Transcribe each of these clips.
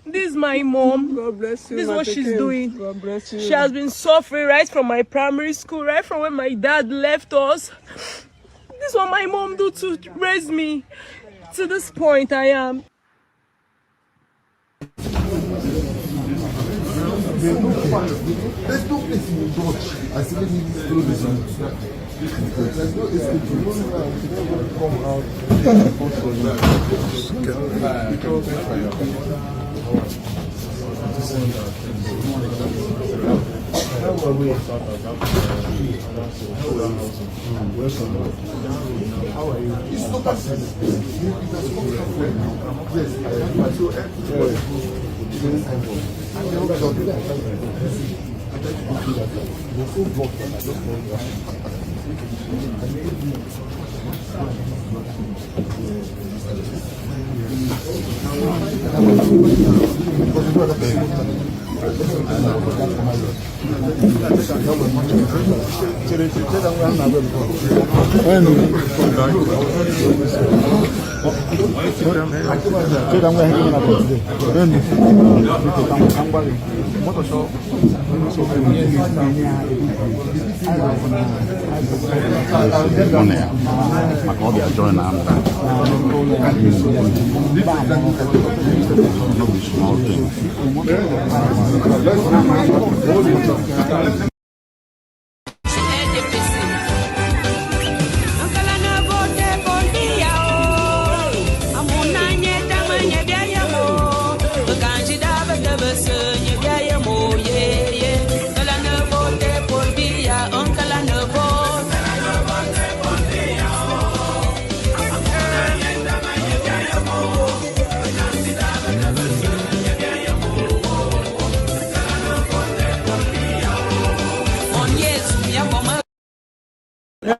This is my mom. God bless you. This is what she's doing. God bless you. She has been suffering right from my primary school, right from when my dad left us. This is what my mom do to raise me to this point I am. There's no place in Dutch. I still need to do this. There's no escape. You don't come out. How are you? It's not passive.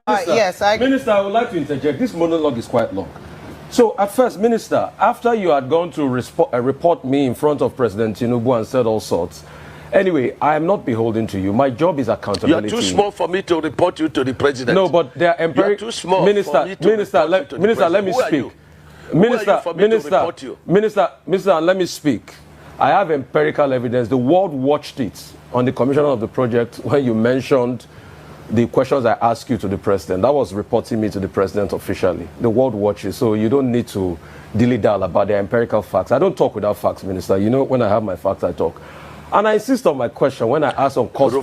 Yes, Yes, Minister, I would like to interject. This monologue is quite long. So, at first, Minister, after you had gone to report me in front of President Tinubu and said all sorts, anyway, I am not beholden to you. My job is accountability. You're too small for me to report you to the president. No, but they are You're too small Minister, for me to Minister, report you to Minister, the let me president. speak. Minister, let me speak. I have empirical evidence. The world watched it on the commissioner of the project when you mentioned the questions I asked you to the president. That was reporting me to the president officially. The world watches, so you don't need to dilly-dally about the empirical facts. I don't talk without facts, Minister. You know, when I have my facts, I talk. And I insist on my question when I ask on cost.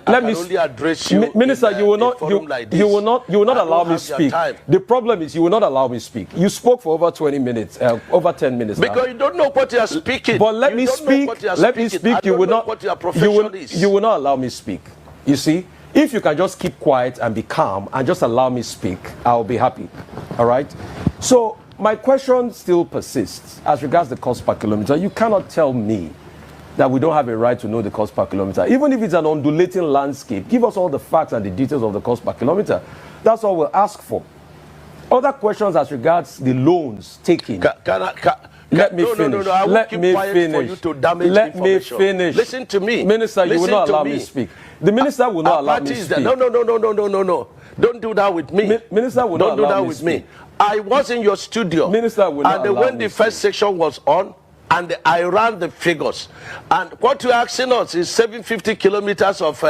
Let me only address you. Minister, you will not allow me speak. The problem is you will not allow me speak. You spoke for over 20 minutes, over 10 minutes. Because you don't know what you are speaking. But let me speak. Let me speak. You will not. What your profession is. You will not allow me speak. You see, if you can just keep quiet and be calm and just allow me speak, I'll be happy. All right. So my question still persists as regards the cost per kilometer. You cannot tell me that we don't have a right to know the cost per kilometer. Even if it's an undulating landscape, give us all the facts and the details of the cost per kilometer. That's all we'll ask for. Other questions as regards the loans taken. Let me finish. No, I will keep quiet for you to damage information. Me finish. Listen to me. Minister, you will not allow me to speak. The minister will not allow me to speak. No. Don't do that with me. Minister will not allow me to speak. I was in your studio. Minister will not allow me to speak. And when the first section was on, and I ran the figures. And what you're asking us is 750 kilometers of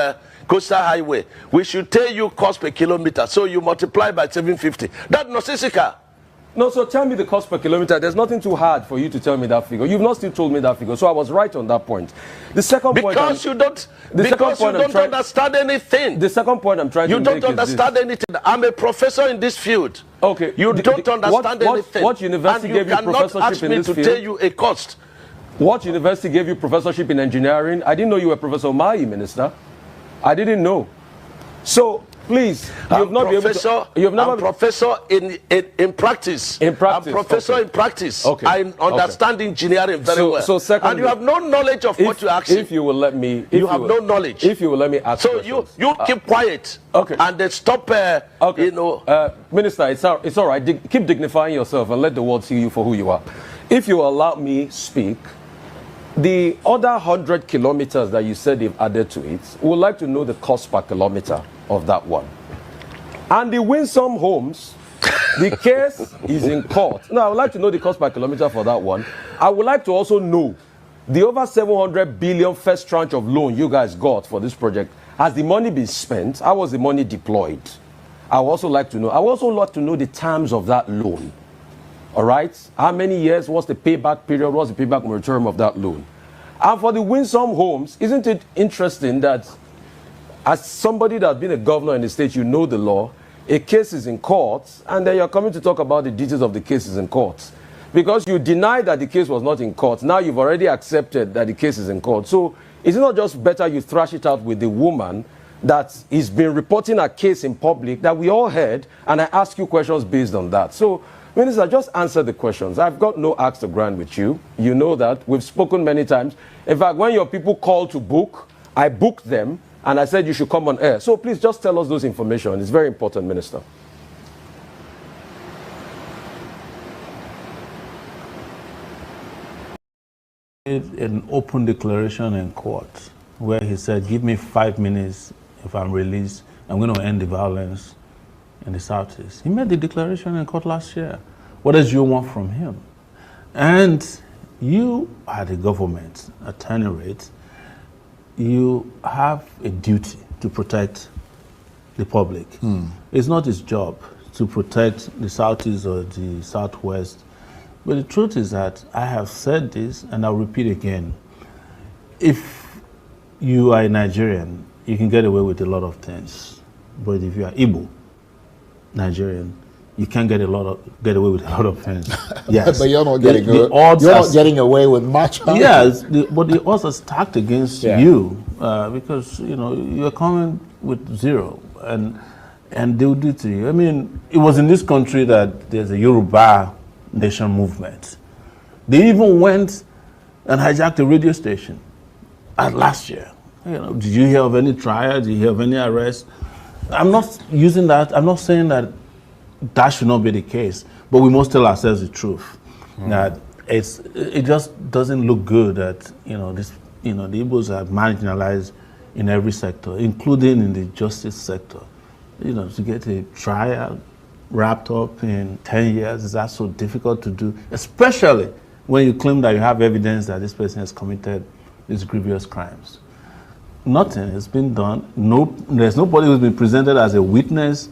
coastal highway. We should tell you cost per kilometer. So you multiply by 750. That's nonsensical. No, so tell me the cost per kilometer. There's nothing too hard for you to tell me that figure. You've not still told me that figure. So I was right on that point. The second point... Because you don't understand anything. The second point I'm trying to make is You don't understand anything. I'm a professor in this field. Okay. You don't understand anything. What university gave you professorship in this field? And you cannot ask me to tell you a cost. What university gave you professorship in engineering? I didn't know you were Professor Mai, Minister. I didn't know. So... Please, I'm professor in practice. In practice. I'm professor in practice. Okay. I understand engineering very well. So secondly, and you have no knowledge of what you're asking. If you will let me... You have no knowledge. If you will let me ask questions. You keep quiet. Okay. And then stop, you know... Minister, it's all right. Keep dignifying yourself and let the world see you for who you are. If you allow me speak, the other 100 kilometers that you said they've added to it, we would like to know the cost per kilometer of that one. And the Winsome Homes, the case is in court. Now, I would like to know the cost per kilometer for that one. I would like to also know The over 700 billion first tranche of loan you guys got for this project, has the money been spent? How was the money deployed? I would also like to know. I would also like to know the terms of that loan. All right? How many years? What's the payback period? What's the payback term of that loan? And for the Winsome Homes, isn't it interesting that as somebody that's been a governor in the state, you know the law, a case is in court, and then you're coming to talk about the details of the cases in court. Because you denied that the case was not in court. Now you've already accepted that the case is in court. So is it not just better you thrash it out with the woman that has been reporting a case in public that we all heard, and I ask you questions based on that? So, Minister, just answer the questions. I've got no axe to grind with you. You know that. We've spoken many times. In fact, when your people called to book, I booked them, and I said you should come on air. So please just tell us those information. It's very important, Minister. An open declaration in court where he said, give me 5 minutes if I'm released, I'm going to end the violence in the Southeast. He made the declaration in court last year. What does you want from him? And you are the government, at any rate, you have a duty to protect the public. It's not his job to protect the Southeast or the Southwest. But the truth is that I have said this, and I'll repeat again. If you are a Nigerian, you can get away with a lot of things. But if you are Igbo, Nigerian, you can't get away with a lot of things. Yes, but you're not getting not getting away with much. Yes, but the odds are stacked against you because you're coming with zero, and they will do to you. I mean, it was in this country that there's a Yoruba nation movement. They even went and hijacked a radio station last year. Did you hear of any trial? Did you hear of any arrest? I'm not using that. I'm not saying that that should not be the case, but we must tell ourselves the truth. That it just doesn't look good that the Igbos are marginalized in every sector, including in the justice sector. To get a trial wrapped up in 10 years, is that so difficult to do, especially when you claim that you have evidence that this person has committed these grievous crimes. Nothing has been done. There's nobody who's been presented as a witness.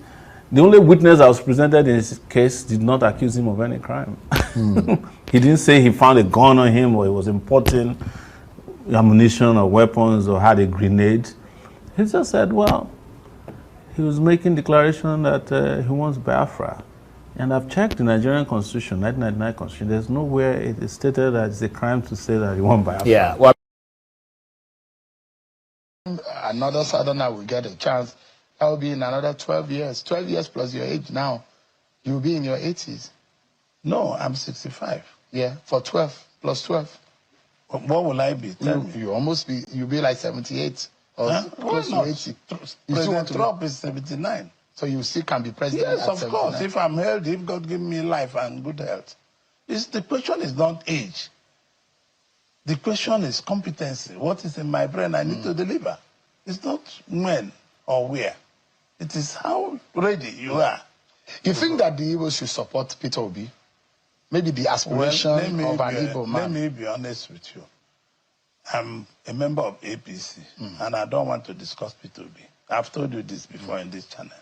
The only witness that was presented in this case did not accuse him of any crime. He didn't say he found a gun on him or he was importing ammunition or weapons or had a grenade. He just said, well, he was making declaration that he wants Biafra. And I've checked the Nigerian Constitution, 1999 Constitution. There's nowhere it is stated that it's a crime to say that you want Biafra. Yeah. Well, another Southerner will get a chance. That will be in another 12 years. 12 years plus your age now. You'll be in your 80s. No, I'm 65. Yeah, for 12 plus 12. What will I be? You'll be like 78 or close to 80. President Trump is 79. So you still can be president Yes, at of 79. course. If I'm healthy, if God give me life and good health. The question is not age. The question is competency. What is in my brain I need to deliver? It's not when or where. It is how ready you are. You think that the Igbo should support Peter Obi? Maybe the aspiration of an Igbo man. Let me be honest with you. I'm a member of APC, and I don't want to discuss Peter Obi. I've told you this before in this channel.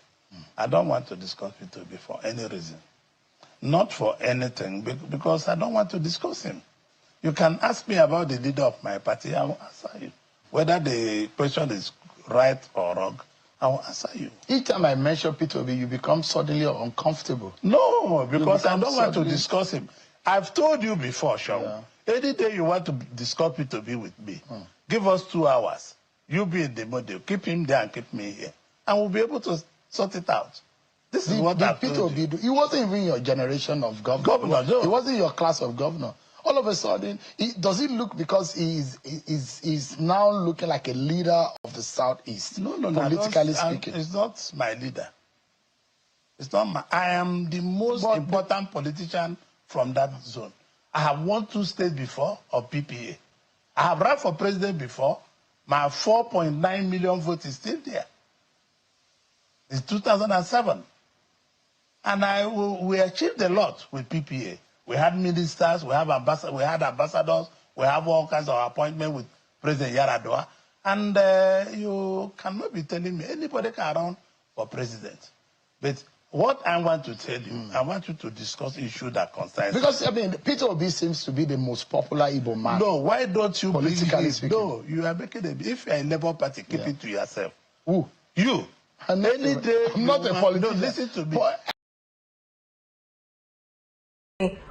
I don't want to discuss Peter Obi for any reason. Not for anything, because I don't want to discuss him. You can ask me about the leader of my party, I will answer you. Whether the question is right or wrong, I will answer you. Each time I mention Peter Obi, you become suddenly uncomfortable. No, because I don't want to discuss him. I've told you before, Sean. Any day you want to discuss Peter Obi with me, give us 2 hours. You be in the model, keep him there and keep me here. And we'll be able to sort it out. This is what I've told you. He wasn't even your generation of governor. No. He wasn't your class of governor. All of a sudden, does it look because he's now looking like a leader of the Southeast? No. Politically speaking. It's not my leader. It's not my. I am the most important politician from that zone. I have won 2 states before of PPA. I have run for president before. My 4.9 million vote is still there. It's 2007. And we achieved a lot with PPA. We had ministers, we had ambassadors, We have all kinds of appointments with President Yaradua. And you cannot be telling me anybody can run for president. But what I want to tell you, I want you to discuss issues that concern. Because, I mean, Peter Obi seems to be the most popular Igbo man. No, why don't you politically speaking? No, you are making a... If you're in Labour Party, keep it to yourself. Who? You. I'm not a politician. No, listen to me.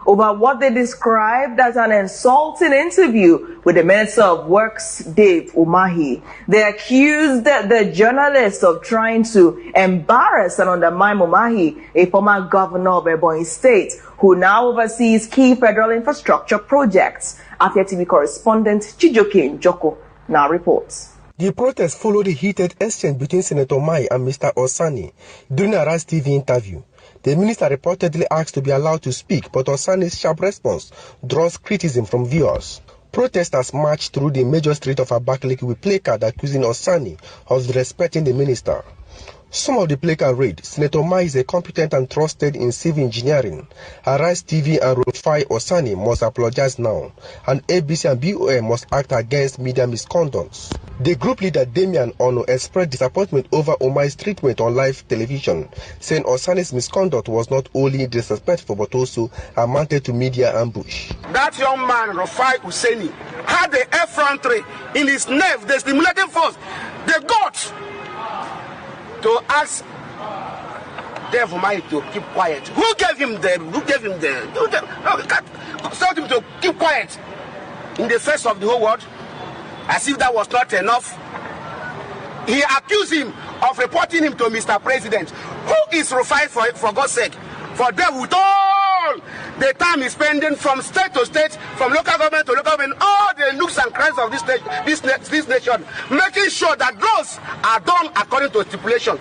Over what they described as an insulting interview with the Minister of Works, Dave Umahi. They accused the journalist of trying to embarrass and undermine Umahi, a former governor of Ebonyi State, who now oversees key federal infrastructure projects. Afia TV correspondent Chijoke Njoko now reports. The protest followed a heated exchange between Senator Umahi and Mr. Osani during a Rise TV interview. The minister reportedly asked to be allowed to speak, but Osani's sharp response draws criticism from viewers. Protesters marched through the major street of Abakaliki with placards accusing Osani of disrespecting the minister. Some of the placards read, Senator Umahi is a competent and trusted in civil engineering. Arise TV and Rufai Osani must apologize now, and ABC and BOM must act against media misconduct. The group leader Damian Ono expressed disappointment over Umahi's treatment on live television, saying Osani's misconduct was not only disrespectful but also amounted to media ambush. That young man, Rufai Husseini, had the effrontery in his nerve, the stimulating force, the guts to ask Dave Umahi to keep quiet. Who gave him the told him to keep quiet in the face of the whole world? As if that was not enough, he accused him of reporting him to Mr. President. Who is Rufai, for God's sake? For them, with all the time he's spending from state to state, from local government to local government, all the nooks and crannies of this nation, making sure that those are done according to stipulation.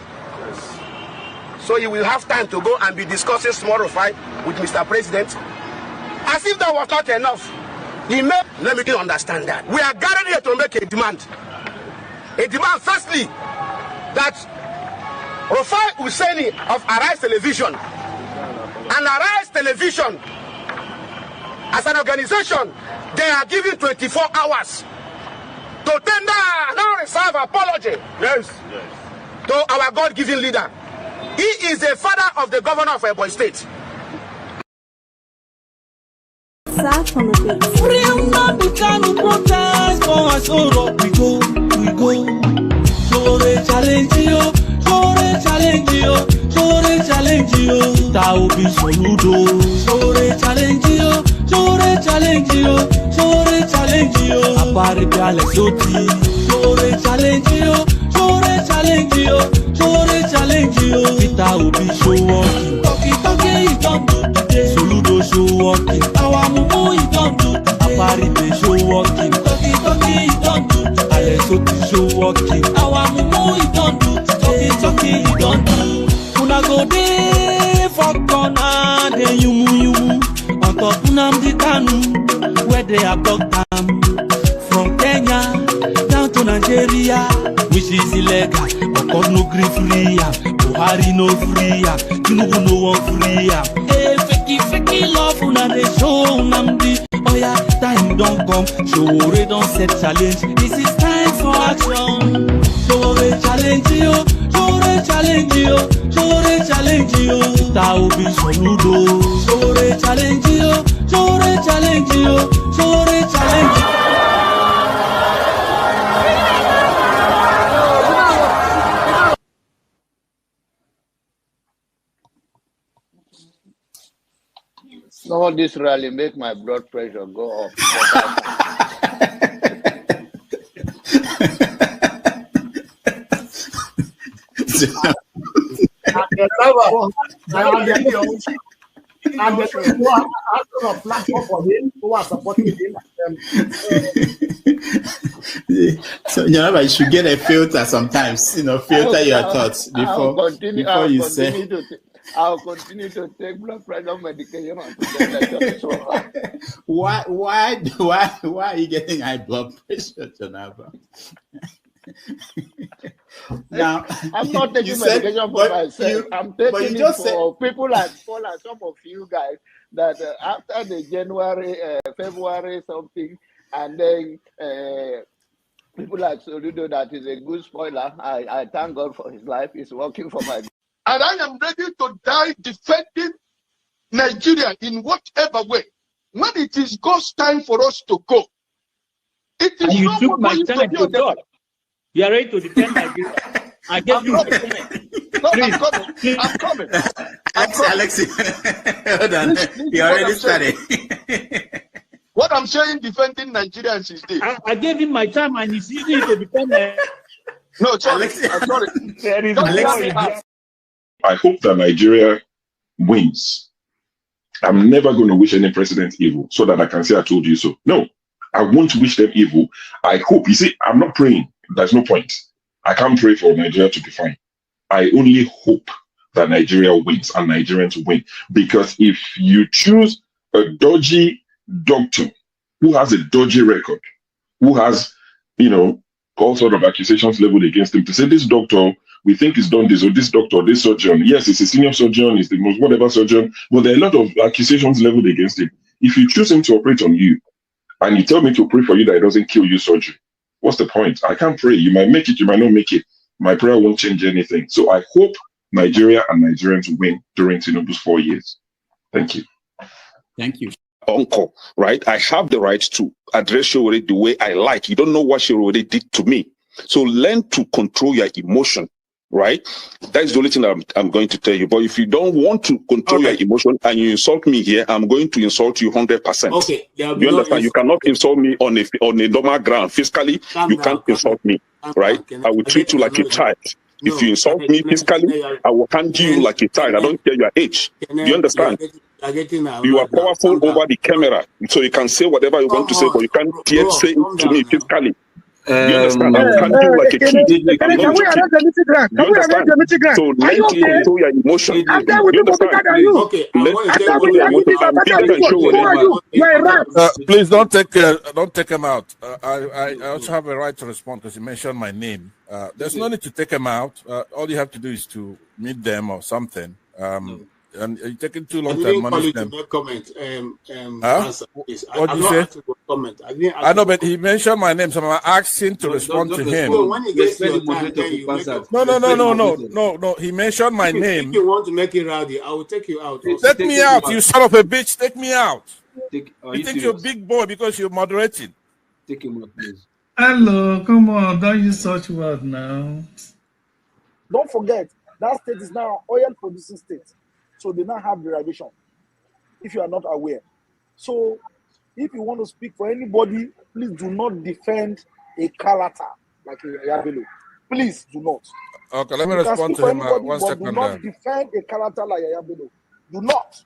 So he will have time to go and be discussing small Rufai with Mr. President. As if that was not enough. Let me understand that. We are gathered here to make a demand. A demand, firstly, that Rufai Husseini of Arise Television and Arise Television, as an organization, they are given 24 hours to tender non-reserve apology to our God-given leader. He is the father of the governor of Ebonyi State. Free Nnamdi Kanu protest for us, we go. Sowore challenge you, that will be Soludo. Sowore challenge you, Apari Biale Soti. Sowore challenge you, Peter will be show walking. Talkie, you don't do today. Soludo show walking. Our mumu you don't do today. Apari they show walking. Talkie, you don't do today. Alesoti show walking. Our mumu you don't do today. Talkie, you don't do. Una go dey for corner, then yumu on top Nnamdi Kanu, where they abduct them from Kenya down to Nigeria, which is illegal. Because no gree free, Buhari no free, Tinubu no one free. Hey, fakey love, una dey show Nnamdi. Oh yeah, time don't come. Sowore don't set challenge. This is time for action. Sowore challenge you. That will be Soludo. Sowore challenge you. Some of this rally make my blood pressure go up. And the people who are asking a platform for him, who are supporting him. So you should get a filter sometimes, filter your thoughts before you say. I'll continue to take blood pressure medication. Why are you getting high blood pressure, Jonaba? Now, I'm not taking medication for myself. I'm taking it for people like Paul and some of you guys that after the February something, And then people like Soludo, that is a good spoiler. I thank God for his life. He's working for my. And I am ready to die defending Nigeria in whatever way. When it is God's time for us to go, it is you not took my going time to God. You are ready to defend Nigeria. I gave you my time. No, I'm coming. Alexi, hold on. You already started. What I'm saying, defending Nigerians is this. I gave him my time and he's using it to defend Nigeria. No, sorry. I'm sorry. I hope that Nigeria wins. I'm never going to wish any president evil so that I can say I told you so. No, I won't wish them evil. I hope. You see, I'm not praying. There's no point. I can't pray for Nigeria to be fine. I only hope that Nigeria wins and Nigerians win. Because if you choose a dodgy doctor who has a dodgy record, who has, all sort of accusations leveled against him, to say this doctor, we think he's done this, or this doctor, this surgeon, yes, he's a senior surgeon, he's the most whatever surgeon, but there are a lot of accusations leveled against him. If you choose him to operate on you, and you tell me to pray for you that it doesn't kill you surgery, what's the point? I can't pray. You might make it, you might not make it. My prayer won't change anything. So I hope Nigeria and Nigerians win during Tinubu's 4 years. Thank you. Thank you. Uncle, right? I have the right to address Sowore the way I like. You don't know what Sowore did to me. So learn to control your emotion, right? That's the only thing I'm going to tell you. But if you don't want to control your emotion and you insult me here, I'm going to insult you 100%. Okay. You understand? You cannot insult me on a normal ground. Physically, you can't insult me, right? I will treat you like a child. If you insult me physically, I will handle you like a child. I don't care your age. Do you understand? You are powerful over the camera, so you can say whatever you want to say, but you can't yet say it to me physically. You understand? I will handle you like a kid. I'm not joking. You understand? So learn to control your emotion. You understand? Okay. Please don't take him out. I also have a right to respond because you mentioned my name. There's no need to take him out. All you have to do is to meet them or something. And you're taking too long to admonish them. Comment. What did you say? Comment. I know, but he mentioned my name, so I'm asking to respond to him. When he gets your time, then you make up. No. He mentioned my name. If you want to make it rowdy, I will take you out. Take me out, you son of a bitch. Take me out. You think you're a big boy because you're moderating. Take him out, please. Hello, come on. Don't use such word now. Don't forget, that state is now oil producing state. So they now have derivation, if you are not aware. So if you want to speak for anybody, please do not defend a character like Yabelo. Please do not. Okay, let me respond to him 1 second. Do not defend a character like Yabelo. Do not.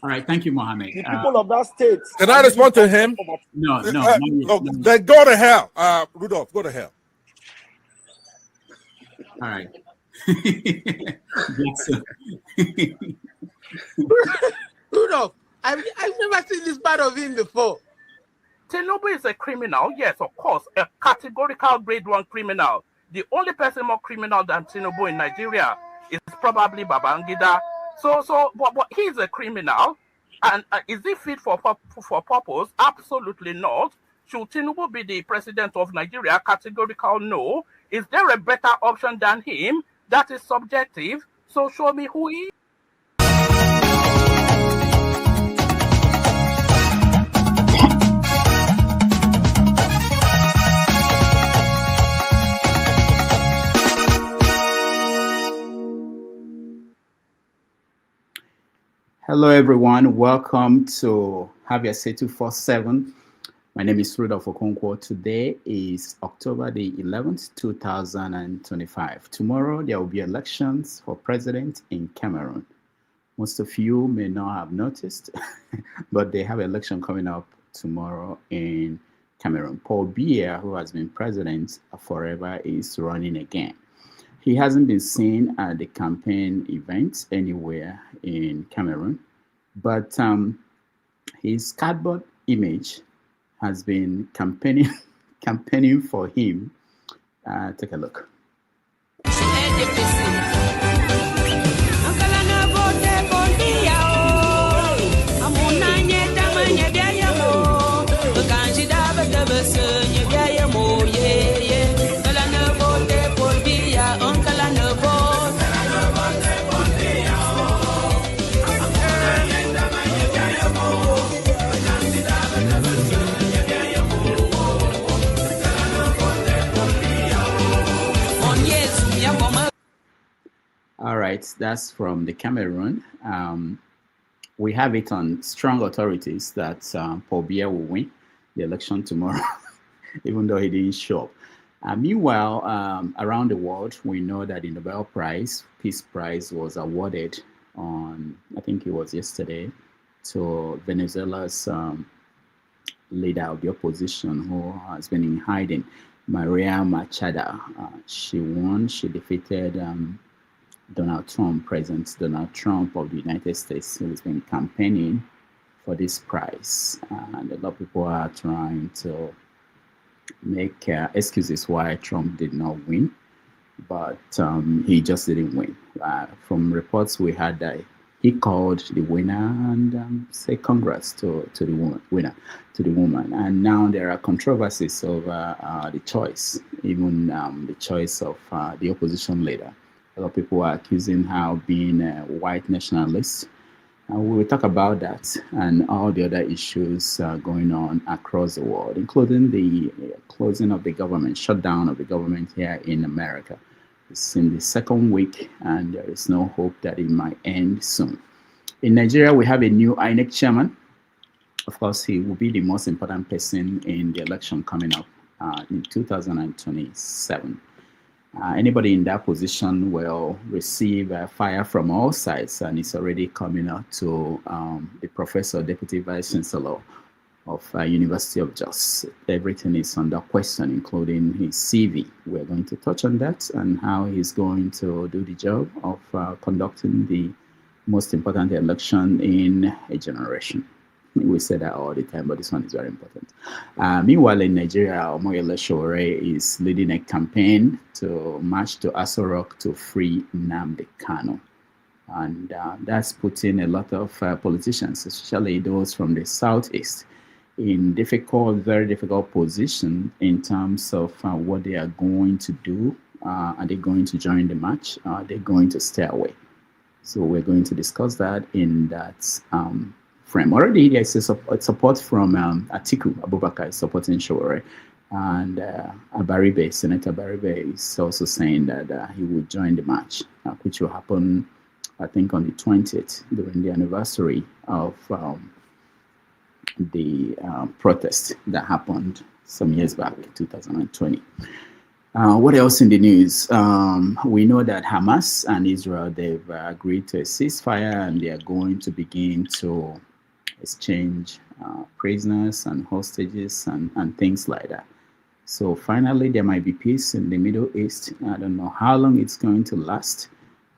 All right, thank you, Mohammed. The people of that state. Can I respond to him? No. Then go to hell. Rudolph, go to hell. All right. Rudolph, I've never seen this part of him before. Tinubu is a criminal, yes, of course, a categorical grade 1 criminal. The only person more criminal than Tinubu in Nigeria is probably Babangida. But he's a criminal, and is he fit for purpose? Absolutely not. Should Tinubu be the president of Nigeria? Categorical no. Is there a better option than him? That is subjective. So show me who he is. Hello, everyone. Welcome to Have Your Say 247. My name is Rudolph Okonkwo. Today is October the 11th, 2025. Tomorrow, there will be elections for president in Cameroon. Most of you may not have noticed, but they have an election coming up tomorrow in Cameroon. Paul Biya, who has been president forever, is running again. He hasn't been seen at the campaign events anywhere in Cameroon, but his cardboard image has been campaigning for him. Take a look. right, that's from the Cameroon. We have it on strong authorities that Paul Biya will win the election tomorrow, even though he didn't show up. Meanwhile, around the world, we know that the Nobel Peace Prize was awarded on, I think it was yesterday, to Venezuela's leader of the opposition who has been in hiding, Maria Machada. She won. She defeated Donald Trump, President Donald Trump of the United States, who has been campaigning for this prize. And a lot of people are trying to make excuses why Trump did not win, but he just didn't win. From reports we had that he called the winner and said congrats to the winner, to the woman. And now there are controversies over the choice, even the choice of the opposition leader. A lot of people are accusing her of being a white nationalist. We will talk about that and all the other issues going on across the world, including the closing of the government, shutdown of the government here in America. It's in the second week, and there is no hope that it might end soon. In Nigeria, we have a new INEC chairman. Of course, he will be the most important person in the election coming up in 2027. Anybody in that position will receive fire from all sides, and it's already coming out to the professor, deputy vice chancellor of University of Jos. Everything is under question, including his CV. We're going to touch on that and how he's going to do the job of conducting the most important election in a generation. We say that all the time, but this one is very important. Meanwhile, in Nigeria, Sowore is leading a campaign to march to Aso Rock to free Nnamdi Kanu. And that's putting a lot of politicians, especially those from the southeast, in very difficult position in terms of what they are going to do. Are they going to join the march? Are they going to stay away? So we're going to discuss that in that frame. Already there is support from Atiku Abubakar is supporting Sowore, and Abaribe, Senator Abaribe is also saying that he will join the march, which will happen, I think, on the 20th during the anniversary of the protest that happened some years back, 2020. What else in the news? We know that Hamas and Israel, they've agreed to a ceasefire, and they are going to begin to exchange prisoners and hostages and things like that. So finally, there might be peace in the Middle East. I don't know how long it's going to last.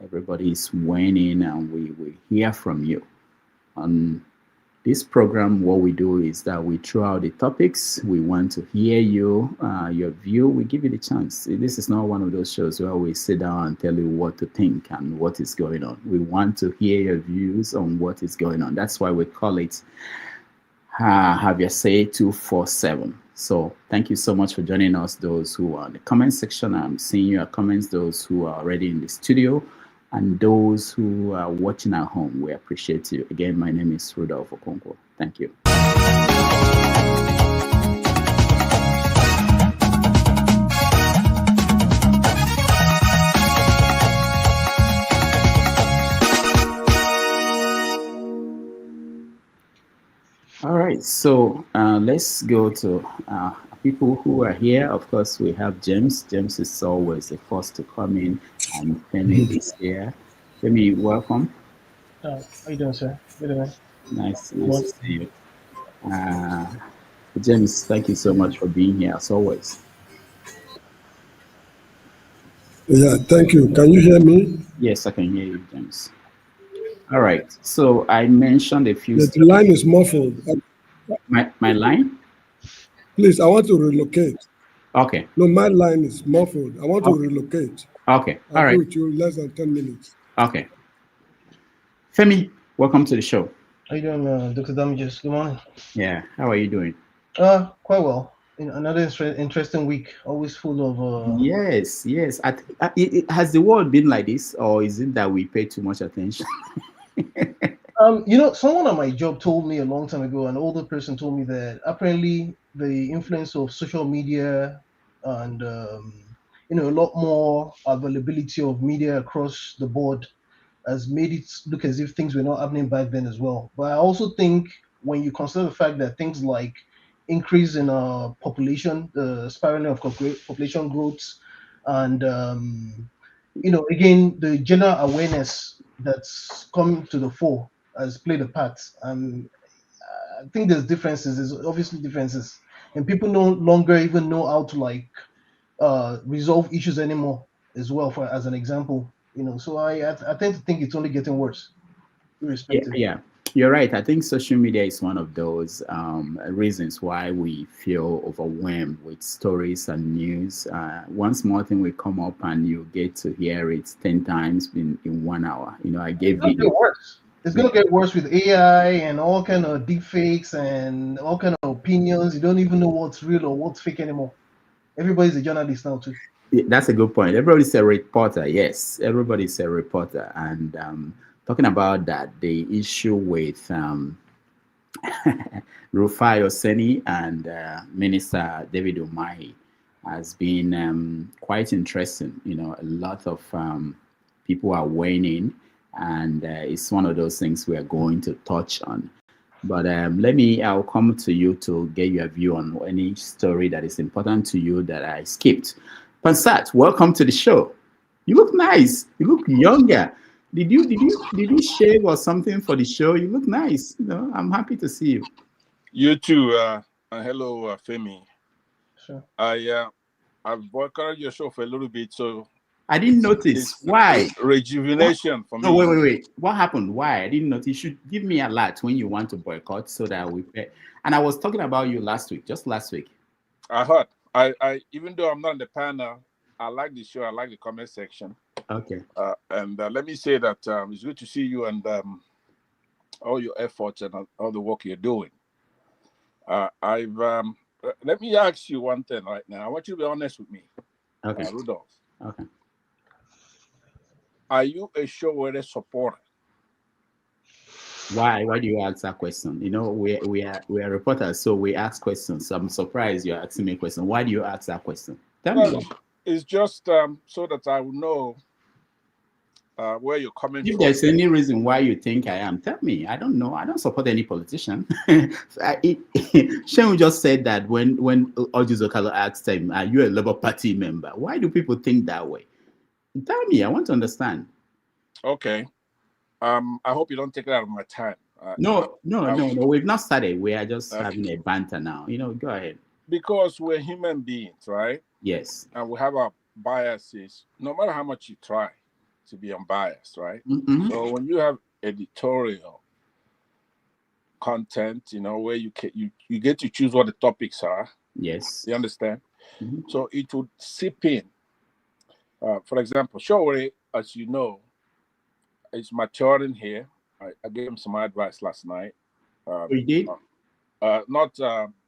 Everybody is weighing in, and we hear from you. On this program, what we do is that we throw out the topics. We want to hear you, your view. We give you the chance. This is not one of those shows where we sit down and tell you what to think and what is going on. We want to hear your views on what is going on. That's why we call it Have Your Say 247. So thank you so much for joining us, those who are in the comment section. I'm seeing your comments, those who are already in the studio, and those who are watching at home. We appreciate you. Again, my name is Rudolph Okonkwo. Thank you. All right, so let's go to people who are here. Of course, we have James. James is always the first to come in, and Femi is here. Femi, welcome. How you doing, sir? Good evening. Nice to see you. James, thank you so much for being here, as always. Yeah, thank you. Can you hear me? Yes, I can hear you, James. All right, so I mentioned a few... The line is muffled. My line? Please, I want to relocate. Okay. No, my line is muffled. I want to relocate. Okay, all I'll right. be with you less than 10 minutes. Okay. Femi, welcome to the show. How you doing, Dr. Damages? Good morning. Yeah, how are you doing? Quite well. Another interesting week, always full of... Yes. Has the world been like this, or is it that we pay too much attention? Someone at my job told me a long time ago, an older person told me that apparently the influence of social media and a lot more availability of media across the board has made it look as if things were not happening back then as well. But I also think when you consider the fact that things like increase in population, the spiraling of population growth, and again, the general awareness that's come to the fore has played a part. I think there's differences. There's obviously differences, and people no longer even know how to resolve issues anymore as well. For as an example, so I tend to think it's only getting worse, irrespective. Yeah, you're right. I think social media is one of those reasons why we feel overwhelmed with stories and news. One small thing will come up and you get to hear it 10 times in 1 hour. I gave you. It's gonna get worse with AI and all kind of deep fakes and all kind of opinions. You don't even know what's real or what's fake anymore. Everybody's a journalist now too. That's a good point. Everybody's a reporter. Yes, everybody's a reporter. And talking about that, the issue with Rufai Oseni and Minister David Umahi has been quite interesting. A lot of people are weighing in, and it's one of those things we are going to touch on. But I'll come to you to get your view on any story that is important to you that I skipped. Pansat, welcome to the show. You look nice. You look younger. Did you shave or something for the show? You look nice. I'm happy to see you. You too. Hello, Femi. Sure. I've boycotted your show for a little bit, so I didn't notice. Why? Rejuvenation for me. No, wait. What happened? Why? I didn't notice. You should give me a lot when you want to boycott so that we pay. And I was talking about you just last week. I heard. I even though I'm not in the panel, I like the show. I like the comment section. Okay. And let me say that it's good to see you and all your efforts and all the work you're doing. Let me ask you one thing right now. I want you to be honest with me. Okay. Rudolph. Okay. Are you a Sowore supporter? Why do you ask that question? We are reporters, so we ask questions. So I'm surprised you're asking me a question. Why do you ask that question? Tell me. It's just so that I will know where you're coming from. If there's any reason why you think I am, tell me. I don't know. I don't support any politician. Shem just said that when Oji Zokalo asked him, "Are you a Labour Party member?" Why do people think that way? Tell me. I want to understand. Okay. I hope you don't take it out of my time. No. We've not started. We are just having a banter now. Go ahead. Because we're human beings, right? Yes. And we have our biases, no matter how much you try to be unbiased, right? Mm-hmm. So when you have editorial content, where you get to choose what the topics are. Yes. You understand? Mm-hmm. So it would seep in. For example, Sowore, as you know, is maturing here. I gave him some advice last night. You did? Not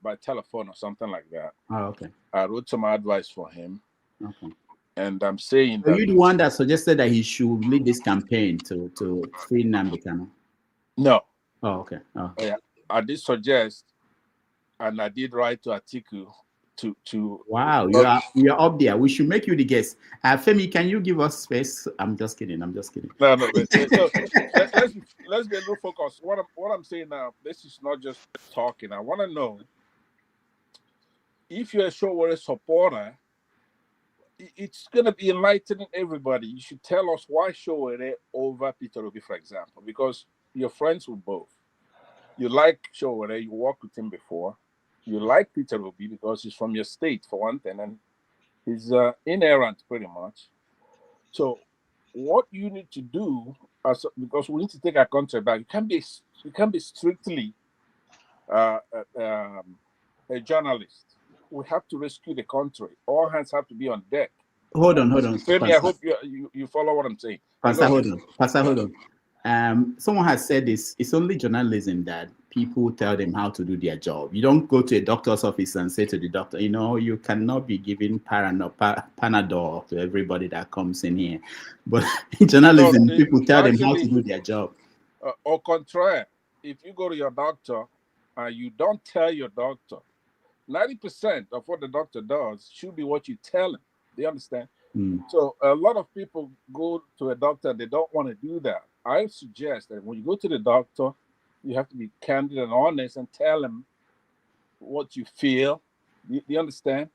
by telephone or something like that. Oh, okay. I wrote some advice for him. Okay. And I'm saying Are you the one that suggested that he should lead this campaign to free Nnamdi Kanu? No. Oh, okay. Oh. Yeah, I did suggest, and I did write to Atiku to. Wow, you are up there. We should make you the guest. Femi, can you give us space? I'm just kidding. No. So let's be a little focused. What I'm saying now, this is not just talking. I want to know if you're a Sowore supporter. It's going to be enlightening everybody. You should tell us why Sowore over Peter Obi, for example, because you're friends with both. You like Sowore, you worked with him before. You like Peter Obi because he's from your state, for one thing, and he's inerrant pretty much. So what you need to do, because we need to take our country back, you can't be strictly a journalist. We have to rescue the country. All hands have to be on deck. Hold on. Femi, I hope you follow what I'm saying. Pastor, hold on. Someone has said this. It's only journalism that people tell them how to do their job. You don't go to a doctor's office and say to the doctor, you cannot be giving Panadol to everybody that comes in here. But in journalism, people tell them how to do their job. Au contraire, if you go to your doctor and you don't tell your doctor, 90% of what the doctor does should be what you tell him. Do you understand? Mm. So a lot of people go to a doctor and they don't want to do that. I suggest that when you go to the doctor, you have to be candid and honest and tell him what you feel. Do you understand?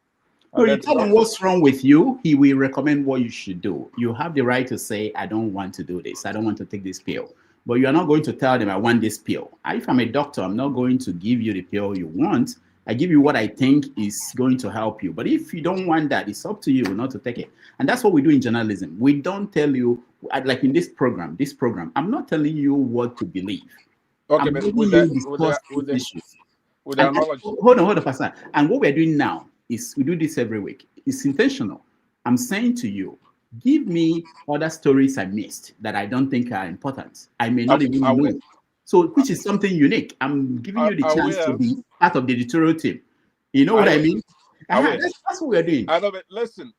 No, you tell him what's wrong with you. He will recommend what you should do. You have the right to say, I don't want to do this. I don't want to take this pill. But you are not going to tell them, I want this pill. If I'm a doctor, I'm not going to give you the pill you want. I give you what I think is going to help you. But if you don't want that, it's up to you not to take it. And that's what we do in journalism. We don't tell you, like in this program, I'm not telling you what to believe. Okay, but with the knowledge. Hold on, Pastor. And what we're doing now is we do this every week. It's intentional. I'm saying to you, give me other stories I missed that I don't think are important. I may not even know. So, which is something unique. I'm giving you the chance to be part of the editorial team. You know what I mean? That's what we're doing. I know, but listen,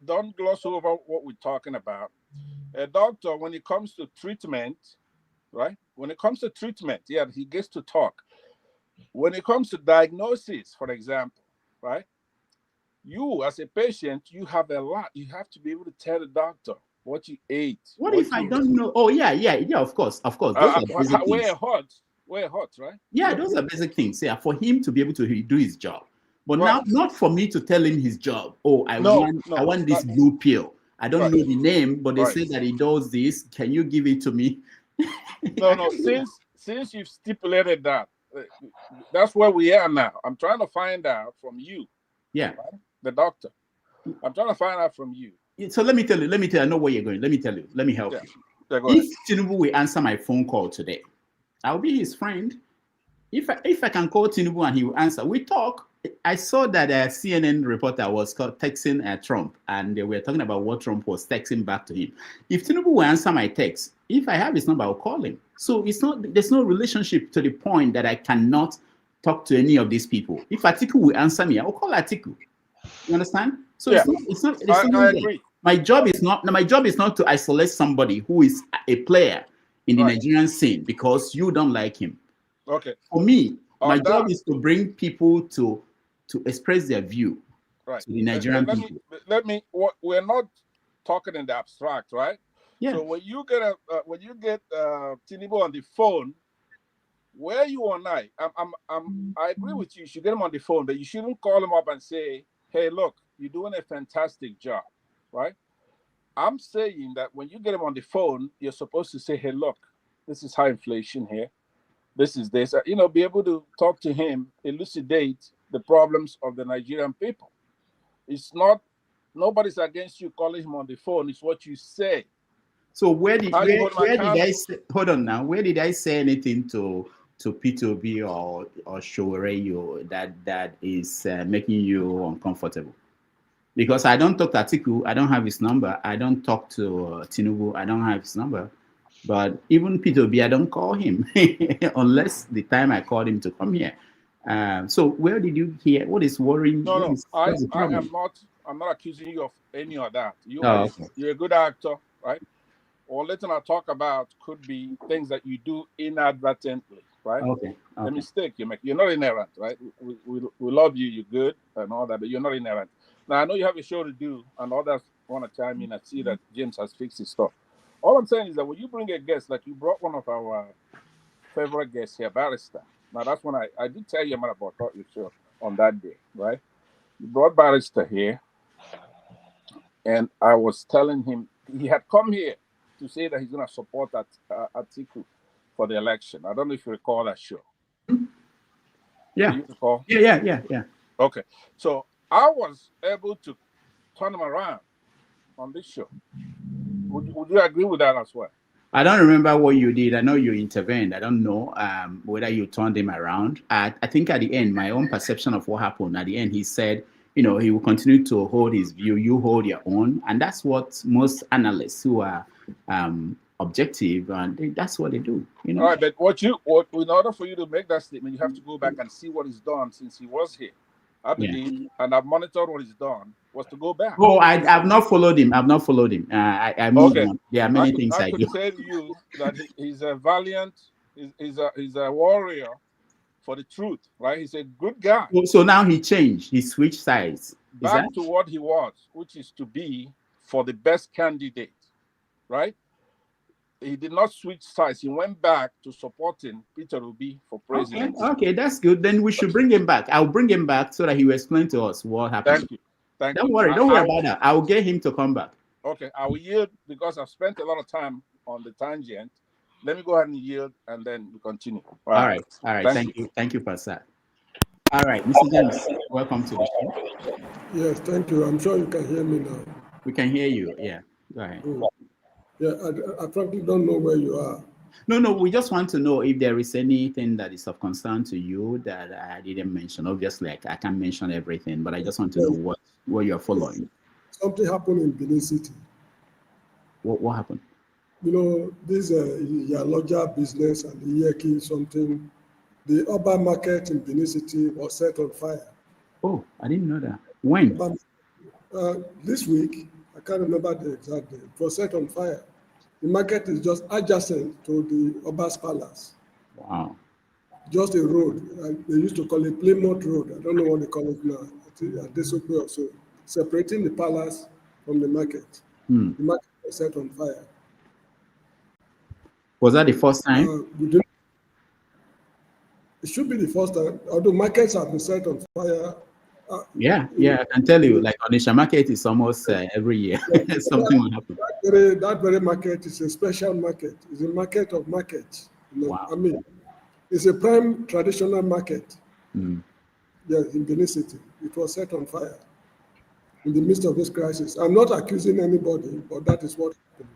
don't gloss over what we're talking about. A doctor, when it comes to treatment, right? When it comes to treatment, yeah, he gets to talk. When it comes to diagnosis, for example, right? You, as a patient, you have a lot. You have to be able to tell the doctor what you ate. What if I don't know? Oh, yeah, of course. Those are basic things. We're hot, right? Yeah, those are basic things. Yeah, for him to be able to do his job. But now, not for me to tell him his job. Oh, I want this blue pill. I don't know the name, but they say that he does this. Can you give it to me? No. Since you've stipulated that, that's where we are now. I'm trying to find out from you. Yeah. Right? The doctor. I'm trying to find out from you. So let me tell you. I know where you're going. Let me tell you. Let me help you. Yeah, if Tinubu will answer my phone call today, I'll be his friend. If I can call Tinubu and he will answer, we talk. I saw that a CNN reporter was texting Trump, and they were talking about what Trump was texting back to him. If Tinubu will answer my text, if I have his number, I'll call him. So there's no relationship to the point that I cannot talk to any of these people. If Atiku will answer me, I'll call Atiku. You understand? So it's not. I agree. My job is not to isolate somebody who is a player in the Nigerian scene because you don't like him. Okay. For me, my job is to bring people to express their view to the Nigerian people. We're not talking in the abstract, right? Yeah. So when you get Tinubu on the phone, where you and I agree with you. You should get him on the phone, but you shouldn't call him up and say, "Hey, look, you're doing a fantastic job," right? I'm saying that when you get him on the phone, you're supposed to say, "Hey, look, this is high inflation here. This is this." Be able to talk to him, elucidate the problems of the Nigerian people. It's not, nobody's against you calling him on the phone. It's what you say. So where did I say? Hold on now. Where did I say anything to P2B or Sowore that is making you uncomfortable? Because I don't talk to Atiku, I don't have his number. I don't talk to Tinubu, I don't have his number. But even P2B, I don't call him unless the time I called him to come here. So where did you hear? What is worrying? No. I'm not accusing you of any of that. You're a good actor, right? Or let's not talk about could be things that you do inadvertently, right? Okay. The mistake you make. You're not inherent, right? We love you. You're good and all that, but you're not inherent. Now I know you have a show to do, and others want to chime in and see that James has fixed his stuff. All I'm saying is that when you bring a guest, like you brought one of our favorite guests here, Barrister. Now that's when I did tell you about your show on that day, right? You brought Barrister here, and I was telling him he had come here to say that he's going to support Atiku for the election. I don't know if you recall that show. Yeah. Do you recall? Yeah. Okay. So I was able to turn him around on this show. Would you agree with that as well? I don't remember what you did. I know you intervened. I don't know whether you turned him around. I think at the end, my own perception of what happened, at the end, he said, he will continue to hold his view. You hold your own. And that's what most analysts who are objective, and that's what they do. All right, but in order for you to make that statement, you have to go back and see what he's done since he was here. I believe, and I've monitored what he's done, was to go back. Oh, I've not followed him. I moved on. There are many things I do. I could tell you that he's a valiant, he's a warrior for the truth, right? He's a good guy. So now he changed. He switched sides. Back to what he was, which is to be for the best candidate, right? he did not switch sides. He went back to supporting Peter Obi for president. Okay, that's good. Then we should bring him back. I'll bring him back so that he will explain to us what happened. Thank you. Thank Don't you. worry about that. I'll get him to come back. Okay, I will yield because I've spent a lot of time on the tangent. Let me go ahead and yield, and then we continue. All right. Thank you. Thank you, Pastor. All right, Mr. James, welcome to the show. Yes, thank you. I'm sure you can hear me now. We can hear you. Yeah, go ahead. Yeah, I frankly don't know where you are. No, we just want to know if there is anything that is of concern to you that I didn't mention. Obviously, I can't mention everything, but I just want to know what you're following. Something happened in Benin City. What happened? You know, this Yaloja business and the Yeki something, the urban market in Benin City was set on fire. Oh, I didn't know that. When? This week, I can't remember the exact date. It was set on fire. The market is just adjacent to the Oba's Palace. Wow. Just a road. They used to call it Plymouth Road. I don't know what they call it now. This will be also separating the palace from the market. The market was set on fire. Was that the first time? It should be the first time. Although markets have been set on fire. Yeah, I can tell you, like Onisha market is almost every year. Something will happen. That very market is a special market. It's a market of markets. Wow. I mean, it's a prime traditional market. Yes, in Benin City. It was set on fire in the midst of this crisis. I'm not accusing anybody, but that is what happened.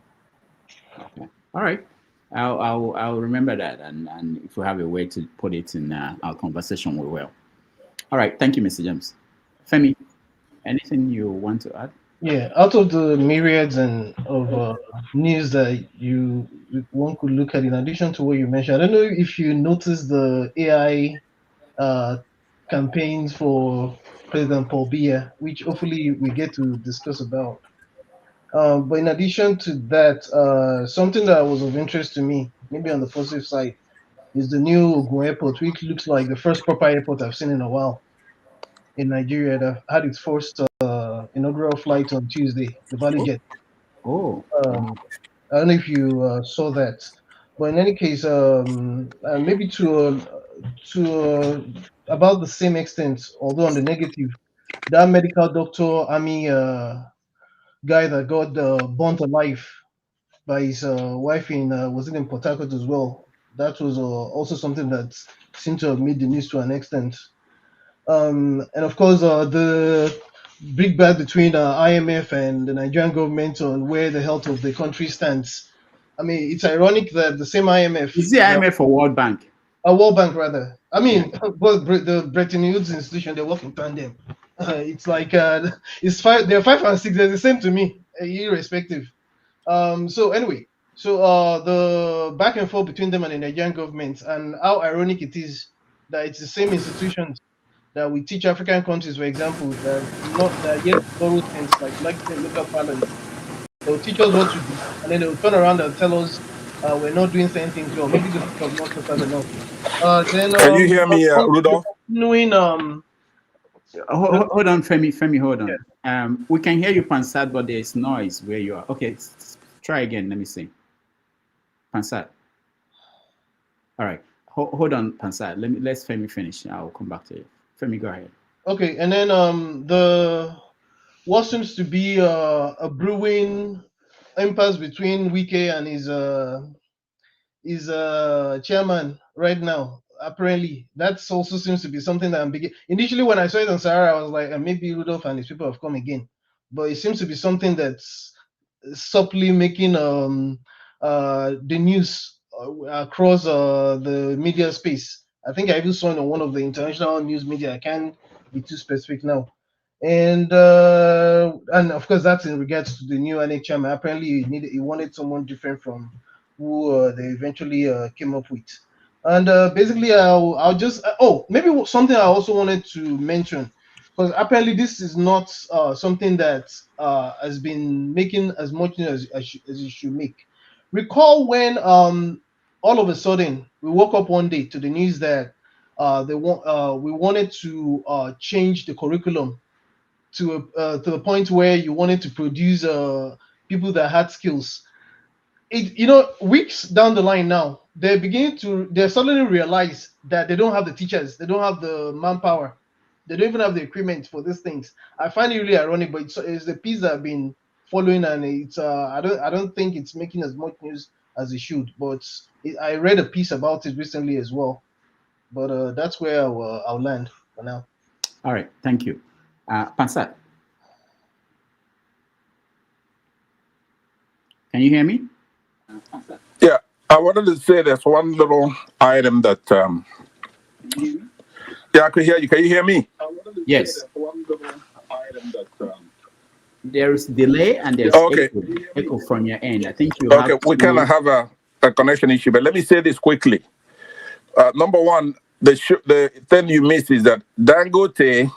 Okay. All right. I'll remember that, and if we have a way to put it in our conversation, we will. All right. Thank you, Mr. James. Femi, anything you want to add? Yeah, out of the myriads of news that one could look at, in addition to what you mentioned, I don't know if you noticed the AI campaigns for President Paul Biya, which hopefully we get to discuss about. But in addition to that, something that was of interest to me, maybe on the positive side, is the new Ogun Airport, which looks like the first proper airport I've seen in a while in Nigeria, that had its first inaugural flight on Tuesday, the ValueJet. Oh. I don't know if you saw that. But in any case, maybe to about the same extent, although on the negative, that medical doctor, army guy that got burnt alive by his wife in, was it in Port Harcourt as well? That was also something that seemed to have made the news to an extent. And of course, the big bat between IMF and the Nigerian government on where the health of the country stands. I mean, it's ironic that the same IMF... Is the IMF or World Bank? A World Bank, rather. I mean, both the Bretton Woods institution, they work in tandem. It's like, it's five, they're 5 and 6, they're the same to me, irrespective. So anyway, the back and forth between them and the Nigerian government, and how ironic it is that it's the same institutions that we teach African countries, for example, that yet borrow things like the local parlance. They'll teach us what to do, and then they'll turn around and tell us we're not doing certain things well. Maybe the people not tough enough. Can you hear me, Rudolph? Hold on, Femi, hold on. Yeah. We can hear you, Pansat, but there's noise where you are. Okay, try again. Let me see. Pansat. All right. Hold on, Pansat. Let's Femi finish. I'll come back to you. Femi, go ahead. Okay, and then what seems to be a brewing impasse between Wike and his chairman right now. Apparently, that also seems to be something that I'm beginning. Initially, when I saw it on Sahara, I was like, maybe Rudolph and his people have come again. But it seems to be something that's subtly making the news across the media space. I think I even saw it on one of the international news media. I can't be too specific now. And of course, that's in regards to the new INEC chairman. Apparently, he wanted someone different from who they eventually came up with. And basically, I'll just maybe something I also wanted to mention, because apparently this is not something that has been making as much news as it should make. Recall when all of a sudden we woke up one day to the news that we wanted to change the curriculum to the point where you wanted to produce people that had skills. weeks down the line now, they're suddenly realize that they don't have the teachers, they don't have the manpower, they don't even have the equipment for these things. I find it really ironic, but it's the piece that I've been following, and it's I don't think it's making as much news as it should. But I read a piece about it recently as well. But that's where I'll land for now. All right, thank you. Pansat, can you hear me? Yeah, I wanted to say there's one little item that yeah, I could hear you. Can you hear me? Yes. There is delay and there's echo from your end. I think you have we kind of have a connection issue, but let me say this quickly. Number one, the thing you missed is that Dangote,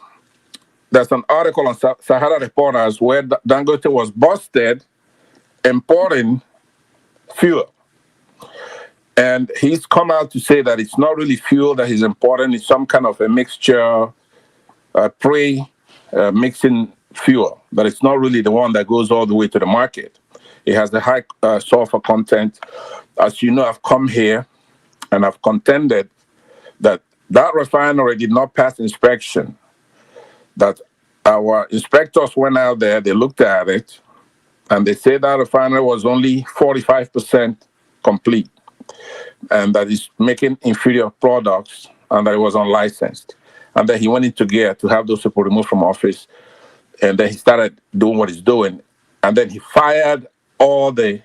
there's an article on Sahara Reporters where Dangote was busted importing fuel. And he's come out to say that it's not really fuel that he's importing, it's some kind of a mixture, mixing fuel, but it's not really the one that goes all the way to the market. It has the high sulfur content. As you know, I've come here and I've contended that refinery did not pass inspection, that our inspectors went out there, they looked at it, and they said that refinery was only 45% complete, and that it's making inferior products, and that it was unlicensed. And then he went into gear to have those people removed from office, and then he started doing what he's doing, and then he fired all the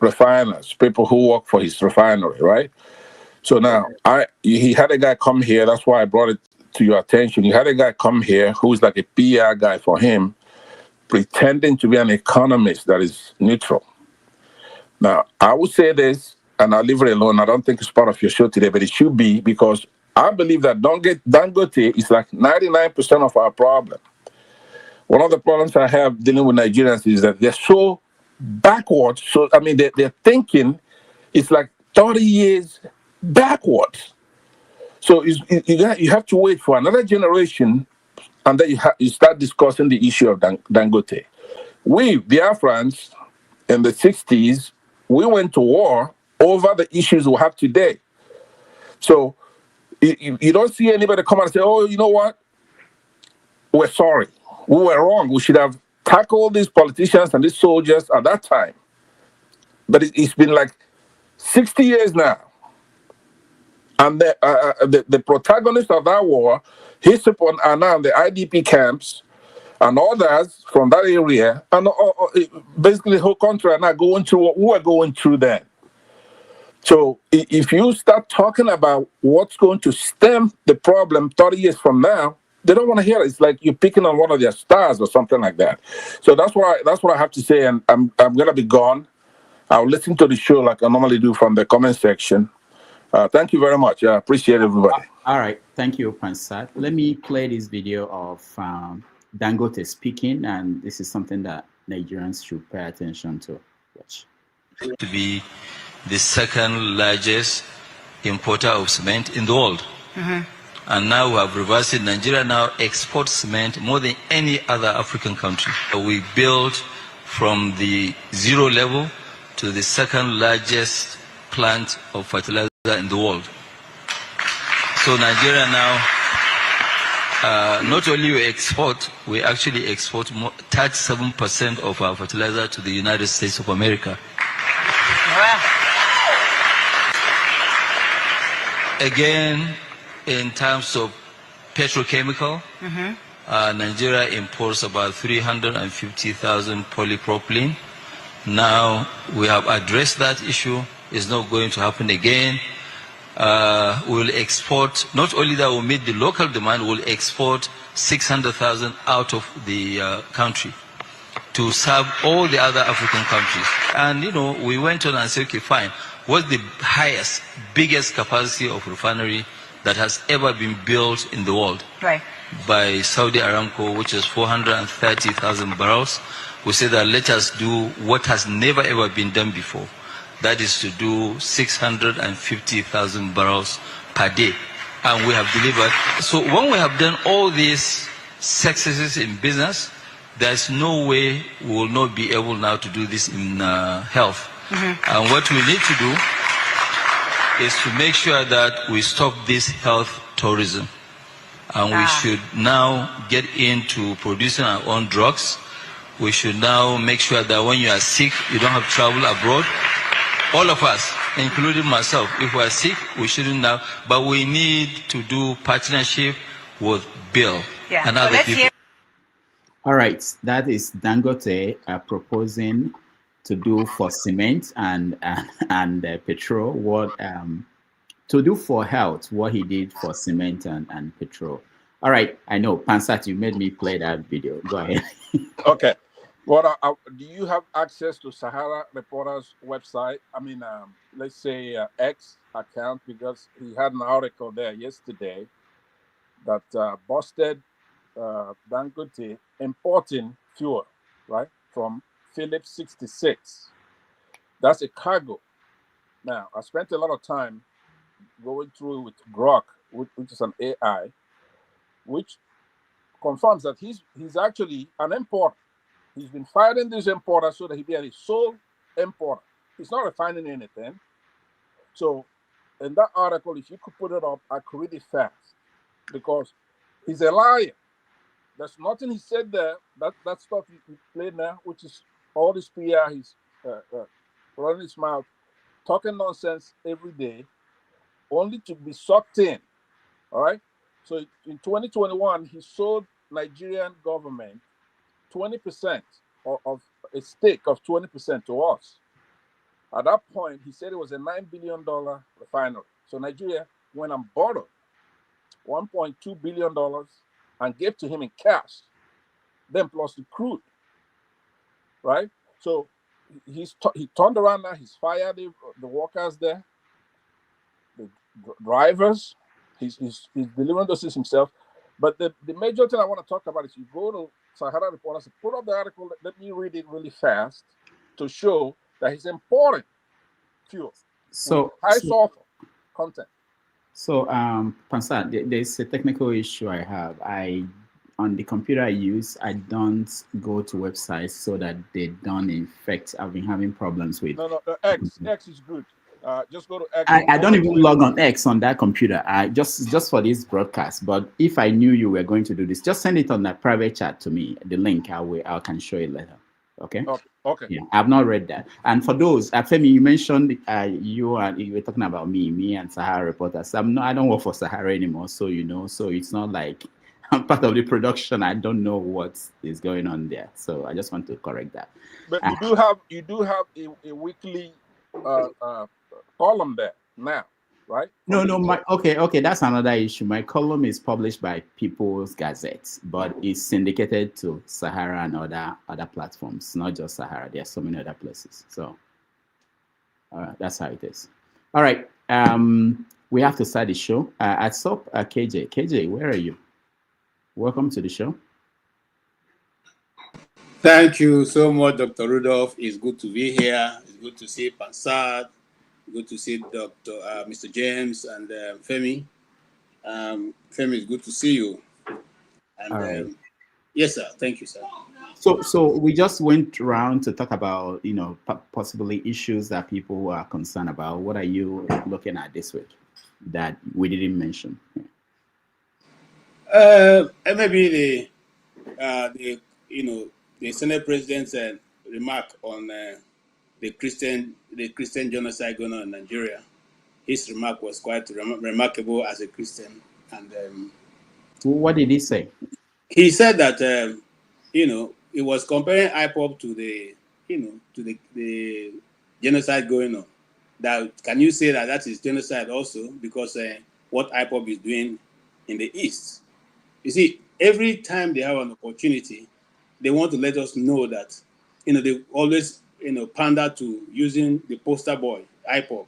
refiners, people who work for his refinery, right? So now, he had a guy come here, that's why I brought it to your attention. He had a guy come here who's like a PR guy for him, pretending to be an economist that is neutral. Now, I would say this, and I'll leave it alone. I don't think it's part of your show today, but it should be, because I believe that Dangote is like 99% of our problem. One of the problems I have dealing with Nigerians is that they're so backwards. So, I mean, their thinking is like 30 years backwards. So you have to wait for another generation, and then you start discussing the issue of Dangote. We, Biafrans, in the 60s, we went to war over the issues we have today. So you don't see anybody come and say, oh, you know what? We're sorry. We were wrong. We should have tackled these politicians and these soldiers at that time. But it's been like 60 years now. And the protagonists of that war, his people are now in the IDP camps, and others from that area, and basically the whole country are now going through what we were going through then. So if you start talking about what's going to stem the problem 30 years from now, they don't want to hear it. It's like you're picking on one of their stars or something like that. So that's what I have to say, and I'm gonna be gone. I'll listen to the show like I normally do from the comment section. Thank you very much. I appreciate everybody. All right, thank you, Pansat. Let me play this video of Dangote speaking, and this is something that Nigerians should pay attention to. Watch. To be the second largest importer of cement in the world. And now we have reversed it. Nigeria now exports cement more than any other African country. We built from the zero level to the second largest plant of fertilizer in the world. So Nigeria now, not only we actually export 37% of our fertilizer to the United States of America. Again, in terms of petrochemical, Nigeria imports about 350,000 polypropylene. Now we have addressed that issue. It's not going to happen again. We'll export, not only that we'll meet the local demand, we'll export 600,000 out of the country to serve all the other African countries. And, you know, we went on and said, okay, fine. What's the highest, biggest capacity of refinery that has ever been built in the world? Right. By Saudi Aramco, which is 430,000 barrels. We said that let us do what has never ever been done before. That is to do 650,000 barrels per day. And we have delivered. So when we have done all these successes in business, there's no way we will not be able now to do this in health. And what we need to do is to make sure that we stop this health tourism. And we should now get into producing our own drugs. We should now make sure that when you are sick, you don't have to travel abroad. All of us, including myself, if we are sick, we shouldn't now. But we need to do partnership with Bill and other people. All right, that is Dangote proposing to do for cement and petrol what to do for health what he did for cement and petrol. All right, I know, Pansat, you made me play that video. Go ahead. Okay. Well, do you have access to Sahara Reporter's website? I mean, let's say X account, because he had an article there yesterday that busted Dangote importing fuel, right, from Phillips 66. That's a cargo. Now, I spent a lot of time going through with Grok, which is an AI, which confirms that he's actually an importer. He's been fighting this importer so that he be a sole importer. He's not refining anything. So in that article, if you could put it up, I could read it fast, because he's a liar. There's nothing he said there. That stuff you played now, which is all this PR, he's running his mouth, talking nonsense every day, only to be sucked in. All right. So in 2021, he sold Nigerian government 20% of a stake of 20% to us. At that point, he said it was a $9 billion refinery. So Nigeria went and borrowed $1.2 billion and gave to him in cash, then plus the crude, right? So he turned around now, he's fired the workers there, the drivers, he's delivering those things himself. But the major thing I want to talk about is you go to Sahara Reporters, put up the article, let me read it really fast to show that he's importing fuel with high sulfur content. So, Pansat, there's a technical issue I have. On the computer I use, I don't go to websites so that they don't infect. I've been having problems with. No, X is good. Just go to X. I don't even log on X on that computer. I just for this broadcast. But if I knew you were going to do this, just send it on a private chat to me. The link I can show you later. Okay. Okay. Yeah, I've not read that. And for those, Femi, you mentioned you were talking about me and Sahara Reporters. I don't work for Sahara anymore, so you know. So it's not like I'm part of the production. I don't know what is going on there. So I just want to correct that. But you do have a weekly column there now, right? No. Okay. That's another issue. My column is published by People's Gazette, but it's syndicated to Sahara and other platforms, not just Sahara. There are so many other places. So that's how it is. All right. We have to start the show. I saw KJ. KJ, where are you? Welcome to the show. Thank you so much, Dr. Rudolph. It's good to be here. It's good to see Pansat. Good to see Mr. James and Femi. Femi, it's good to see you. And all right. Yes, sir. Thank you, sir. So we just went around to talk about, possibly issues that people are concerned about. What are you looking at this week that we didn't mention? Maybe the Senate President's remark on the Christian genocide going on in Nigeria. His remark was quite remarkable as a Christian. And what did he say? He said that he was comparing IPOB to the genocide going on. That can you say that is genocide also, because what IPOB is doing in the East? You see, every time they have an opportunity, they want to let us know that they always pander to using the poster boy IPOB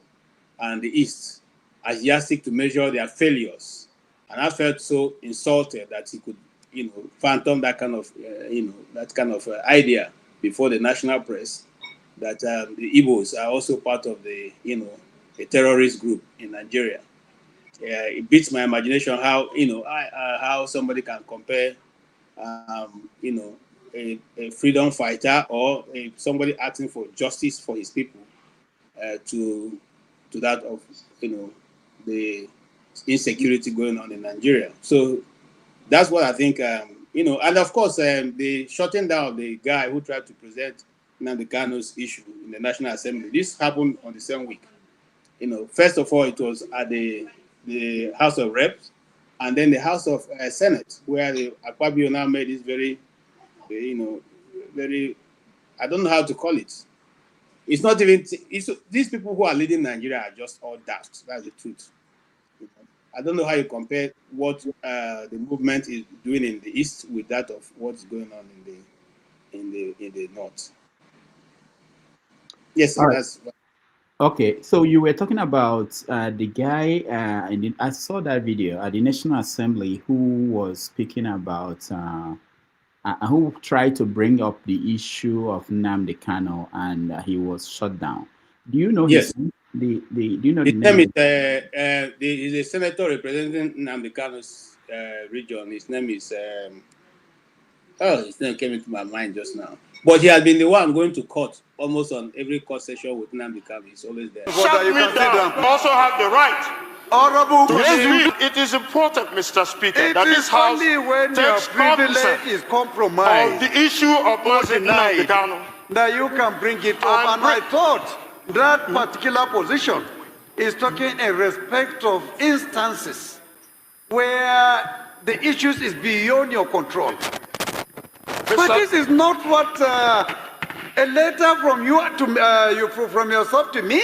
and the East as yardstick to measure their failures. And I felt so insulted that he could phantom that kind of idea before the national press that the Igbos are also part of the a terrorist group in Nigeria. It beats my imagination how somebody can compare a freedom fighter or somebody asking for justice for his people to that of the insecurity going on in Nigeria. So that's what I think. And of course, the shutting down of the guy who tried to present Nnamdi Kanu's issue in the National Assembly. This happened on the same week. First of all, it was at the House of Reps, and then the House of Senate, where the Akpabio now made this very, very, I don't know how to call it. It's not even, these people who are leading Nigeria are just all daft. That's the truth. I don't know how you compare what the movement is doing in the East with that of what's going on in the North. Yes, All right. that's. Okay, so you were talking about the guy, and I saw that video at the National Assembly who was speaking about, who tried to bring up the issue of Nnamdi Kanu, and he was shut down. Do you know Yes. Do you know His the name name? is a senator representing Nnamdi Kanu's region. His name is, his name came into my mind just now. But he has been the one going to court almost on every court session with Nnamdi Kanu. He's always there. Shut me down. You also have the right. Honorable, It is important, Mr. Speaker, it that is this House only when your takes privilege cognizance is compromised of the issue of Nnamdi Kanu. that you can bring it up. And I thought that particular position is talking in respect of instances where the issues is beyond your control. But this is not what a letter from you to from yourself to me.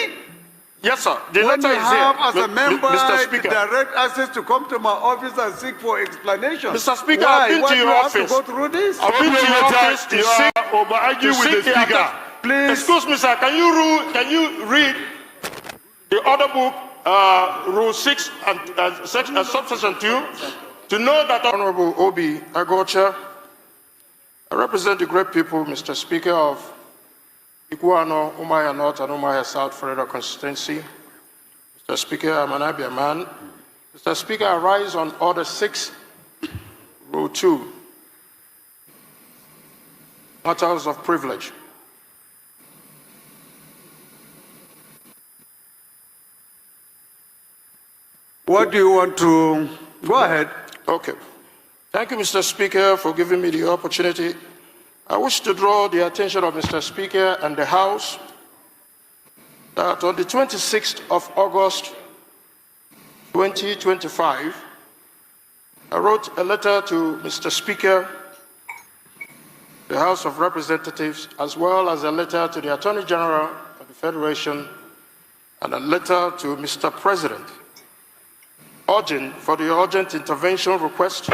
Yes, sir. The when letter you is have, here, as a member, Mr. Speaker. direct access to come to my office and seek for explanation. Mr. Speaker, Why? I've been Why to do your you have office. to go through this? I've been to your office to seek the Speaker. Please. Excuse me, sir. Can you read the order book, Rule 6 and subsection 2, to know that Honorable Obi Agocha, I represent the great people, Mr. Speaker, of Iguano, Umaya North and Umaya South Federal Constituency. Mr. Speaker, I'm an Abia man. Mr. Speaker, I rise on Order 6, Rule 2, matters of privilege. What do you want to... Go ahead. Okay. Thank you, Mr. Speaker, for giving me the opportunity. I wish to draw the attention of Mr. Speaker and the House that on the 26th of August, 2025, I wrote a letter to Mr. Speaker, the House of Representatives, as well as a letter to the Attorney General of the Federation and a letter to Mr. President, urging for the urgent intervention request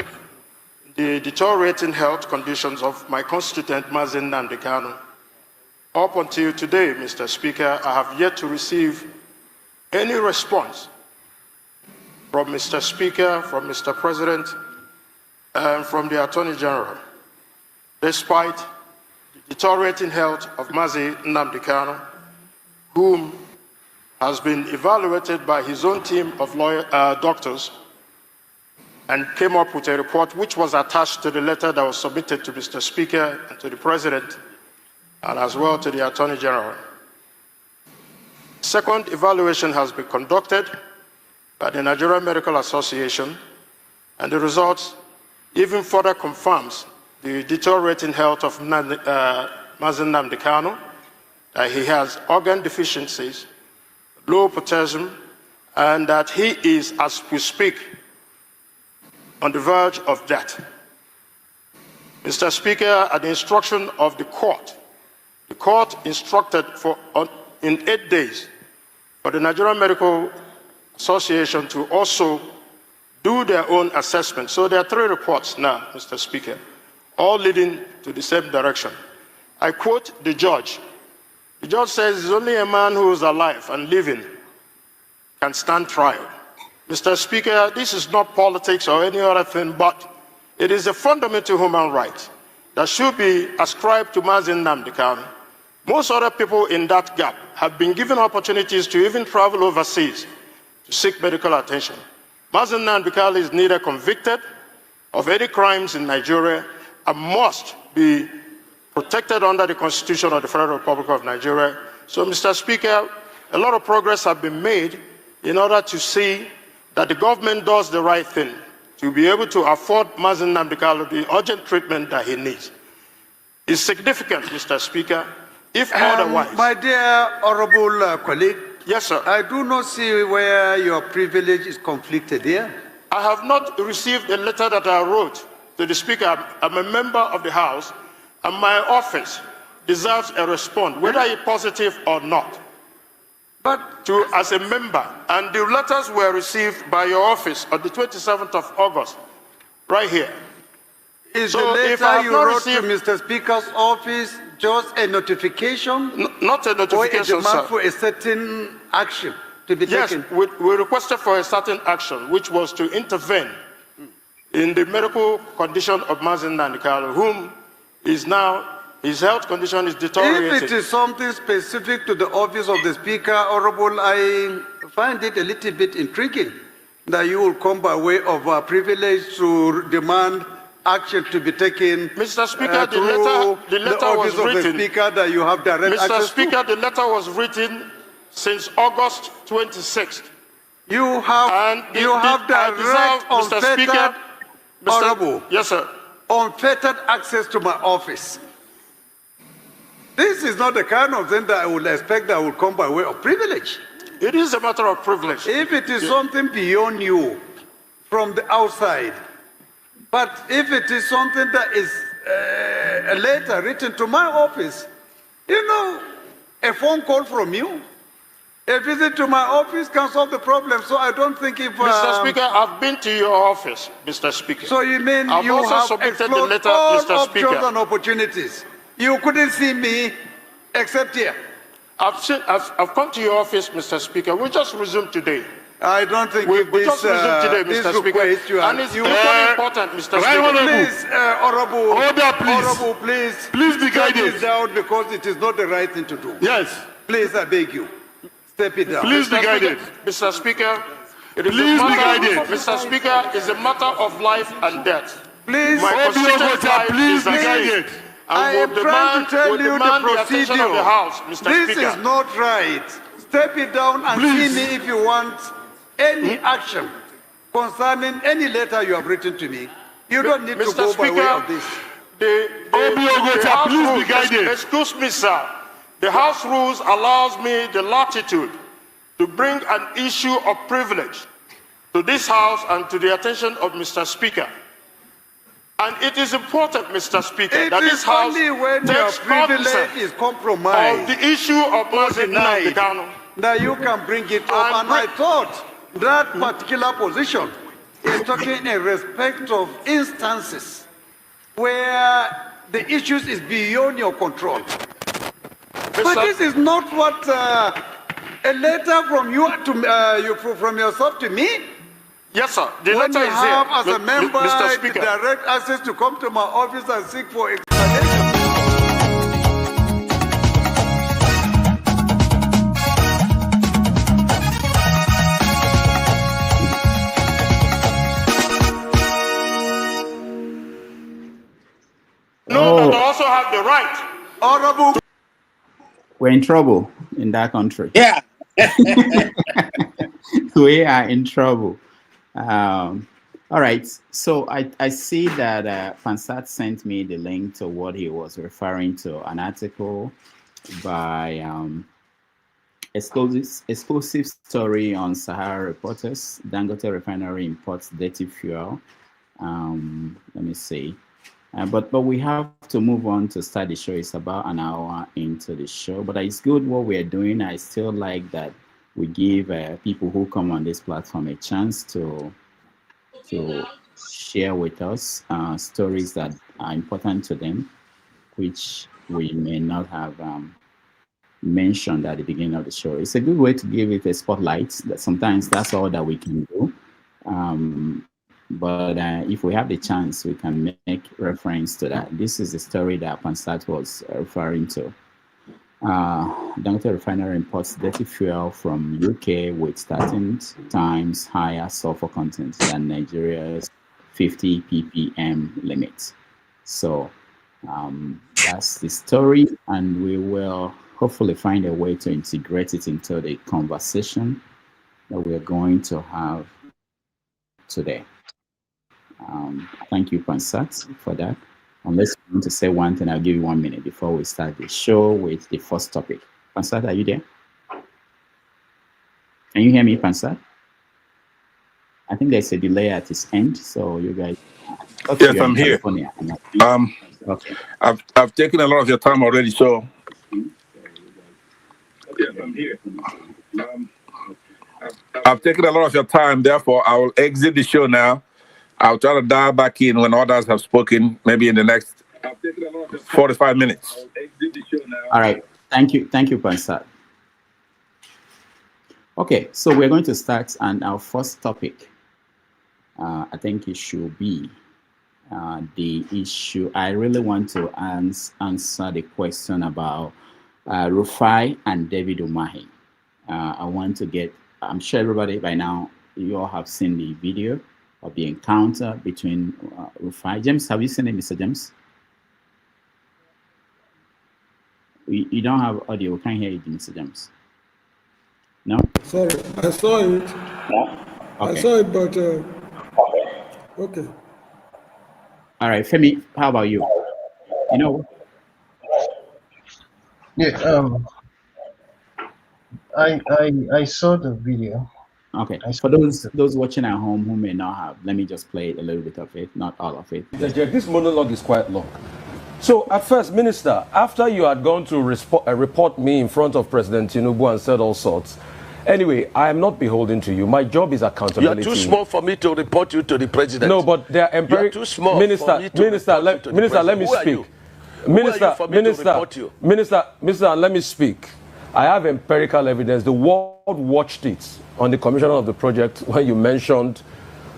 the deteriorating health conditions of my constituent Mazen Nnamdi Kanu. Up until today, Mr. Speaker, I have yet to receive any response from Mr. Speaker, from Mr. President, and from the Attorney General, despite the deteriorating health of Mazen Nnamdi Kanu, whom has been evaluated by his own team of doctors and came up with a report which was attached to the letter that was submitted to Mr. Speaker and to the President and as well to the Attorney General. Second evaluation has been conducted by the Nigerian Medical Association, and the results even further confirms the deteriorating health of Mazen Nnamdi Kanu, that he has organ deficiencies, low potassium, and that he is, as we speak, on the verge of death. Mr. Speaker, at the instruction of the court instructed in 8 days for the Nigerian Medical Association to also do their own assessment. So there are 3 reports now, Mr. Speaker, all leading to the same direction. I quote the judge. The judge says, "It's only a man who is alive and living can stand trial." Mr. Speaker, this is not politics or any other thing, but it is a fundamental human right that should be ascribed to Mazen Nnamdi Kanu. Most other people in that gap have been given opportunities to even travel overseas to seek medical attention. Mazen Nnamdi Kanu is neither convicted of any crimes in Nigeria and must be protected under the Constitution of the Federal Republic of Nigeria. So, Mr. Speaker, a lot of progress has been made in order to see that the government does the right thing to be able to afford Mazen Nnamdi Kanu the urgent treatment that he needs. It's significant, Mr. Speaker, if otherwise. My dear honorable colleague. Yes, sir. I do not see where your privilege is conflicted here. I have not received a letter that I wrote to the Speaker. I'm a member of the House, and my office deserves a response, whether it's positive or not. But as a member, and the letters were received by your office on the 27th of August, right here. Is the letter you wrote to Mr. Speaker's office just a notification? Not a notification, or a demand sir. for a certain action to be taken? Yes, we requested for a certain action, which was to intervene in the medical condition of Mazen Nnamdi Kanu, whom is now, his health condition is deteriorating. If it is something specific to the office of the Speaker, Honorable, I find it a little bit intriguing that you will come by way of a privilege to demand action to be taken. Mr. Speaker, the letter office was of written. the Speaker that you have direct Mr. access Speaker, to. the letter was written since August 26th. You have direct, unfettered, Honorable. Yes, sir. Unfettered access to my office. This is not the kind of thing that I would expect that would come by way of privilege. It is a matter of privilege. If it is something beyond you, from the outside, but if it is something that is a letter written to my office, you know, a phone call from you, a visit to my office can solve the problem. So I don't think if... Mr. Speaker, I've been to your office, Mr. Speaker. So you mean I've you also have submitted the explored letter, all Mr. options Speaker. and opportunities. You couldn't see me except here. I've come to your office, Mr. Speaker. We just resumed today. I don't think we just resumed today, Mr. Speaker. And it's very important, Mr. Speaker. Please, Honorable, Order, please. Honorable, please. Please be guided. Step it down because it is not the right thing to do. Yes. Please, I beg you. Step it down. Please be guided. Mr. Speaker, it is please be guided. Mr. Speaker, it's a matter of life and death. Please, my constituent life please is be guided. I am trying to tell you the procedure. Of the House, Mr. This Speaker. is not right. Step it down and see me if you want any action concerning any letter you have written to me. You don't need to go by way of this. The House rules, be guided. Excuse me, sir. The House rules allows me the latitude to bring an issue of privilege to this House and to the attention of Mr. Speaker. And it is important, Mr. Speaker, that this House only when your takes privilege is compromised of the issue of Mazen Nnamdi Kanu that you can bring it up. And I thought that particular position is talking in respect of instances where the issues is beyond your control. But this is not what a letter from you to from yourself to me. Yes, sir. The when letter you is have, here, as a member, Mr. Speaker. direct access to come to my office and seek for explanation. No, but I also have the right. Honorable. We're in trouble in that country. Yeah. We are in trouble. All right. So I see that Fansat sent me the link to what he was referring to, an article by Explosive Story on Sahara Reporters. Dangote Refinery imports dirty fuel. Let me see. But we have to move on to start the show. It's about an hour into the show, but it's good what we're doing. I still like that we give people who come on this platform a chance to share with us stories that are important to them, which we may not have mentioned at the beginning of the show. It's a good way to give it a spotlight. That sometimes that's all that we can do. But if we have the chance, we can make reference to that. This is the story that Pansat was referring to. Dangote Refinery imports dirty fuel from UK with 13 times higher sulfur content than Nigeria's 50 ppm limit. So That's the story, and we will hopefully find a way to integrate it into the conversation that we're going to have today. Thank you, Pansat, for that. Unless you want to say one thing, I'll give you 1 minute before we start the show with the first topic. Pansat, are you there? Can you hear me, Pansat? I think there's a delay at its end, so you guys. Yes, I'm here. Okay. I've taken a lot of your time already, so. Yes, I'm here. I've taken a lot of your time, therefore I will exit the show now. I'll try to dial back in when others have spoken, maybe in the next 45 minutes. All right. Thank you, Pansat. Okay, so we're going to start, and our first topic, I think it should be the issue. I really want to answer the question about Rufai and David Umahi. I want to get, I'm sure everybody by now, you all have seen the video of the encounter between Rufai. James, have you seen it, Mr. James? You don't have audio, we can't hear you, Mr. James. No? Sorry, I saw it. Yeah? Okay. I saw it, but okay. All right, Femi, how about you? You know? Yeah, I saw the video. Okay, for those watching at home who may not have, let me just play a little bit of it, not all of it. This monologue is quite long. So at first, Minister, after you had gone to report me in front of President Tinubu and said all sorts, anyway, I am not beholden to you. My job is accountability. You are too small for me to report you to the president. No, but they are You are too small Minister, for me to Minister, report you to the Minister, let me president. speak. Who are you for me to report you? Minister, let me speak. I have empirical evidence. The world watched it on the commissioner of the project when you mentioned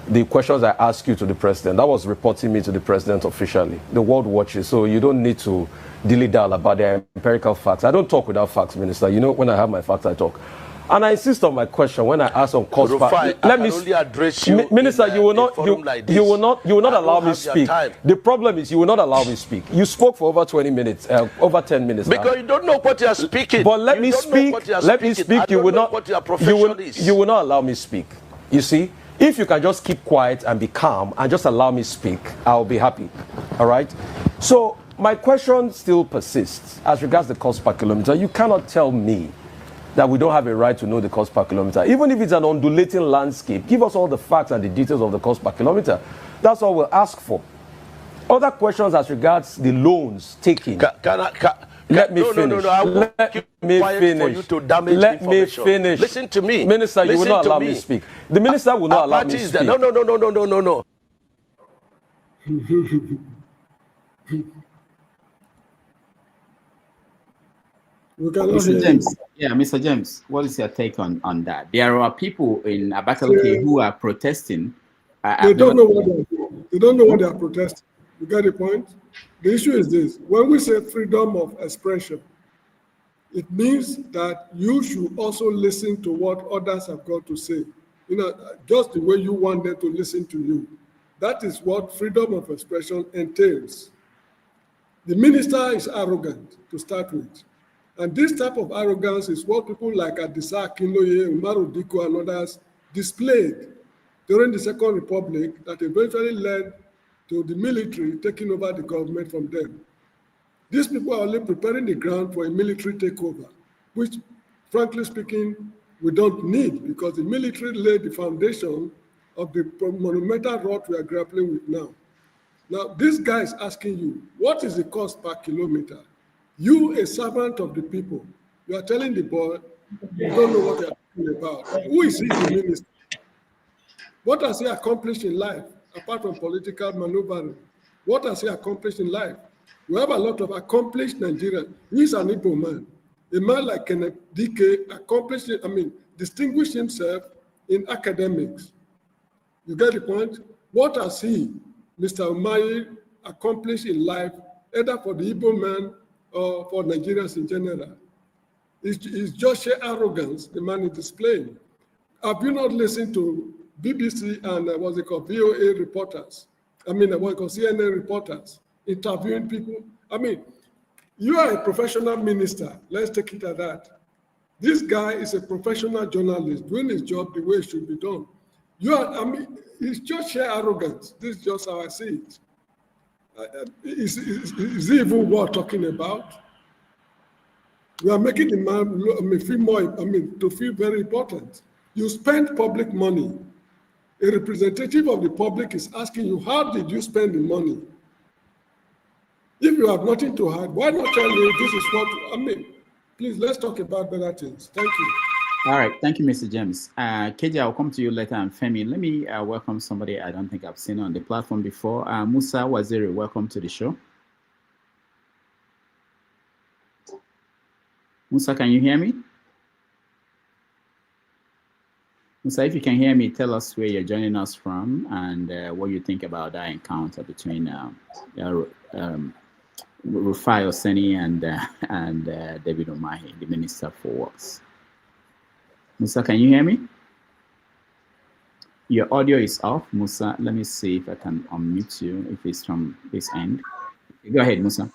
the questions I asked you to the president. That was reporting me to the president officially. The world watches, so you don't need to dilly-dally about the empirical facts. I don't talk without facts, Minister. You know, when I have my facts, I talk. And I insist on my question when I ask on cost. Let me only address you. Minister, you will not allow me speak. The problem is you will not allow me speak. You spoke for over 20 minutes, over 10 minutes. Because you don't know what you are speaking. But let me speak. Let me speak. You will not. What your profession is. You will not allow me speak. You see, if you can just keep quiet and be calm and just allow me speak, I'll be happy. All right. So my question still persists as regards the cost per kilometer. You cannot tell me that we don't have a right to know the cost per kilometer. Even if it's an undulating landscape, give us all the facts and the details of the cost per kilometer. That's all we'll ask for. Other questions as regards the loans taken. Let me finish. Let me finish. Let me finish. Listen to me. Minister, you will not allow me to speak. The minister will not allow me to speak. No. Mr. James, Mr. James, what is your take on that? There are people in Abakaliki who are protesting. They don't know what they are protesting. You get the point? The issue is this: when we say freedom of expression, it means that you should also listen to what others have got to say. You know, just the way you want them to listen to you. That is what freedom of expression entails. The minister is arrogant to start with. And this type of arrogance is what people like Adisa Akinloye, Umaru Diko, and others displayed during the Second Republic that eventually led to the military taking over the government from them. These people are only preparing the ground for a military takeover, which, frankly speaking, we don't need because the military laid the foundation of the monumental rot we are grappling with now. Now, this guy is asking you, what is the cost per kilometer? You, a servant of the people, you are telling the boy, you don't know what you are talking about. Who is he, the minister? What has he accomplished in life, apart from political maneuvering? What has he accomplished in life? We have a lot of accomplished Nigerians. He's an Igbo man. A man like Kenneth Dike distinguished himself in academics. You get the point? What has he, Mr. Umahi, accomplished in life, either for the Igbo man or for Nigerians in general? It's just sheer arrogance the man is displaying. Have you not listened to BBC and VOA reporters? CNN reporters interviewing people? You are a professional minister. Let's take it at that. This guy is a professional journalist doing his job the way it should be done. It's just sheer arrogance. This is just how I see it. Is it even worth talking about? We are making the man feel more, to feel very important. You spend public money. A representative of the public is asking you, how did you spend the money? If you have nothing to hide, why not tell you this is what, please, let's talk about better things. Thank you. All right. Thank you, Mr. James. KJ, I'll come to you later. And Femi, let me welcome somebody I don't think I've seen on the platform before. Musa Waziri, welcome to the show. Musa, can you hear me? Musa, if you can hear me, tell us where you're joining us from and what you think about that encounter between Rufai Oseni and David Umahi, the Minister for Works. Musa, can you hear me? Your audio is off, Musa. Let me see if I can unmute you, if it's from this end. Go ahead, Musa.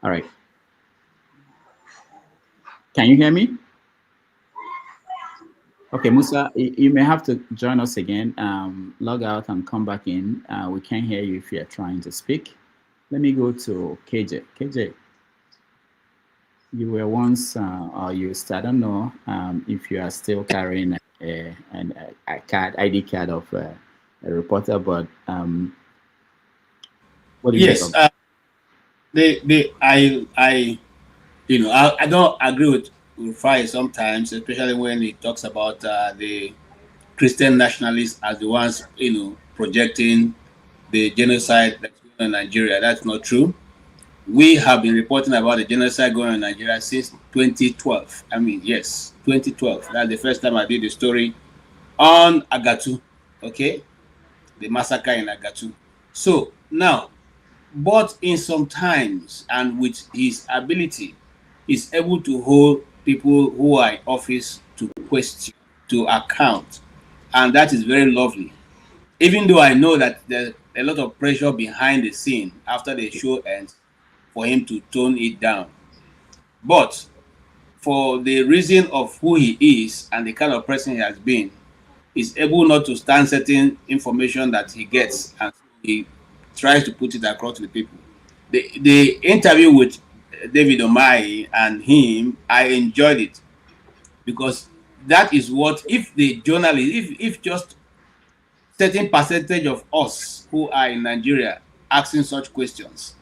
All right. Can you hear me? Okay, Musa, you may have to join us again. Log out and come back in. We can't hear you if you're trying to speak. Let me go to KJ. KJ, you were once, or you still, I don't know if you are still carrying a ID card of a reporter, but what do you think of? I don't agree with Rufai sometimes, especially when he talks about the Christian nationalists as the ones, projecting the genocide that's going on in Nigeria. That's not true. We have been reporting about the genocide going on in Nigeria since 2012. 2012. That's the first time I did the story on Agatu, okay? The massacre in Agatu. So now, but in some times and with his ability, he's able to hold people who are in office to question, to account. And that is very lovely. Even though I know that there's a lot of pressure behind the scene after the show ends for him to tone it down. But for the reason of who he is and the kind of person he has been, he's able not to stand certain information that he gets, and he tries to put it across to the people. The interview with David Umahi and him, I enjoyed it, because that is what, if the journalists, if just certain percentage of us who are in Nigeria asking such questions,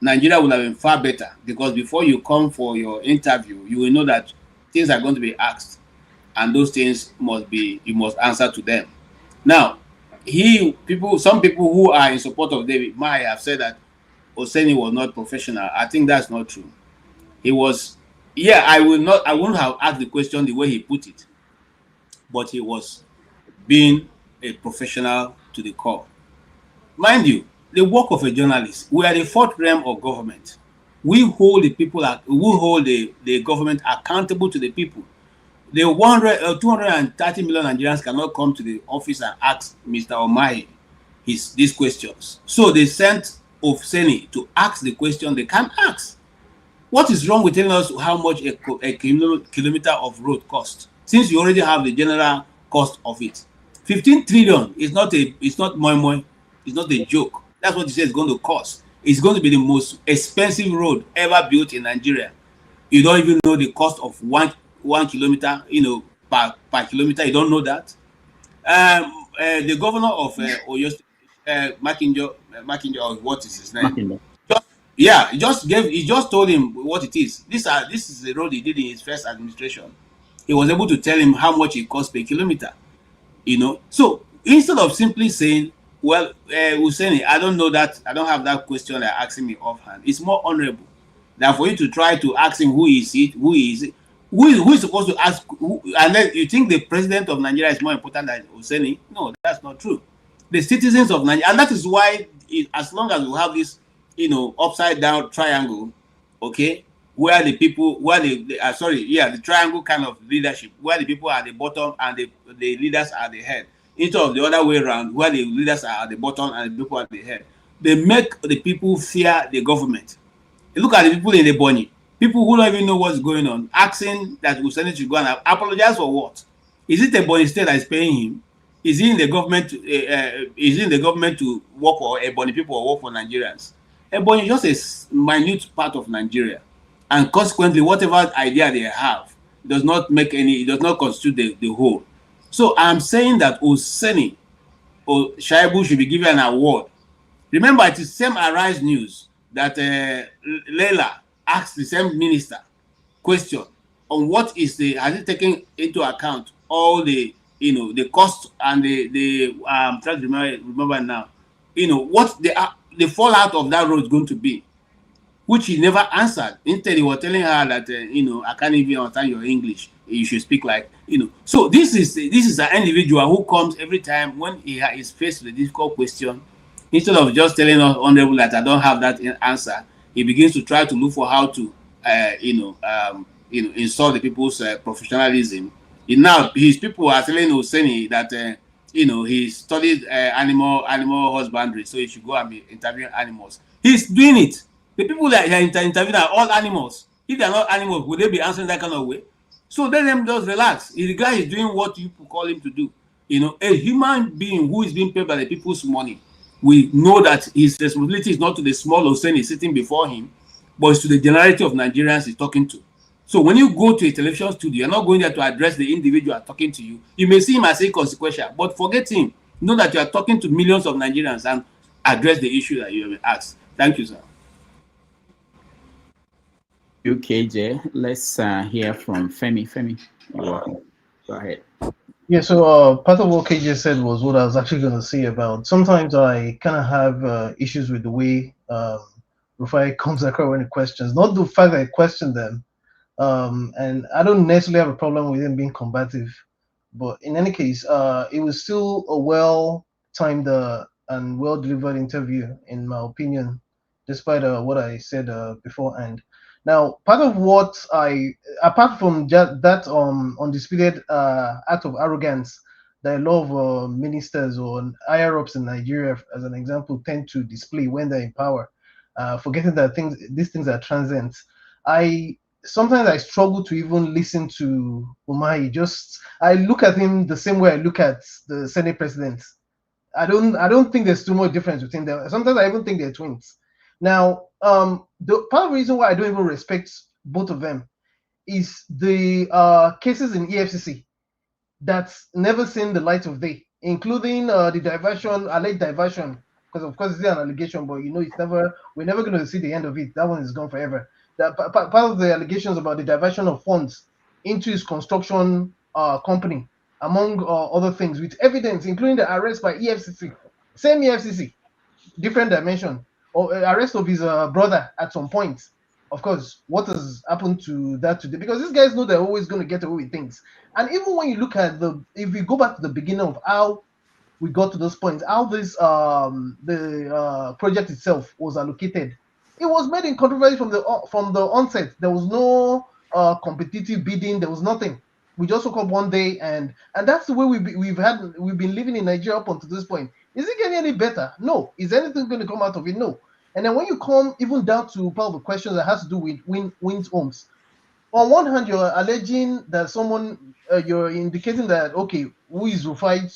Nigeria would have been far better, because before you come for your interview, you will know that things are going to be asked, and those things you must answer to them. Now, some people who are in support of David Umahi have said that Oseni was not professional. I think that's not true. He was, I wouldn't have asked the question the way he put it, but he was being a professional to the core. Mind you, the work of a journalist, we are the fourth realm of government. We hold the people, we hold the government accountable to the people. The 230 million Nigerians cannot come to the office and ask Mr. Umahi these questions. So they sent Oseni to ask the question they can't ask. What is wrong with telling us how much a kilometer of road costs, since you already have the general cost of it? 15 trillion is not moi, it's not a joke. That's what he says it's going to cost. It's going to be the most expensive road ever built in Nigeria. You don't even know the cost of one kilometer, per kilometer. You don't know that. The governor of Oyo State, Makinjo, or what is his name? He just told him what it is. This is the road he did in his first administration. He was able to tell him how much it costs per kilometer. So instead of simply saying, well, Oseni, I don't know that, I don't have that question they're asking me offhand, it's more honorable than for you to try to ask him who is supposed to ask and then you think the president of Nigeria is more important than Oseni? No, that's not true. The citizens of Nigeria, and that is why as long as we have this upside down triangle, okay, where the people, the triangle kind of leadership, where the people are at the bottom and the leaders are at the head, instead of the other way around, where the leaders are at the bottom and the people are at the head. they make the people fear the government. You look at the people in the Ebonyi, people who don't even know what's going on, asking that Useni should go and apologize for what? Is it Ebonyi state that is paying him? Is he in the government? Is he in the government to work for Ebonyi people or work for Nigerians? Ebonyi is just a minute part of Nigeria, and consequently, whatever idea they have does not make any. It does not constitute the whole. So I'm saying that Oseni or Shaibu should be given an award. Remember, it is same Arise News that Leila asked the same minister question on what is the, has it taken into account all the, the cost and the I'm trying to remember now, what the fallout of that road is going to be, which he never answered. Instead, he was telling her that, I can't even understand your English. You should speak like, So this is an individual who comes every time when he is faced with a difficult question. Instead of just telling us, Honorable, that I don't have that answer, he begins to try to look for how to, insult the people's professionalism. Now, his people are telling Hosseini that, he studied animal husbandry, so he should go and be interviewing animals. He's doing it. The people that are interviewing are all animals. If they are not animals, would they be answering that kind of way? So let them just relax. The guy is doing what you call him to do. A human being who is being paid by the people's money, we know that his responsibility is not to the small Hosseini sitting before him, but it's to the generality of Nigerians he's talking to. So when you go to a television studio, you're not going there to address the individual talking to you. You may see him as inconsequential, but forget him. Know that you are talking to millions of Nigerians and address the issue that you have asked. Thank you, sir. KJ, let's hear from Femi. Femi, you're welcome. Go ahead. Yeah, so part of what KJ said was what I was actually going to say about. Sometimes I kind of have issues with the way Rufai comes across when he questions. Not the fact that I question them, and I don't necessarily have a problem with him being combative. But in any case, it was still a well-timed and well-delivered interview, in my opinion, despite what I said beforehand. Now, part of what apart from that undisputed act of arrogance that a lot of ministers or higher-ups in Nigeria, as an example, tend to display when they're in power, forgetting that these things are transient. Sometimes I struggle to even listen to Umahi. I look at him the same way I look at the Senate president. I don't think there's too much difference between them. Sometimes I even think they're twins. Now, the part of the reason why I don't even respect both of them is the cases in EFCC that's never seen the light of day, including the alleged diversion, because of course it's an allegation, but we're never going to see the end of it. That one is gone forever. That part of the allegations about the diversion of funds into his construction company, among other things, with evidence, including the arrest by EFCC, same EFCC, different dimension, or arrest of his brother at some point. Of course, what has happened to that today? Because these guys know they're always going to get away with things. And even when you look at if we go back to the beginning of how we got to those points, how this the project itself was allocated, it was made in controversy from the onset. There was no competitive bidding. There was nothing. We just woke up one day, and that's the way we've been living in Nigeria up until this point. Is it getting any better? No. Is anything going to come out of it? No. And then when you come even down to part of the questions that has to do with Wins Homes, on one hand, you're alleging that you're indicating that, okay, who is Rufai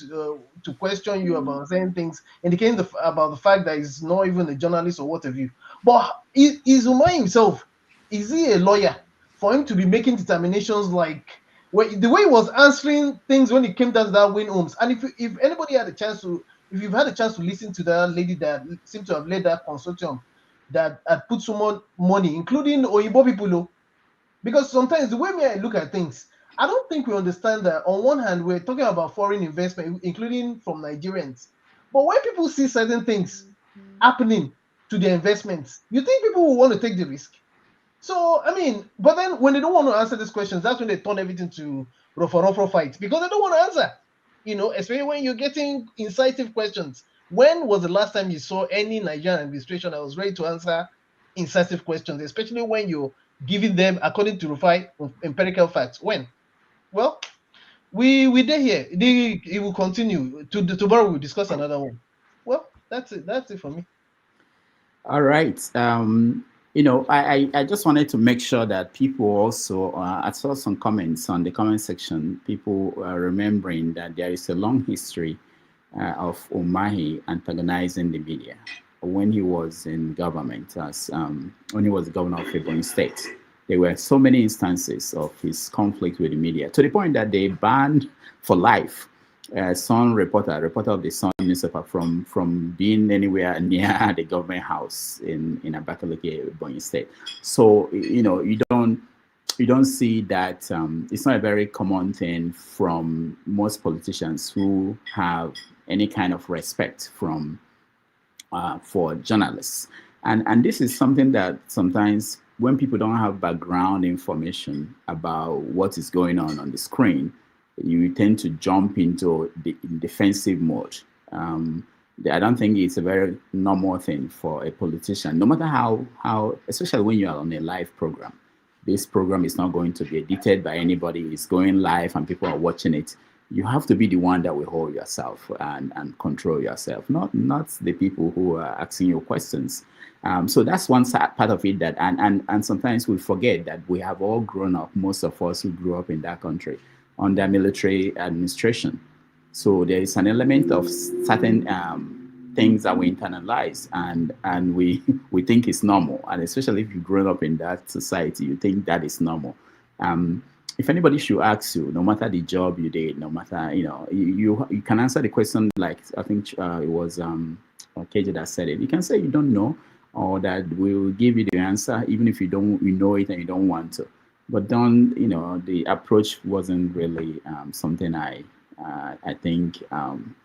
to question you about certain things, indicating about the fact that he's not even a journalist or what have you. But is Umar himself, is he a lawyer for him to be making determinations like the way he was answering things when it came down to that Win Homes? And if anybody had a chance to, if you've had a chance to listen to that lady that seemed to have led that consortium that had put so much money, including Oyibo people, because sometimes the way I look at things, I don't think we understand that on one hand, we're talking about foreign investment, including from Nigerians. But when people see certain things happening to their investments, you think people will want to take the risk? So, I mean, but then when they don't want to answer these questions, that's when they turn everything to rough fights, because they don't want to answer. Especially when you're getting incisive questions. When was the last time you saw any Nigerian administration that was ready to answer incisive questions, especially when you're giving them, according to Rufai, empirical facts? When? Well, we did here. It will continue. Tomorrow we'll discuss another one. Well, that's it. That's it for me. All right. I just wanted to make sure that people also, I saw some comments on the comment section, people are remembering that there is a long history of Umahi antagonizing the media when he was in government, when he was the governor of Ebonyi State. There were so many instances of his conflict with the media, to the point that they banned for life reporter of the Sun newspaper from being anywhere near the government house in Abakaliki, Ebonyi State. So you don't see that. It's not a very common thing from most politicians who have any kind of respect for journalists, and this is something that sometimes when people don't have background information about what is going on the screen, you tend to jump into the defensive mode. I don't think it's a very normal thing for a politician, no matter how, especially when you are on a live program. This program is not going to be edited by anybody. It's going live and people are watching it. You have to be the one that will hold yourself and control yourself, not the people who are asking you questions. So that's one part of it, that and sometimes we forget that we have all grown up, most of us who grew up in that country, under military administration. So there is an element of certain things that we internalize and we think it's normal. And especially if you grew up in that society, you think that is normal. If anybody should ask you, no matter the job you did, no matter, you can answer the question like, I think it was KJ that said it. You can say you don't know, or that we'll give you the answer, even if you know it and you don't want to. But the approach wasn't really something I think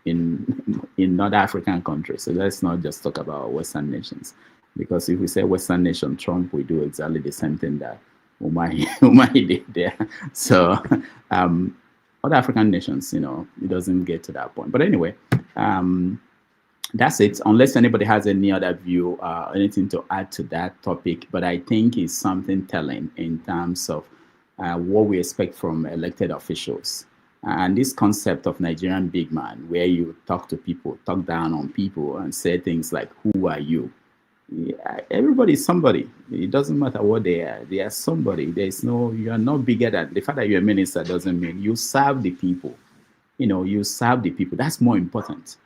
in other African countries. So let's not just talk about Western nations, because if we say Western nation, Trump will do exactly the same thing that Umahi did there. So other African nations, it doesn't get to that point. But anyway, that's it. Unless anybody has any other view, anything to add to that topic, but I think it's something telling in terms of what we expect from elected officials. And this concept of Nigerian big man, where you talk to people, talk down on people, and say things like, "Who are you?" Yeah, everybody is somebody. It doesn't matter what they are. They are somebody. You are not bigger than the fact that you're a minister doesn't mean you serve the people. You serve the people. That's more important.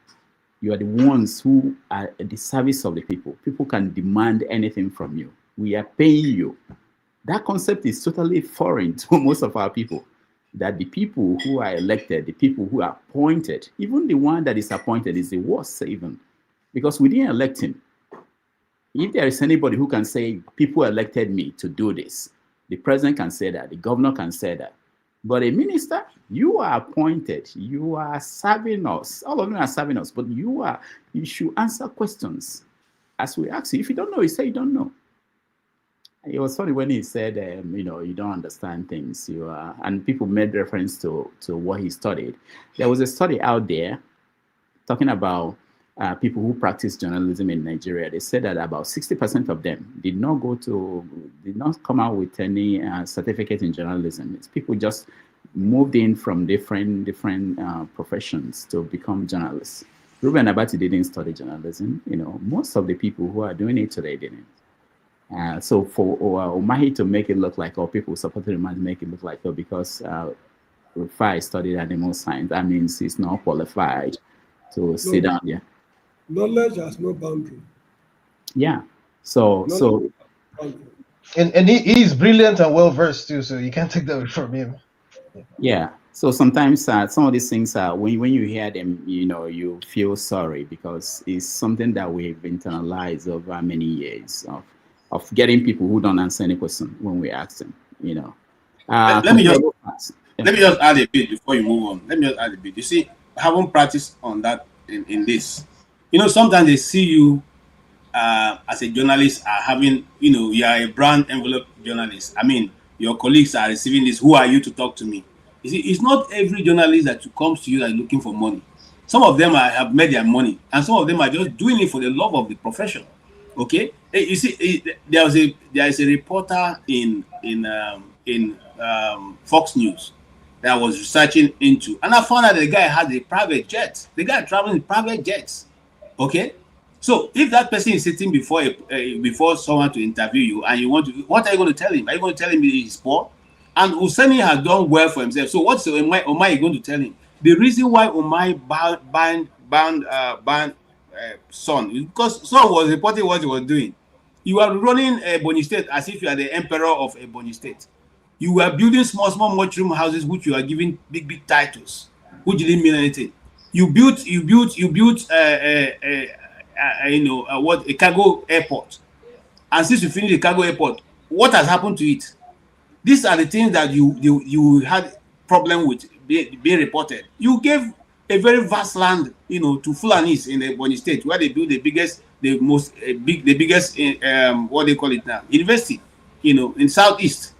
You are the ones who are at the service of the people. People can demand anything from you. We are paying you. That concept is totally foreign to most of our people. That the people who are elected, the people who are appointed, even the one that is appointed is the worst even, because we didn't elect him. If there is anybody who can say, people elected me to do this, the president can say that, the governor can say that. But a minister, you are appointed, you are serving us. All of them are serving us, but you should answer questions as we ask you. If you don't know, you say you don't know. It was funny when he said, you don't understand things. And people made reference to what he studied. There was a study out there talking about people who practice journalism in Nigeria. They said that about 60% of them did not come out with any certificate in journalism. It's people just moved in from different professions to become journalists. Ruben Abati didn't study journalism. Most of the people who are doing it today didn't. So for Umahi to make it look like, or people supporting him to make it look like, because Rufai studied animal science, that means he's not qualified to sit down here. Knowledge has no boundary. Yeah. So and he's brilliant and well versed too, so you can't take that away from him. Yeah. So sometimes some of these things when you hear them, you feel sorry, because it's something that we've internalized over many years of getting people who don't answer any question when we ask them. Let me just add a bit before you move on. Let me just add a bit. You see, I haven't practiced on that in this. Sometimes they see you as a journalist having, you are a brand envelope journalist. I mean, your colleagues are receiving this. Who are you to talk to me? You see, it's not every journalist that comes to you that is looking for money. Some of them have made their money, and some of them are just doing it for the love of the profession. Okay, you see, there is a reporter in Fox News that I was researching into, and I found out the guy had a private jet. The guy traveling in private jets. Okay, So if that person is sitting before before someone to interview you, and you want to, what are you going to tell him? Are you going to tell him he's poor? And Husseini has done well for himself. So what's Omai going to tell him? The reason why Omai banned Son is because Son was reporting what he was doing. You are running Ebonyi State as if you are the emperor of Ebonyi State. You were building small mushroom houses, which you are giving big titles, which didn't mean anything. You built a cargo airport, and since you finished the cargo airport, what has happened to it? These are the things that you had problem with being reported. You gave a very vast land, to Fulanis in the Ebonyi State, where they build the biggest what they call it now, university, in Southeast.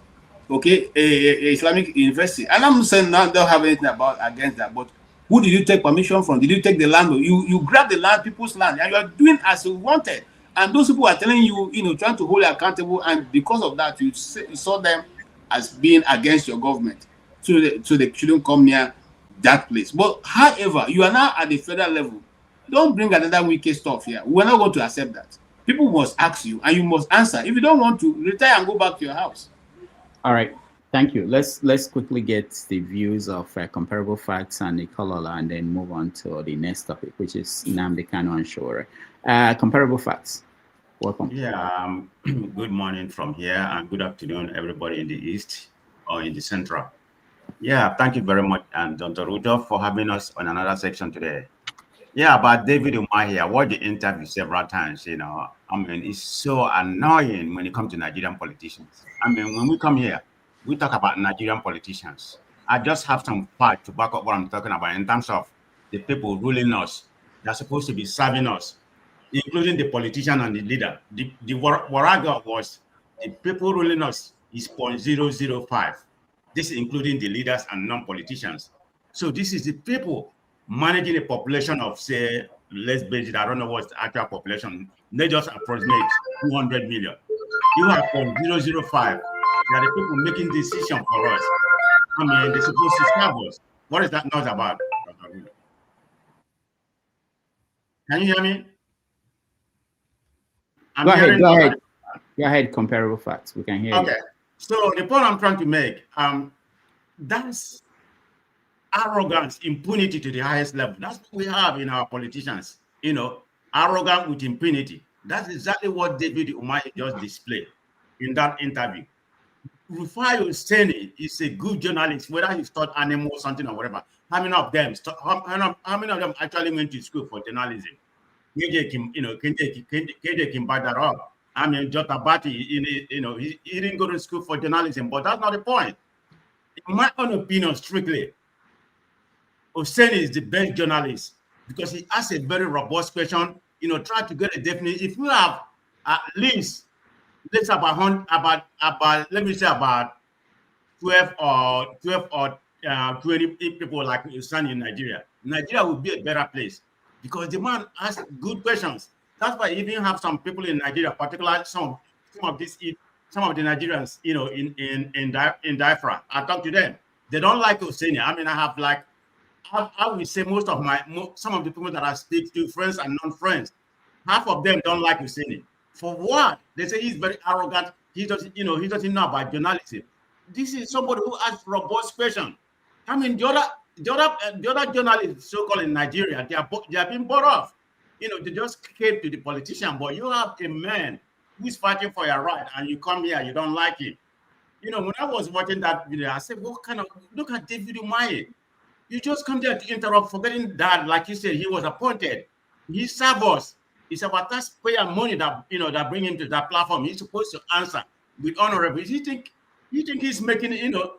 Okay, a Islamic university. And I'm saying now don't have anything against that, but who did you take permission from? Did you take the land? You grab the land, people's land, and you are doing as you wanted. And those people are telling you, trying to hold you accountable, and because of that, you saw them as being against your government. So they shouldn't come near that place. But however, you are now at the federal level. Don't bring another wicked stuff here. We're not going to accept that. People must ask you, and you must answer. If you don't want to, retire and go back to your house. All right, thank you. Let's quickly get the views of comparable facts and Nikolola, and then move on to the next topic, which is Nnamdi Kanu and Sowore. Comparable facts. Welcome. Yeah. Good morning from here, and good afternoon, everybody in the East or in the Central. Yeah, thank you very much, and Dr. Rudolph, for having us on another section today. Yeah, about David Umahi, I watched the interview several times. It's so annoying when it comes to Nigerian politicians. When we come here, we talk about Nigerian politicians. I just have some facts to back up what I'm talking about in terms of the people ruling us. They're supposed to be serving us, including the politician and the leader. The Waraga was the people ruling us is 0.005. This is including the leaders and non-politicians. So this is the people managing a population of, say, let's base it, I don't know what's the actual population. They just approximate 200 million. You have 0.005. They are the people making decisions for us. They're supposed to serve us. What is that noise about? Can you hear me? Go ahead, comparable facts. We can hear you. Okay. So the point I'm trying to make, that's arrogance, impunity to the highest level. That's what we have in our politicians. Arrogant with impunity. That's exactly what David Umahi just displayed in that interview. Rufai Husseini is a good journalist, whether he taught animal or something or whatever. How many of them actually went to school for journalism? KJ can back that up. Jota Bati, he didn't go to school for journalism, but that's not the point. In my own opinion, strictly, Husseini is the best journalist because he asks a very robust question. Try to get a definite. If you have at least, let's about let me say about 12 or 20 people like Husseini in Nigeria. Nigeria would be a better place because the man asks good questions. That's why you even have some people in Nigeria, particularly some of the Nigerians, in diaspora. I talk to them. They don't like Husseini. I would say some of the people that I speak to, friends and non-friends, half of them don't like Husseini. For what? They say he's very arrogant. He doesn't know about journalism. This is somebody who asks robust questions. The other journalists, so-called in Nigeria, they are being bought off. They just came to the politician, but you have a man who's fighting for your right, and you come here, you don't like him. When I was watching that video, I said, look at David Umahi. You just come there to interrupt, forgetting that, like you said, he was appointed. He served us. It's about taxpayer money that bring him to that platform. He's supposed to answer with honorable. You think he's making,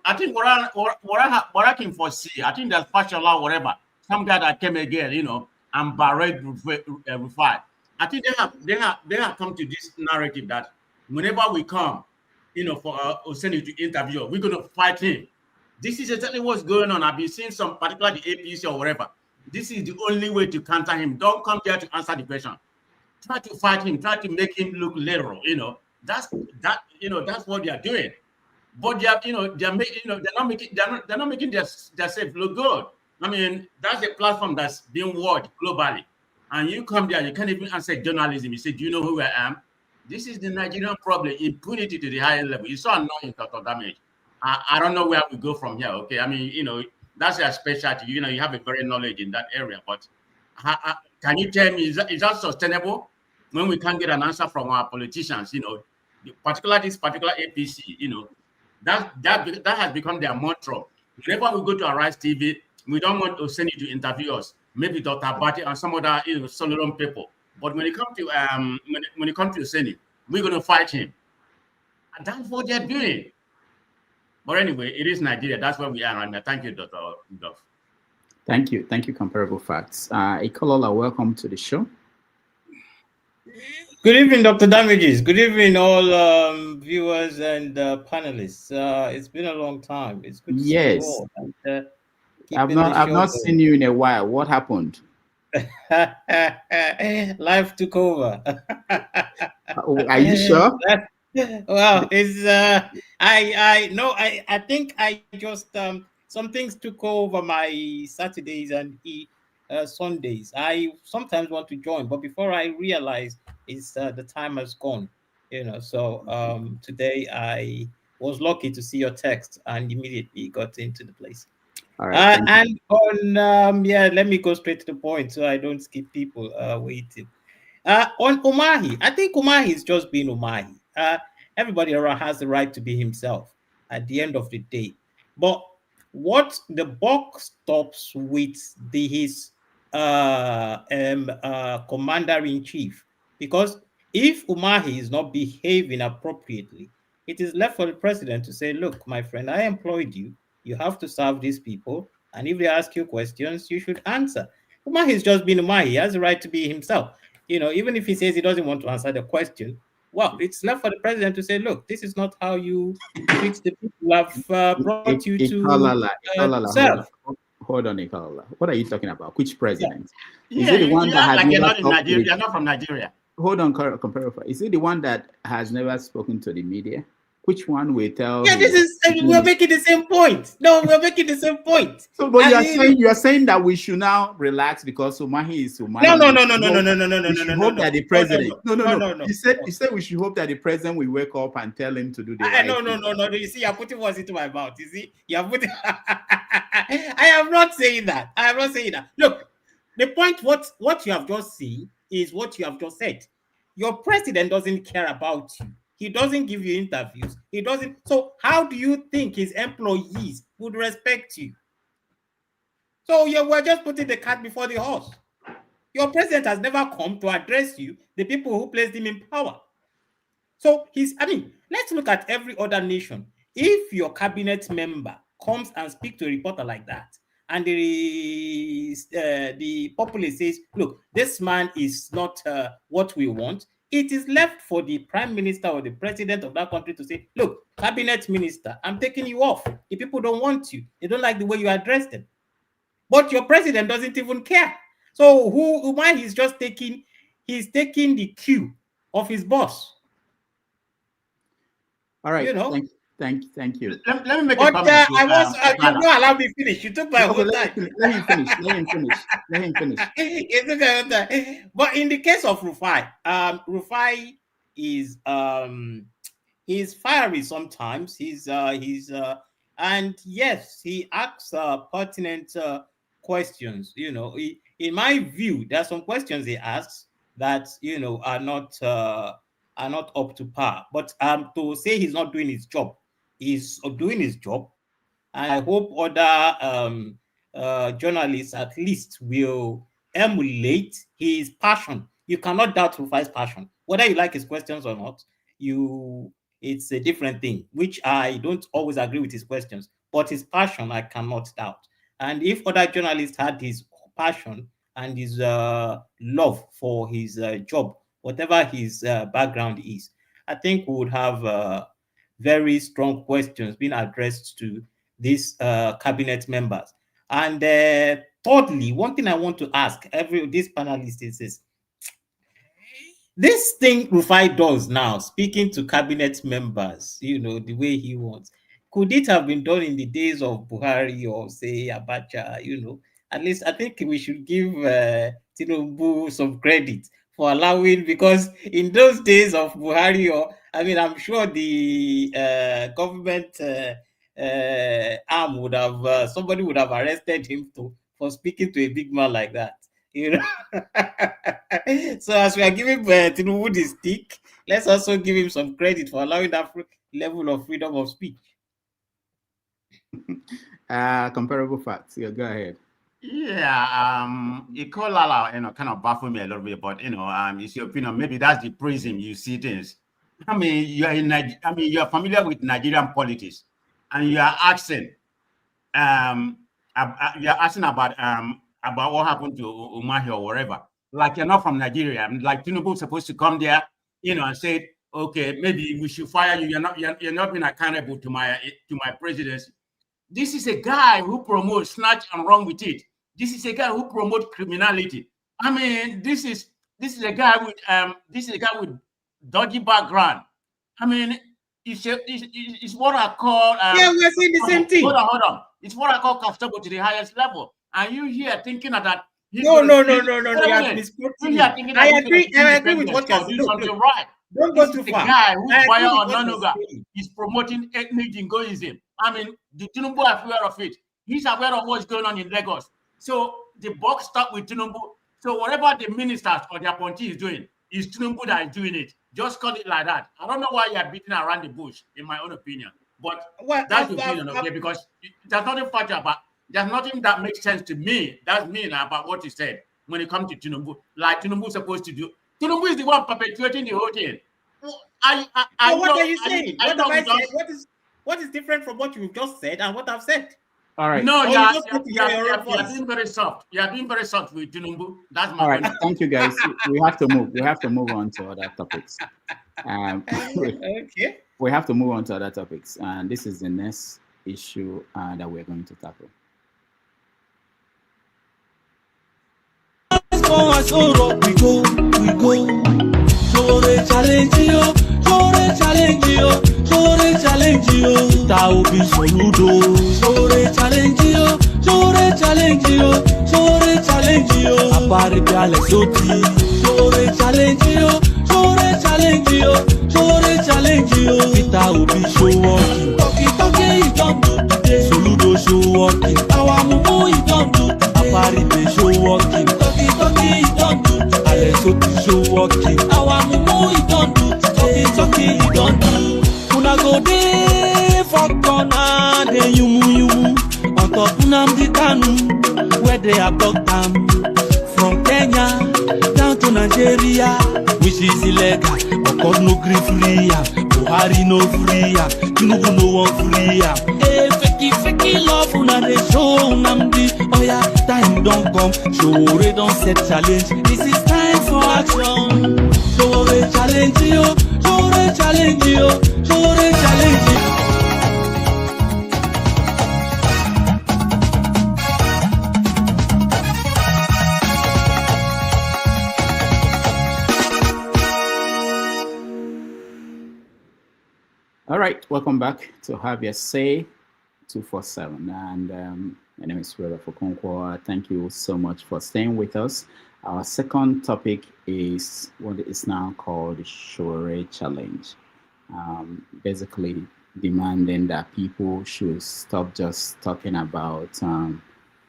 I think what I can foresee, I think that's Fashola, whatever, some guy that came again, and Barret Rufai. I think they have come to this narrative that whenever we come, for Husseini to interview, we're going to fight him. This is exactly what's going on. I've been seeing some, particularly the APC or whatever. This is the only way to counter him. Don't come here to answer the question. Try to fight him. Try to make him look literal. That's what they are doing. But they're not making themselves look good. That's a platform that's being watched globally. and you come there, you can't even answer journalism. You say, do you know who I am? This is the Nigerian problem, impunity to the highest level. It's so annoying, Dr. Damage. I don't know where we go from here, okay? I mean, you know, that's your specialty. You know, you have a very knowledge in that area, but can you tell me, is that sustainable when we can't get an answer from our politicians, you know, particularly this particular APC, you know, that has become their mantra. Whenever we go to Arise TV, we don't want to send you to interview us, maybe Dr. Abati and some other, you know, Solomon people. But when it comes to when it comes to the Senate, we're going to fight him. And that's what they're doing. But anyway, it is Nigeria. That's where we are right now. Thank you, Dr. Duff. Thank you. Thank you, Comparable Facts. Ikolola, welcome to the show. Good evening, Dr. Damages. Good evening, all viewers and panelists. It's been a long time. It's good to see you all. And, I've not seen you in a while. What happened? Life took over. Are you sure? Well, it's I think I just some things took over my Saturdays and Sundays. I sometimes want to join, but before I realize it's the time has gone, you know. So today I was lucky to see your text and immediately got into the place. All right, and on let me go straight to the point so I don't skip people waiting. On Umahi, I think Umahi is just being Umahi. Everybody has the right to be himself at the end of the day. But what the buck stops with his commander-in-chief, because if Umahi is not behaving appropriately, it is left for the president to say, look, my friend, I employed you. You have to serve these people. And if they ask you questions, you should answer. Umahi is just being Umahi. He has the right to be himself. You know, even if he says he doesn't want to answer the question, well, it's left for the president to say, look, this is not how you treat the people who have brought you to serve. Hold on, Ikolola. What are you talking about? Which president? Is it the one that has never you're not from Nigeria. Hold on, Comparable. Is it the one that has never spoken to the media? Which one will tell? Yeah, we're making the same point. No, we're making the same point. So, but you are saying that we should now relax because Umahi is Umahi. No. We should hope that the president. No. You said we should hope that the president will wake up and tell him to do the right thing. No. You see, you're putting words into my mouth. You see, you're putting. I am not saying that. I am not saying that. Look, the point. What you have just seen is what you have just said. Your president doesn't care about you. He doesn't give you interviews. He doesn't. So how do you think his employees would respect you? So we're just putting the cart before the horse. Your president has never come to address you, the people who placed him in power. So let's look at every other nation. If your cabinet member comes and speaks to a reporter like that, and the populace says, look, this man is not what we want, it is left for the prime minister or the president of that country to say, look, cabinet minister, I'm taking you off. The people don't want you. They don't like the way you address them. But your president doesn't even care. So Umahi is just taking the cue of his boss. All right. You know? Thank you. Let me make a comment. You don't allow me finish. You took my whole time. Let him finish. But in the case of Rufai, Rufai is he's fiery sometimes. And yes, he asks pertinent questions. You know, in my view, there are some questions he asks that are not up to par. But to say he's not doing his job, he's doing his job, and I hope other journalists at least will emulate his passion. You cannot doubt Rufai's passion, whether you like his questions or not. It's a different thing, which I don't always agree with his questions, but his passion I cannot doubt. And if other journalists had his passion and his love for his job, whatever his background is, I think we would have very strong questions being addressed to these cabinet members. And thirdly, one thing I want to ask these panelists is this thing Rufai does now, speaking to cabinet members, the way he wants. Could it have been done in the days of Buhari or say Abacha, at least I think we should give Tinubu some credit for allowing, because in those days of Buhari, I'm sure the government arm would have, somebody would have arrested him for speaking to a big man like that. So as we are giving Tinubu the stick, let's also give him some credit for allowing that level of freedom of speech. Comparable facts. Yeah, go ahead. Yeah, Ikolala, kind of baffled me a little bit, but it's your opinion. Maybe that's the prism you see things. You're familiar with Nigerian politics, and you are asking, about what happened to Umahi or wherever. Like, you're not from Nigeria. Like, Tinubu supposed to come there, and say, okay, maybe we should fire you. You're not being accountable to my presidency. This is a guy who promotes snatch and run with it. This is a guy who promotes criminality. This is a guy with dodgy background. It's what I call yeah, we're saying the same thing. Hold on. It's what I call comfortable to the highest level. And you here thinking that no. I agree with what you're saying. Something right. Don't go too far. The guy who's fire on Nonuga is promoting ethnic jingoism. The Tinubu are aware of it. He's aware of what's going on in Lagos. So the buck stopped with Tinubu. So whatever the ministers or the appointee is doing, is Tinubu that is doing it. Just call it like that. I don't know why you're beating around the bush, in my own opinion. But that's the opinion, okay? Because there's nothing factual about. There's nothing that makes sense to me. That's me about what you said when it comes to Tinubu. Like Tinubu's supposed to do. Tinubu is the one perpetuating the whole thing. What are you saying? What have I said? What is different from what you've just said and what I've said? All right. No, you're being very soft. You're being very soft with Tinubu. That's my point. Thank you, guys. We have to move. We have to move on to other topics. Okay. We have to move on to other topics, and this is the next issue that we're going to tackle. We go. Challenge you. Taubi soludo. Challenge you. Apari piale soti. Challenge you. Taubi show walking. Talking, you don't do today. Soludo show walking. Our mumu, you don't do today. Apari pe show walking. Talking, you don't do today. Ale soti show walking. Our mumu, you don't do today. Talking, you don't do. Una go dey for corner, dey yumu on top Nnamdi Kanu, where they abduct am from Kenya down to Nigeria, which is illegal. Because no gree free am, Buhari no free am, Tinubu no wan free am. Hey, fake love una dey show Nnamdi. Oh yeah, time don come, Sowore don set challenge. This is time for action. Sowore challenge you, Sowore challenge you. All right, welcome back to Have Your Say 247. And my name is Rhoda Fokonkwo. Thank you so much for staying with us. Our second topic is what is now called the Sowore Challenge. Basically demanding that people should stop just talking about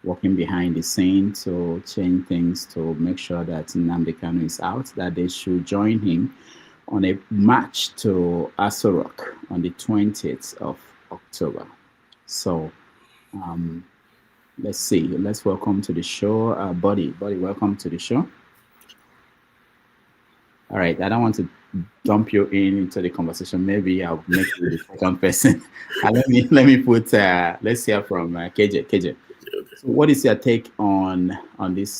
working behind the scene to change things, to make sure that Nnamdi Kanu is out, that they should join him on a march to Aso Rock on the 20th of October. So let's see. Let's welcome to the show, Buddy. Buddy, welcome to the show. All right, I don't want to dump you into the conversation. Maybe I'll make you the second person. Let me put. Let's hear from KJ. KJ, so what is your take on this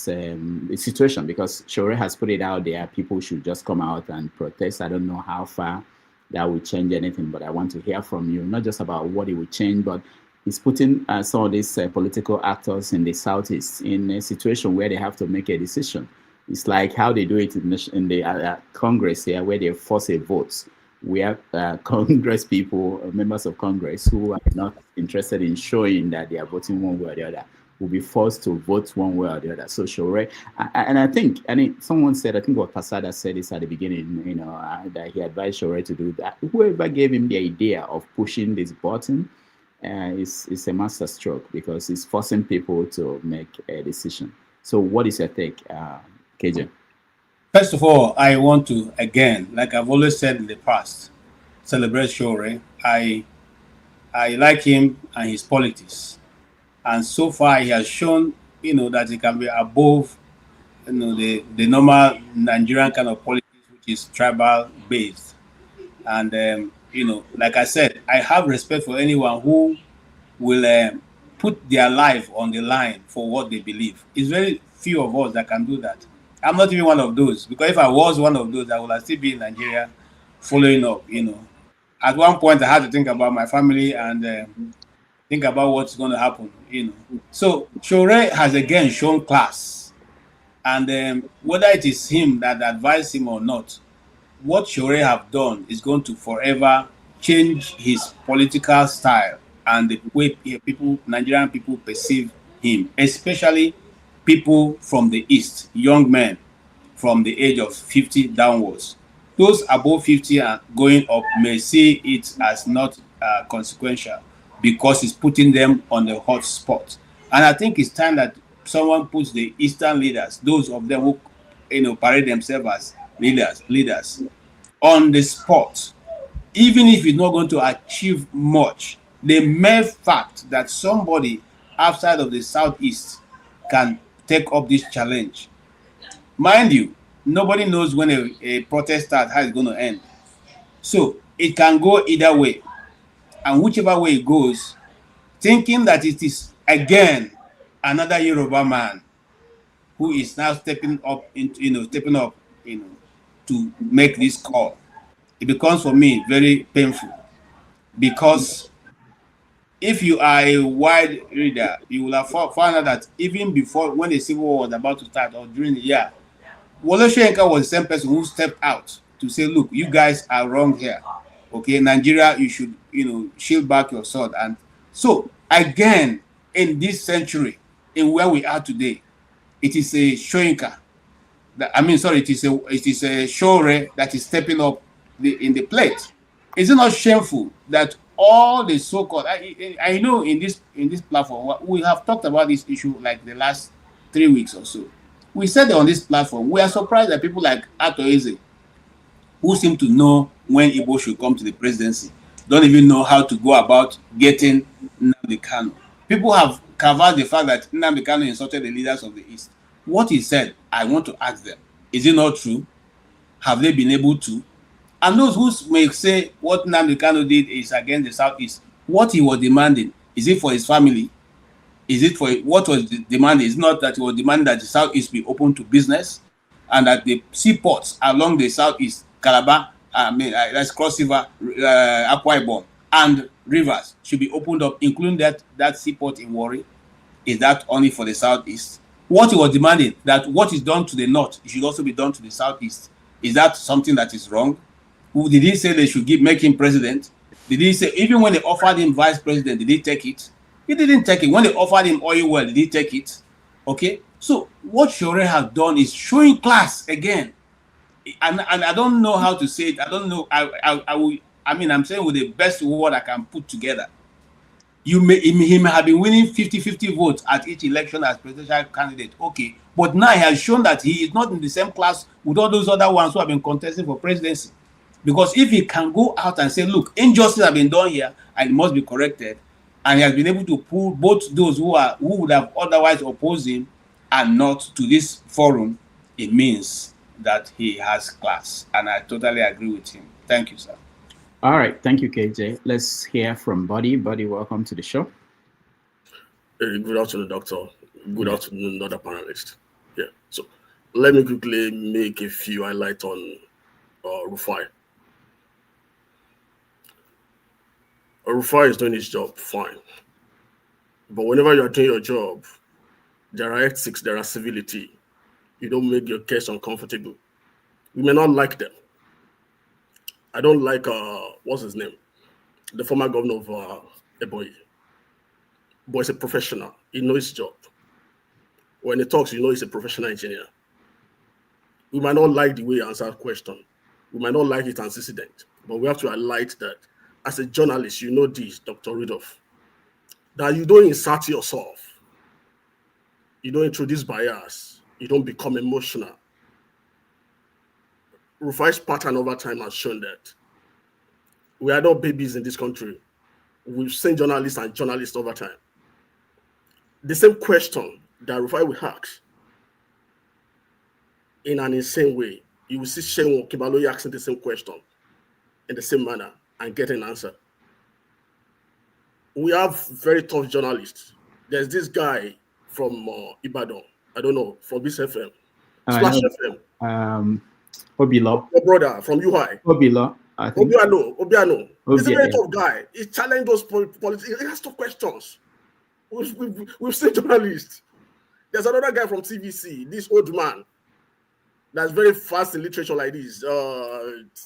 situation? Because Sowore has put it out there. People should just come out and protest. I don't know how far that will change anything, but I want to hear from you. Not just about what it will change, but it's putting some of these political actors in the Southeast in a situation where they have to make a decision. It's like how they do it in the Congress here, where they force a vote. We have Congress people, members of Congress, who are not interested in showing that they are voting one way or the other. will be forced to vote one way or the other. So Sowore, and I think someone said, I think what Pasada said is at the beginning, that he advised Sowore to do that. Whoever gave him the idea of pushing this button is a master stroke, because it's forcing people to make a decision. So what is your take, KJ? First of all, I want to, again, like I've always said in the past, celebrate Sowore. I like him and his politics. And so far he has shown, that he can be above, the normal Nigerian kind of politics, which is tribal based. And, like I said, I have respect for anyone who will put their life on the line for what they believe. It's very few of us that can do that. I'm not even one of those, because if I was one of those, I would still be in Nigeria following up, At one point, I had to think about my family and think about what's going to happen, So Sowore has again shown class. And whether it is him that advised him or not, what Sowore have done is going to forever change his political style and the way Nigerian people perceive him, especially people from the East, young men from the age of 50 downwards. Those above 50 and going up may see it as not consequential, because it's putting them on the hot spot. And I think it's time that someone puts the Eastern leaders, those of them who parade themselves as leaders, on the spot. Even if it's not going to achieve much, the mere fact that somebody outside of the Southeast can take up this challenge. Mind you, nobody knows when a protest starts, how it's going to end. So it can go either way. And whichever way it goes, thinking that it is again another Yoruba man who is now stepping up to make this call, it becomes for me very painful. Because if you are a wide reader, you will have found out that even before, when the Civil War was about to start, or during the year, Wole Soyinka was the same person who stepped out to say, look, you guys are wrong here. Okay, Nigeria, you should, shield back your sword. And so, again, in this century, in where we are today, it is a Soyinka. It is a Sowore that is stepping up in the plate. Is it not shameful that all the so-called, I know in this platform, we have talked about this issue like the last 3 weeks or so. We said on this platform, we are surprised that people like Ato Eze, who seem to know when Igbo should come to the presidency, don't even know how to go about getting Nnamdi Kanu. People have covered the fact that Nnamdi Kanu insulted the leaders of the East. What he said, I want to ask them, is it not true? Have they been able to? And those who may say what Nnamdi Kanu did is against the Southeast, what he was demanding, is it for his family? Is it for what was demanded? It's not that he was demanding that the Southeast be open to business and that the seaports along the Southeast, Calabar, that's Cross River, Akwa Ibom, and rivers should be opened up, including that seaport in Warri. Is that only for the Southeast? What he was demanding, that what is done to the North, it should also be done to the Southeast. Is that something that is wrong? Did he say they should make him president? Did he say, even when they offered him vice president, did he take it? He didn't take it. When they offered him oil well, did he take it? Okay. So what Sowore has done is showing class again. And I don't know how to say it. I don't know. I'm saying with the best word I can put together. He may have been winning 50-50 votes at each election as presidential candidate. Okay. But now he has shown that he is not in the same class with all those other ones who have been contesting for presidency. Because if he can go out and say, look, injustice has been done here and it must be corrected, and he has been able to pull both those who would have otherwise opposed him and not to this forum, it means that he has class. And I totally agree with him. Thank you, sir. All right. Thank you, KJ. Let's hear from Buddy. Buddy, welcome to the show. Good afternoon, Doctor. Good afternoon, other panelists. Yeah. So let me quickly make a few highlights on Rufai. Rufai is doing his job fine. But whenever you are doing your job, there are ethics, there are civility. You don't make your case uncomfortable. We may not like them. I don't like, what's his name? The former governor of Ebonyi. But he's a professional. He knows his job. When he talks, you know he's a professional engineer. We might not like the way he answers question. We might not like it antecedent, but we have to highlight that as a journalist, you know this, Dr. Rudolph, that you don't insert yourself. You don't introduce bias. You don't become emotional. Rufai's pattern over time has shown that we are not babies in this country. We've seen journalists and journalists over time. The same question that Rufai will ask in an insane way, you will see Shehu Kibaloyi asking the same question in the same manner and get an answer. We have very tough journalists. There's this guy from Ibadan, I don't know, from this FM, Splash FM. Obilo. Your brother from UI. Obilo. Obiano. He's a very tough guy. He challenged those politics. He has tough questions. We've seen journalists. There's another guy from TVC, this old man that's very fast in literature like this.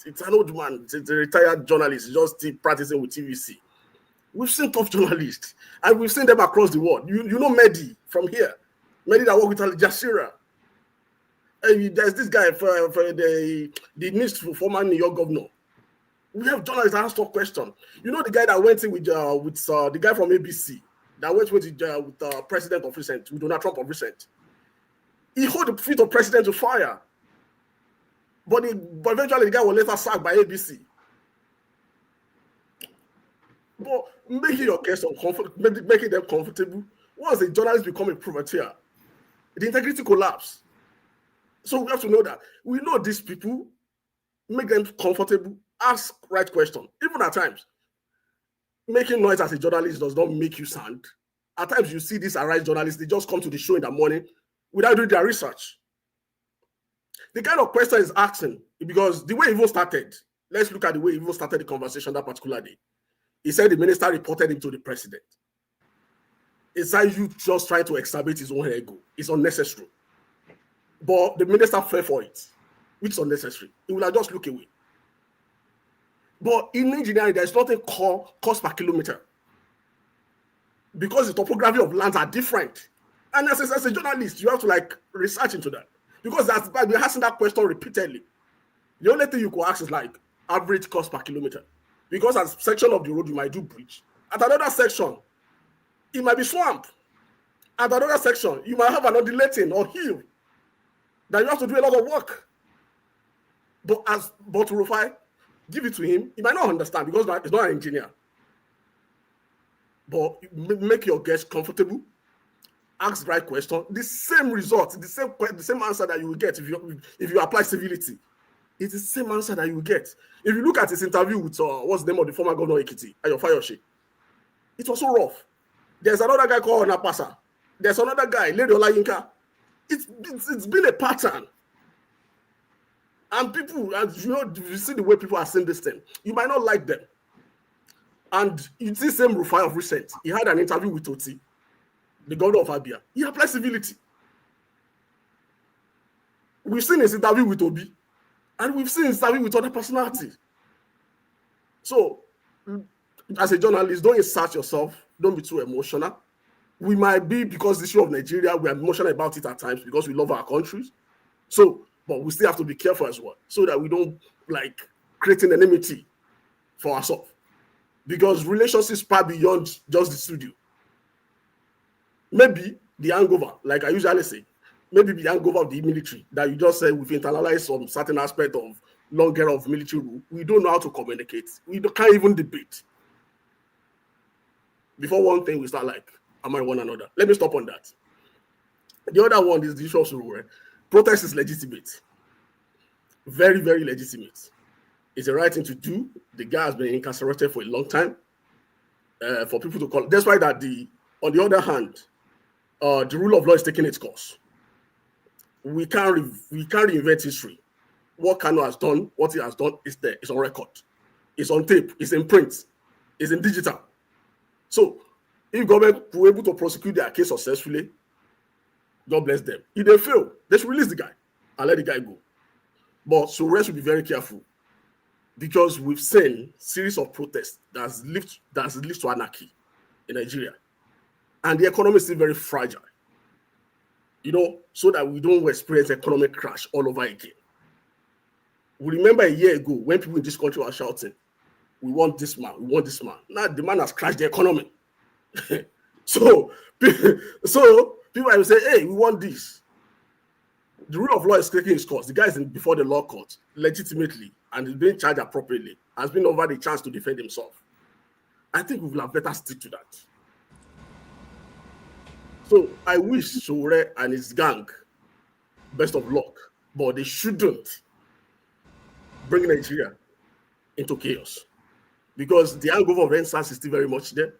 It's an old man. It's a retired journalist. He's just still practicing with TVC. We've seen tough journalists, and we've seen them across the world. You know Mehdi from here. Mehdi that work with Al Jazeera. There's this guy for the former New York governor. We have journalists that ask tough questions. You know the guy that went in with the guy from ABC that went with the president of recent, with Donald Trump of recent. He hold the feet of president to fire, but eventually the guy was later sacked by ABC. But making your guests making them comfortable. Once the journalist become a privateer, the integrity collapse. So we have to know that. We know these people, make them comfortable, ask right question. Even at times, making noise as a journalist does not make you sound. At times you see these Arise journalists, they just come to the show in the morning without doing their research. The kind of question is asking, because the way Ivo started, let's look at the way Ivo started the conversation that particular day. He said the minister reported him to the president. It's like you just trying to exacerbate his own ego. It's unnecessary. But the minister fell for it, which is unnecessary. He will have just look away. But in engineering, there's nothing called cost per kilometer, because the topography of lands are different. And as a journalist, you have to research into that, because that's why we're asking that question repeatedly. The only thing you could ask is average cost per kilometer, because as section of the road you might do bridge. At another section, it might be swamp. At another section, you might have an undulating or hill that you have to do a lot of work. But Rufai, give it to him. He might not understand because he's not an engineer. But make your guests comfortable. Ask the right question. The same result, the same answer that you will get if you apply civility. It's the same answer that you will get. If you look at his interview with what's the name of the former governor of Ekiti, Ayo Fayose, it was so rough. There's another guy called Napasa. There's another guy, Lady Olayinka. It's been a pattern. And people, as you see the way people are saying this thing, you might not like them. And you see same Rufai of recent. He had an interview with Oti, the governor of Abia. He applied civility. We've seen his interview with Obi, and we've seen his interview with other personalities. So, as a journalist, don't insert yourself. Don't be too emotional. We might be, because the issue of Nigeria, we are emotional about it at times because we love our countries. So, but we still have to be careful as well, so that we don't create an enmity for ourselves. Because relationships pass beyond just the studio. Maybe the hangover, like I usually say, maybe the hangover of the military, that you just say we've internalized some certain aspect of long era of military rule. We don't know how to communicate. We can't even debate. Before one thing, we start am I one another? Let me stop on that. The other one is the issue of Sowore. Protest is legitimate. Very, very legitimate. It's the right thing to do. The guy has been incarcerated for a long time. For people to call. That's why that on the other hand, the rule of law is taking its course. We can't reinvent history. What Kanu has done, what he has done is there. It's on record. It's on tape. It's in print. It's in digital. So, if government were able to prosecute their case successfully, God bless them. If they fail, they should release the guy and let the guy go. But Sowore should be very careful, because we've seen series of protests that's led to anarchy in Nigeria, and the economy is still very fragile. so that we don't experience economic crash all over again. We remember a year ago when people in this country were shouting, we want this man, we want this man. Now the man has crashed the economy. So people will say, hey, we want this. The rule of law is taking its course. The guy is before the law court legitimately and is being charged appropriately, has been offered the chance to defend himself. I think we will have better stick to that. So I wish Sowore and his gang best of luck, but they shouldn't bring Nigeria into chaos, because the hangover of NSAS is still very much there.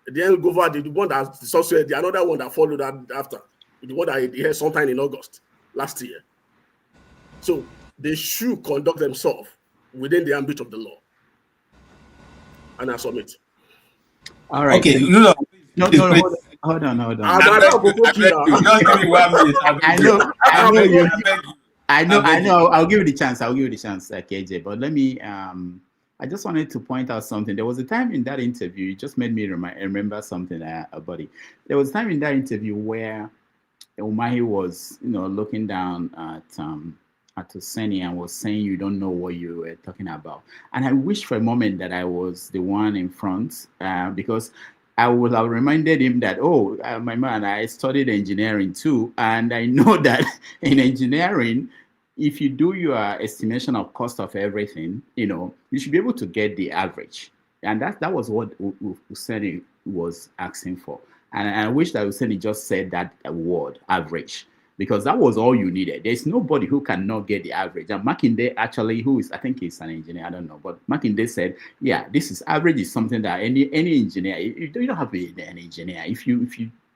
The hangover, the one that the another one that followed that after, the one that he had sometime in August last year. So they should conduct themselves within the ambit of the law. And I submit. All right. Okay, hold on. I know. I'll give you the chance. KJ. But let me. I just wanted to point out something. There was a time in that interview. It just made me remember something about it. There was a time in that interview where Umahi was, looking down at Hussaini and was saying, "You don't know what you were talking about." And I wish for a moment that I was the one in front, because I would have reminded him that, my man, I studied engineering too, and I know that in engineering, if you do your estimation of cost of everything, you should be able to get the average. And that was what Hussaini was asking for. And I wish that Hussaini just said that word, average, because that was all you needed. There's nobody who cannot get the average. And Makinde actually, I think he's an engineer, I don't know, but Makinde said, yeah, this is average is something that any engineer, you don't have to be an engineer. If you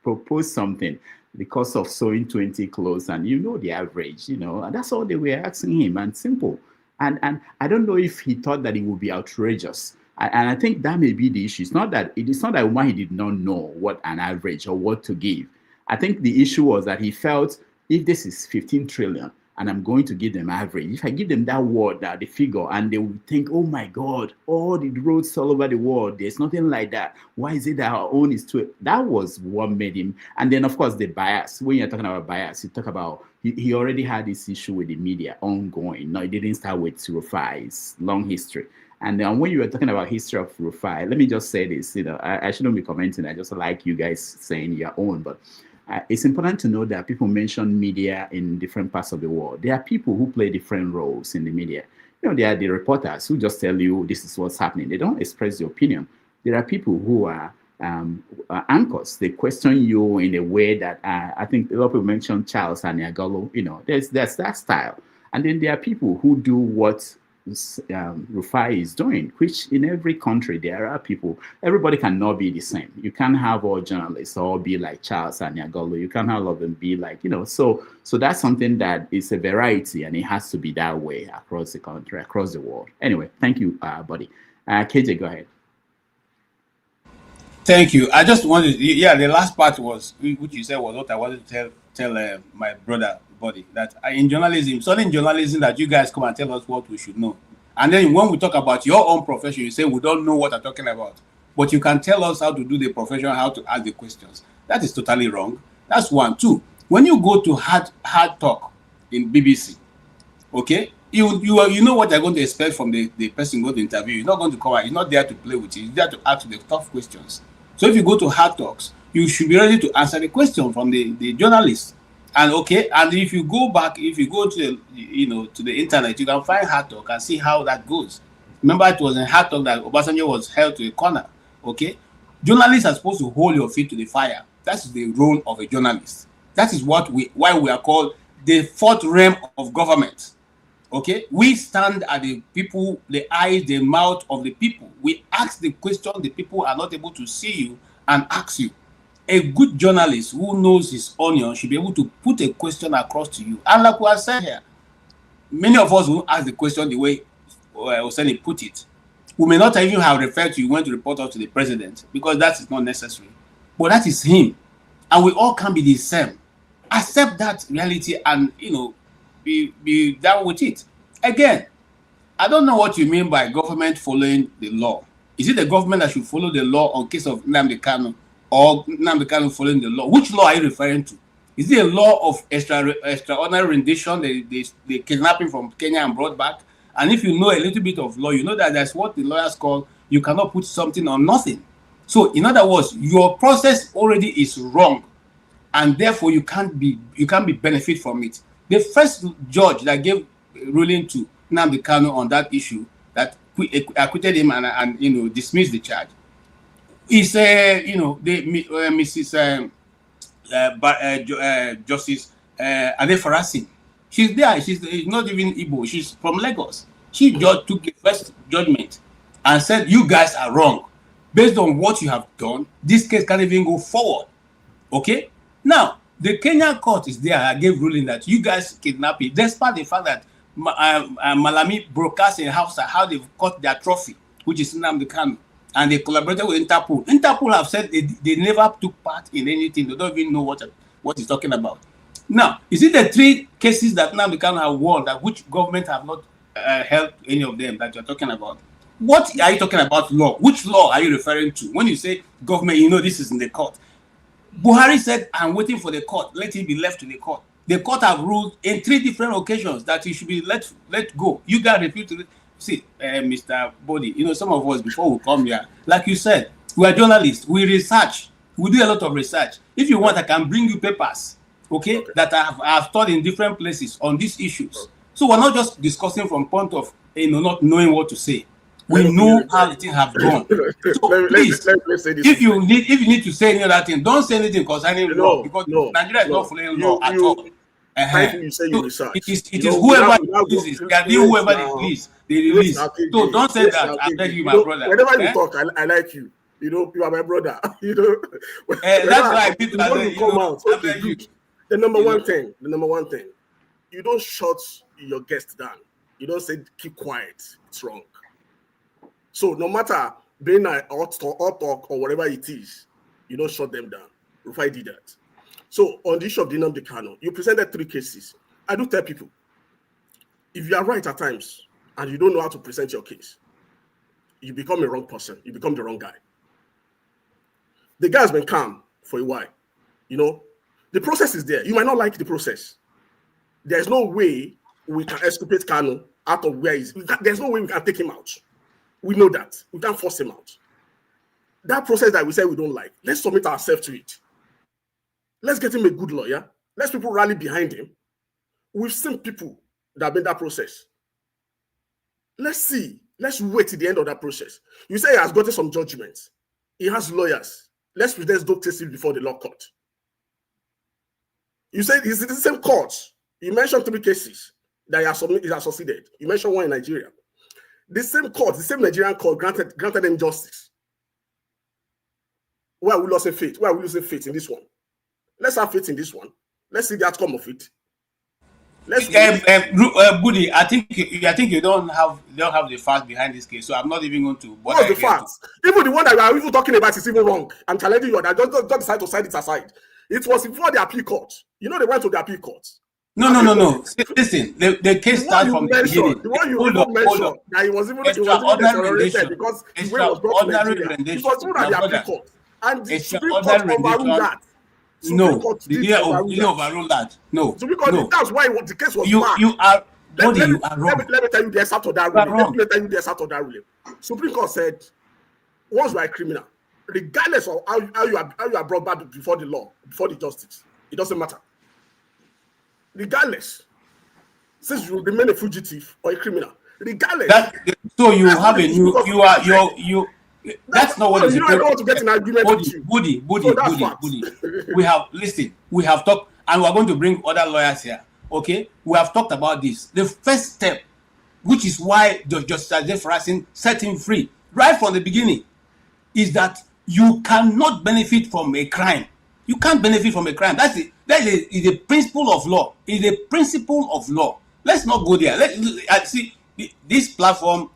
propose something, the cost of sewing 20 clothes, and the average, and that's all they were asking him, and simple. And I don't know if he thought that it would be outrageous. And I think that may be the issue. It's not that Umahi did not know what an average or what to give. I think the issue was that he felt, if this is 15 trillion and I'm going to give them average, if I give them that word, the figure, and they will think, oh my God, all the roads all over the world, there's nothing like that. Why is it that our own is too? That was what made him. And then, of course, the bias. When you're talking about bias, you talk about, he already had this issue with the media ongoing. No, it didn't start with Rufai's long history. And then when you were talking about history of Rufai, let me just say this, I shouldn't be commenting. I just like you guys saying your own, but it's important to know that people mention media in different parts of the world. There are people who play different roles in the media. There are the reporters who just tell you this is what's happening. They don't express their opinion. There are people who are anchors. They question you in a way that I think a lot of people mention Charles Aniagolo. There's that style. And then there are people who do what Rufai is doing, which in every country there are people. Everybody cannot be the same. You can't have all journalists all be like Charles Aniagolo. You can't have all of them be like, so that's something that is a variety, and it has to be that way across the country, across the world. Anyway, thank you, buddy. KJ, go ahead. Thank you. I just wanted, the last part was, which you said was what I wanted to tell my brother, Buddy, that in journalism, certain journalism that you guys come and tell us what we should know. And then when we talk about your own profession, you say we don't know what I'm talking about. But you can tell us how to do the profession, how to ask the questions. That is totally wrong. That's one. Two, when you go to hard talk in BBC, okay, you know what they're going to expect from the person going to interview. He's not going to come out. He's not there to play with you. He's there to ask the tough questions. So if you go to hard talks, you should be ready to answer the question from the journalist. And if you go to to the internet, you can find hard talk and see how that goes. Remember, it was in hard talk that Obasanjo was held to a corner. Okay, journalists are supposed to hold your feet to the fire. That's the role of a journalist. That is why we are called the fourth realm of government. Okay, we stand at the people, the eyes, the mouth of the people. We ask the question the people are not able to see you and ask you. A good journalist who knows his onion should be able to put a question across to you. And like we have said here, many of us will ask the question the way Hussaini put it. We may not even have referred to you when to report us to the president, because that is not necessary. But that is him. And we all can be the same. Accept that reality and, be down with it. Again, I don't know what you mean by government following the law. Is it the government that should follow the law on case of Nnamdi Kanu? Or Nnamdi Kanu following the law? Which law are you referring to? Is it a law of extraordinary rendition? They kidnapped him from Kenya and brought back. And if you know a little bit of law, you know that that's what the lawyers call you cannot put something on nothing. So in other words, your process already is wrong, and therefore you can't be benefit from it. The first judge that gave ruling to Nnamdi Kanu on that issue, that acquitted him and dismissed the charge, is Mrs. Justice Adefarasin. She's there. She's not even Igbo. She's from Lagos. She just took the first judgment and said, "You guys are wrong. Based on what you have done, this case can't even go forward." Okay. Now the Kenyan court is there. I gave ruling that you guys kidnapped it, despite the fact that Malami broadcast in Hausa how they've got their trophy, which is Nnamdi Kanu, and they collaborated with Interpol. Interpol have said they never took part in anything. They don't even know what he's talking about. Now, is it the 3 cases that Nnamdi Kanu have won that which government have not held any of them that you're talking about? What are you talking about law? Which law are you referring to? When you say government, this is in the court. Buhari said, I'm waiting for the court. Let him be left to the court. The court have ruled in 3 different occasions that he should be let go. You guys refuse to see, Mr. Body. Some of us before we come here, like you said, we are journalists. We research. We do a lot of research. If you want, I can bring you papers, okay. That I have taught in different places on these issues. So we're not just discussing from point of not knowing what to say. We know how the thing have gone. So please, if you need to say any other thing, don't say anything concerning law, because Nigeria is not following law at all. You say you research. It is whoever releases. They are whoever they release. They release. So don't say that. I beg you, my brother. Whenever you talk, I like you. You are my brother. That's why people come out. Okay, good. The number one thing. You don't shut your guests down. You don't say keep quiet. It's wrong. So no matter being an hot talk or whatever it is, you don't shut them down. Rufai did that. So on the issue of Nnamdi Kanu, you presented 3 cases. I do tell people, if you are right at times and you don't know how to present your case, you become a wrong person. You become the wrong guy. The guy has been calm for a while. The process is there. You might not like the process. There's no way we can exculpate Kanu out of where he's. There's no way we can take him out. We know that. We can't force him out. That process that we say we don't like, let's submit ourselves to it. Let's get him a good lawyer. Let's people rally behind him. We've seen people that have been that process. Let's see. Let's wait till the end of that process. You say he has gotten some judgments. He has lawyers. Let's present those cases before the law court. You said it's the same court. You mentioned 3 cases that he has succeeded. You mentioned one in Nigeria. The same court, the same Nigerian court granted him justice. Why are we losing faith? Why are we losing faith in this one? Let's have faith in this one. Let's see the outcome of it. Budi, I think you don't have the facts behind this case, so I'm not even going to. What's the facts? Even the one that we are even talking about is even wrong. I'm challenging you that don't decide to side it aside. It was before the appeal court. They went to the appeal court. No. Listen, the case starts from the beginning. The one you mentioned that he was even exonerated because the way it was brought to Nigeria. It was even at the appeal court. And the Supreme Court overruled that. No, did overrule that? No. So because that's why the case was bad. You are wrong. Let me tell you the excerpt of that ruling. Supreme Court said, once you are a criminal, regardless of how you are brought back before the law, before the justice, it doesn't matter. Regardless, since you remain a fugitive or a criminal, regardless. So you have a new. You. That's not what is. I don't want to get an argument with you. Budi. We have talked, and we are going to bring other lawyers here. Okay, we have talked about this. The first step, which is why Justice Adefarasin set him free right from the beginning, is that you cannot benefit from a crime. You can't benefit from a crime. That is the principle of law. It's the principle of law. Let's not go there. See this platform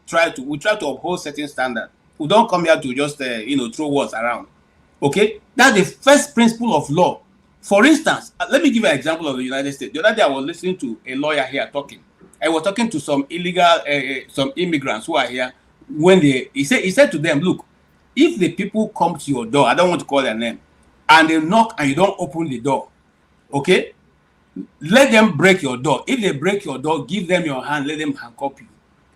we try to uphold certain standard. We don't come here to just throw words around. Okay, that's the first principle of law. For instance, let me give you an example of the United States. The other day I was listening to a lawyer here talking. I was talking to some some immigrants who are here. When he said to them, look, if the people come to your door, I don't want to call their name, and they knock and you don't open the door, Okay? Let them break your door. If they break your door, give them your hand, let them handcuff you.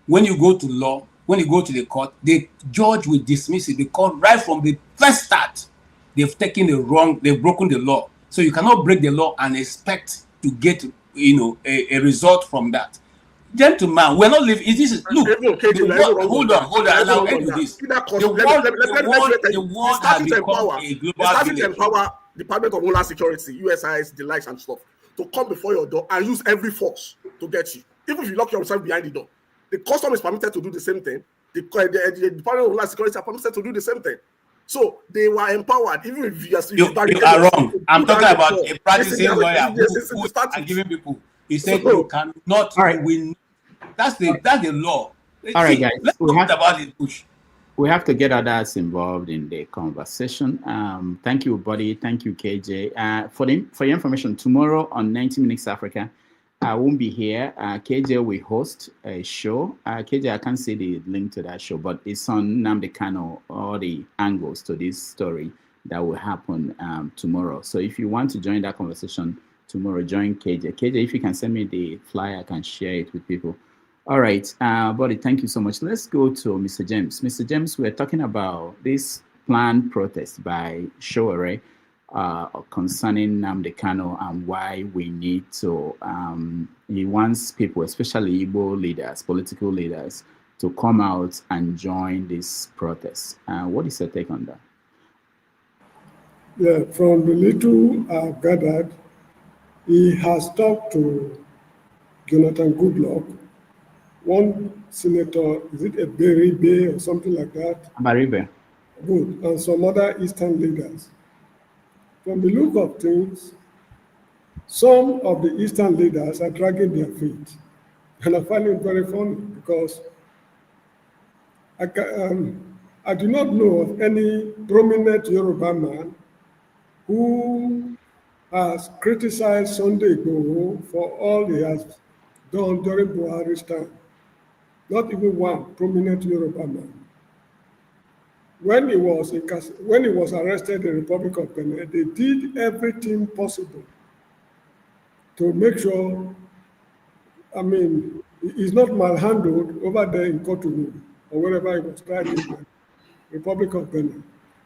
When you go to law, when you go to the court, the judge will dismiss it because right from the first start, they've taken the wrong, they've broken the law. So you cannot break the law and expect to get, a result from that. Gentlemen, we're not living. Look, hold on. And I'll end with this. The world has become a global village. Empower Department of Homeland Security, USIS, the likes and stuff, to come before your door and use every force to get you. Even if you lock yourself behind the door, the custom is permitted to do the same thing. The Department of Homeland Security are permitted to do the same thing. So they were empowered. Even if you are wrong. I'm talking about a practicing lawyer who and giving people. He said you cannot win. That's the law. All right, guys. Let's talk about the push. We have to get others involved in the conversation. Thank you, buddy. Thank you, KJ. For your information, tomorrow on 90 Minutes Africa, I won't be here. KJ will host a show. KJ, I can't see the link to that show, but it's on Nnamdi Kanu, all the angles to this story that will happen tomorrow. So if you want to join that conversation tomorrow, join KJ. KJ, if you can send me the flyer, I can share it with people. All right, buddy, thank you so much. Let's go to Mr. James. Mr. James, we're talking about this planned protest by Sowore concerning Nnamdi Kanu and why we need to, he wants people, especially Igbo leaders, political leaders, to come out and join this protest. What is your take on that? Yeah, from the little I've gathered, he has talked to Jonathan Goodluck, one senator, is it a Beribe or something like that? Beribe. Good, and some other Eastern leaders. From the look of things, some of the Eastern leaders are dragging their feet. And I find it very funny because I do not know of any prominent Yoruba man who has criticized Sunday Igboho for all he has done during Buhari's time. Not even one prominent Yoruba man. When he was arrested in the Republic of Benin, they did everything possible to make sure, he's not malhandled over there in Cotonou or wherever he was tried in the Republic of Benin.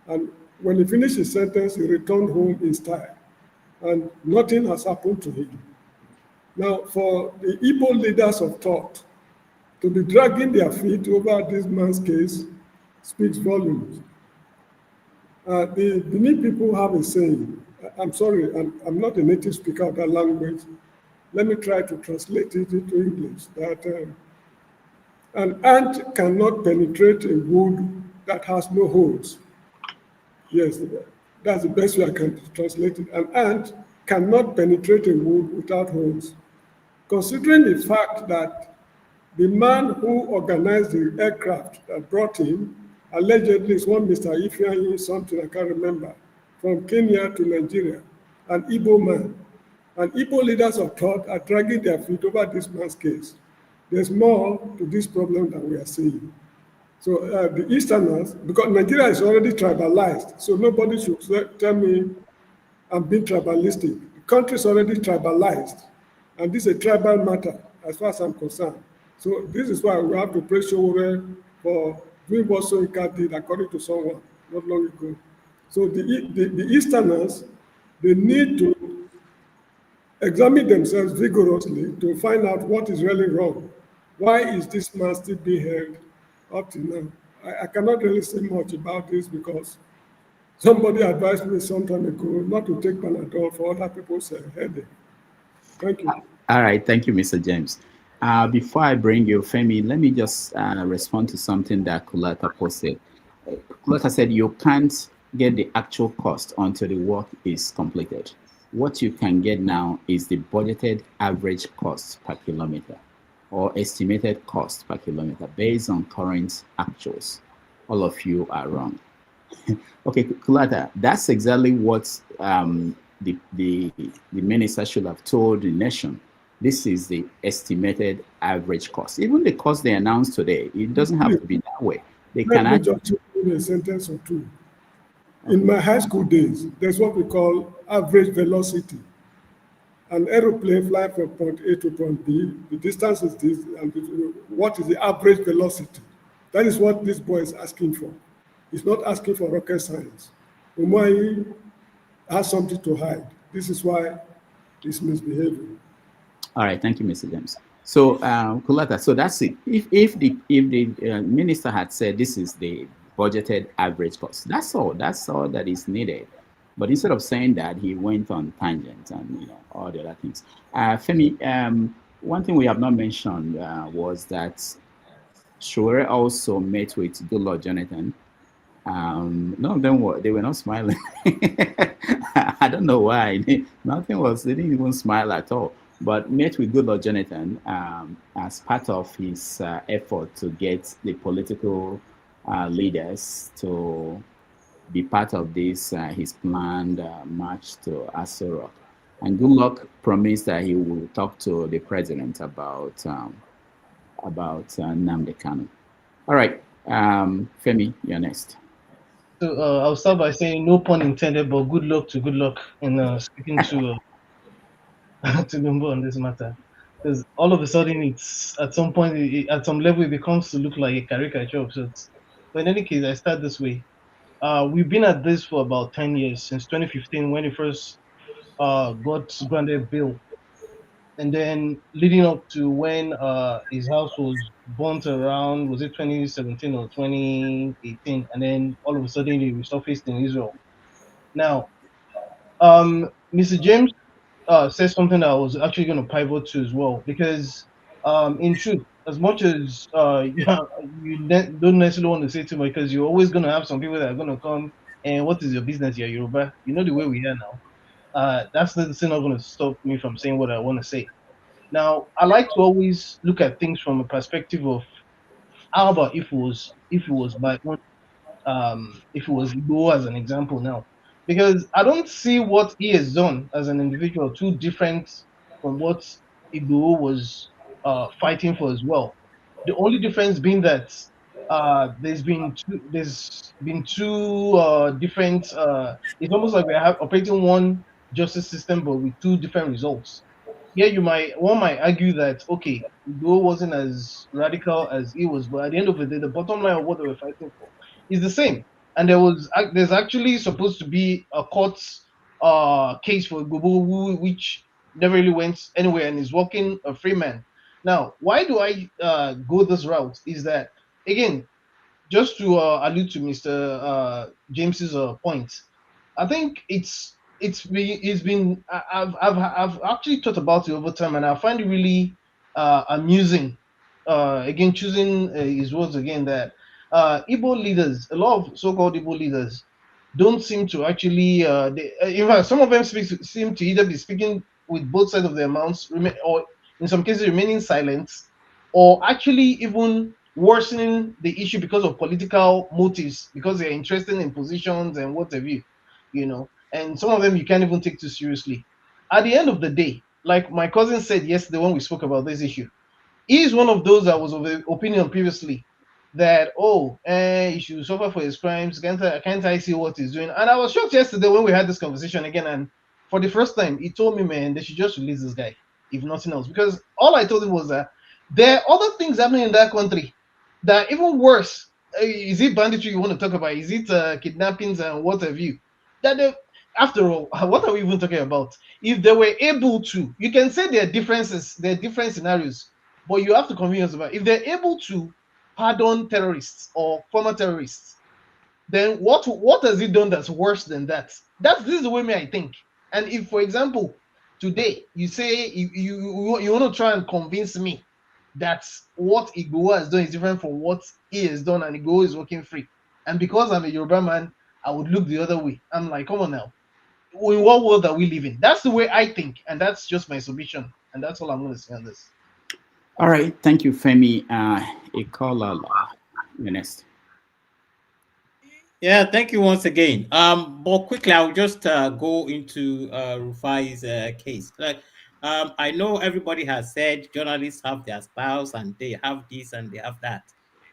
And when he finished his sentence, he returned home in style. And nothing has happened to him. Now, for the Igbo leaders of thought to be dragging their feet over this man's case speaks volumes. The Benin people have a saying, I'm sorry, I'm not a native speaker of that language. Let me try to translate it into English, that an ant cannot penetrate a wood that has no holes. Yes, that's the best way I can translate it. An ant cannot penetrate a wood without holes. Considering the fact that the man who organized the aircraft that brought him, allegedly is one Mr. Ifeanyi, something I can't remember, from Kenya to Nigeria, an Igbo man. And Igbo leaders of thought are dragging their feet over this man's case. There's more to this problem than we are seeing. So the Easterners, because Nigeria is already tribalized, so nobody should tell me I'm being tribalistic. The country is already tribalized, and this is a tribal matter as far as I'm concerned. So this is why we have to praise Sowore for doing what Soyinka did, according to someone not long ago. So the Easterners, they need to examine themselves vigorously to find out what is really wrong. Why is this man still being held up to now? I cannot really say much about this because somebody advised me some time ago not to take Panadol for other people's headache. Thank you. All right, thank you, Mr. James. Before I bring you, Femi, let me just respond to something that Kulata posted. Kulata said you can't get the actual cost until the work is completed. What you can get now is the budgeted average cost per kilometer or estimated cost per kilometer based on current actuals. All of you are wrong. Okay, Kulata, that's exactly what the minister should have told the nation. This is the estimated average cost. Even the cost they announced today, it doesn't have to be that way. They can actually just give a sentence or two. In my high school days, there's what we call average velocity. an aeroplane flying from point A to point B, the distance is this, and what is the average velocity? That is what this boy is asking for. He's not asking for rocket science. Umai has something to hide. This is why he's misbehaving. All right, thank you, Mr. James. So, Kolade, so that's it. If the minister had said this is the budgeted average cost, that's all that is needed. But instead of saying that, he went on tangents and all the other things. Femi, one thing we have not mentioned was that Sowore also met with Goodluck Jonathan. None of them were not smiling. I don't know why. They didn't even smile at all. But met with Goodluck Jonathan as part of his effort to get the political leaders to be part of this his planned march to Aso Rock. And Goodluck promised that he will talk to the president about Nnamdi Kanu. All right, Femi, you're next. So I'll start by saying no pun intended, but good luck in speaking to Tinubu on this matter. Because all of a sudden, it's at some point, at some level, it becomes to look like a caricature of sorts. But in any case, I start this way. We've been at this for about 10 years, since 2015, when he first got granted bail. And then leading up to when his house was burnt around, was it 2017 or 2018? And then all of a sudden, he resurfaced in Israel. Now, Mr. James said something that I was actually going to pivot to as well, because in truth, as much as you don't necessarily want to say too much, because you're always going to have some people that are going to come and what is your business, you're Yoruba? You know the way we are now. That's not going to stop me from saying what I want to say. Now, I like to always look at things from a perspective of how about if it was my own, if it was Igbo as an example now, because I don't see what he has done as an individual too different from what Igbo was fighting for as well. The only difference being that there's been two different. It's almost like we're operating one justice system, but with two different results. Yeah, one might argue that okay, Igbo wasn't as radical as he was, but at the end of the day, the bottom line of what they were fighting for is the same. And there's actually supposed to be a court case for Igbo which never really went anywhere and is working a free man. Now, why do I go this route? Is that again, just to allude to Mr. James's point, I think I've actually thought about it over time, and I find it really amusing. Again, choosing his words again, that Igbo leaders, a lot of so-called Igbo leaders, don't seem to actually. In fact, some of them seem to either be speaking with both sides of their mouths, or in some cases remaining silent, or actually even worsening the issue because of political motives, because they're interested in positions and what have you, and some of them you can't even take too seriously. At the end of the day, like my cousin said yesterday when we spoke about this issue, he's one of those that was of the opinion previously that he should suffer for his crimes. Can't I see what he's doing? And I was shocked yesterday when we had this conversation again, and for the first time, he told me, man, they should just release this guy, if nothing else. Because all I told him was that there are other things happening in that country that are even worse. Is it banditry you want to talk about? Is it kidnappings and what have you? After all, what are we even talking about? If they were able to, you can say there are differences, there are different scenarios, but you have to convince us about if they're able to pardon terrorists or former terrorists, then what has he done that's worse than that? This is the way I think. And if, for example, today you say you want to try and convince me that what Igbo has done is different from what he has done, and Igbo is working free, and because I'm a Yoruba man, I would look the other way. I'm like, come on now, in what world are we living? That's the way I think, and that's just my submission, and that's all I'm going to say on this. All right, thank you, Femi. Ikola, next. Yeah, thank you once again. But quickly, I'll just go into Rufai's case. I know everybody has said journalists have their styles and they have this and they have that.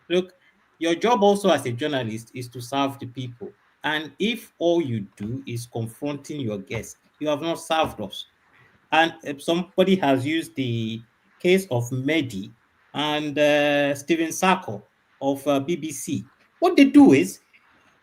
Look, your job also as a journalist is to serve the people. And if all you do is confronting your guests, you have not served us. And somebody has used the case of Mehdi and Stephen Sako of BBC. What they do is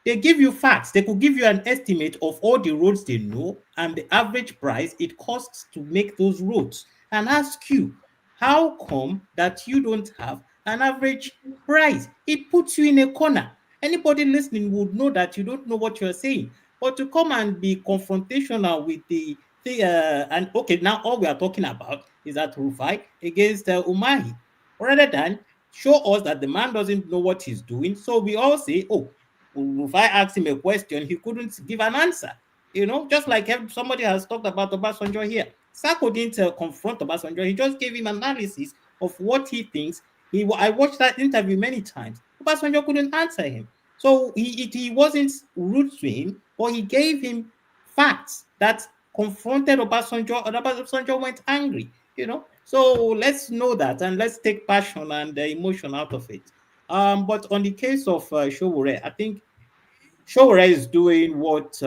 they give you facts. They could give you an estimate of all the roads they know and the average price it costs to make those roads and ask you, how come that you don't have an average price? It puts you in a corner. Anybody listening would know that you don't know what you're saying. But to come and be confrontational with the and okay, now all we are talking about is that Rufai against Umahi, rather than show us that the man doesn't know what he's doing. So we all say, oh, if I asked him a question, he couldn't give an answer. You know, just like somebody has talked about Obasanjo here. Sako didn't confront Obasanjo. He just gave him analysis of what he thinks. I watched that interview many times. Obasanjo couldn't answer him. So he wasn't rude to him, but he gave him facts that confronted Obasanjo, and Obasanjo went angry, you know. So let's know that, and let's take passion and emotion out of it. But on the case of Sowore, I think Sowore is doing what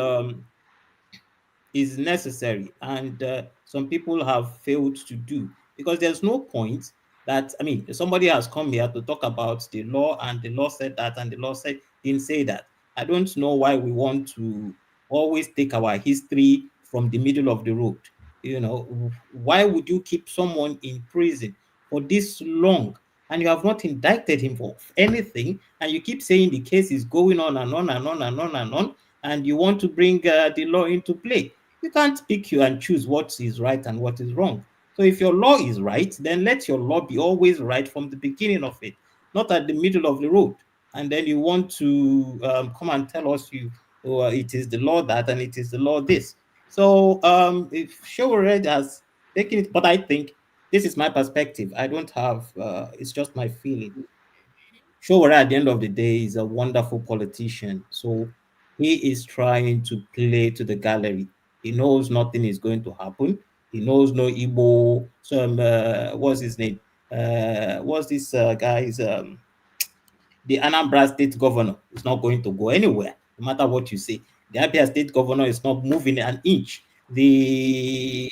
is necessary, and some people have failed to do, because there's no point that, I mean, somebody has come here to talk about the law, and the law said that, and the law didn't say that. I don't know why we want to always take our history from the middle of the road. You know, why would you keep someone in prison for this long and you have not indicted him for anything, and you keep saying the case is going on and on and on and on and on, and you want to bring the law into play? You can't pick you and choose what is right and what is wrong. So if your law is right, then let your law be always right from the beginning of it, not at the middle of the road. And then you want to come and tell us it is the law that and it is the law this. So if Sowore has taken it, but I think this is my perspective. I don't have, it's just my feeling. Sowore at the end of the day is a wonderful politician. So he is trying to play to the gallery. He knows nothing is going to happen. He knows no Igbo, what's his name? What's this guy's, the Anambra state governor is not going to go anywhere, no matter what you say. The Abia state governor is not moving an inch. The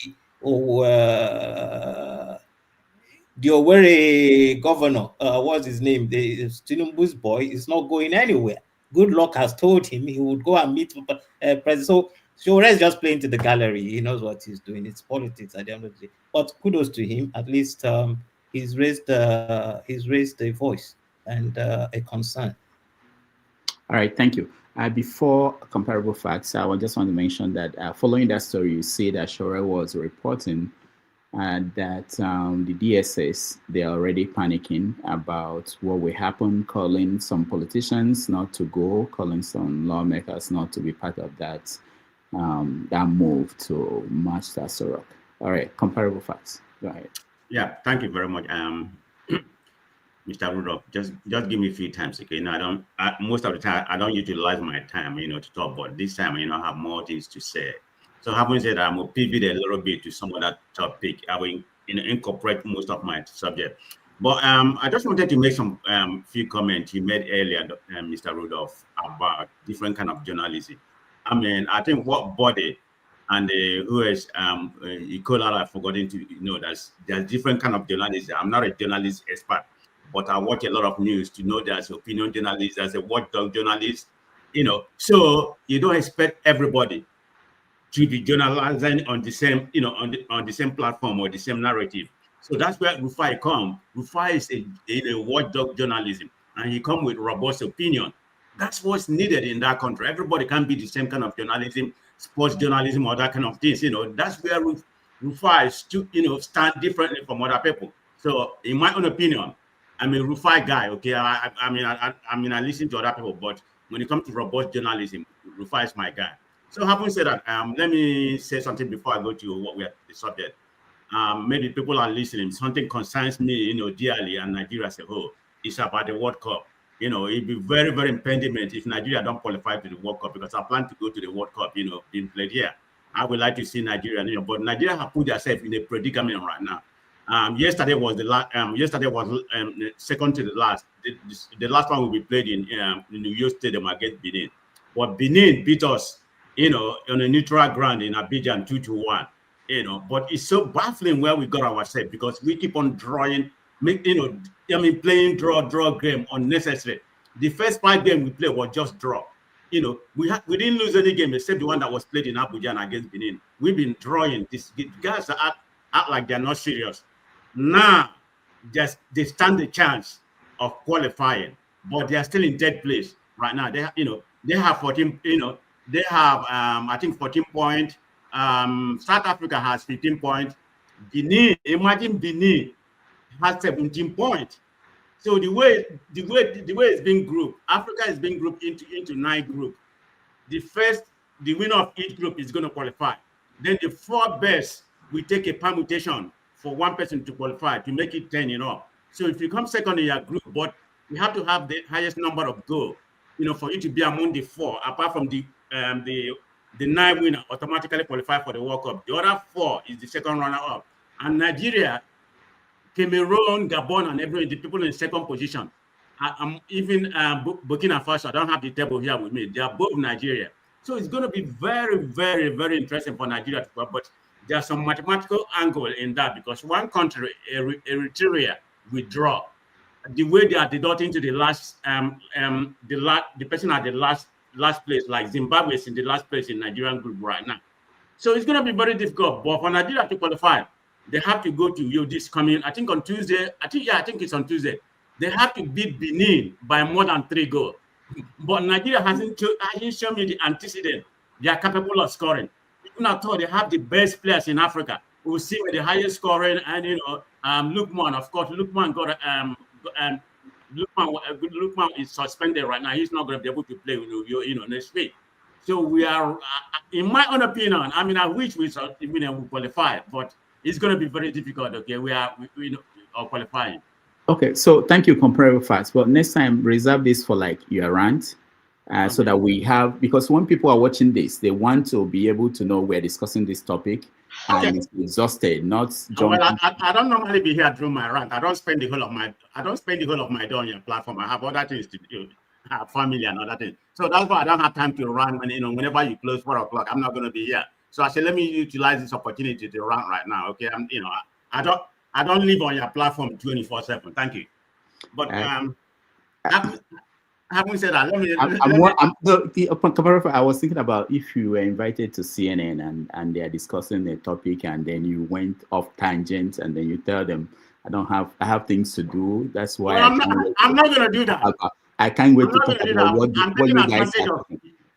Owerri governor, what's his name? The Tinubu's boy is not going anywhere. Good luck has told him he would go and meet President. So Sowore is just playing to the gallery. He knows what he's doing. It's politics at the end of the day. But kudos to him. At least he's raised a voice and a concern. All right, thank you. Before comparable facts, I just want to mention that following that story, you see that Sowore was reporting that the DSS, they're already panicking about what will happen, calling some politicians not to go, calling some lawmakers not to be part of that that move to march to Aso Rock. All right, comparable facts. Go ahead. Yeah, thank you very much. Mr. Rudolph, just give me a few times, okay? Now, most of the time, I don't utilize my time, to talk, but this time, I have more things to say. So having said that, I'm going to pivot a little bit to some of that topic. I will incorporate most of my subject. But I just wanted to make some few comments you made earlier, Mr. Rudolph, about different kind of journalism. I mean, I think what body and who is Kolade, I've forgotten to there's different kind of journalism. I'm not a journalist expert, but I watch a lot of news to know there's opinion journalists, there's a watchdog journalist, so you don't expect everybody to be journalizing on the same, on the same platform or the same narrative. So that's where Rufai comes. Rufai is a watchdog journalism, and he comes with robust opinion. That's what's needed in that country. Everybody can't be the same kind of journalism, sports journalism, or that kind of things. That's where Rufai is stand differently from other people. So, in my own opinion, I'm a Rufai guy. Okay, I listen to other people, but when it comes to robust journalism, Rufai is my guy. So, having said that, let me say something before I go to what we are the subject. Maybe people are listening. Something concerns me, dearly, and Nigeria as a whole. It's about the World Cup. It'd be very, very impediment if Nigeria don't qualify to the World Cup, because I plan to go to the World Cup, being played here. I would like to see Nigeria, but Nigeria have put themselves in a predicament right now. Yesterday was the last. Yesterday was second to the last. The last one will be played in New York Stadium against Benin. But Benin beat us, on a neutral ground in Abidjan 2-1. But it's so baffling where we got ourselves because we keep on drawing, playing draw game unnecessary. The first 5 games we played was just draw. We didn't lose any game except the one that was played in Abuja and against Benin. We've been drawing. These guys act like they're not serious. Now, they stand the chance of qualifying, but they are still in 3rd place right now. They have 14. They have I think 14 points. South Africa has 15 points. Imagine Benin has 17 points. So the way it's being grouped, Africa is being grouped into 9 groups. The winner of each group is going to qualify. Then the 4 best will take a permutation for one person to qualify to make it 10 So if you come second in your group, but you have to have the highest number of goals, for you to be among the 4, apart from the 9 winner automatically qualify for the World Cup. The other 4 is the second runner-up. And Nigeria, Cameroon, Gabon, and everyone, the people in second position. Even Burkina Faso, I don't have the table here with me. They are both Nigeria. So it's going to be very, very, very interesting for Nigeria to go. But there's some mathematical angle in that because one country, Eritrea, withdraw. The way they are deducting to the last, the person at the last place, like Zimbabwe is in the last place in Nigerian group right now. So it's going to be very difficult. But for Nigeria to qualify, they have to go to this coming, I think on Tuesday. I think it's on Tuesday. They have to beat Benin by more than 3 goals. But Nigeria hasn't shown me the antecedent. They are capable of scoring. Even I thought they have the best players in Africa. We'll see with the highest scoring, and Lukman, of course, Lukman got Lukman is suspended right now. He's not going to be able to play next week. So we are, in my own opinion, I wish we qualify, but it's going to be very difficult. Okay, we are qualifying. Okay, so thank you, Comparable Facts. But next time, reserve this for your rant, so that we have, because when people are watching this, they want to be able to know we're discussing this topic and it's exhausted, not jumping. Well, I don't normally be here through my rant. I don't spend the whole of my day on your platform. I have other things to do. I have family and other things. So that's why I don't have time to run whenever you close 4 o'clock, I'm not going to be here. So I said, let me utilize this opportunity to run right now. Okay, I don't live on your platform 24/7. Thank you. But having said that, I was thinking about if you were invited to CNN and they are discussing a topic and then you went off tangent and then you tell them, I have things to do. That's why I'm not going to do that. I can't wait to talk about what you guys are.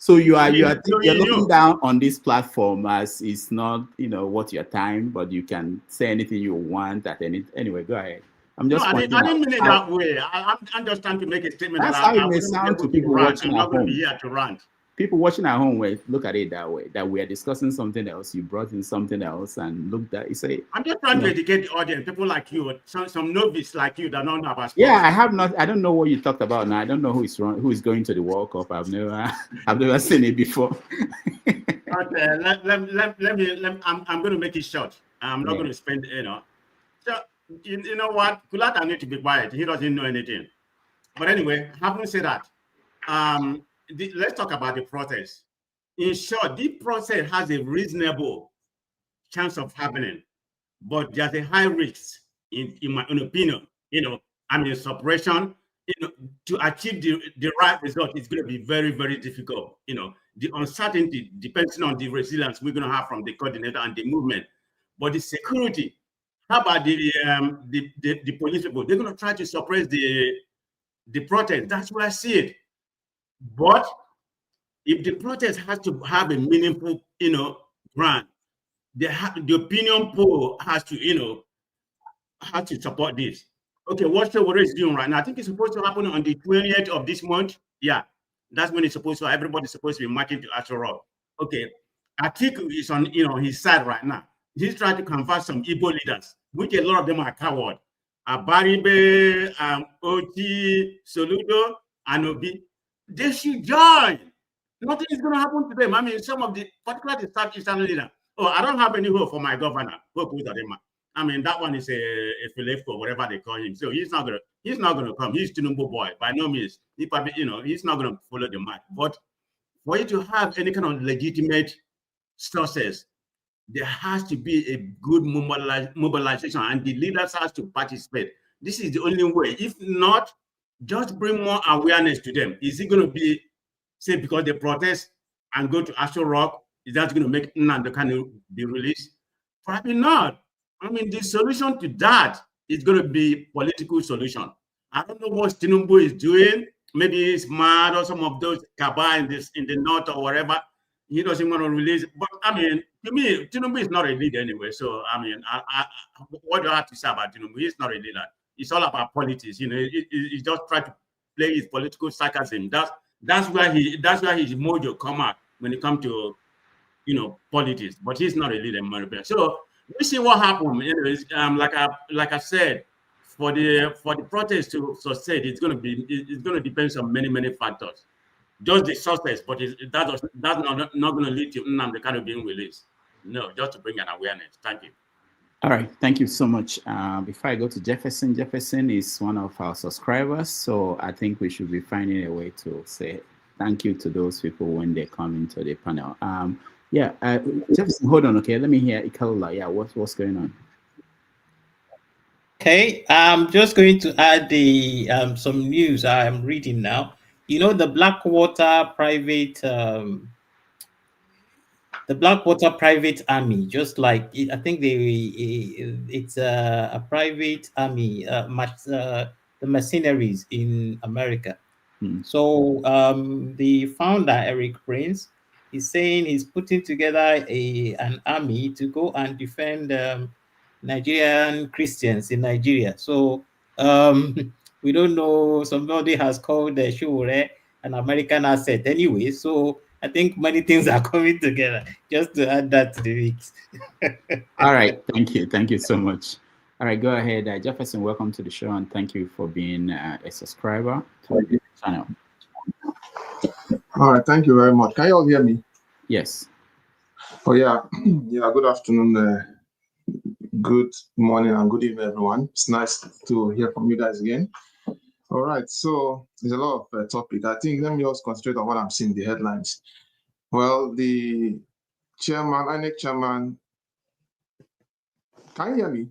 So you're looking down on this platform as it's not what your time, but you can say anything you want at any. Anyway, go ahead. I didn't mean it that way. I'm just trying to make a statement. That's how it may sound to people watching at home. I'm not going to be here to rant. People watching at home look at it that way. That we are discussing something else. You brought in something else and looked at. You say, I'm just trying to educate the audience. People like you, some novice like you that don't know about sports. Yeah, I have not. I don't know what you talked about now. I don't know who is going to the World Cup. I've never seen it before. Okay, let me. I'm going to make it short. I'm not going to spend. So you know what? Kolade need to be quiet. He doesn't know anything. But anyway, having said that, let's talk about the process. In short, the process has a reasonable chance of happening, but there's a high risk, in my own opinion. Suppression. To achieve the right result is going to be very, very difficult. The uncertainty depends on the resilience we're going to have from the coordinator and the movement. But the security, how about the police people? They're going to try to suppress the protest. That's where I see it. But if the protest has to have a meaningful, grant, the opinion poll has to support this. Okay, what Sowore is doing right now, I think it's supposed to happen on the 20th of this month. Yeah, that's when it's supposed to. Everybody's supposed to be marching to Asoro. Okay, Atiku is on his side right now. He's trying to convert some Igbo leaders, which a lot of them are coward. Abaribe, Oti, Soludo, and Obi. They should join. Nothing is going to happen to them. Some of the, particularly the Southeastern leader. Oh, I don't have any hope for my governor. That one is a Filefko, whatever they call him. So he's not gonna come. He's Tinubu boy. By no means. He probably, he's not gonna follow the march. But for you to have any kind of legitimate sources there has to be a good mobilization, and the leaders has to participate. This is the only way. If not, just bring more awareness to them. Is it going to be, say, because they protest and go to Oslo Rock, is that going to make Nnamdi Kanu be released? Probably not. I mean, the solution to that is going to be political solution. I don't know what Tinubu is doing. Maybe he's mad, or some of those Kaba in the north or whatever. He doesn't want to release. But I mean, to me, Tinubu is not a leader anyway. So I mean, what do I have to say about Tinubu? He's not a leader. It's all about politics. You know, he just try to play his political sarcasm. That's where his mojo come out when it comes to, you know, politics. But he's not a leader, in my opinion. So we see what happened. Anyways, like I said, for the protest to succeed, it's going to depend on many factors. Just the success, but that's not going to lead to Nnamdi Kanu being released. No, just to bring an awareness. Thank you. All right, thank you so much. Before I go to Jefferson, Jefferson is one of our subscribers, so I think we should be finding a way to say thank you to those people when they come into the panel. Jefferson, hold on, okay? Let me hear Ikola. Yeah, what's going on? Okay, I'm just going to add the some news I am reading now. You know, the Blackwater Private Army, just like I think it's a private army, the mercenaries in America. So the founder, Eric Prince, is saying he's putting together an army to go and defend Nigerian Christians in Nigeria. So we don't know, somebody has called the Sowore an American asset anyway. So I think many things are coming together. Just to add that to the mix. All right, thank you so much. All right, go ahead, Jefferson. Welcome to the show, and thank you for being a subscriber to the channel. All right, thank you very much. Can you all hear me? Yes. Oh yeah, Good afternoon, good morning, and good evening, everyone. It's nice to hear from you guys again. All right, so there's a lot of topic. I think let me just concentrate on what I'm seeing in the headlines. Well, the chairman, INEC chairman, can you hear me?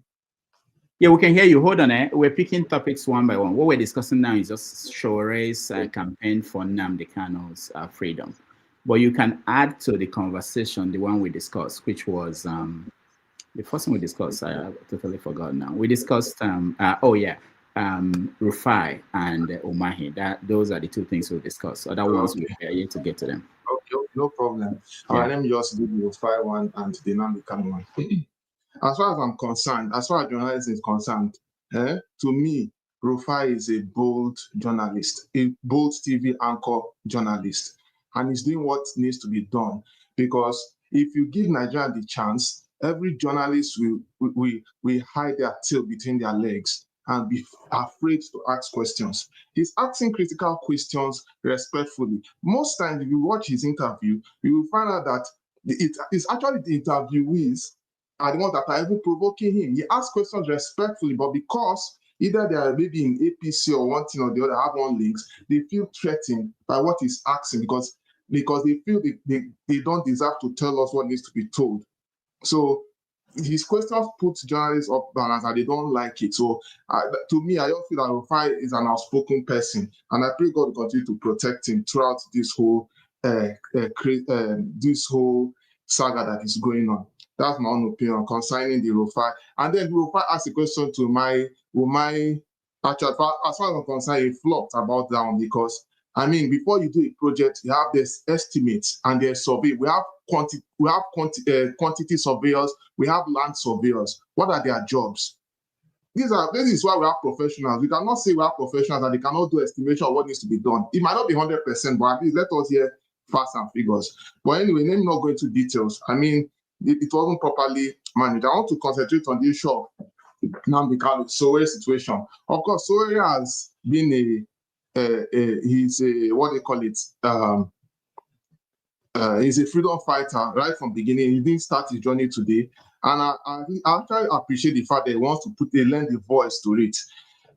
Yeah, we can hear you. Hold on, we're picking topics one by one. What we're discussing now is just Sowore's campaign for Nnamdi Kanu's freedom. But you can add to the conversation the one we discussed, which was the first one we discussed. I totally forgot now. We discussed Rufai and Umahi. Those are the two things we discussed. Other ones we are yet to get to them. Okay, no problem. All right, let me just do the Rufai one and the Nnamdi Kanu one. As far as I'm concerned, as far as journalism is concerned, to me, Rufai is a bold journalist, a bold TV anchor journalist, and he's doing what needs to be done. Because if you give Nigeria the chance, every journalist will hide their tail between their legs and be afraid to ask questions. He's asking critical questions respectfully. Most times, if you watch his interview, you will find out that it's actually the interviewees are the ones that are even provoking him. He asks questions respectfully, but because either they are maybe in APC or one thing or the other, have one links, they feel threatened by what he's asking because they feel they don't deserve to tell us what needs to be told. So his questions put journalists off balance and they don't like it. So to me, I don't feel that Rufai is an outspoken person, and I pray God will continue to protect him throughout this whole saga that is going on. That's my own opinion concerning the Rufai. And then Rufai asked a question to actually, as far as I'm concerned, he flopped about that one because, I mean, before you do a project, you have this estimates and there's survey. We have quantity surveyors, we have land surveyors. What are their jobs? This is why we have professionals. We cannot say we have professionals and they cannot do estimation of what needs to be done. It might not be 100%, but at least let us hear facts and figures. But anyway, let me not go into details. I mean, it wasn't properly managed. I want to concentrate on the issue of Nnamdi Kanu, Sowore situation. Of course, Sowore has been he's a what they call it. He's a freedom fighter right from the beginning. He didn't start his journey today, and I actually appreciate the fact that he wants to lend the voice to it.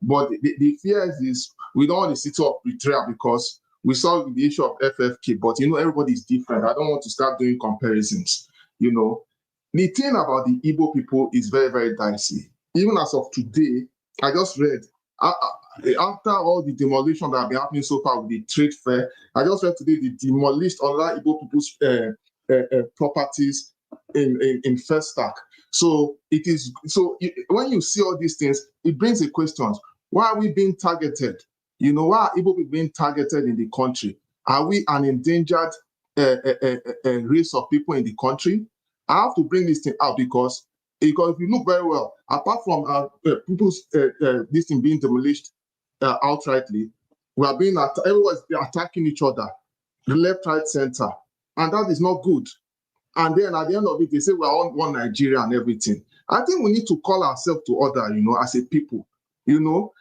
But the fear is we don't want the city of betrayal because we saw the issue of FFK. But everybody is different. I don't want to start doing comparisons. The thing about the Igbo people is very, very dicey. Even as of today, I just read, after all the demolition that have been happening so far with the trade fair, I just read today they demolished other Igbo people's properties in Festac. So it is when you see all these things, it brings a question: why are we being targeted? You know, why are Igbo people being targeted in the country? Are we an endangered race of people in the country? I have to bring this thing out because if you look very well, apart from people's this thing being demolished outrightly, we are being everyone's attacking each other, the left, right, center, and that is not good. And then at the end of it, they say we're all one Nigeria and everything. I think we need to call ourselves to order, you know, as a people, you know.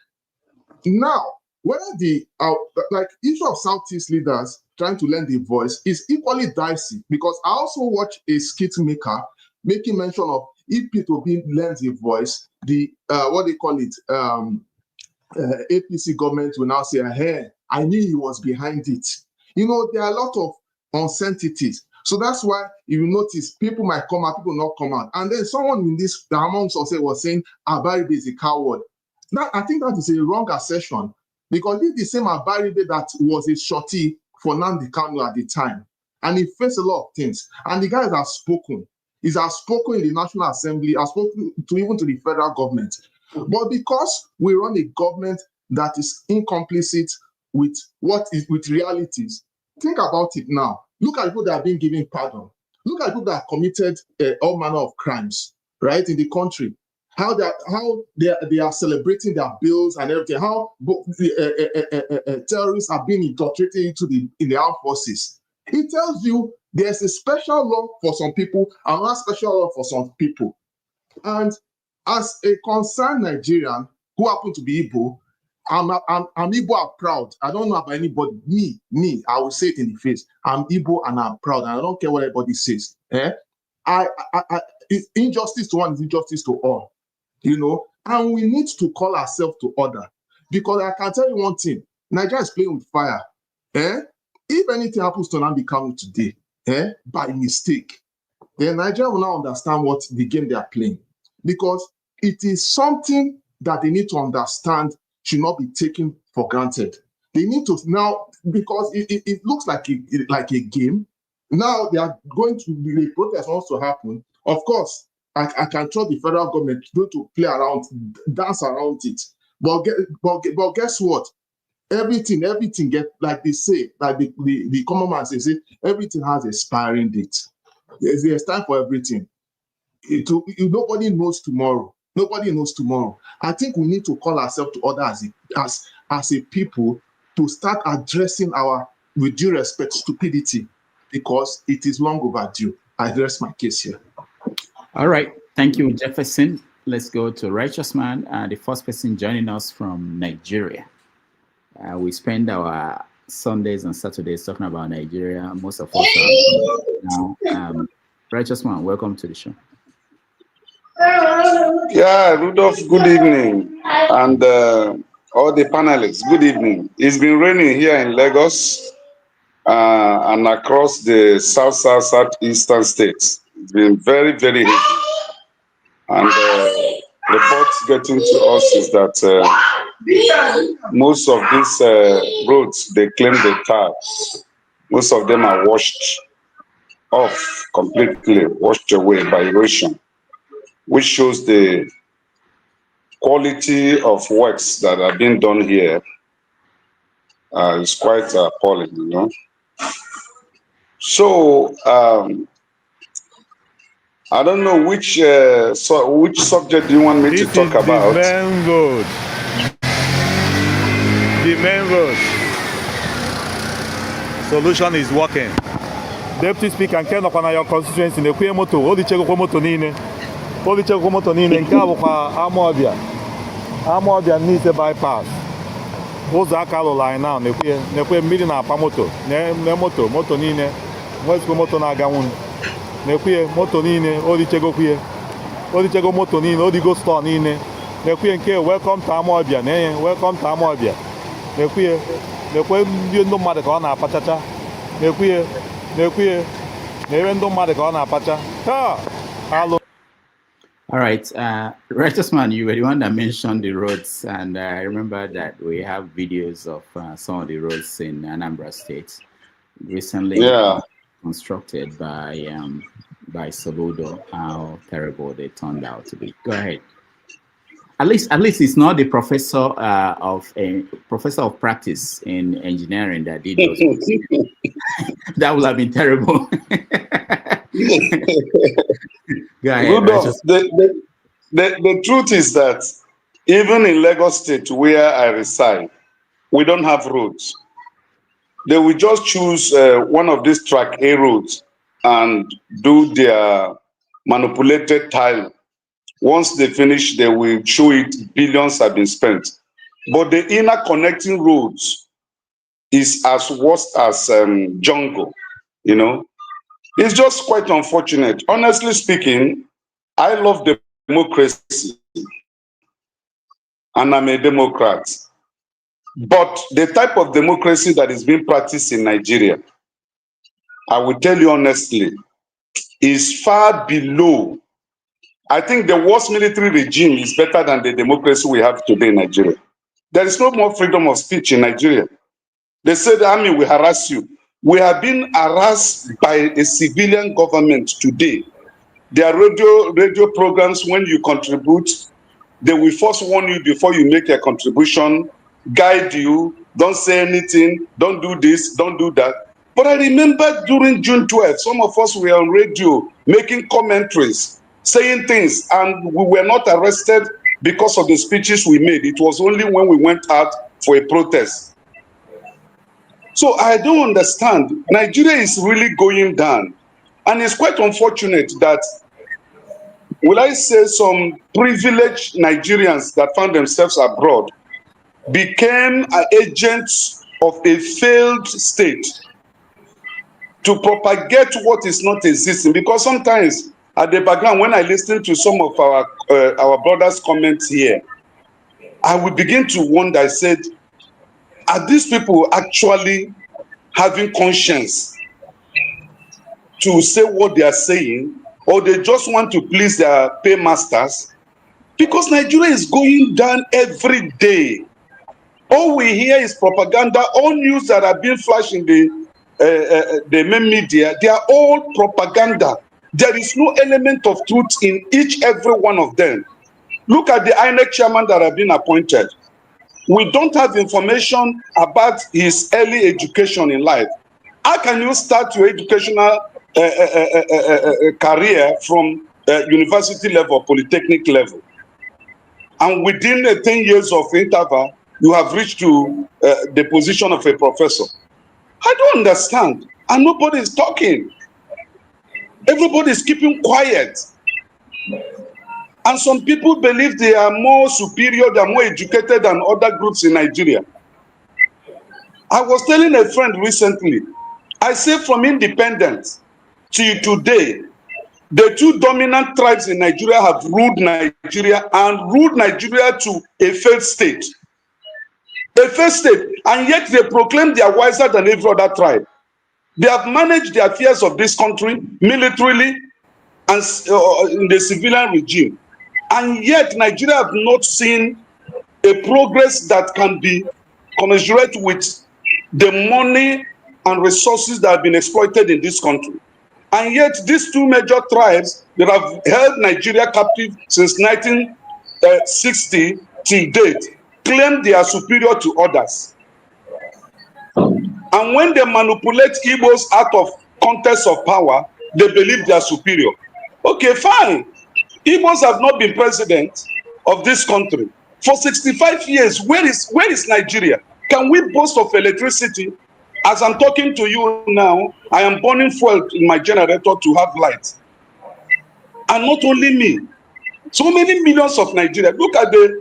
Now, whether the issue of Southeast leaders trying to lend a voice is equally dicey, because I also watch a skit maker making mention of if people being lends a voice, the what they call it, APC government will now say, hey, I knew he was behind it. You know, there are a lot of uncertainties. So that's why you notice people might come out, people not come out. And then someone in this amongst us was saying Abaribe is a coward. Now, I think that is a wrong assertion, because this is the same Abaribe that was a shorty for Nnamdi Kanu at the time. And he faced a lot of things. And the guys have spoken. He's spoken in the National Assembly, has spoken to even to the federal government. But because we run a government that is incomplicit with with realities, think about it now. Look at people that are being given pardon. Look at people that have committed all manner of crimes, right, in the country. How they are celebrating their bills and everything. How terrorists are being infiltrated in the armed forces. It tells you there's a special law for some people and not special law for some people. And as a concerned Nigerian who happen to be Igbo, I'm Igbo, I'm proud. I don't know about anybody. Me, I will say it in the face. I'm Igbo and I'm proud, and I don't care what everybody says. Injustice to one is injustice to all, you know. And we need to call ourselves to order, because I can tell you one thing: Nigeria is playing with fire. If anything happens to Nnamdi Kanu today, by mistake, then Nigeria will now understand what the game they are playing, because it is something that they need to understand should not be taken for granted. They need to now, because it looks like a game. Now they are going to, the protest wants to happen. Of course, I can trust the federal government to play around, dance around it. But guess what? Everything get, like they say, like the common man says, everything has an expiring date. There's time for everything. Nobody knows tomorrow. Nobody knows tomorrow. I think we need to call ourselves to order as a people to start addressing our, with due respect, stupidity, because it is long overdue. I address my case here. All right. Thank you, Jefferson. Let's go to Righteous Man, the first person joining us from Nigeria. We spend our Sundays and Saturdays talking about Nigeria. Most of us are now. Righteous Man, welcome to the show. Yeah, Rudolph, good evening. And all the panelists, good evening. It's been raining here in Lagos and across the southeastern states. It's been very, very heavy. And reports getting to us is that most of these roads they claim they tar, most of them are washed off completely, washed away by erosion, which shows the quality of works that are being done here is quite appalling, you know. So I don't know which subject do you want me to talk about. The main road. Solution is working. Deputy Speaker, nke nọkwa na your constituency na-ekwe moto, o dichekwa moto niile. O dichekwa moto niile, nke a bụkwa Amupitan n'ise bypass. Ụzọ aka lụrụ anyị now na-ekwe mmiri na-apa moto, na moto niile, nwezikwa moto na-aga nwunu. Na-ekwe moto niile, o dichego moto niile, o digo store niile. Na-ekwe nke welcome to Amupitan, welcome to Amupitan. Na-ekwe ndị mmadụ ka ọ na-apachacha. Na-ekwe na ebe ndị mmadụ ka ọ na-apacha. Hello. All right, Righteous Man, you were the one that mentioned the roads, and I remember that we have videos of some of the roads in Anambra State recently constructed by Soludo. How terrible they turned out to be. Go ahead. At least it's not the professor of practice in engineering that did those. That would have been terrible. Go ahead, Rudolph, the truth is that even in Lagos State, where I reside, we don't have roads. They will just choose one of these track A roads and do their manipulated tile. Once they finish, they will show it billions have been spent. But the inner connecting roads is as worse as jungle, you know. It's just quite unfortunate. Honestly speaking, I love democracy and I'm a Democrat. But the type of democracy that is being practiced in Nigeria, I will tell you honestly, is far below. I think the worst military regime is better than the democracy we have today in Nigeria. There is no more freedom of speech in Nigeria. They say the army will harass you. We have been harassed by a civilian government today. There are radio programs, when you contribute, they will first warn you before you make a contribution, guide you, don't say anything, don't do this, don't do that. But I remember during June 12th, some of us were on radio making commentaries, saying things, and we were not arrested because of the speeches we made. It was only when we went out for a protest. So I don't understand. Nigeria is really going down. And it's quite unfortunate that, will I say, some privileged Nigerians that found themselves abroad became agents of a failed state to propagate what is not existing. Because sometimes at the background, when I listen to some of our brothers' comments here, I will begin to wonder. I said, are these people actually having conscience to say what they are saying, or they just want to please their paymasters? Because Nigeria is going down every day. All we hear is propaganda. All news that are being flashed in the main media, they are all propaganda. There is no element of truth in every one of them. Look at the INEC chairman that have been appointed. We don't have information about his early education in life. How can you start your educational career from university level, polytechnic level? And within 10 years of interval, you have reached to the position of a professor. I don't understand. And nobody is talking. Everybody is keeping quiet. And some people believe they are more superior, they are more educated than other groups in Nigeria. I was telling a friend recently, I say from independence to today, the two dominant tribes in Nigeria have ruled Nigeria and ruled Nigeria to a failed state. A failed state, and yet they proclaim they are wiser than every other tribe. They have managed the affairs of this country militarily and in the civilian regime. And yet Nigeria have not seen a progress that can be commensurate with the money and resources that have been exploited in this country. And yet these two major tribes that have held Nigeria captive since 1960 till date claim they are superior to others. And when they manipulate Igbos out of context of power, they believe they are superior. Okay, fine. Igbos have not been president of this country for 65 years. Where is Nigeria? Can we boast of electricity? As I'm talking to you now, I am burning fuel in my generator to have light. And not only me, so many millions of Nigerians. Look at the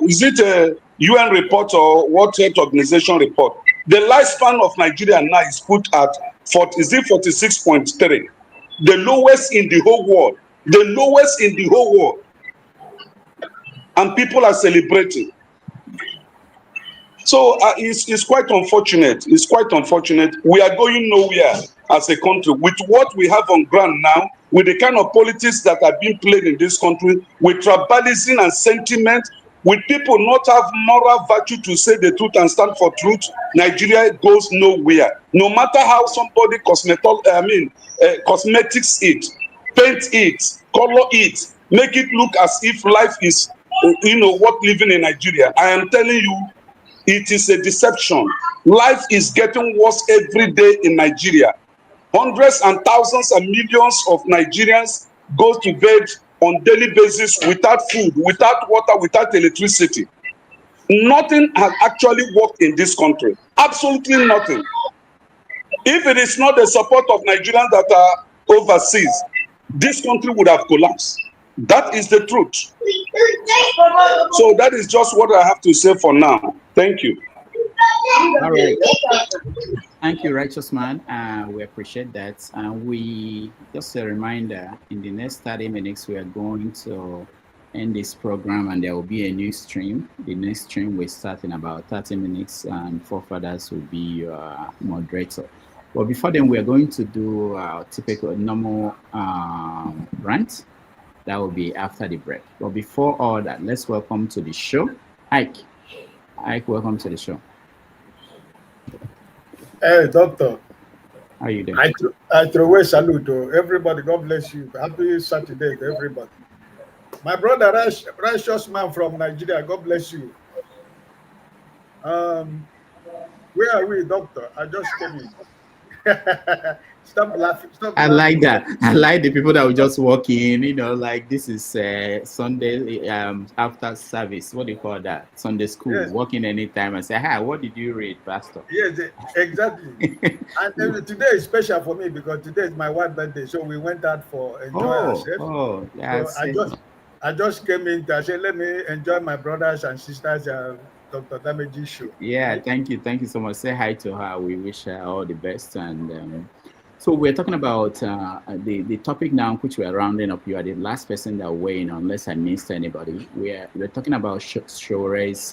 is it a UN report or World Health Organization report? The lifespan of Nigeria now is put at 46.3, the lowest in the whole world. The lowest in the whole world. And people are celebrating. So it's quite unfortunate. It's quite unfortunate. We are going nowhere. as a country with what we have on ground now, with the kind of politics that are being played in this country, with tribalism and sentiment, with people not have moral virtue to say the truth and stand for truth, Nigeria goes nowhere. No matter how somebody cosmetics it, paint it, color it, make it look as if life is, worth living in Nigeria. I am telling you, it is a deception. Life is getting worse every day in Nigeria. Hundreds and thousands and millions of Nigerians go to bed on daily basis without food, without water, without electricity. Nothing has actually worked in this country. Absolutely nothing. If it is not the support of Nigerians that are overseas, this country would have collapsed. That is the truth. So that is just what I have to say for now. Thank you. All right. Thank you, righteous man. We appreciate that. We just a reminder, in the next 30 minutes, we are going to end this program and there will be a new stream. The next stream will start in about 30 minutes and forefathers will be your moderator. But before then, we are going to do our typical normal rant. That will be after the break. But before all that, let's welcome to the show, Ike. Ike, welcome to the show. Hey, doctor. How are you doing? I throw away salute to everybody. God bless you. Happy Saturday to everybody. My brother, righteous man from Nigeria. God bless you. Where are we, doctor? I just came in. Stop laughing. Stop I laughing. like that. I like the people that will just walk in, like this is Sunday after service. What do you call that? Sunday school. Yes. Walk in anytime and say, hi, what did you read, Pastor? Yes, exactly. And then today is special for me because today is my wife's birthday. So we went out for enjoy ourselves. Oh, yeah. So I just came in to say, let me enjoy my brothers and sisters Dr. Dameji's show. Yeah, thank you. Thank you so much. Say hi to her. We wish her all the best. And so we're talking about the topic now, which we're rounding up. You are the last person that weigh in, unless I missed anybody. We're talking about Sowore's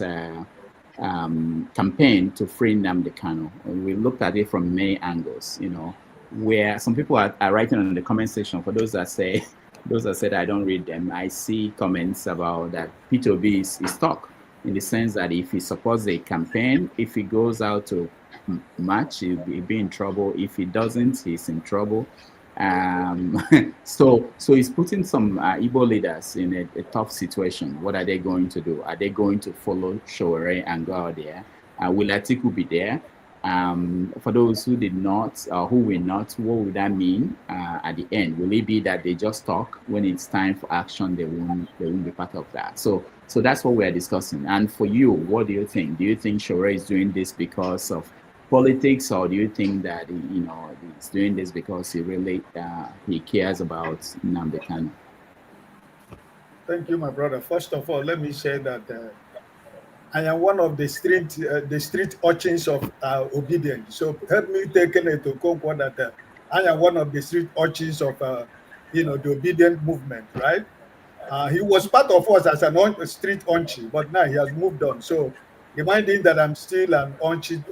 campaign to free Nnamdi Kanu. We looked at it from many angles, where some people are writing in the comment section. For those that say, I don't read them, I see comments about that P2B is stuck, in the sense that if he supports a campaign, if he goes out to match, he'll be in trouble. If he doesn't, he's in trouble. So he's putting some Igbo leaders in a tough situation. What are they going to do? Are they going to follow Sowore and go out there? Will Atiku be there? For those who did not, or who will not, what would that mean at the end? Will it be that they just talk, when it's time for action, they won't be part of that? So that's what we're discussing. And for you, what do you think? Do you think Sowore is doing this because of politics, or do you think that he's doing this because he cares about Nnamdi Kanu? Thank you, my brother. First of all, let me say that I am one of the street urchins of obedience. So help me take it to Congo that I am one of the street urchins of the obedient movement, right? He was part of us as a street urchin, but now he has moved on. So reminding that I'm still an urchin,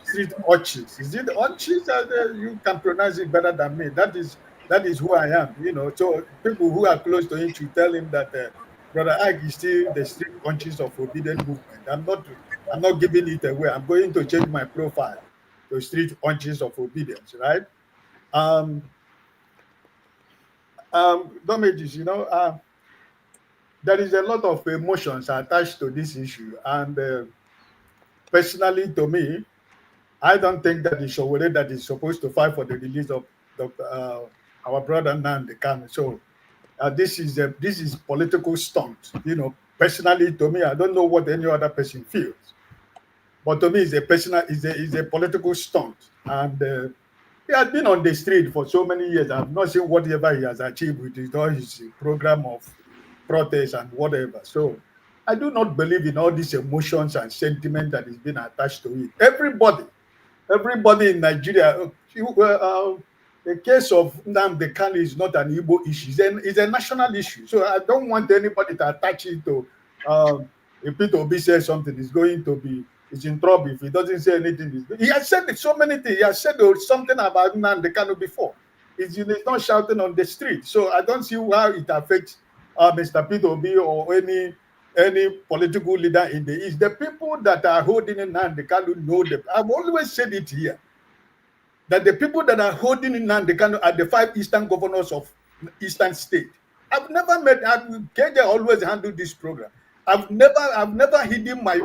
street urchin. Is it urchin? You can pronounce it better than me. That is who I am. So people who are close to him should tell him that Brother Ag is still the street urchins of obedient movement. I'm not giving it away. I'm going to change my profile to street urchins of obedience, right? Damages, there is a lot of emotions attached to this issue, and personally, to me, I don't think that it's Sowore that is supposed to fight for the release of our brother Nnamdi Kanu. So this is political stunt. Personally, to me, I don't know what any other person feels, but to me, it's a political stunt, and he has been on the street for so many years. I've not seen whatever he has achieved with his program of protest and whatever. So I do not believe in all these emotions and sentiment that is being attached to it. Everybody in Nigeria, the case of Nnamdi Kanu is not an Igbo issue. It's a national issue. So I don't want anybody to attach it to if Peter Obi says something, it's going to be is in trouble if he doesn't say anything. He has said so many things. He has said something about Nnamdi Kanu before. He's not shouting on the street. So I don't see how it affects Mr. Peter Obi or any political leader in the East. The people that are holding Nnamdi Kanu know them. I've always said it here, that the people that are holding Nnamdi Kanu are the 5 eastern governors of eastern state. I've never met, KJ always handled this program. I've never hidden my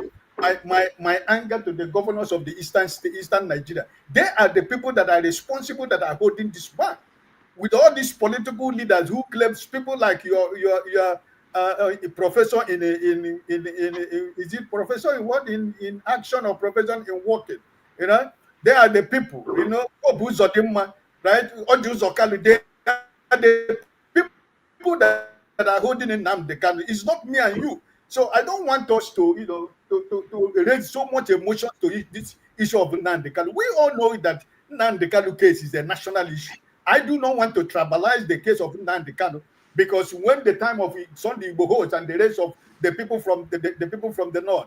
anger to the governors of the eastern Nigeria. They are the people that are responsible, that are holding this back. With all these political leaders who claims, people like your professor in is it professor in what, in action or professor in working? You know, they are the people. You know, right? They are the people that are holding in Nnamdi Kanu. It's not me and you. So I don't want us to raise so much emotion to this issue of Nnamdi Kanu. We all know that Nnamdi Kanu case is a national issue. I do not want to tribalize the case of Nnamdi Kanu, because when the time of Sunday Igboho and the rest of the people from the people from the north,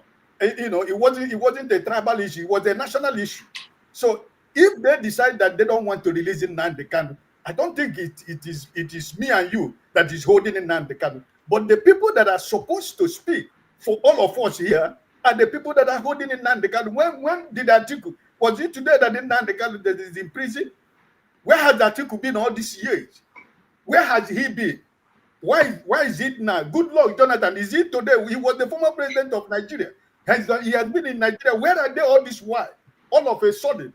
you know, it wasn't a tribal issue, it was a national issue. So if they decide that they don't want to release Nnamdi Kanu, I don't think it is me and you that is holding Nnamdi Kanu. But the people that are supposed to speak for all of us here are the people that are holding Nnamdi Kanu. When did Atiku? Was it today that Nnamdi Kanu that is in prison? Where has Atiku been all these years? Where has he been? Why is it now? Good luck, Jonathan. Is it today? He was the former president of Nigeria. He has been in Nigeria. Where are they all this while? All of a sudden,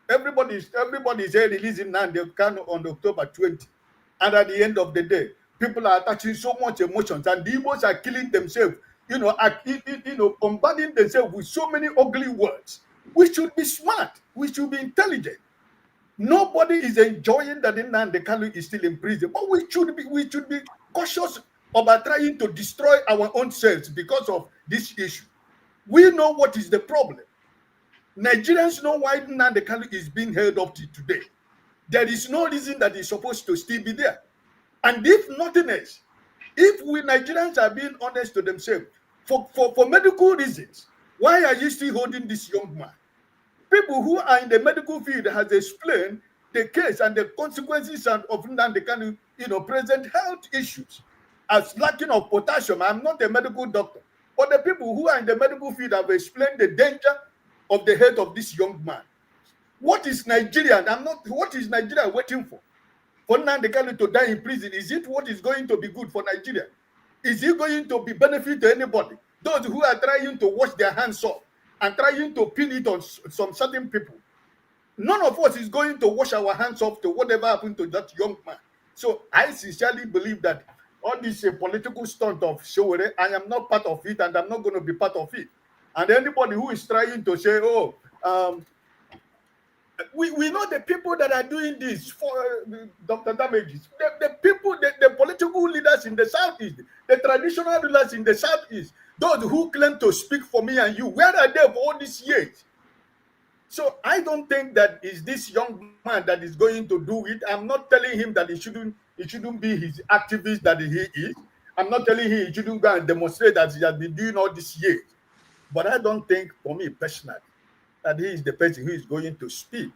everybody is here releasing Nnamdi Kanu on October 20. And at the end of the day, people are attaching so much emotions, and the Igbos are killing themselves, bombarding themselves with so many ugly words. We should be smart. We should be intelligent. Nobody is enjoying that Nnamdi Kanu is still in prison, but we should be cautious about trying to destroy our own selves because of this issue. We know what is the problem. Nigerians know why Nnamdi Kanu is being held up to today. There is no reason that he's supposed to still be there. And if nothing else, if we Nigerians are being honest to themselves, for medical reasons, why are you still holding this young man? People who are in the medical field has explained the case and the consequences of Nnamdi Kanu, present health issues as lacking of potassium. I'm not a medical doctor, but the people who are in the medical field have explained the danger of the health of this young man. What is Nigeria? What is Nigeria waiting for? For Nnamdi Kanu to die in prison? Is it what is going to be good for Nigeria? Is it going to be benefit to anybody? Those who are trying to wash their hands off and trying to pin it on some certain people. None of us is going to wash our hands off to whatever happened to that young man. So I sincerely believe that all this political stunt of Sowore, I am not part of it, and I'm not going to be part of it. And anybody who is trying to say, we know the people that are doing this for Dr. Damages, the people, the political leaders in the Southeast, the traditional rulers in the Southeast, those who claim to speak for me and you, where are they for all these years? So I don't think that is this young man that is going to do it. I'm not telling him that he shouldn't be his activist that he is. I'm not telling him he shouldn't go and demonstrate that he has been doing all these years. But I don't think, for me personally, that he is the person who is going to speak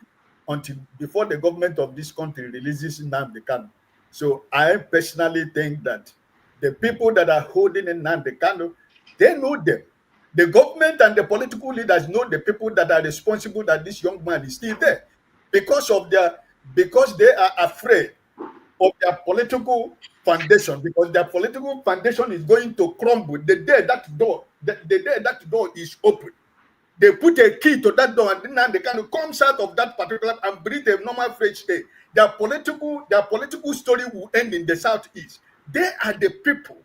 before the government of this country releases Nnamdi Kanu. So I personally think that the people that are holding Nnamdi Kanu, they know them. The government and the political leaders know the people that are responsible that this young man is still there, because they are afraid of their political foundation, because their political foundation is going to crumble the day that door is open. They put a key to that door, and then they kind of comes out of that particular and breathe a normal fresh air. Their political story will end in the Southeast. They are the people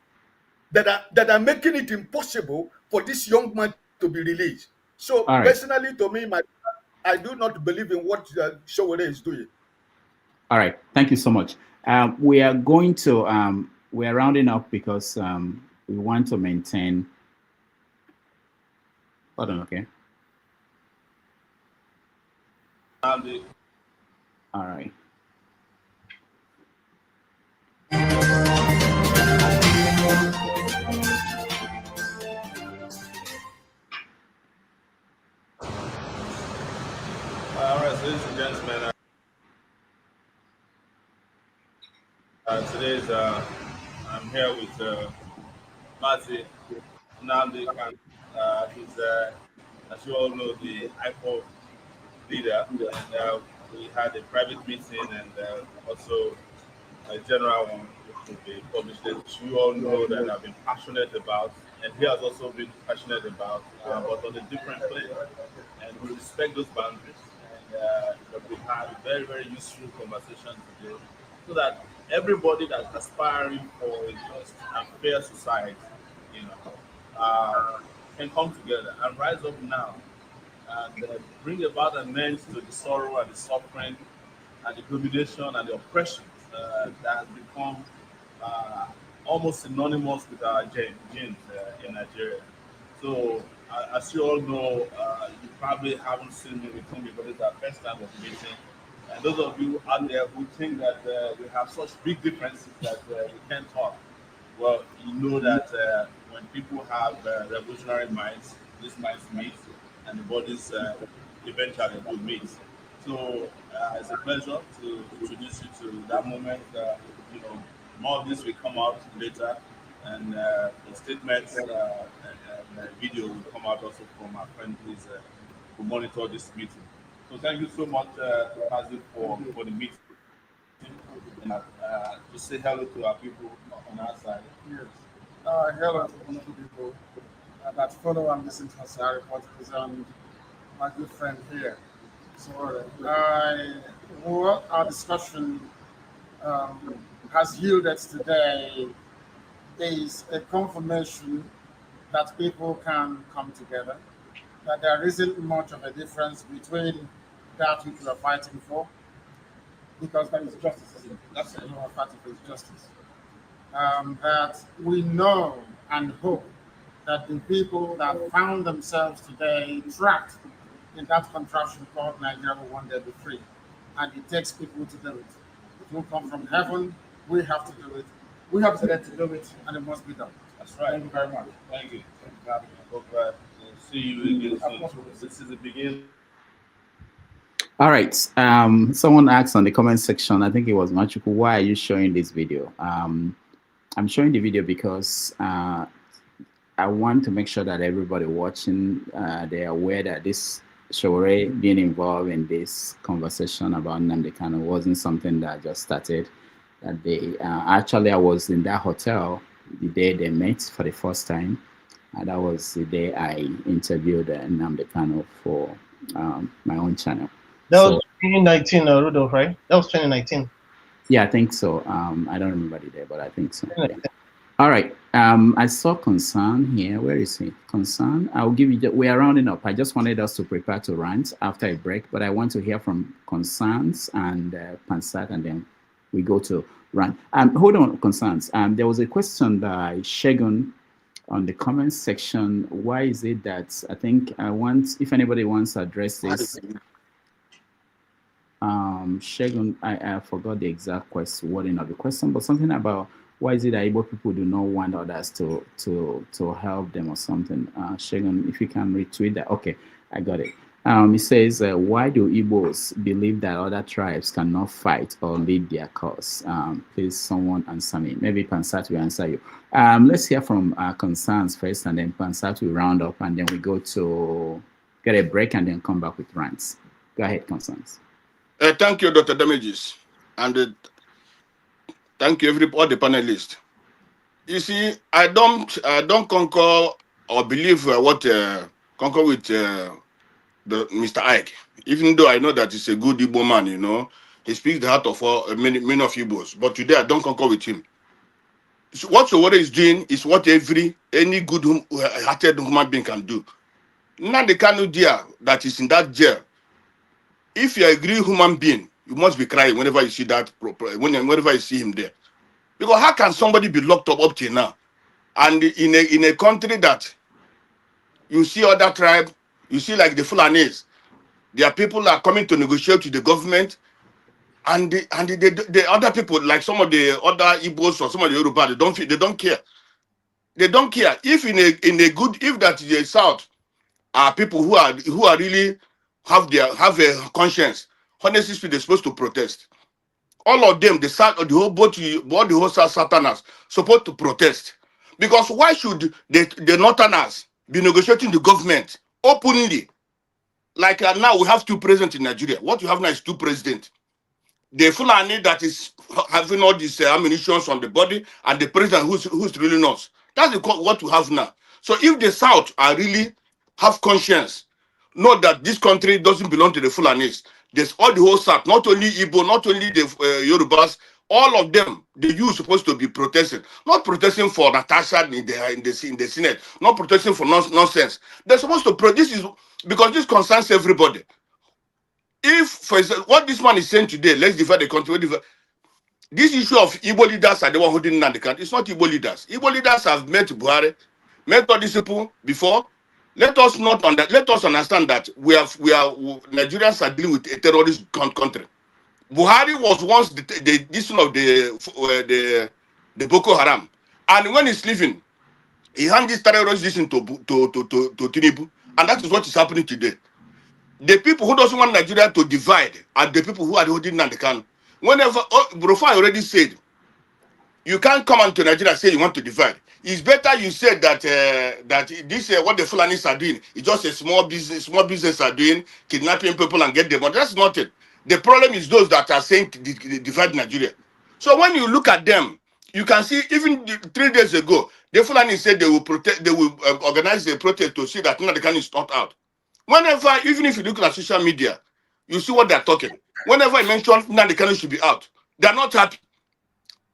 that are making it impossible for this young man to be released. So personally, to me, I do not believe in what Sowore is doing. All right, thank you so much. We are going to we are rounding up because we want to maintain. Hold on, okay. All right. All right, so ladies and gentlemen, today's I'm here with Mazi Nnamdi Kanu. He's, as you all know, the IPOB leader, and we had a private meeting and also a general one, which will be published. Which you all know that I've been passionate about, and he has also been passionate about, but on a different plane. And we respect those boundaries. And we had a very, very useful conversation today, so that everybody that's aspiring for a just and fair society, you know, can come together and rise up now and bring about an end to the sorrow and the suffering and the domination and the oppression that has become almost synonymous with our genes in Nigeria. So, as you all know, you probably haven't seen me with him because it's our first time of meeting. And those of you out there who think that we have such big differences that we can't talk, well, you know that when people have revolutionary minds, these minds meet, and the bodies eventually will meet. So it's a pleasure to introduce you to that moment. You know, more of this will come out later, and the statements and video will come out also from our friend who monitor this meeting. So thank you so much, Kazi, for the meeting. And to say hello to our people on our side. Yes. Hello to all people that follow and listen to us, our reporters and my good friend here. So what our discussion has yielded today is a confirmation that people can come together, that there isn't much of a difference between that which we are fighting for, because that is justice, isn't it? That's what we are fighting for, is justice. That we know and hope that the people that found themselves today trapped in that contraption called Nigeria will one day be free. And it takes people to do it. It will come from heaven. We have to do it. We have to let to do it, and it must be done. That's right. Thank you very much. Thank you. I hope to see you again soon. This is the beginning. All right. Someone asked on the comment section, I think it was Machuku, why are you showing this video? I'm showing the video because I want to make sure that everybody watching, they are aware that this Sowore being involved in this conversation about Nnamdi Kanu wasn't something that just started. That they actually, I was in that hotel the day they met for the first time. That was the day I interviewed Nnamdi Kanu for my own channel. That was 2019, Rudolph, right? That was 2019. Yeah, I think so. I don't remember the day, but I think so. Yeah. All right. I saw Concern here. Where is he? Concern. I'll give you. We are rounding up. I just wanted us to prepare to rant after a break, but I want to hear from Concerns and Pansat, and then we go to rant. Hold on, Concerns. There was a question by Shegun on the comments section. Why is it that I think I want, if anybody wants to address this. Shegun, I forgot the exact wording of the question, but something about why is it that Igbo people do not want others to help them or something. Shegun, if you can retweet that. Okay, I got it. It says, why do Igbos believe that other tribes cannot fight or lead their cause? Please, someone answer me. Maybe Pansat will answer you. Let's hear from Concerns first, and then Pansat will round up, and then we go to get a break and then come back with rants. Go ahead, Concerns. Thank you, Dr. Damages, and thank you, all the panelists. You see, I don't concur or believe what concur with the Mr. Ike, even though I know that he's a good Igbo man. You know, he speaks the heart of many of Igbos. But today, I don't concur with him. So what Sowore is doing is what any good-hearted human being can do. Nnamdi Kanu dear that is in that jail. If you're a great human being, you must be crying whenever you see that, whenever you see him there. Because how can somebody be locked up till now? And in a country that you see other tribe, you see like the Fulanis, their people are coming to negotiate with the government, and the other people, like some of the other Igbos or some of the Yoruba, they don't care. They don't care. If in a good, if that the South are people who are really have a conscience. Honestly speaking, they're supposed to protest. All of them, the whole Southerners, supposed to protest. Because why should the Northerners be negotiating the government openly? Like now we have two presidents in Nigeria. What you have now is two presidents. The Fulani that is having all these ammunitions on the body, and the president who's ruling us. That's what we have now. So if the South are really have conscience, know that this country doesn't belong to the Fulanis. There's all the whole South, not only Igbo, not only the Yorubas, all of them, the youth supposed to be protesting. Not protesting for Natasha in the Senate, not protesting for nonsense. They're supposed to protest because this concerns everybody. If, for example, what this man is saying today, let's divide the country. This issue of Igbo leaders are the one holding down the country. It's not Igbo leaders. Igbo leaders have met Buhari, met all these people before. Let us understand that Nigerians are dealing with a terrorist country. Buhari was once the Boko Haram, and when he's leaving, he handed this terrorist to Tinubu, and that is what is happening today. The people who doesn't want Nigeria to divide are the people who are holding Nnamdi Kanu. Whenever Rufai already said, you can't come into Nigeria and say you want to divide. It's better you said that this what the Fulanis are doing is just a small business are doing, kidnapping people and get them. But that's not it. The problem is those that are saying divide Nigeria. So when you look at them, you can see even 3 days ago, the Fulani said they will protest, they will organize a protest to see that Nnamdi Kanu is not out. Whenever, even if you look at social media, you see what they're talking. Whenever I mention Nnamdi Kanu should be out, they're not happy.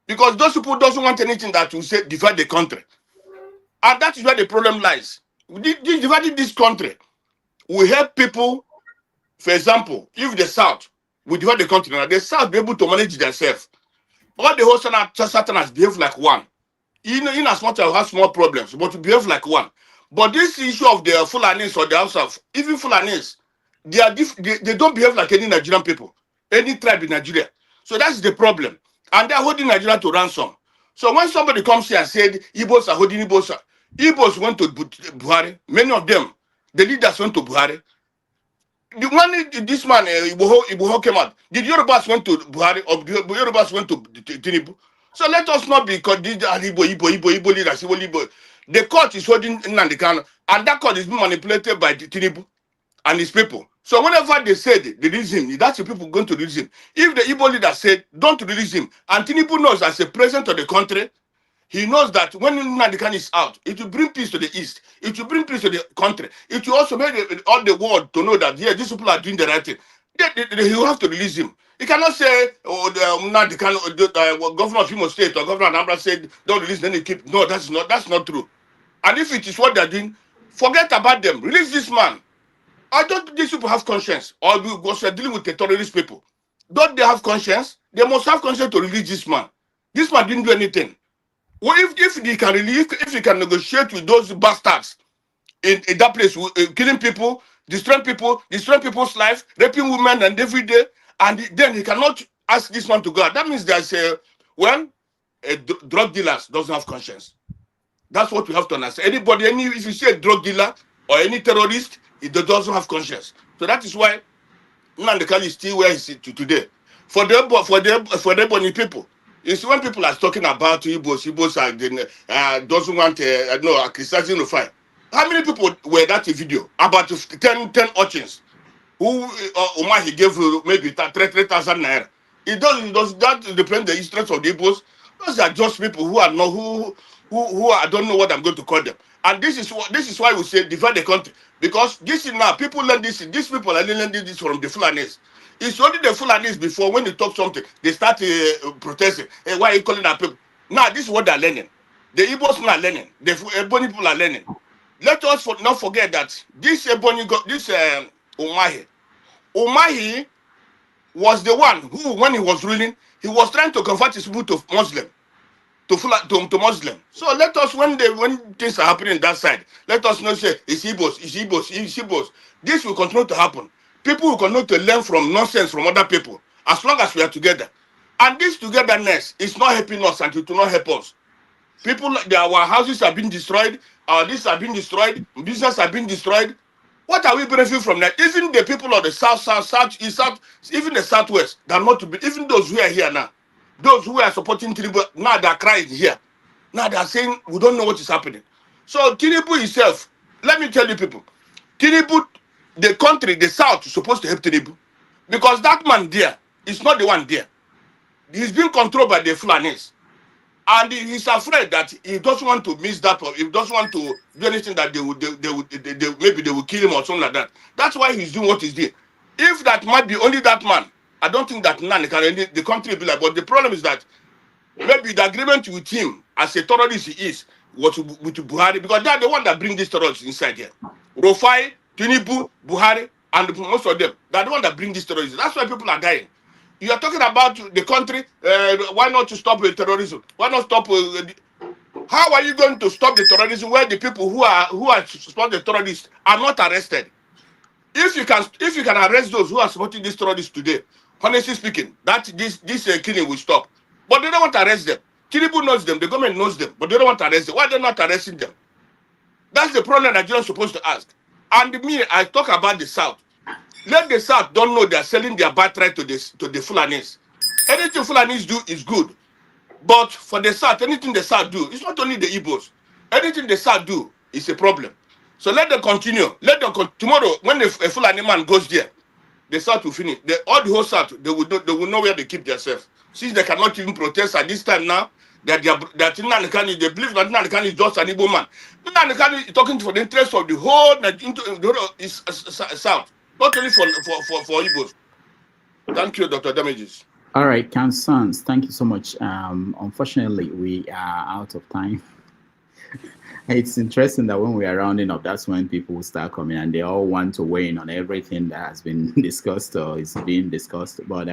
Because those people doesn't want anything that will say divide the country. And that is where the problem lies. Dividing this country will help people. For example, if the South will divide the country, now the South be able to manage themselves. All the whole Southerners behave like one. In as much as have small problems, but to behave like one. But this issue of the Fulanis or the Hausa, even Fulanis, they don't behave like any Nigerian people, any tribe in Nigeria. So that's the problem. And they're holding Nigeria to ransom. So when somebody comes here and said, Igbos are holding Igbos, Igbos went to Buhari, many of them, the leaders went to Buhari. When this man, Ibuho came out, did Yorubas went to Buhari or Yorubas went to Tinubu? So let us not be called Igbo leaders, Igbo. The court is holding Nnamdi Kanu, and that court is being manipulated by Tinubu and his people. So whenever they said release him, that's the people going to release him. If the Igbo leader said don't release him, and Tinubu knows as a president of the country, he knows that when Nnamdi Kanu is out, it will bring peace to the east. It will bring peace to the country. It will also make all the world to know that yeah, these people are doing the right thing. He will have to release him. He cannot say, oh, Nnamdi Kanu, governor of Imo State or governor of Anambra said don't release, then he keep. No, that's not true. And if it is what they're doing, forget about them. Release this man. I don't think these people have conscience, or because we're dealing with the terrorist people. Don't they have conscience? They must have conscience to release this man. This man didn't do anything. Well, if he can release, if he can negotiate with those bastards in that place, killing people, destroying people's life, raping women and every day, and then he cannot ask this man to go out. That means there's drug dealers doesn't have conscience. That's what we have to understand. If you see a drug dealer or any terrorist, it doesn't have conscience. So that is why Nnamdi Kanu is still where he is today. For the Bonny people, you see when people are talking about Igbos doesn't want criticizing the fire. How many people were that a video? About 10 urchins who he gave maybe 3,000 naira. It does that depend the interest of the Igbos. Those are just people who are not who I don't know what I'm going to call them. And this is why we say divide the country. Because this is now people learn this. These people are learning this from the Fulanis. It's only the Fulanis before when you talk something, they start protesting. Hey, why are you calling that people? Now this is what they're learning. The Igbos are learning. The Ebony people are learning. Let us not forget that this Ebony Umahi was the one who, when he was ruling, he was trying to convert his people to Muslim. To Muslim. So let us, when things are happening on that side, let us not say, it's Igbos. This will continue to happen. People will continue to learn from nonsense from other people, as long as we are together. And this togetherness is not helping us and it will not help us. Our houses are being destroyed, our lives are being destroyed, business are being destroyed. What are we benefiting from that? Even the people of the south, east, south, even the southwest, they're not to be, even those who are here now, those who are supporting Tinubu, now they're crying here. Now they're saying, we don't know what is happening. So Tinubu himself, let me tell you people, Tinubu, the country, the south is supposed to help Tinubu. Because that man there is not the one there. He's being controlled by the Fulanis. And he's afraid that he doesn't want to miss that, or he doesn't want to do anything that maybe they will kill him or something like that. That's why he's doing what he's doing. If that might be only that man, I don't think that none can the country will be like. But the problem is that maybe the agreement with him as a terrorist he is was with Buhari, because they are the one that bring these terrorists inside here. Rufai, Tinubu, Buhari, and most of them, they're the one that bring these terrorists. That's why people are dying. You are talking about the country. Why not to stop terrorism? Why not stop? How are you going to stop the terrorism where the people who are supporting the terrorists are not arrested? If you can arrest those who are supporting these terrorists today, honestly speaking, that this killing will stop. But they don't want to arrest them. Tinubu knows them. The government knows them, but they don't want to arrest them. Why are they not arresting them? That's the problem Nigerians are supposed to ask. And me, I talk about the South. Let the South don't know they are selling their birthright to the Fulanis. Anything Fulanis do is good. But for the South, anything the South do, it's not only the Igbos. Anything the South do is a problem. So let them continue. Tomorrow, when a Fulani man goes there, the South will finish. All the whole South, they will know where they keep themselves. Since they cannot even protest at this time now, that Nnamdi Kanu, they believe that Nnamdi Kanu is just an Igbo man. Nnamdi Kanu is talking for the interest of the whole South, not only for Igbos. Thank you, Dr. Damages. All right, concerns. Thank you so much. Unfortunately, we are out of time. It's interesting that when we are rounding up, that's when people start coming and they all want to weigh in on everything that has been discussed or is being discussed. But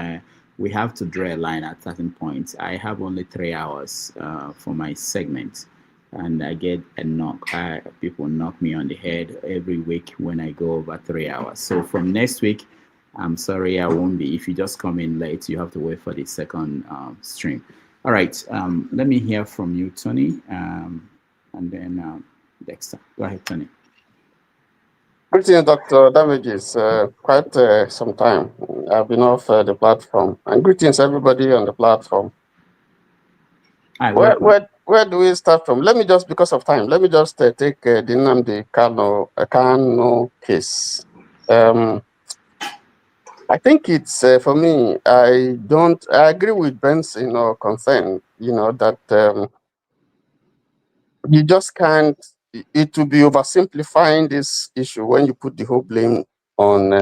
we have to draw a line at certain points. I have only 3 hours for my segment, and I get a knock. People knock me on the head every week when I go over 3 hours. So from next week, I'm sorry, I won't be. If you just come in late, you have to wait for the second stream. All right, let me hear from you, Tony, and then Dexter. Go ahead, Tony. Greetings, Dr. Damages. Quite some time. I've been off the platform. And greetings, everybody on the platform. Hi, where do we start from? Let me just, because of time, let me just take the Nnamdi Kanu case. I think it's, for me, I agree with Benson or concern, that you just can't, it will be oversimplifying this issue when you put the whole blame on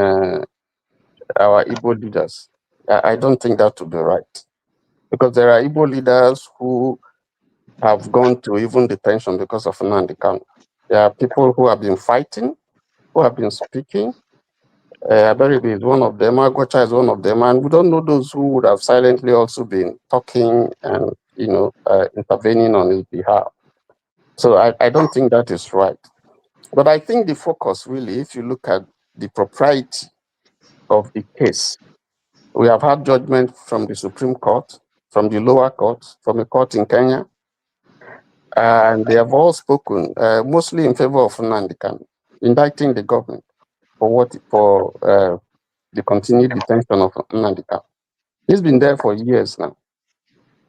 our Igbo leaders. I don't think that would be right. Because there are Igbo leaders who have gone to even detention because of Nnamdi Kanu. There are people who have been fighting, who have been speaking. Aberibe is one of them, Agocha is one of them, and we don't know those who would have silently also been talking and, intervening on his behalf. So I don't think that is right. But I think the focus really, if you look at the propriety of the case, we have had judgment from the Supreme Court, from the lower court, from a court in Kenya, and they have all spoken mostly in favor of Nnamdi Kanu, indicting the government for the continued detention of Nnamdi Kanu. He's been there for years now.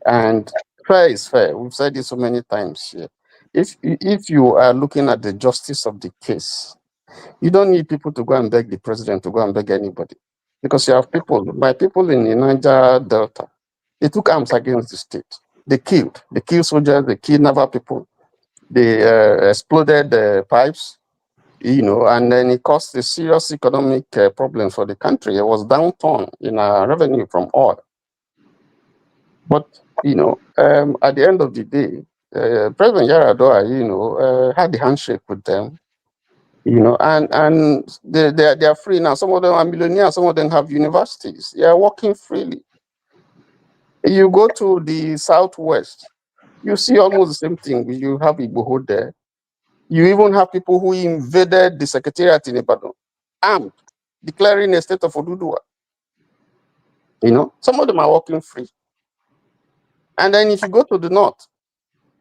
And fair is fair. We've said this so many times here. If you are looking at the justice of the case, you don't need people to go and beg the president to go and beg anybody. Because you have my people in the Niger Delta, they took arms against the state. They killed soldiers, they killed naval people, they exploded the pipes, and then it caused a serious economic problem for the country. It was downturn in our revenue from oil. But, at the end of the day, President Yaradua, had the handshake with them, and they are free now. Some of them are millionaires, some of them have universities. They are working freely. You go to the Southwest, you see almost the same thing. You have Igboho there. You even have people who invaded the secretariat in Ibadan, armed, declaring a state of Oduduwa. Some of them are working free. And then if you go to the north,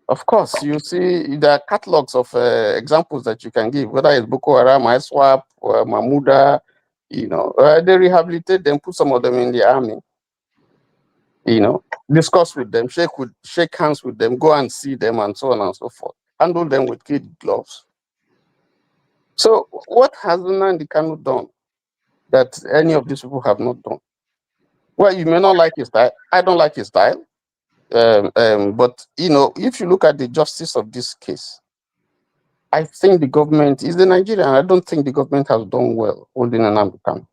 Of course, you see there are catalogs of examples that you can give, whether it's Boko Haram, ISWAP, Mahmuda, they rehabilitate them, put some of them in the army, discuss with them, shake hands with them, go and see them, and so on and so forth. Handle them with kid gloves. So what has Nnamdi Kanu done that any of these people have not done? Well, you may not like his style. I don't like his style. But, if you look at the justice of this case, I think the government is the Nigerian. I don't think the government has done well holding Nnamdi Kanu.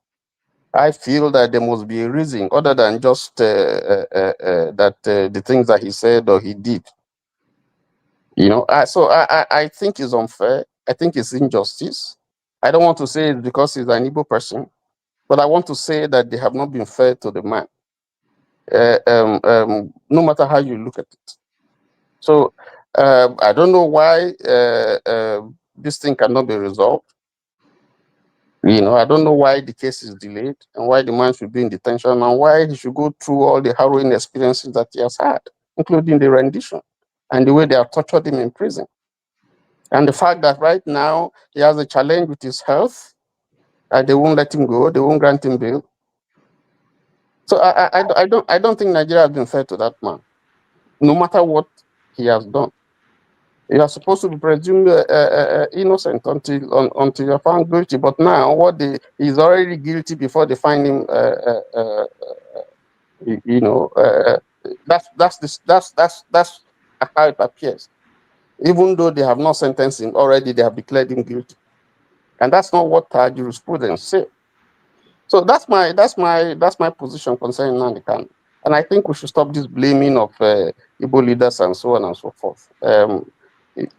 I feel that there must be a reason other than just the things that he said or he did. I think it's unfair. I think it's injustice. I don't want to say it's because he's an Igbo person, but I want to say that they have not been fair to the man. No matter how you look at it. So I don't know why this thing cannot be resolved. I don't know why the case is delayed and why the man should be in detention and why he should go through all the harrowing experiences that he has had, including the rendition and the way they have tortured him in prison. And the fact that right now he has a challenge with his health, and they won't let him go, they won't grant him bail. So I don't think Nigeria has been fair to that man, no matter what he has done. You are supposed to be presumed innocent until you're found guilty. But now, he's already guilty before they find him. That's how it appears. Even though they have not sentenced him already, they have declared him guilty, and that's not what our jurisprudence say. So that's my position concerning Nnamdi Kanu. And I think we should stop this blaming of Igbo leaders and so on and so forth.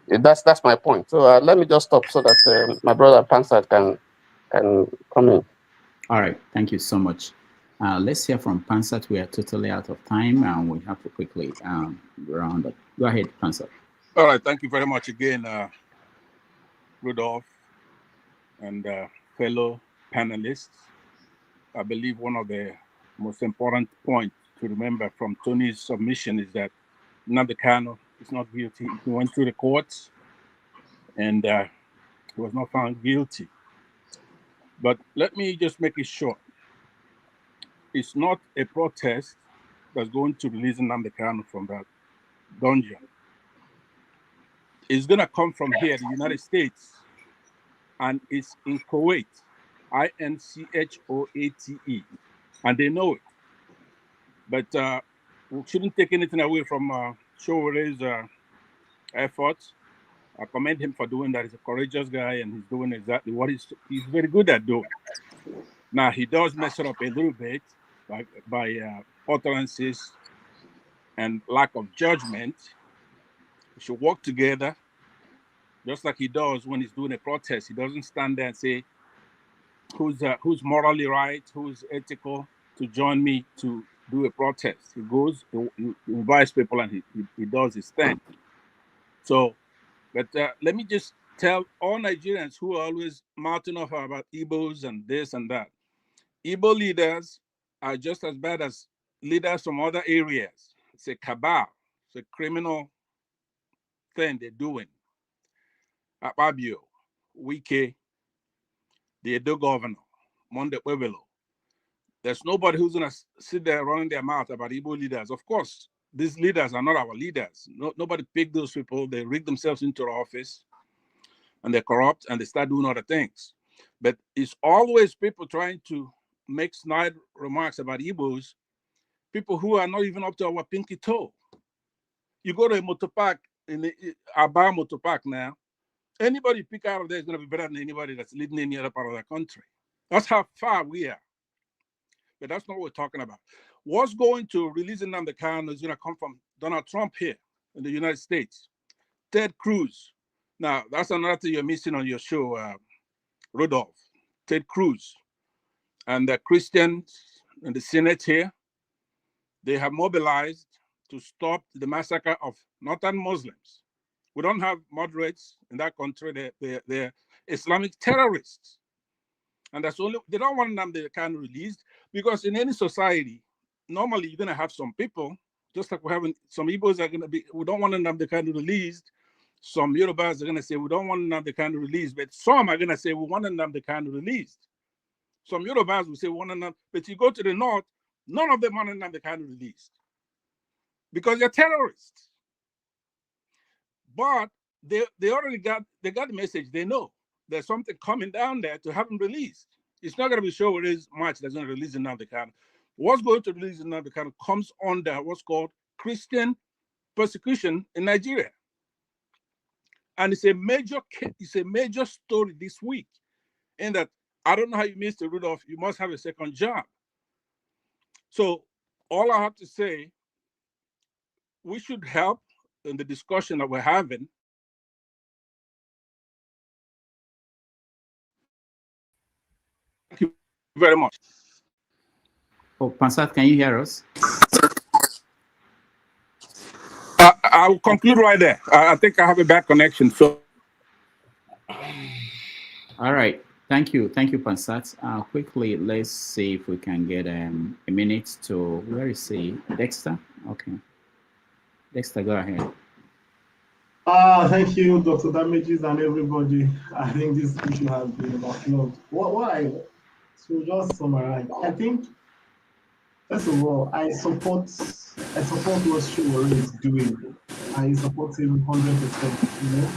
That's my point. So let me just stop so that my brother Pansat can come in. All right, thank you so much. Let's hear from Pansat. We are totally out of time and we have to quickly round up. Go ahead, Pansat. All right, thank you very much again, Rudolph and fellow panelists. I believe one of the most important points to remember from Tony's submission is that Nnamdi Kanu is not guilty. He went through the courts and he was not found guilty. But let me just make it short. It's not a protest that's going to release Nnamdi Kanu from that dungeon. It's going to come from here, the United States, and it's in Kuwait, INCHOATE, and they know it. But we shouldn't take anything away from Sowore's efforts. I commend him for doing that. He's a courageous guy, and he's doing exactly what he's very good at doing. Now, he does mess it up a little bit by utterances and lack of judgment. We should work together, just like he does when he's doing a protest. He doesn't stand there and say, who's morally right, who's ethical to join me to do a protest. He goes, he invites people, and he does his thing. So, but let me just tell all Nigerians who are always mouthing off about Igbos and this and that. Igbo leaders are just as bad as leaders from other areas. It's a cabal. It's a criminal thing they're doing. Akpabio, Wike, the Edo governor, Monde Pueblo. There's nobody who's going to sit there running their mouth about Igbo leaders. Of course, these leaders are not our leaders. Nobody picked those people. They rig themselves into office, and they're corrupt, and they start doing other things. But it's always people trying to make snide remarks about Igbos, people who are not even up to our pinky toe. You go to a motor park, in the Aba motor park now, anybody you pick out of there is going to be better than anybody that's living in any other part of the country. That's how far we are. But that's not what we're talking about. What's going to release Nnamdi Kanu is going to come from Donald Trump here in the United States. Ted Cruz. Now, that's another thing you're missing on your show, Rudolph. Ted Cruz. And the Christians in the Senate here, they have mobilized to stop the massacre of northern Muslims. We don't have moderates in that country. They're Islamic terrorists. And that's only, they don't want Nnamdi Kanu released because in any society, normally you're going to have some people Just like we're having some Igbos are going to be, we don't want Nnamdi Kanu released. Some Yorubas are going to say we don't want Nnamdi Kanu released, but some are going to say we want Nnamdi Kanu released. Some Yorubas will say we want Nnamdi, but you go to the north, none of them want Nnamdi Kanu released because they're terrorists. But they already got the message. They know there's something coming down there to have him released. It's not going to be Showere's march that's going to release Nnamdi Kanu. What's going to release Nnamdi Kanu comes under what's called Christian persecution in Nigeria. And it's a major story this week. In that, I don't know how you Mr. Rudolph, you must have a second job. So all I have to say, we should help in the discussion that we're having. Thank you very much. Oh, Pansat, can you hear us? I will conclude right there. I think I have a bad connection. So, all right. Thank you, Pansat. Quickly, let's see if we can get a minute to, where is he? Dexter? Okay. Dexter, go ahead. Thank you, Dr. Damages and everybody. I think this issue has been overflowed. So just summarize. I think, first of all, I support what Sowore is doing. I support him 100%. You know,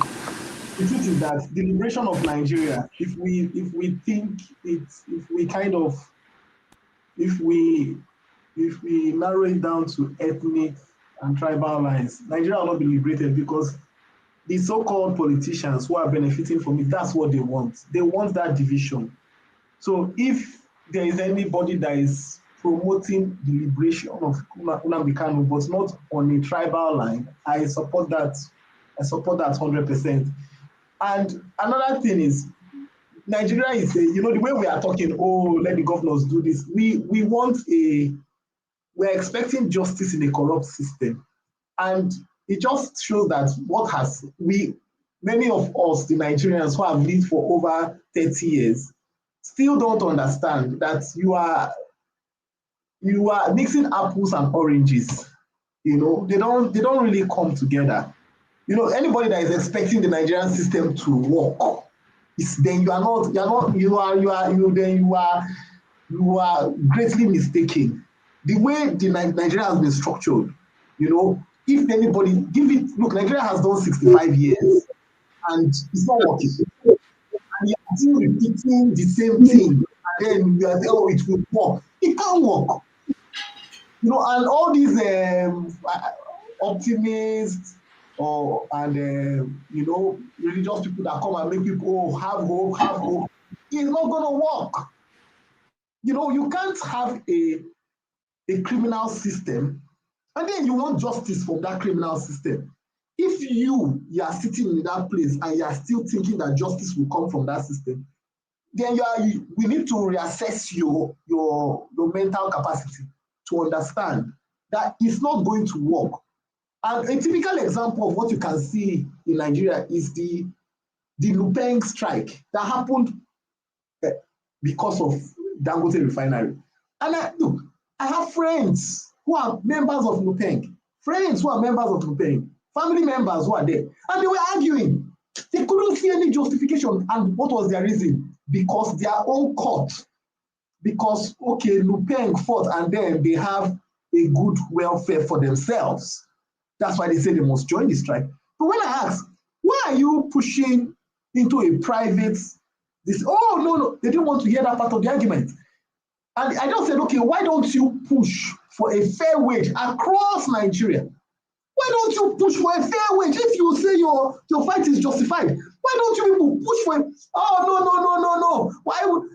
the truth is that the liberation of Nigeria, if we narrow it down to ethnic and tribal lines, Nigeria will not be liberated because the so-called politicians who are benefiting from it, that's what they want. They want that division. So if there is anybody that is promoting the liberation of Nnamdi Kanu, but not on a tribal line, I support that 100%. And another thing is, Nigeria is the way we are talking, let the governors do this. We're expecting justice in a corrupt system. And it just shows that many of us, the Nigerians who have lived for over 30 years, still don't understand that you are mixing apples and oranges. They don't really come together. Anybody that is expecting the Nigerian system to work, you are greatly mistaken. The way Nigeria has been structured, if anybody Nigeria has done 65 years and it's not working. And you're still repeating the same thing, and then you are saying, it will work. It can't work. And all these optimists religious people that come and make people have hope, it's not going to work. You can't have a criminal system and then you want justice from that criminal system. If you are sitting in that place and you are still thinking that justice will come from that system, then we need to reassess your mental capacity to understand that it's not going to work. And a typical example of what you can see in Nigeria is the Lupeng strike that happened because of Dangote refinery. And I have friends who are members of Lupeng, family members who are there, and they were arguing. They couldn't see any justification. And what was their reason? Because their own court. Because, Lupeng fought and then they have a good welfare for themselves. That's why they say they must join the strike. But when I ask, why are you pushing into a private, no, they didn't want to hear that part of the argument. And I just said, why don't you push for a fair wage across Nigeria? Why don't you push for a fair wage? If you say your fight is justified, why don't you people push for it? No. Why would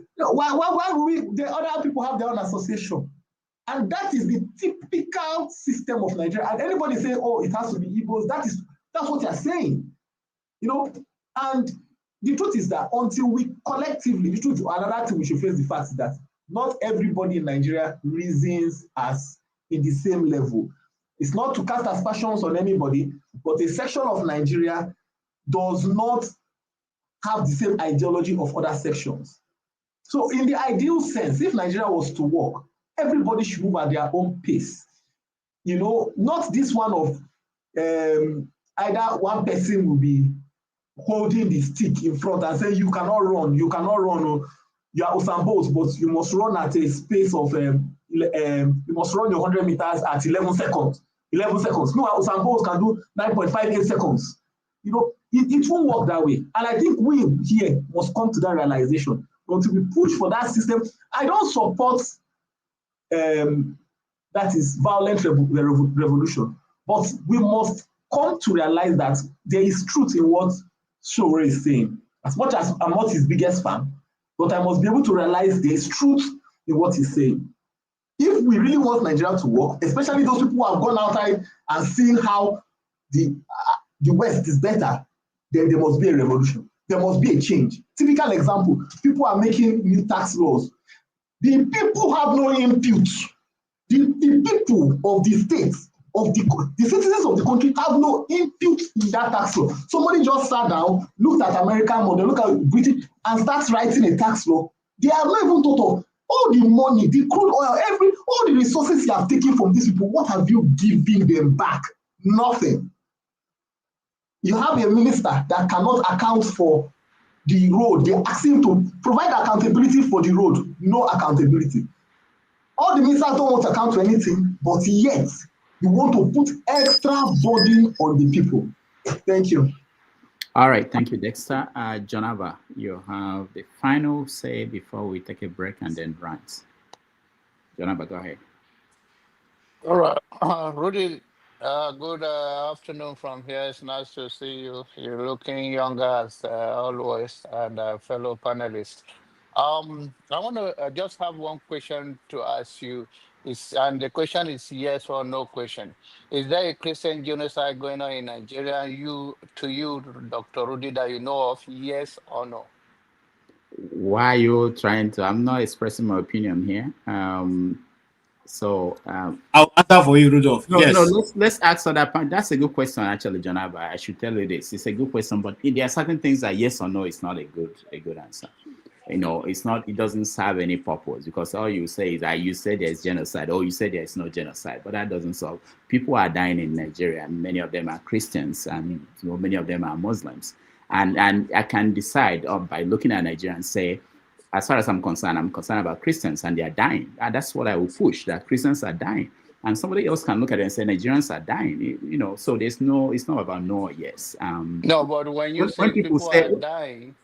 the other people have their own association? And that is the typical system of Nigeria. And anybody say, it has to be Igbos, that's what you're saying. And the truth is that until we collectively, another thing we should face the fact is that not everybody in Nigeria reasons as in the same level. It's not to cast aspersions on anybody, but a section of Nigeria does not have the same ideology of other sections. So in the ideal sense, if Nigeria was to work, everybody should move at their own pace. you know, not this one of either one person will be holding the stick in front and saying, you cannot run, you are Usain Bolt, but you must run at a space of, you must run your 100 meters at 11 seconds. 11 seconds. No, Usain Bolt can do 9.58 seconds. You know, it won't work that way. And I think we here must come to that realization. Until we push for that system, I don't support that is violent revolution. But we must come to realize that there is truth in what Sowore is saying. As much as I'm not his biggest fan, but I must be able to realize there is truth in what he's saying. If we really want Nigeria to work, especially those people who have gone outside and seen how the West is better, then there must be a revolution. There must be a change. Typical example, people are making new tax laws. The people have no input. The people of the states, of the citizens of the country have no input in that tax law. Somebody just sat down, looked at American model, looked at British, and starts writing a tax law. They have not even thought of all the money, the crude oil, all the resources you have taken from these people. What have you given them back? Nothing. You have a minister that cannot account for the road. They ask him to provide accountability for the road. No accountability. All the ministers don't want to account for anything, but yet you want to put extra burden on the people. Thank you. All right, thank you, Dexter. Jonava, you have the final say before we take a break and then rant. Jonava, go ahead. All right, Rudy, good afternoon from here. It's nice to see you. You're looking younger as always, and fellow panelists. I want to just have one question to ask you. And the question is yes or no question. Is there a Christian genocide going on in Nigeria? To you, Dr. Rudy, that you know of, yes or no? Why are you trying to? I'm not expressing my opinion here. I'll answer for you, Rudolph. No, yes. no, let's ask on that point. That's a good question, actually, Jonava. I should tell you this. It's a good question, but there are certain things that yes or no is not a good answer. You know, it's not. It doesn't serve any purpose because all you say is that you said there's genocide, or you said there's no genocide, but that doesn't solve. People are dying in Nigeria, and many of them are Christians, and many of them are Muslims. And I can decide by looking at Nigeria and say, as far as I'm concerned about Christians and they are dying. And that's what I will push, that Christians are dying. And somebody else can look at it and say Nigerians are dying. You know, so it's not about no or yes. No, but when you say people are dying,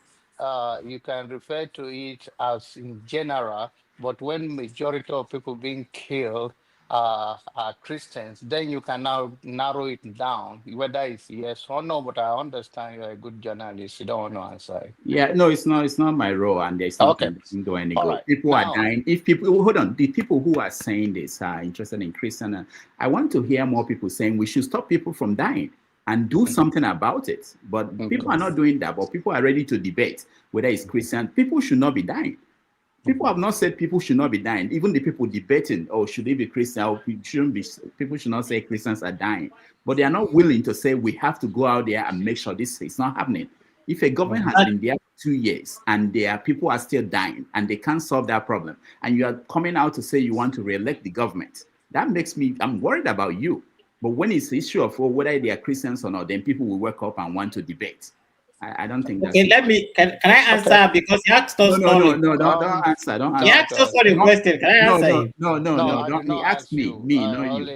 you can refer to it as in general, but when majority of people being killed are Christians, then you can now narrow it down, whether it's yes or no, but I understand you're a good journalist. You don't want to answer it. Yeah, no, it's not my role, and there's nothing that can do any good. Right. People are dying. If people, hold on, the people who are saying this are interested in Christian, I want to hear more people saying we should stop people from dying and do something about it. But people are not doing that, but people are ready to debate whether it's Christian. People should not be dying. People have not said people should not be dying. Even the people debating, oh, should they be Christian? Or shouldn't be. People should not say Christians are dying. But they are not willing to say we have to go out there and make sure this is not happening. If a government has been there for 2 years and people are still dying and they can't solve that problem, and you are coming out to say you want to re-elect the government, that makes me, I'm worried about you. But when it's the issue of whether they are Christians or not, then people will wake up and want to debate. I don't think that's okay. Can I answer? Okay. Because he asked us. No, don't answer. Don't answer. He asked us for the question. Can I answer? No. Don't. He asked me, not you.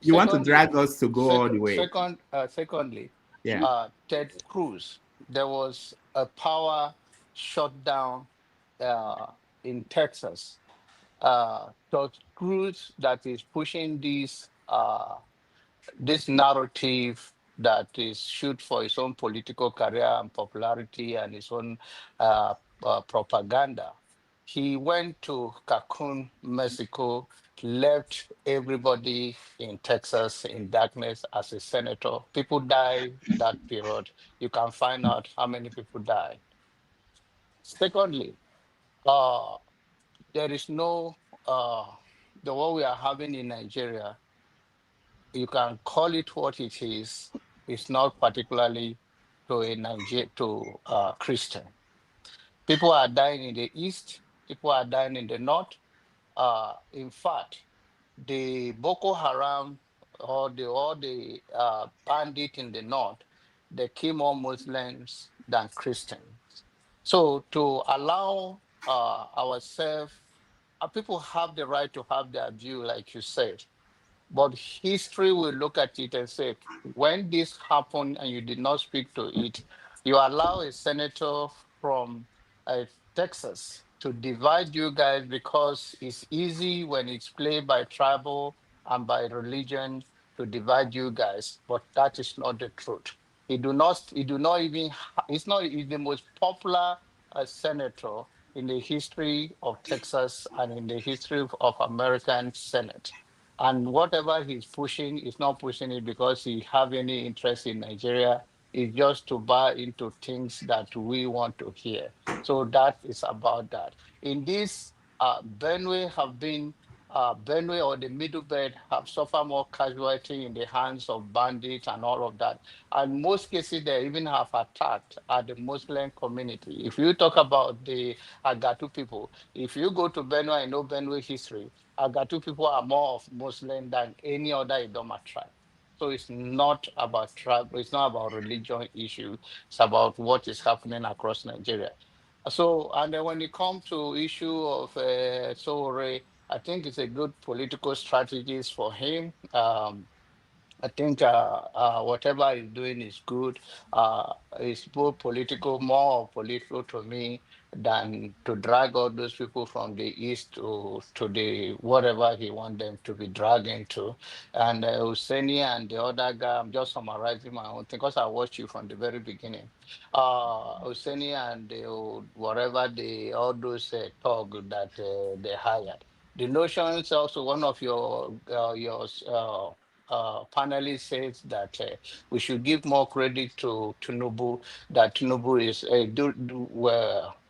You want to drag us to go all the way. Secondly, Ted Cruz, there was a power shutdown in Texas. Ted Cruz that is pushing this narrative that is shoot for his own political career and popularity and his own propaganda. He went to Cancun, Mexico, left everybody in Texas in darkness as a senator. People died that period. You can find out how many people died. Secondly, there is no, the what we are having in Nigeria, you can call it what it is. It's not particularly to Christian. People are dying in the east. People are dying in the north. In fact, the Boko Haram or the bandit in the north, they kill more Muslims than Christians. So to allow ourselves, people have the right to have their view, like you said. But history will look at it and say, when this happened and you did not speak to it, you allow a senator from Texas to divide you guys because it's easy when it's played by tribal and by religion to divide you guys. But that is not the truth. He do not even, he's the most popular senator in the history of Texas and in the history of American Senate. And whatever he's pushing, he's not pushing it because he have any interest in Nigeria. It's just to buy into things that we want to hear. So that is about that. In this, Benue have been, Benue or the Middle Belt have suffered more casualty in the hands of bandits and all of that. And most cases, they even have attacked at the Muslim community. If you talk about the Agatu people, if you go to Benue and know Benue history, Agatu people are more of Muslim than any other Idoma tribe. So it's not about tribe, it's not about religion issue, it's about what is happening across Nigeria. So, and then when it comes to issue of Sowore, I think it's a good political strategist for him. I think whatever he's doing is good. It's more political, more political to me than to drag all those people from the east to the whatever he want them to be dragged into. And Husseini and the other guy, I'm just summarizing my own thing because I watched you from the very beginning. Husseini and whatever all those talk that they hired. The notion is also one of your panelist says that we should give more credit to Tinubu, that Tinubu is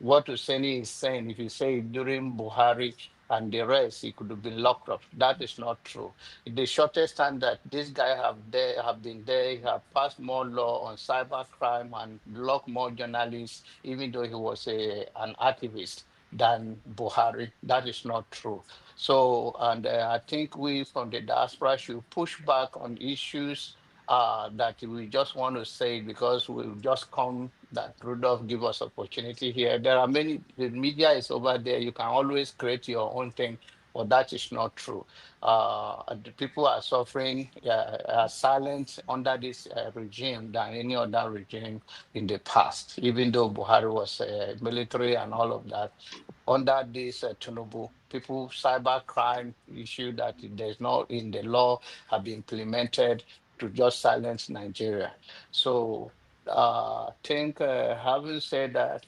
what Husseini is saying. If you say during Buhari and the rest, he could have been locked up. That is not true. The shortest time that this guy have been there, he have passed more law on cybercrime and locked more journalists, even though he was an activist than Buhari. That is not true. So, and I think we from the diaspora should push back on issues that we just want to say because we've just come that Rudolph give us opportunity here. There are many, the media is over there. You can always create your own thing, but that is not true. The people are suffering, are silent under this regime than any other regime in the past, even though Buhari was military and all of that. Under this Tinubu, people cyber crime issue that there's not in the law have been implemented to just silence Nigeria. So think having said that,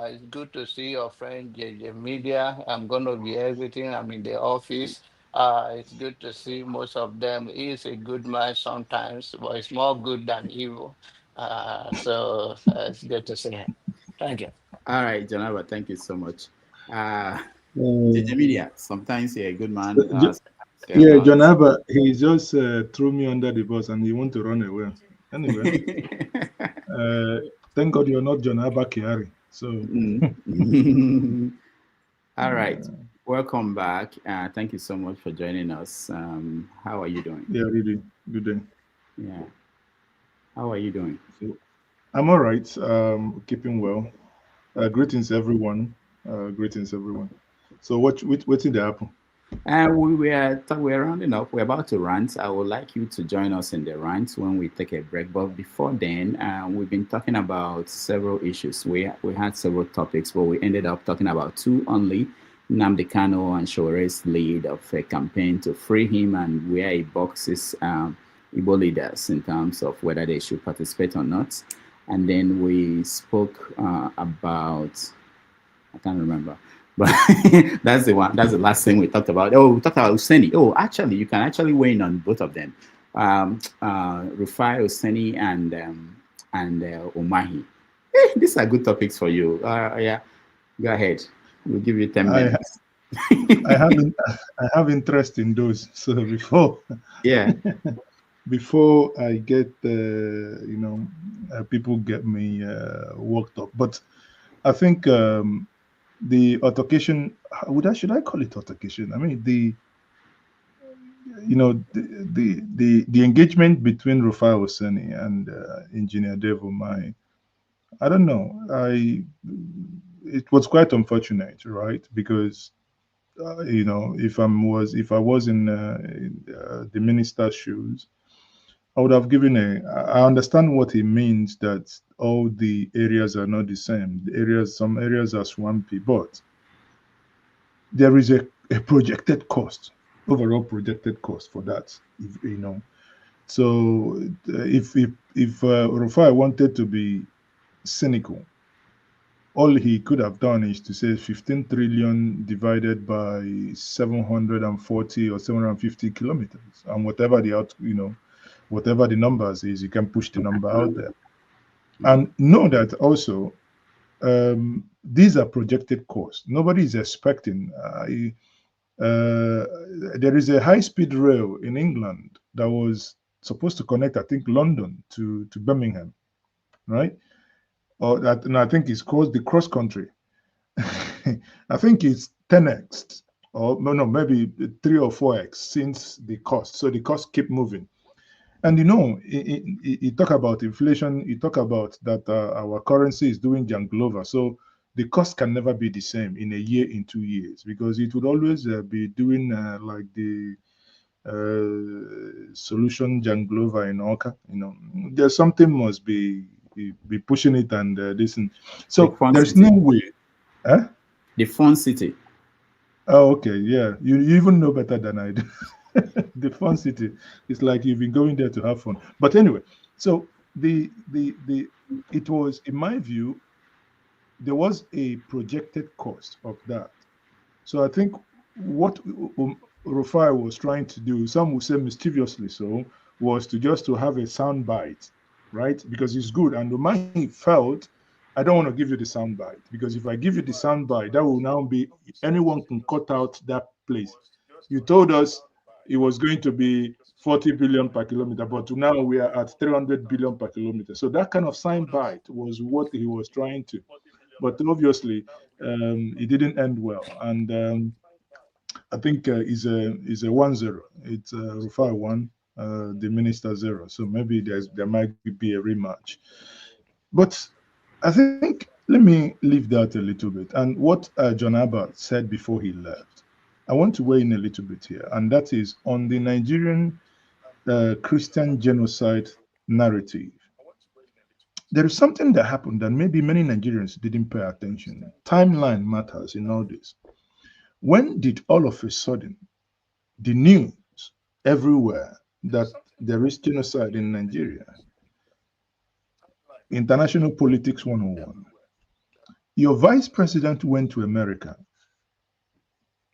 it's good to see your friend JJ Media. I'm going to be everything. I'm in the office. It's good to see most of them. He is a good man sometimes, but it's more good than evil. So it's good to see him. Thank you. All right, Janaba, thank you so much. JJ Media, sometimes you're a good man. Yeah, John Abba, he just threw me under the bus and he want to run away. Anyway, thank God you're not John Abba Kiari. So, all right, welcome back. Thank you so much for joining us. How are you doing? Yeah, really good day. Yeah, how are you doing? So, I'm all right. Keeping well. Greetings, everyone. Greetings, everyone. So, what's in the happen? We're rounding up. We're about to rant. I would like you to join us in the rant when we take a break. But before then, we've been talking about several issues. We had several topics, but we ended up talking about two only: Nnamdi Kanu and Sowore's lead of a campaign to free him, and where he boxes Igbo leaders in terms of whether they should participate or not. And then we spoke about, I can't remember. But that's the one. That's the last thing we talked about. Oh, we talked about Husseini. Oh, actually, you can actually weigh in on both of them. Rufai, Husseini, and Umahi. These are good topics for you. Yeah, go ahead. We'll give you 10 minutes. I have interest in those. So before I get people get me worked up. But I think the altercation, should I call it altercation? I mean, the engagement between Rufai Hosseini and Engineer Dave Umahi, I don't know. It was quite unfortunate, right? Because if I was in the minister's shoes, I would have given I understand what he means, that all the areas are not the same. Some areas are swampy, but there is a projected cost, overall projected cost for that. So if Rufai wanted to be cynical, all he could have done is to say 15 trillion divided by 740 or 750 kilometers, and whatever whatever the numbers is, you can push the number out there. And know that also, these are projected costs. Nobody is expecting. There is a high-speed rail in England that was supposed to connect, I think, London to Birmingham, right? Or that, and I think it's called the cross country. I think it's 10x, or no, maybe 3 or 4x since the cost. So the cost keep moving. And you talk about inflation, you talk about that our currency is doing janglova. So the cost can never be the same in a year, in 2 years, because it would always be doing like the solution janglova in Oka. There's something must be pushing it, and this. So there's no way. Huh? The Fun City. Oh, okay, yeah. You even know better than I do. The Fun City. It's like you've been going there to have fun. But anyway, so it was, in my view, there was a projected cost of that. So I think what Rufai was trying to do, some would say mischievously so, was to have a sound bite, right? Because it's good. And Umahi felt, I don't want to give you the sound bite, because if I give you the sound bite, that will now be, anyone can cut out that place. You told us it was going to be 40 billion per kilometer, but now we are at 300 billion per kilometer. So that kind of sound bite was what he was trying to. But obviously, it didn't end well. And I think is a 1-0. It's Rufai 1, the minister 0. So maybe there might be a rematch. But I think, let me leave that a little bit. And what John Abbott said before he left, I want to weigh in a little bit here. And that is on the Nigerian Christian genocide narrative. There is something that happened that maybe many Nigerians didn't pay attention. Timeline matters in all this. When did all of a sudden the news everywhere that there is genocide in Nigeria? International Politics 101. Your vice president went to America,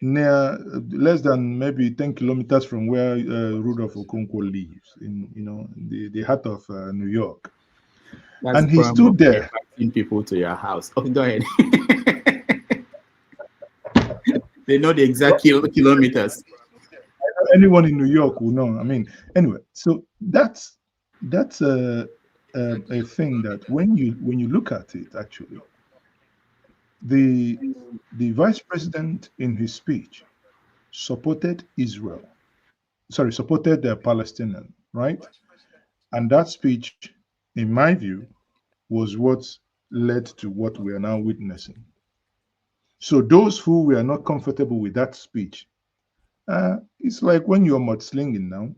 near less than maybe 10 kilometers from where Rudolph Okonkwo lives, in the heart of New York. That's and he stood there. Inviting people to your house. Oh, go ahead. They know the exact kilometers. Anyone in New York will know. I mean, anyway, so that's a thing that when you look at it, actually, the vice president in his speech supported Israel. Sorry, supported the Palestinian, right? And that speech, in my view, was what led to what we are now witnessing. So those who were not comfortable with that speech, it's like when you're mudslinging now,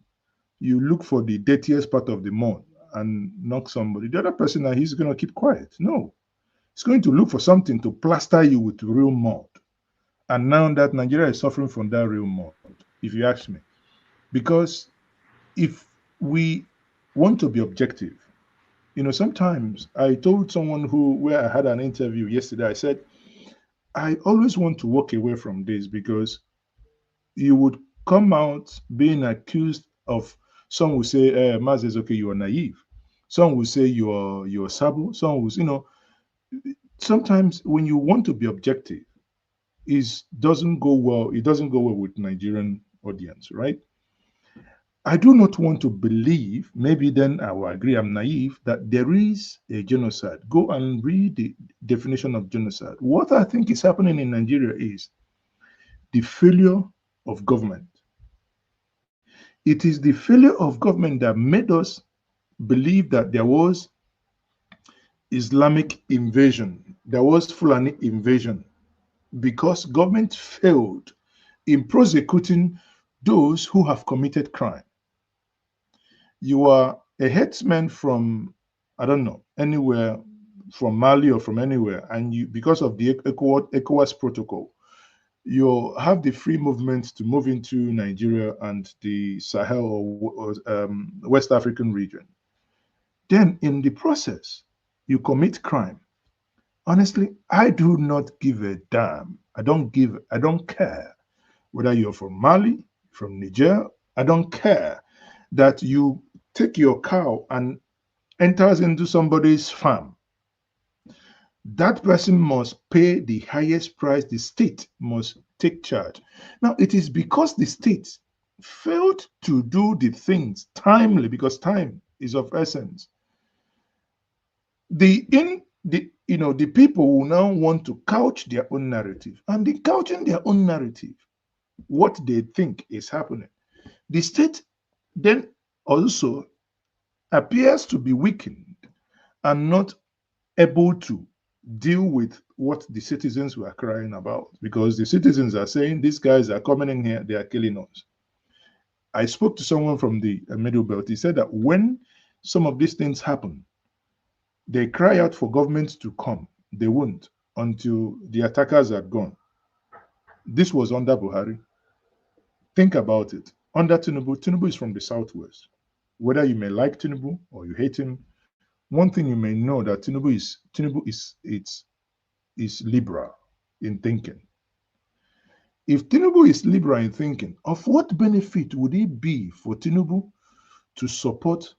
you look for the dirtiest part of the mud and knock somebody. The other person, he's going to keep quiet. No, he's going to look for something to plaster you with real mud. And now that Nigeria is suffering from that real mud, if you ask me. Because if we want to be objective, sometimes I told someone where I had an interview yesterday, I said, I always want to walk away from this, because you would come out being accused of, some will say, Maz, okay, you are naive. Some will say you're sabo. Some will, sometimes when you want to be objective, it doesn't go well with Nigerian audience, right? I do not want to believe, maybe then I will agree, I'm naive, that there is a genocide. Go and read the definition of genocide. What I think is happening in Nigeria is the failure of government. It is the failure of government that made us believe that there was Islamic invasion, there was Fulani invasion, because government failed in prosecuting those who have committed crime. You are a headsman from, I don't know, anywhere, from Mali or from anywhere, and you, because of the ECOWAS protocol, you have the free movement to move into Nigeria and the Sahel or West African region. Then in the process, you commit crime. Honestly, I do not give a damn. I don't care whether you're from Mali, from Niger. I don't care that you take your cow and enters into somebody's farm. That person must pay the highest price. The state must take charge. Now, it is because the state failed to do the things timely, because time is of essence. The people will now want to couch their own narrative, and in couching their own narrative, what they think is happening, the state then also appears to be weakened and not able to deal with what the citizens were crying about, because the citizens are saying, these guys are coming in here, they are killing us. I spoke to someone from the Middle Belt. He said that when some of these things happen, they cry out for government to come. They won't until the attackers are gone. This was under Buhari. Think about it. Under Tinubu, Tinubu is from the southwest. Whether you may like Tinubu or you hate him, one thing you may know that Tinubu is liberal in thinking. If Tinubu is liberal in thinking, of what benefit would it be for Tinubu to support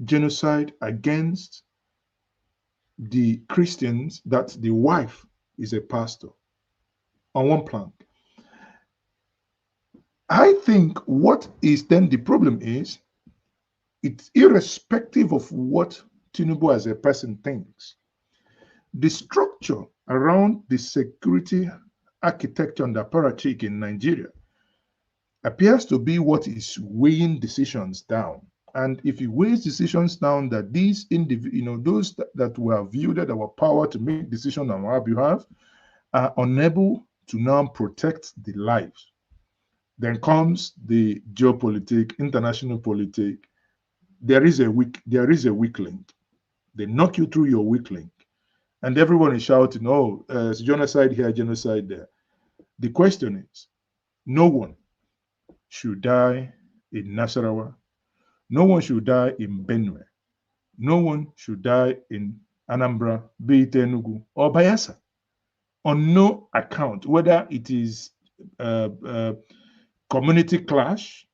genocide against the Christians that the wife is a pastor on one plank? I think what is then the problem is, it's irrespective of what Tinubu as a person thinks. The structure around the security architecture and apparatchik in Nigeria appears to be what is weighing decisions down. And if it weighs decisions down, that these those that were wielded our power to make decisions on our behalf are unable to now protect the lives. Then comes the geopolitics, international politics. There is a weak link. They knock you through your weak link, and everyone is shouting, "Oh, it's genocide here, genocide there." The question is, no one should die in Nasarawa. No one should die in Benue. No one should die in Anambra, be it Enugu or Bayelsa, on no account, whether it is community clash,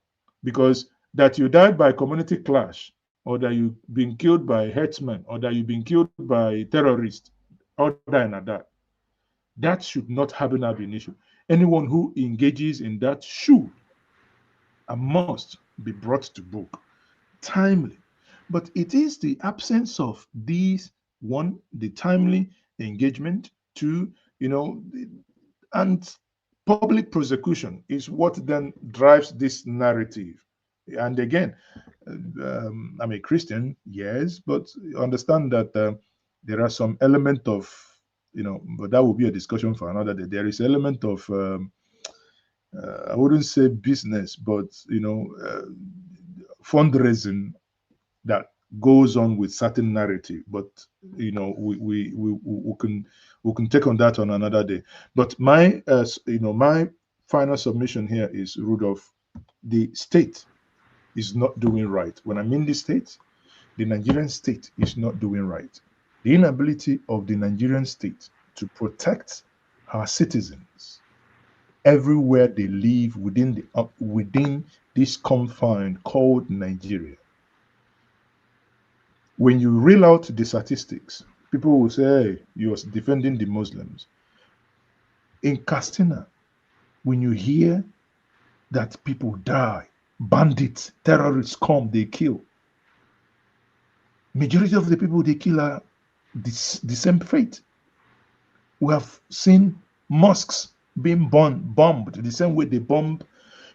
because that you died by community clash, or that you've been killed by herdsmen, or that you've been killed by terrorists, or that should not have an issue. Anyone who engages in that should and must be brought to book timely. But it is the absence of these, one, the timely engagement, two, and public prosecution is what then drives this narrative. And again, I'm a Christian, yes, but understand that there are some element of, but that will be a discussion for another day. There is element of, I wouldn't say business, but fundraising that goes on with certain narrative. But we can take on that on another day. But my my final submission here is, Rudolph, the state is not doing right. When I mean the state, the Nigerian state is not doing right. The inability of the Nigerian state to protect our citizens everywhere they live within this confine called Nigeria. When you reel out the statistics, people will say, hey, you're defending the Muslims. In Castina, when you hear that people die bandits, terrorists come, they kill. Majority of the people they kill are the same fate. We have seen mosques being bombed the same way they bomb.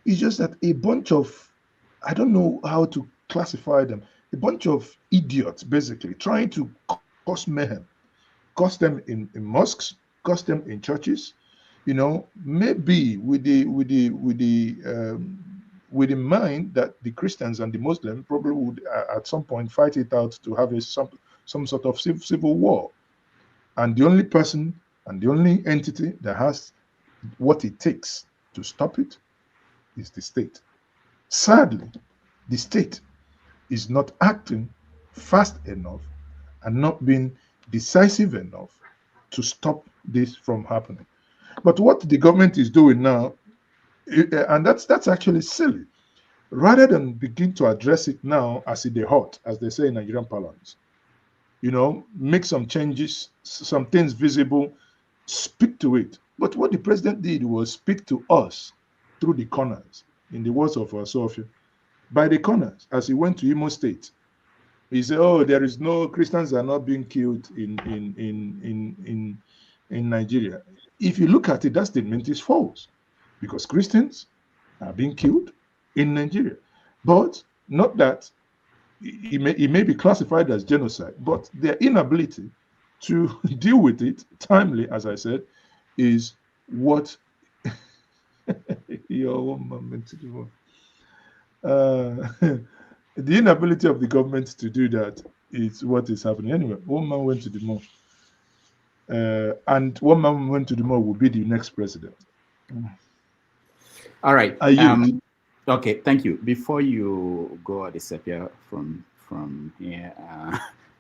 It's just that a bunch of, I don't know how to classify them, a bunch of idiots basically trying to cause mayhem, cause them in mosques, cause them in churches, you know, maybe with the mind that the Christians and the Muslims probably would at some point fight it out to have some sort of civil war. And the only person and the only entity that has what it takes to stop it is the state. Sadly, the state is not acting fast enough and not being decisive enough to stop this from happening. But what the government is doing now, and that's actually silly, rather than begin to address it now as it is hot, as they say in Nigerian parlance, you know, make some changes, some things visible, speak to it. But what the president did was speak to us through the corners, in the words of Sowore, by the corners, as he went to Imo State. He said, "Oh, there is no Christians are not being killed in Nigeria." If you look at it, that statement is false, because Christians are being killed in Nigeria, but not that it may be classified as genocide, but their inability to deal with it timely, as I said, is what your moment to do. The inability of the government to do that is what is happening. Anyway, one man went to the mall, and one man went to the mall will be the next president. All right. Okay, thank you. Before you go disappear from here,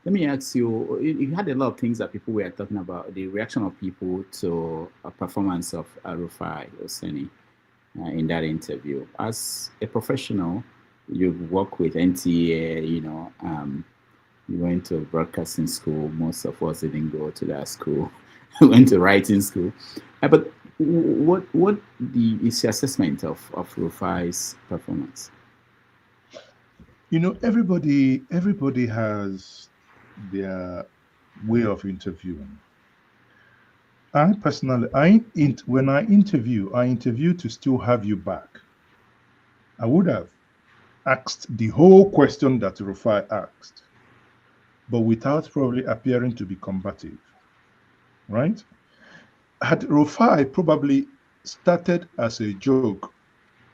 let me ask you, you had a lot of things that people were talking about, the reaction of people to a performance of Rufai Oseni in that interview. As a professional, you work with NTA, you know, you went to broadcasting school. Most of us didn't go to that school. We went to writing school. But what is your assessment of Rufai's performance? You know, everybody has their way of interviewing. I personally, when I interview to still have you back. I would have asked the whole question that Rufai asked, but without probably appearing to be combative, right? Had Rufai probably started as a joke,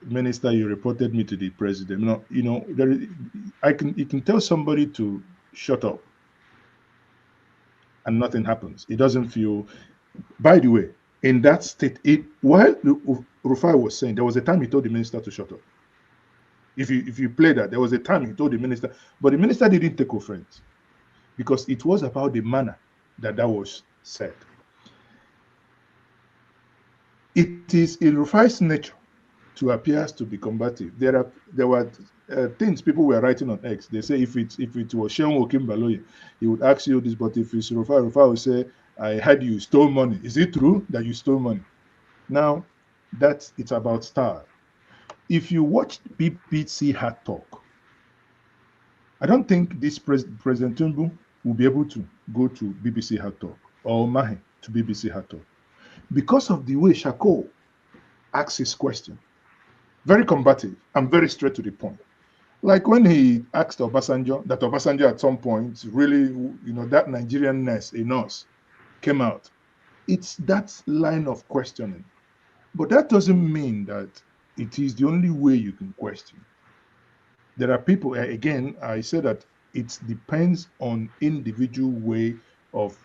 Minister, you reported me to the president. You know, you can tell somebody to shut up, and nothing happens. It doesn't feel. By the way, in that state, while Rufai was saying, there was a time he told the minister to shut up. If you play that, there was a time he told the minister, but the minister didn't take offense because it was about the manner that was said. It is in Rufai's nature to appear to be combative. There were things people were writing on X. They say if it was Sheon Okimbaloye, he would ask you this, but if it's Rufai will say, "I heard you stole money. Is it true that you stole money?" Now, it's about style. If you watch BBC Hard Talk, I don't think this President Tinubu will be able to go to BBC Hard Talk or Mahe to BBC Hard Talk because of the way Shako asks his question. Very combative and very straight to the point. Like when he asked Obasanjo, that Obasanjo at some point really, you know, that Nigerian-ness in us came out. It's that line of questioning. But that doesn't mean that it is the only way you can question. There are people, again, I say that it depends on individual way of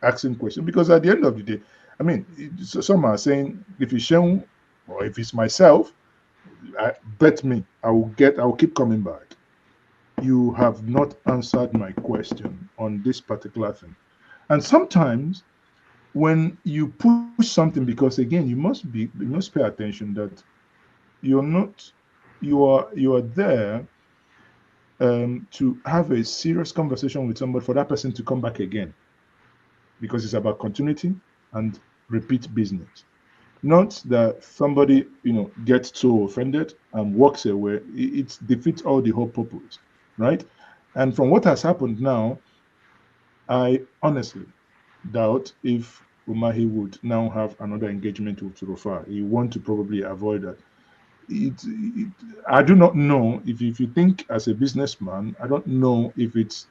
asking questions. Because at the end of the day, I mean, some are saying, if it's Sheon or if it's myself, bet me, I will keep coming back. You have not answered my question on this particular thing. And sometimes when you push something, because again, you must pay attention that you are there to have a serious conversation with somebody for that person to come back again, because it's about continuity and repeat business. Not that somebody, gets so offended and walks away. It defeats all the whole purpose, right? And from what has happened now, I honestly doubt if Umahi would now have another engagement with Rufai. He want to probably avoid that. I do not know if you think as a businessman, I don't know if it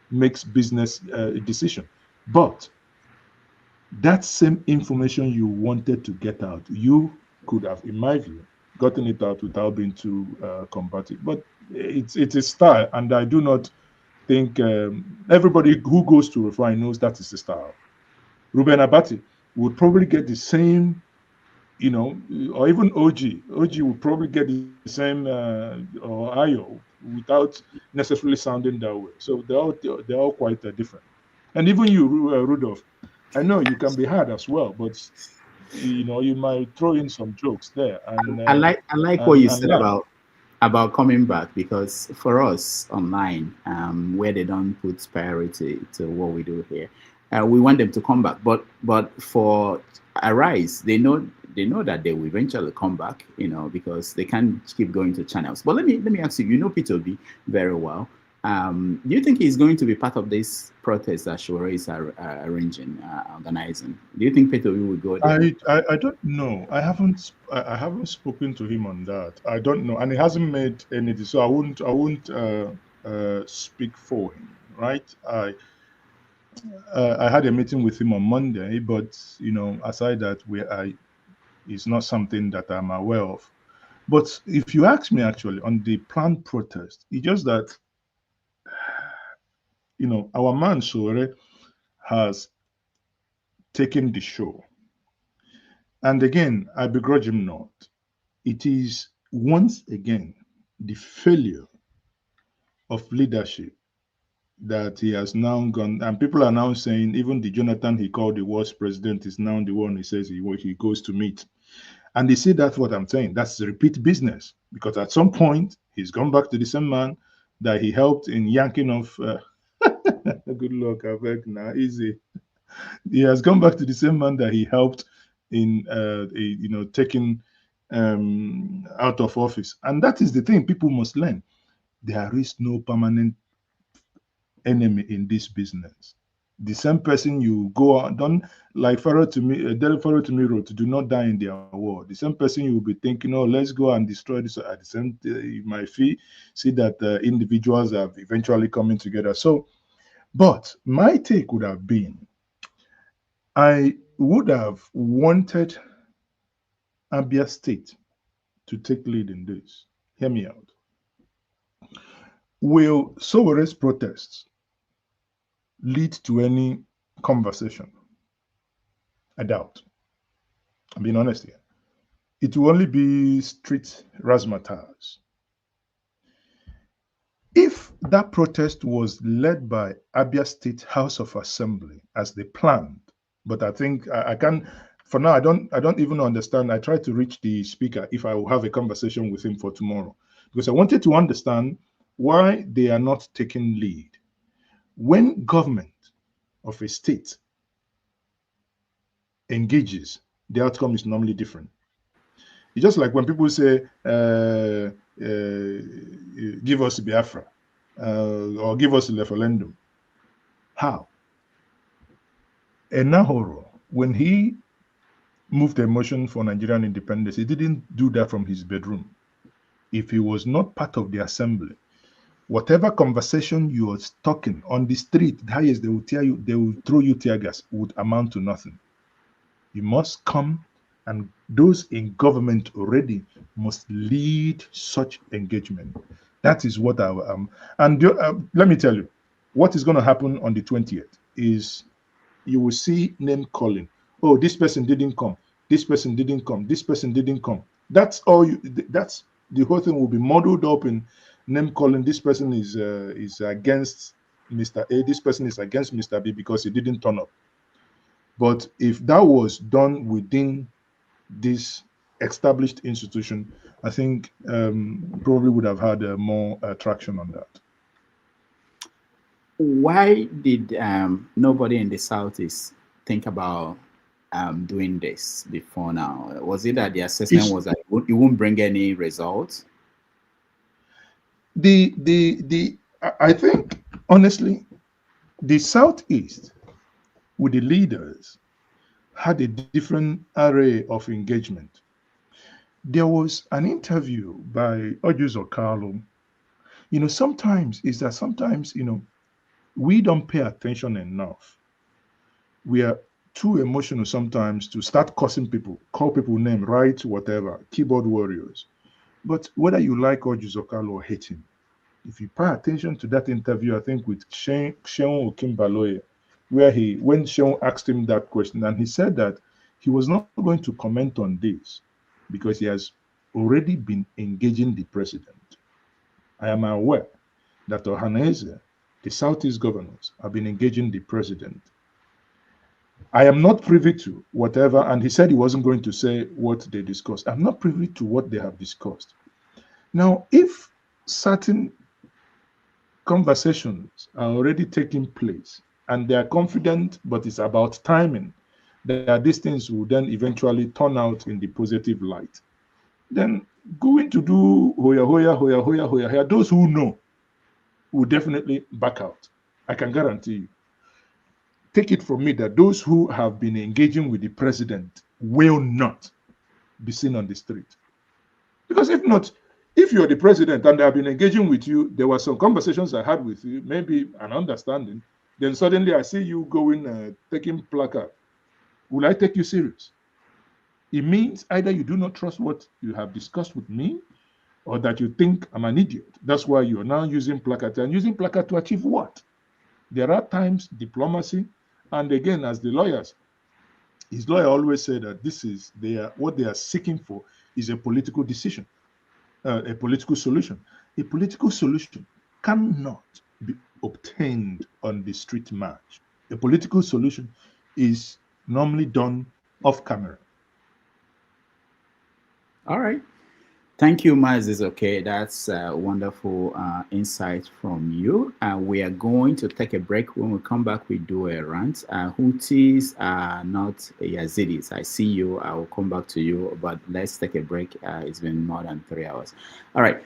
makes business a decision. But that same information you wanted to get out, you could have, in my view, gotten it out without being too combative. But it's a style, and I do not think everybody who goes to Rufai knows that is the style. Ruben Abati would probably get the same, or even OG. OG would probably get the same, or Ayo, without necessarily sounding that way. So they're all quite different. And even you, Rudolph, I know you can be hard as well, but you might throw in some jokes there. And I like what you said about coming back, because for us online, where they don't put priority to what we do here, we want them to come back. But for Arise, they know that they will eventually come back, because they can't keep going to channels. But let me ask you, P2B very well. Do you think he's going to be part of this protest that Sowore is organizing? Do you think P2B will go there? I don't know. I haven't spoken to him on that. I don't know, and he hasn't made anything, so I won't speak for him, right? I had a meeting with him on Monday, but aside that, it's not something that I'm aware of. But if you ask me, actually, on the planned protest, it's just that our man Sowore has taken the show. And again, I begrudge him not. It is once again the failure of leadership that he has now gone, and people are now saying even the Jonathan he called the worst president is now the one he says he goes to meet. And they see that's what I'm saying. That's repeat business, because at some point he's gone back to the same man that he helped in yanking off. Good luck, I beg now, easy. He has gone back to the same man that he helped in taking out of office. And that is the thing people must learn. There is no permanent enemy in this business. The same person you go on, don't like Pharaoh to me wrote, do not die in their war. The same person you will be thinking, oh, let's go and destroy this. At the same time, you might see that individuals have eventually coming together. So, but my take would have been, I would have wanted Abia State to take lead in this. Hear me out. Will Sowore's protests lead to any conversation? I doubt. I'm being honest here. It will only be street razzmatazz. If that protest was led by Abia State House of Assembly as they planned, but I think I can, for now, I don't even understand. I try to reach the speaker if I will have a conversation with him for tomorrow, because I wanted to understand why they are not taking lead. When government of a state engages, the outcome is normally different. It's just like when people say, give us Biafra, or give us the referendum. How? Enahoro, when he moved the motion for Nigerian independence, he didn't do that from his bedroom. If he was not part of the assembly, whatever conversation you are talking on the street, the highest they will tear you, they will throw you tear gas, would amount to nothing. You must come, and those in government already must lead such engagement. That is what I am. And let me tell you, what is going to happen on the 20th is you will see name calling. Oh, this person didn't come. This person didn't come. This person didn't come. That's all. That's the whole thing will be modeled up in name calling. This person is against Mr. A. This person is against Mr. B because he didn't turn up. But if that was done within this established institution, I think probably would have had more traction on that. Why did nobody in the Southeast think about doing this before now? Was it that the assessment was that it won't bring any results? I think, honestly, the Southeast, with the leaders, had a different array of engagement. There was an interview by Ojuzo Carlo. Sometimes we don't pay attention enough. We are too emotional sometimes to start cursing people, call people name, write whatever, keyboard warriors. But whether you like Ojuzo Carlo or hate him, if you pay attention to that interview, I think with Sheon Okimbaloye, when Sheon asked him that question, and he said that he was not going to comment on this because he has already been engaging the president. I am aware that Ohaneze, the Southeast governors, have been engaging the president. I am not privy to whatever, and he said he wasn't going to say what they discussed. I'm not privy to what they have discussed. Now, if certain conversations are already taking place and they are confident, but it's about timing, that these things will then eventually turn out in the positive light, then going to do hoya, those who know will definitely back out. I can guarantee you. Take it from me that those who have been engaging with the president will not be seen on the street. Because if not, if you're the president and they have been engaging with you, there were some conversations I had with you, maybe an understanding, then suddenly I see you going, taking placard. Will I take you serious? It means either you do not trust what you have discussed with me, or that you think I'm an idiot. That's why you're now using placard. And using placard to achieve what? There are times diplomacy, and again, as the lawyers, his lawyer always said that what they are seeking for is a political decision, a political solution. A political solution cannot be obtained on the street march. A political solution is normally done off camera. All right. Thank you, Mazis. Okay, that's a wonderful insight from you. We are going to take a break. When we come back, we do a rant. Houthis are not Yazidis. I see you. I will come back to you, but let's take a break. It's been more than 3 hours. All right.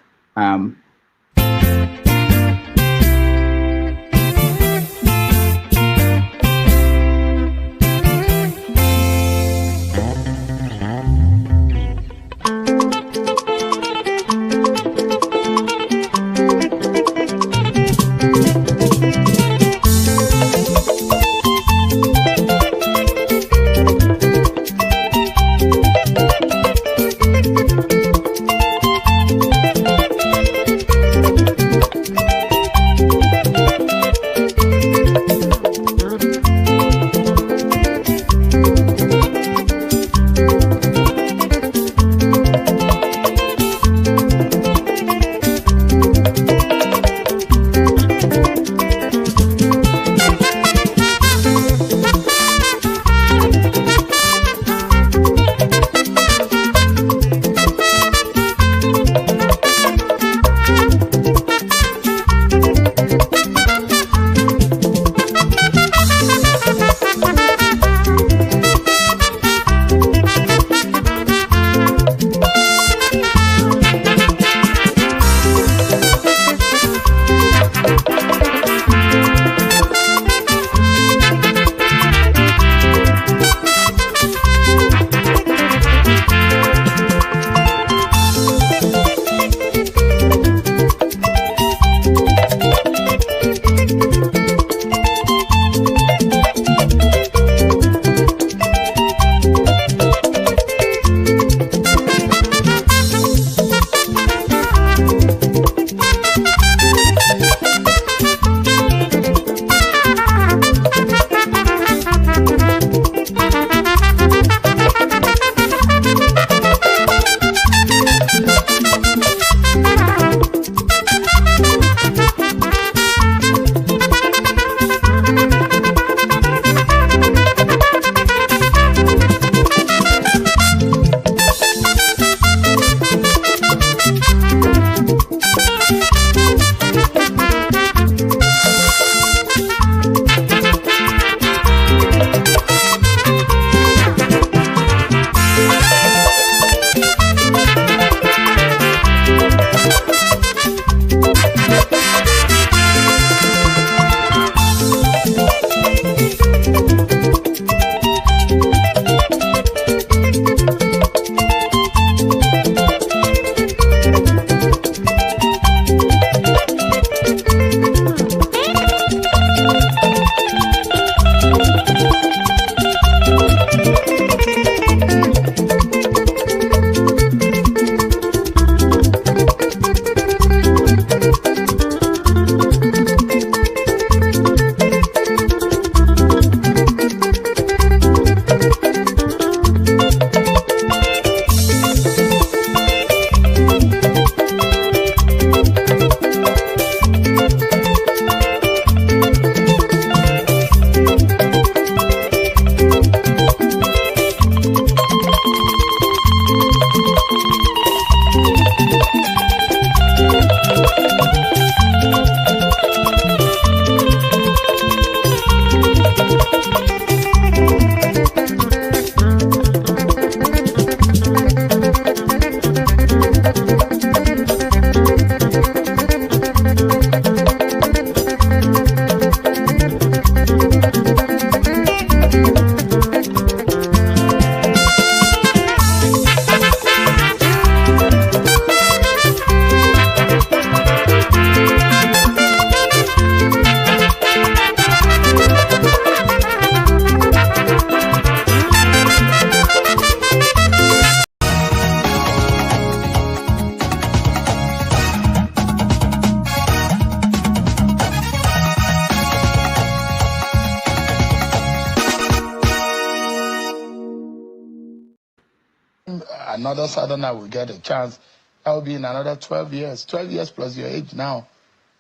another Southerner will get a chance, that will be in another 12 years. 12 years plus your age now,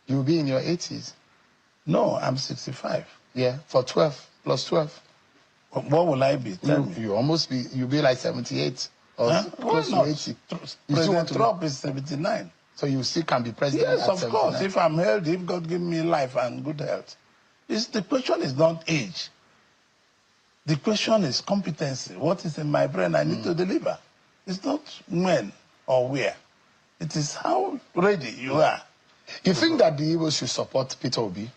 you'll be in your 80s. No, I'm 65. Yeah, for 12 plus 12. What will I be? Tell me. You'll be like 78 or close to 80. President Trump is 79. So you still can be president? Yes, of course. If I'm healthy, if God give me life and good health. The question is not age. The question is competency. What is in my brain I need to deliver? It's not when or where. It is how ready you are. You think that the Igbo should support Peter Obi?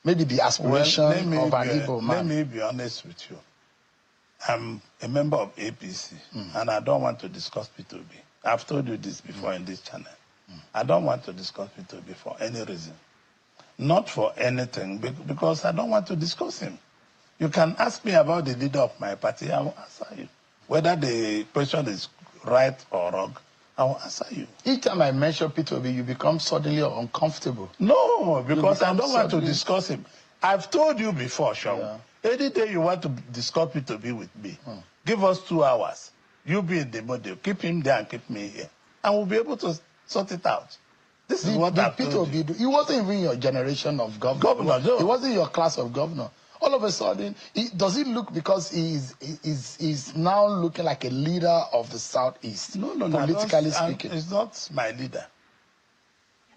Maybe the aspiration of an Igbo man. Let me be honest with you. I'm a member of APC, and I don't want to discuss Peter Obi. I've told you this before in this channel. I don't want to discuss Peter Obi for any reason. Not for anything, because I don't want to discuss him. You can ask me about the leader of my party, I will answer you. Whether the question is right or wrong, I will answer you. Each time I mention Peter Obi, you become suddenly uncomfortable. No, because I don't want to discuss him. I've told you before, Sean. Yeah. Any day you want to discuss Peter Obi with me, give us 2 hours. You be in the model. Keep him there and keep me here. And we'll be able to sort it out. This is what I've Peter Obi do. He wasn't even your generation of governor. No. He wasn't your class of governor. All of a sudden, does it look because he's now looking like a leader of the Southeast? No, politically speaking. It's not my leader.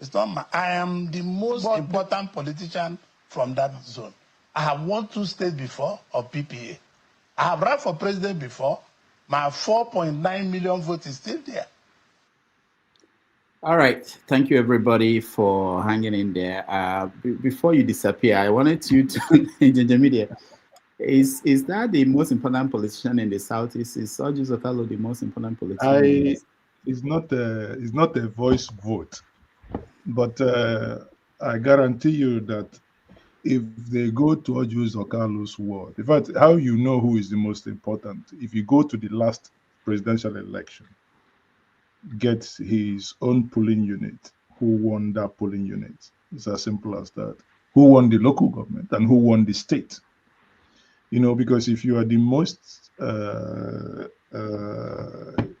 It's not my. I am the most important politician from that zone. I have won 2 states before of PPA. I have run for president before. My 4.9 million vote is still there. All right. Thank you, everybody, for hanging in there. Before you disappear, I wanted you to, in media, is that the most important politician in the Southeast? Is Sergio Zotalo the most important politician? It's not a voice vote, but I guarantee you that if they go to Sergio Zotalo's word, in fact, how you know who is the most important? If you go to the last presidential election, get his own polling unit, who won that polling unit. It's as simple as that. Who won the local government and who won the state? You know, because if you are the most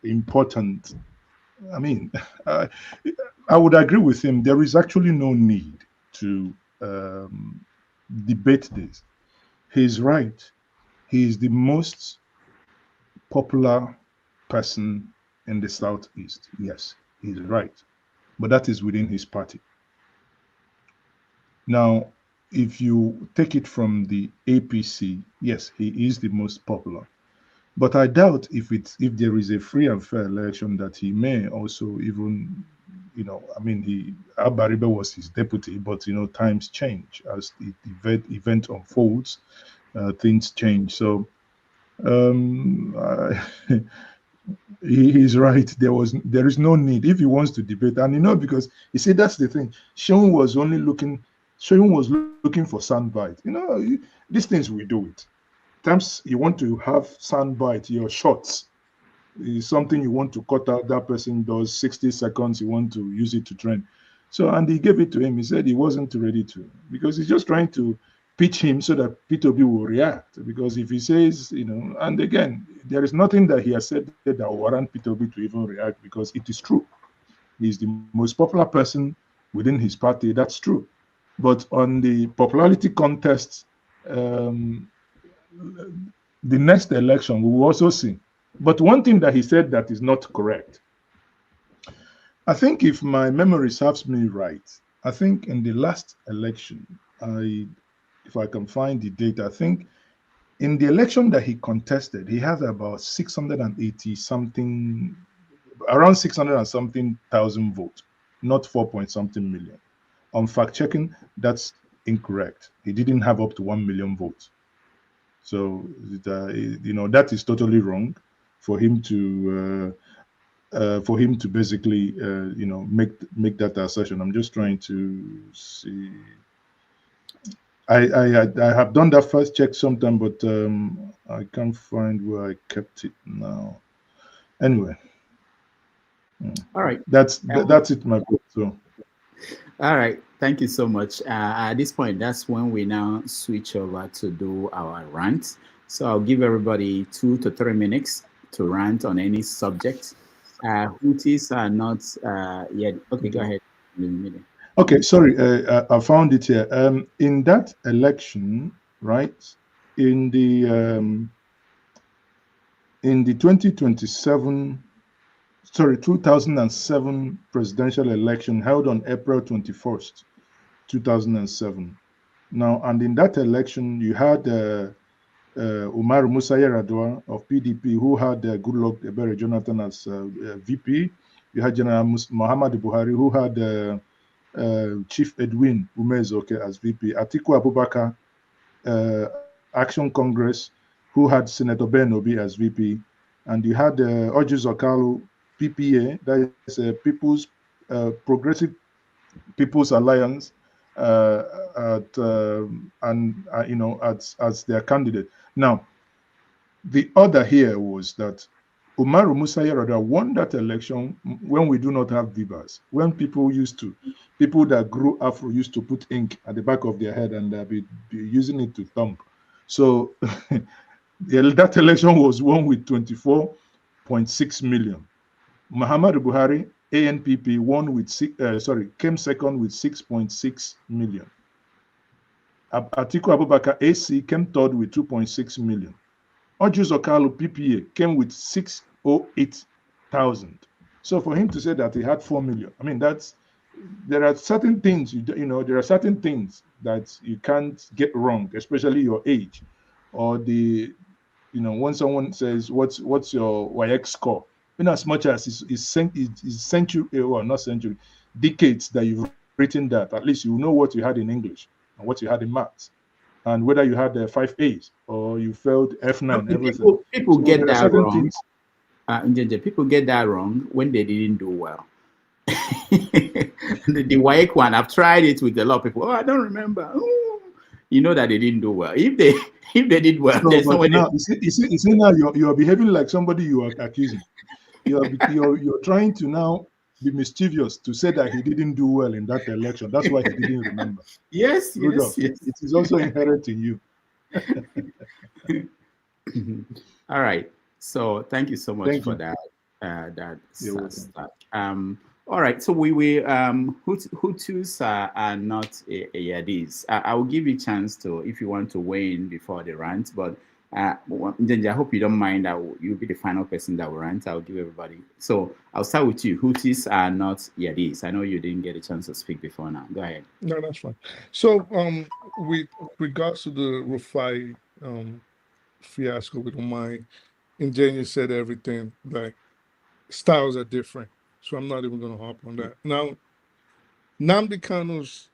important, I mean, I would agree with him. There is actually no need to debate this. He's right. He is the most popular person in the Southeast. Yes, he's right. But that is within his party. Now, if you take it from the APC, yes, he is the most popular. But I doubt if there is a free and fair election that he may also even, you know, I mean, Abaribe was his deputy, but, you know, times change as the event unfolds, things change. So he's right. There is no need if he wants to debate, and you know, because you see that's the thing. Seun was looking for soundbite. You know, these things we do it. Times you want to have soundbite, your shots is something you want to cut out. That person does 60 seconds. You want to use it to trend. So and he gave it to him. He said he wasn't ready to, because he's just trying to pitch him so that P2B will react. Because if he says, you know, and again, there is nothing that he has said that will warrant P2B to even react, because it is true. He's the most popular person within his party. That's true. But on the popularity contest, the next election, we will also see. But one thing that he said that is not correct, I think if my memory serves me right, I think in the last election, if I can find the data, I think in the election that he contested, he has about 680 something, around 600 and something thousand votes, not 4-point-something million. On fact checking, that's incorrect. He didn't have up to 1 million votes. So, you know, that is totally wrong for him to basically, you know, make that assertion. I'm just trying to see. I have done that first check sometime, but I can't find where I kept it now. Anyway, all right, that's it, my book. So, all right, thank you so much. At this point, that's when we now switch over to do our rant. So I'll give everybody 2 to 3 minutes to rant on any subject. Houthis are not yet. Okay, go ahead. Okay, sorry, I found it here. In that election, right, in the 2007 presidential election held on April 21st, 2007. Now, and in that election, you had Umar Musa Yar'Adua of PDP, who had Goodluck Ebele Jonathan as VP. You had General Muhammad Buhari, who had Chief Edwin Umezoke as VP. Atiku Abubakar, Action Congress, who had Senator Ben Obi as VP. And you had Orji Zokalu, PPA, that is People's Progressive People's Alliance, as their candidate. Now, the order here was that Umaru Musa Yar'Adua won that election when we do not have Vivas. When people that grew Afro used to put ink at the back of their head and be using it to thump. So that election was won with 24.6 million. Muhammad Buhari, ANPP, came second with 6.6 million. Atiku Abubakar, AC, came third with 2.6 million. Orji Zokalu, PPA, came with 608,000. So for him to say that he had 4 million, I mean, there are certain things, there are certain things that you can't get wrong, especially your age, or when someone says, what's your YX score? In as much as it's century, well, not century, decades that you've written that, at least you know what you had in English and what you had in maths, and whether you had 5 A's or you failed F9, everything. People So get there are that certain wrong. things. People get that wrong when they didn't do well. the WAEC one, I've tried it with a lot of people. Oh, I don't remember. Ooh. You know that they didn't do well. If they did well, No, there's but someone. now you see now you're behaving like somebody you are accusing. You're trying to now be mischievous to say that he didn't do well in that election. That's why he didn't remember. Yes. It is also inherent in you. All right. So thank you so much for you. that. All right. So we Hutus are not Yadis. I will give you a chance to, if you want to weigh in before the rant, but I hope you don't mind. You'll be the final person that will rant. I'll give everybody. So I'll start with you. Hutus are not Yadis. I know you didn't get a chance to speak before now. Go ahead. No, that's fine. So with regards to the Rufai fiasco with Umai, Ingenious said everything, like styles are different. So I'm not even going to harp on that. Now, Nnamdi Kanu's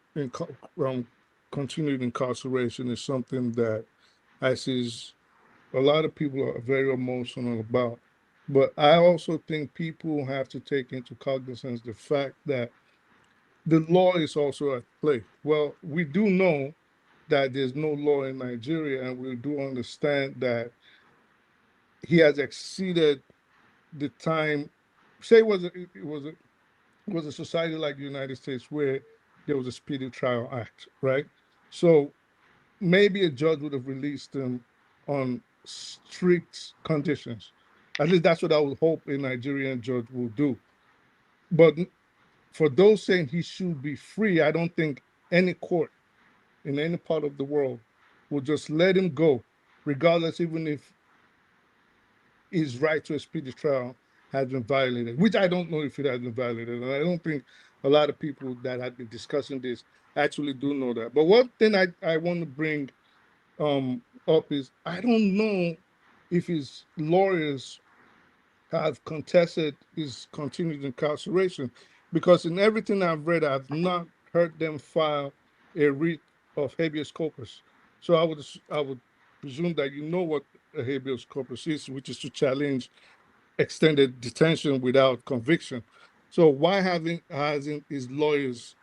continued incarceration is something that I see a lot of people are very emotional about. But I also think people have to take into cognizance the fact that the law is also at play. Well, we do know that there's no law in Nigeria, and we do understand that he has exceeded the time. Say it was a society like the United States where there was a Speedy Trial Act, right? So maybe a judge would have released him on strict conditions. At least that's what I would hope a Nigerian judge will do. But for those saying he should be free, I don't think any court in any part of the world will just let him go, regardless, even if his right to a speedy trial has been violated, which I don't know if it has been violated. And I don't think a lot of people that have been discussing this actually do know that. But one thing I want to bring up is I don't know if his lawyers have contested his continued incarceration, because in everything I've read, I've not heard them file a writ of habeas corpus. So I would presume that you know what a habeas corpus is, which is to challenge extended detention without conviction. So why hasn't his lawyers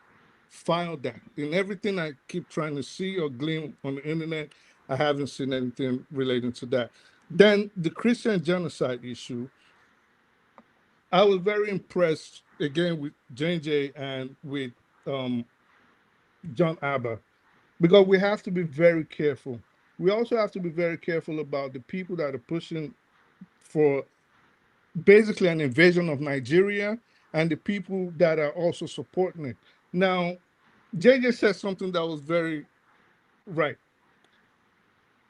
filed that? In everything I keep trying to see or glean on the internet, I haven't seen anything relating to that. Then the Christian genocide issue, I was very impressed again with J and with John Abba, because we have to be very careful. We also have to be very careful about the people that are pushing for basically an invasion of Nigeria and the people that are also supporting it. Now, JJ said something that was very right.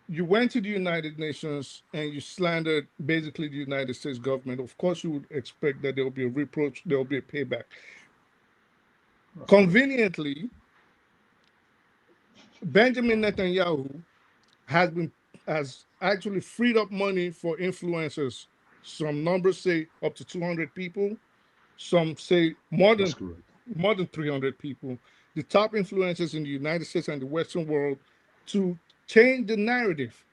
You went to the United Nations and you slandered basically the United States government. Of course, you would expect that there will be a reproach, there will be a payback. Conveniently, Benjamin Netanyahu has actually freed up money for influencers. Some numbers say up to 200 people. Some say more than 300 people. The top influencers in the United States and the Western world to change the narrative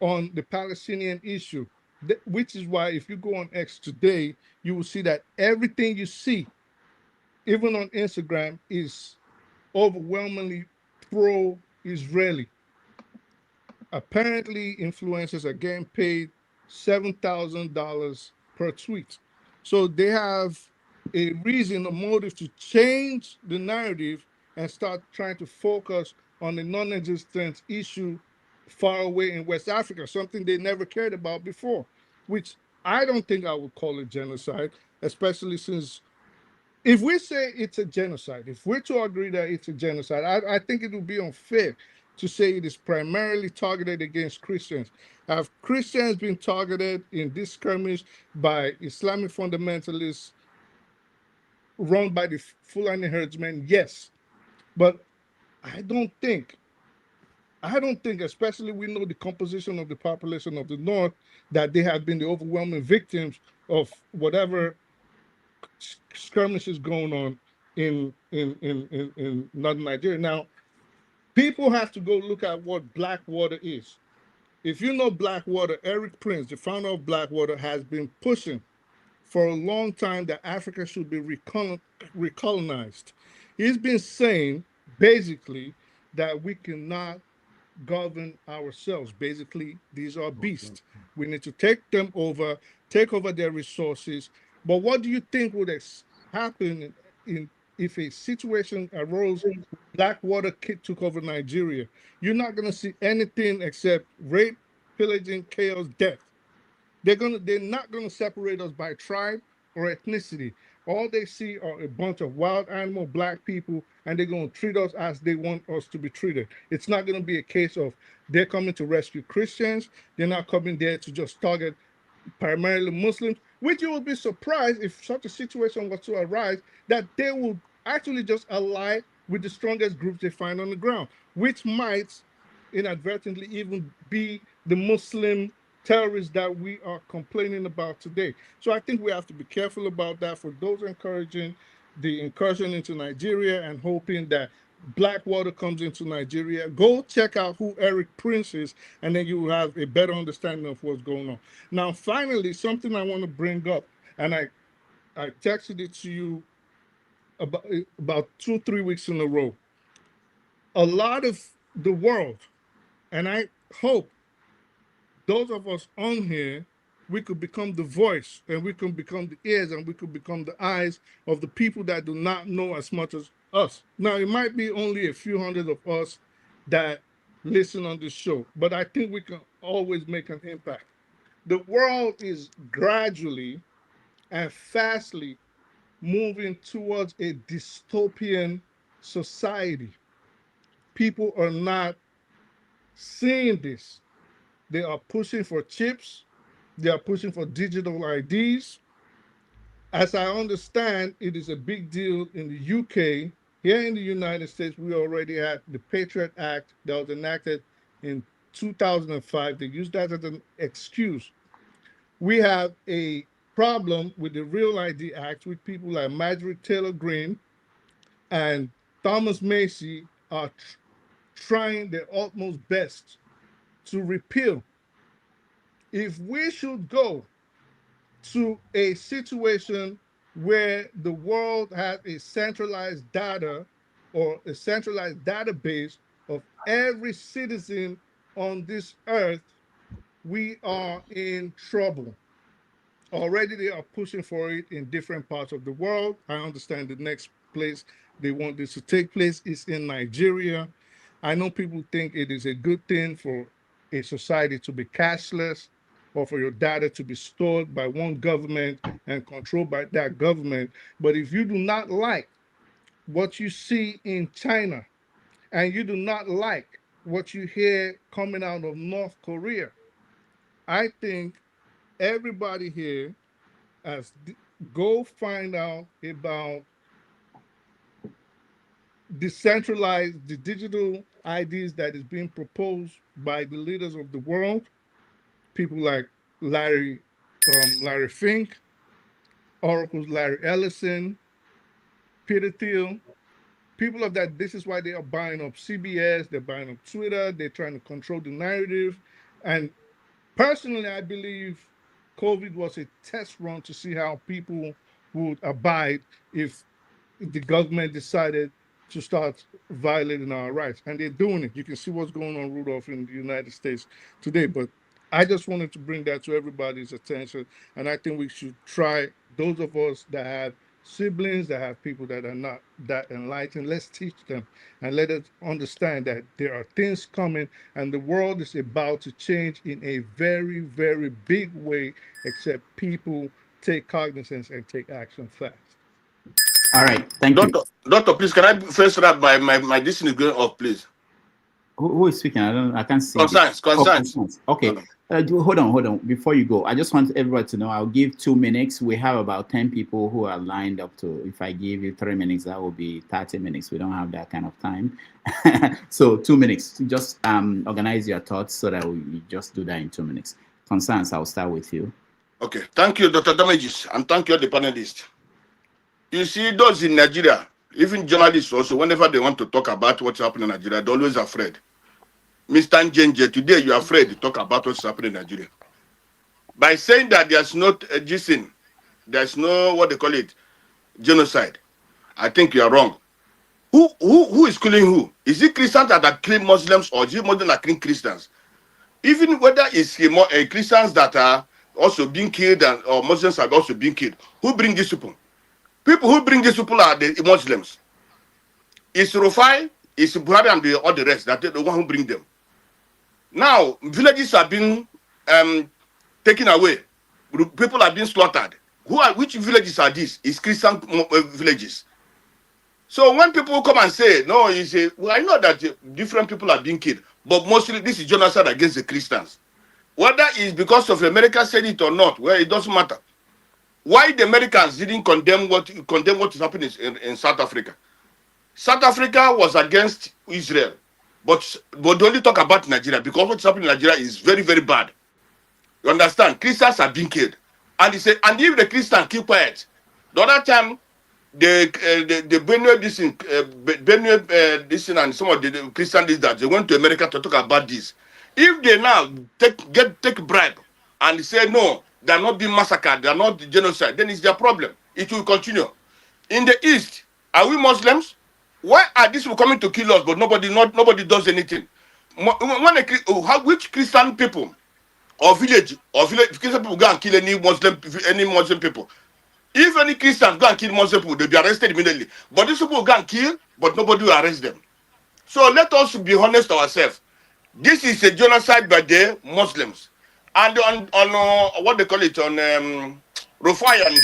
on the Palestinian issue. Which is why if you go on X today, you will see that everything you see, even on Instagram, is overwhelmingly pro-Israeli. Apparently, influencers are getting paid $7,000 per tweet. So they have a reason, a motive to change the narrative and start trying to focus on the non-existent issue far away in West Africa, something they never cared about before, which I don't think I would call it genocide, especially since if we say it's a genocide, if we're to agree that it's a genocide, I think it would be unfair to say it is primarily targeted against Christians. Have Christians been targeted in this skirmish by Islamic fundamentalists run by the Fulani herdsmen? Yes. But I don't think, especially we know the composition of the population of the North, that they have been the overwhelming victims of whatever skirmishes going on in northern Nigeria. Now, people have to go look at what Blackwater is. If you know Blackwater, Eric Prince, the founder of Blackwater, has been pushing for a long time that Africa should be recolonized. He's been saying basically that we cannot govern ourselves. Basically, these are beasts. We need to take them over, take over their resources. But what do you think would happen if a situation arose, Blackwater took over Nigeria? You're not going to see anything except rape, pillaging, chaos, death. They're not going to separate us by tribe or ethnicity. All they see are a bunch of wild animal black people, and they're going to treat us as they want us to be treated. It's not going to be a case of they're coming to rescue Christians. They're not coming there to just target primarily Muslims, which you would be surprised if such a situation was to arise, that they will actually just ally with the strongest groups they find on the ground, which might inadvertently even be the Muslim terrorists that we are complaining about today. So I think we have to be careful about that. For those encouraging the incursion into Nigeria and hoping that Blackwater comes into Nigeria, go check out who Eric Prince is, and then you will have a better understanding of what's going on. Now, finally, something I want to bring up, and I texted it to you about 2-3 weeks in a row. A lot of the world, and I hope those of us on here, we could become the voice, and we can become the ears, and we could become the eyes of the people that do not know as much as us. Now, it might be only a few hundred of us that listen on this show, but I think we can always make an impact. The world is gradually and fastly moving towards a dystopian society. People are not seeing this. They are pushing for chips. They are pushing for digital IDs. As I understand, it is a big deal in the UK. Here in the United States, we already had the Patriot Act that was enacted in 2005. They used that as an excuse. We have a problem with the Real ID Act with people like Marjorie Taylor Greene and Thomas Macy are trying their utmost best to repeal. If we should go to a situation where the world has a centralized data or a centralized database of every citizen on this earth, we are in trouble. Already they are pushing for it in different parts of the world. I understand the next place they want this to take place is in Nigeria. I know people think it is a good thing for a society to be cashless or for your data to be stored by one government and controlled by that government. But if you do not like what you see in China, and you do not like what you hear coming out of North Korea, I think everybody here has go find out about decentralized the digital IDs that is being proposed by the leaders of the world, people like Larry Fink, Oracle's Larry Ellison, Peter Thiel, people of that. This is why they are buying up CBS, they're buying up Twitter, they're trying to control the narrative. And personally, I believe COVID was a test run to see how people would abide if the government decided to start violating our rights. And they're doing it. You can see what's going on, Rudolph, in the United States today. But I just wanted to bring that to everybody's attention. And I think we should try, those of us that have siblings, that have people that are not that enlightened, let's teach them and let us understand that there are things coming and the world is about to change in a very, very big way, except people take cognizance and take action fast. All right, thank you. Doctor, please, can I first wrap my this is going off, please? Who is speaking? I can't see. Concerns. Okay. Hold on. Before you go, I just want everybody to know I'll give 2 minutes. We have about 10 people who are lined up to. If I give you 3 minutes, that will be 30 minutes. We don't have that kind of time. So 2 minutes. Just organize your thoughts so that we just do that in 2 minutes. Concerns, I'll start with you. Okay. Thank you, Dr. Damages, and thank you, the panelists. You see, those in Nigeria, even journalists also, whenever they want to talk about what's happening in Nigeria, they're always afraid. Mr. Njenje, today you're afraid to talk about what's happening in Nigeria. By saying that there's not a GSIN, there's no, what they call it, genocide, I think you're wrong. Who is killing who? Is it Christians that are killing Muslims, or is it Muslims that are killing Christians? Even whether it's Christians that are also being killed or Muslims are also being killed, who bring these people? People who bring these people are the Muslims. It's Rufai, it's Buhari, and all the rest that are the one who bring them. Now, villages are being taken away. People are being slaughtered. Which villages are these? It's Christian villages. So when people come and say, no, you say, well, I know that different people are being killed, but mostly this is genocide against the Christians. Whether it's because of America said it or not, well, it doesn't matter. Why the Americans didn't condemn what is happening in South Africa? South Africa was against Israel, but they only talk about Nigeria because what's happening in Nigeria is very, very bad. You understand? Christians are being killed, and he said, and if the Christians keep quiet, the other time the Benue this and some of the Christian leaders, they went to America to talk about this. If they now take bribe and say no, they are not being massacred, they are not genocide, then it's their problem. It will continue. In the East, are we Muslims? Why are these people coming to kill us, but nobody does anything? Which Christian people or village Christian people go and kill any Muslim people? If any Christians go and kill Muslim people, they'll be arrested immediately. But these people go and kill, but nobody will arrest them. So let us be honest to ourselves. This is a genocide by the Muslims. And on what they call it, on Rufai and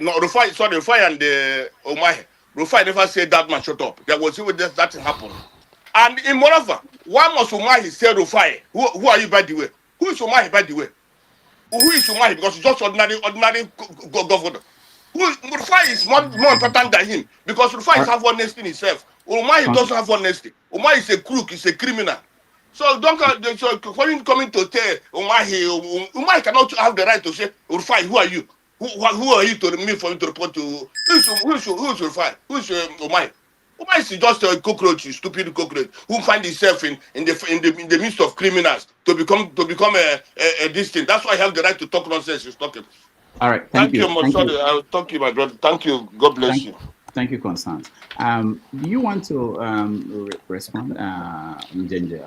Rufai and the Omahe. Rufai never said that man shut up. There was even that happened. And in moreover, why must Omahe say Rufai? Who are you, by the way? Who is Omahe, by the way? Who is Omahe? Because he's just ordinary governor. Rufai is more important than him because Rufai has honesty in himself. Omahe doesn't have honesty. Omahe is a crook, he's a criminal. So don't coming to tell Omahe cannot have the right to say, Rufai, who are you? Who are you to me for me to report to? Who is Rufai? Who is Omahe? Omahe is just a cockroach, a stupid cockroach who find himself in the midst of criminals to become a this thing. That's why I have the right to talk nonsense. He's talking. All right, thank you. I'll talk to you, my brother. Thank you. God bless you. Thank you, Constance. Do you want to respond, Njenje?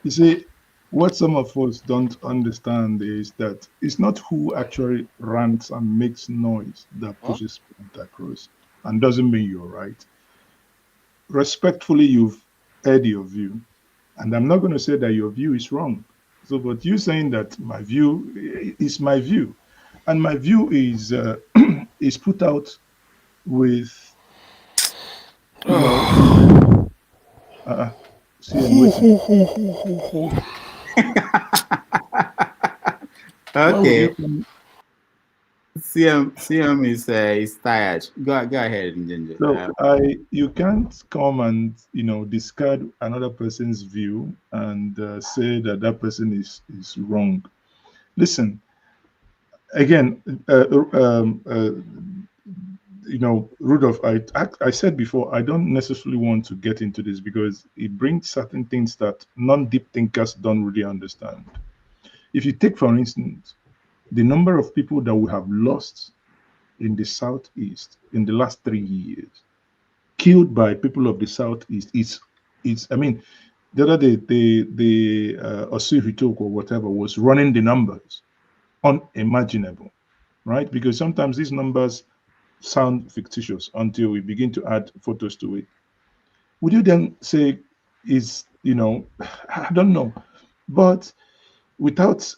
You see, what some of us don't understand is that it's not who actually rants and makes noise that pushes point across, and doesn't mean you're right. Respectfully, you've aired your view, and I'm not going to say that your view is wrong. So, but you saying that my view is my view, and my view is is put out with, you know, see, I'm waiting. Why would you Okay. come? CM is tired. Go ahead, Njenje. So you can't come and discard another person's view and say that that person is wrong. Listen, again, Rudolph, I said before, I don't necessarily want to get into this because it brings certain things that non-deep thinkers don't really understand. If you take, for instance, the number of people that we have lost in the Southeast in the last 3 years, killed by people of the Southeast, it's I mean, the other day, the Osuhitoko or whatever was running the numbers, unimaginable, right? Because sometimes these numbers sound fictitious until we begin to add photos to it. Would you then say I don't know, but without,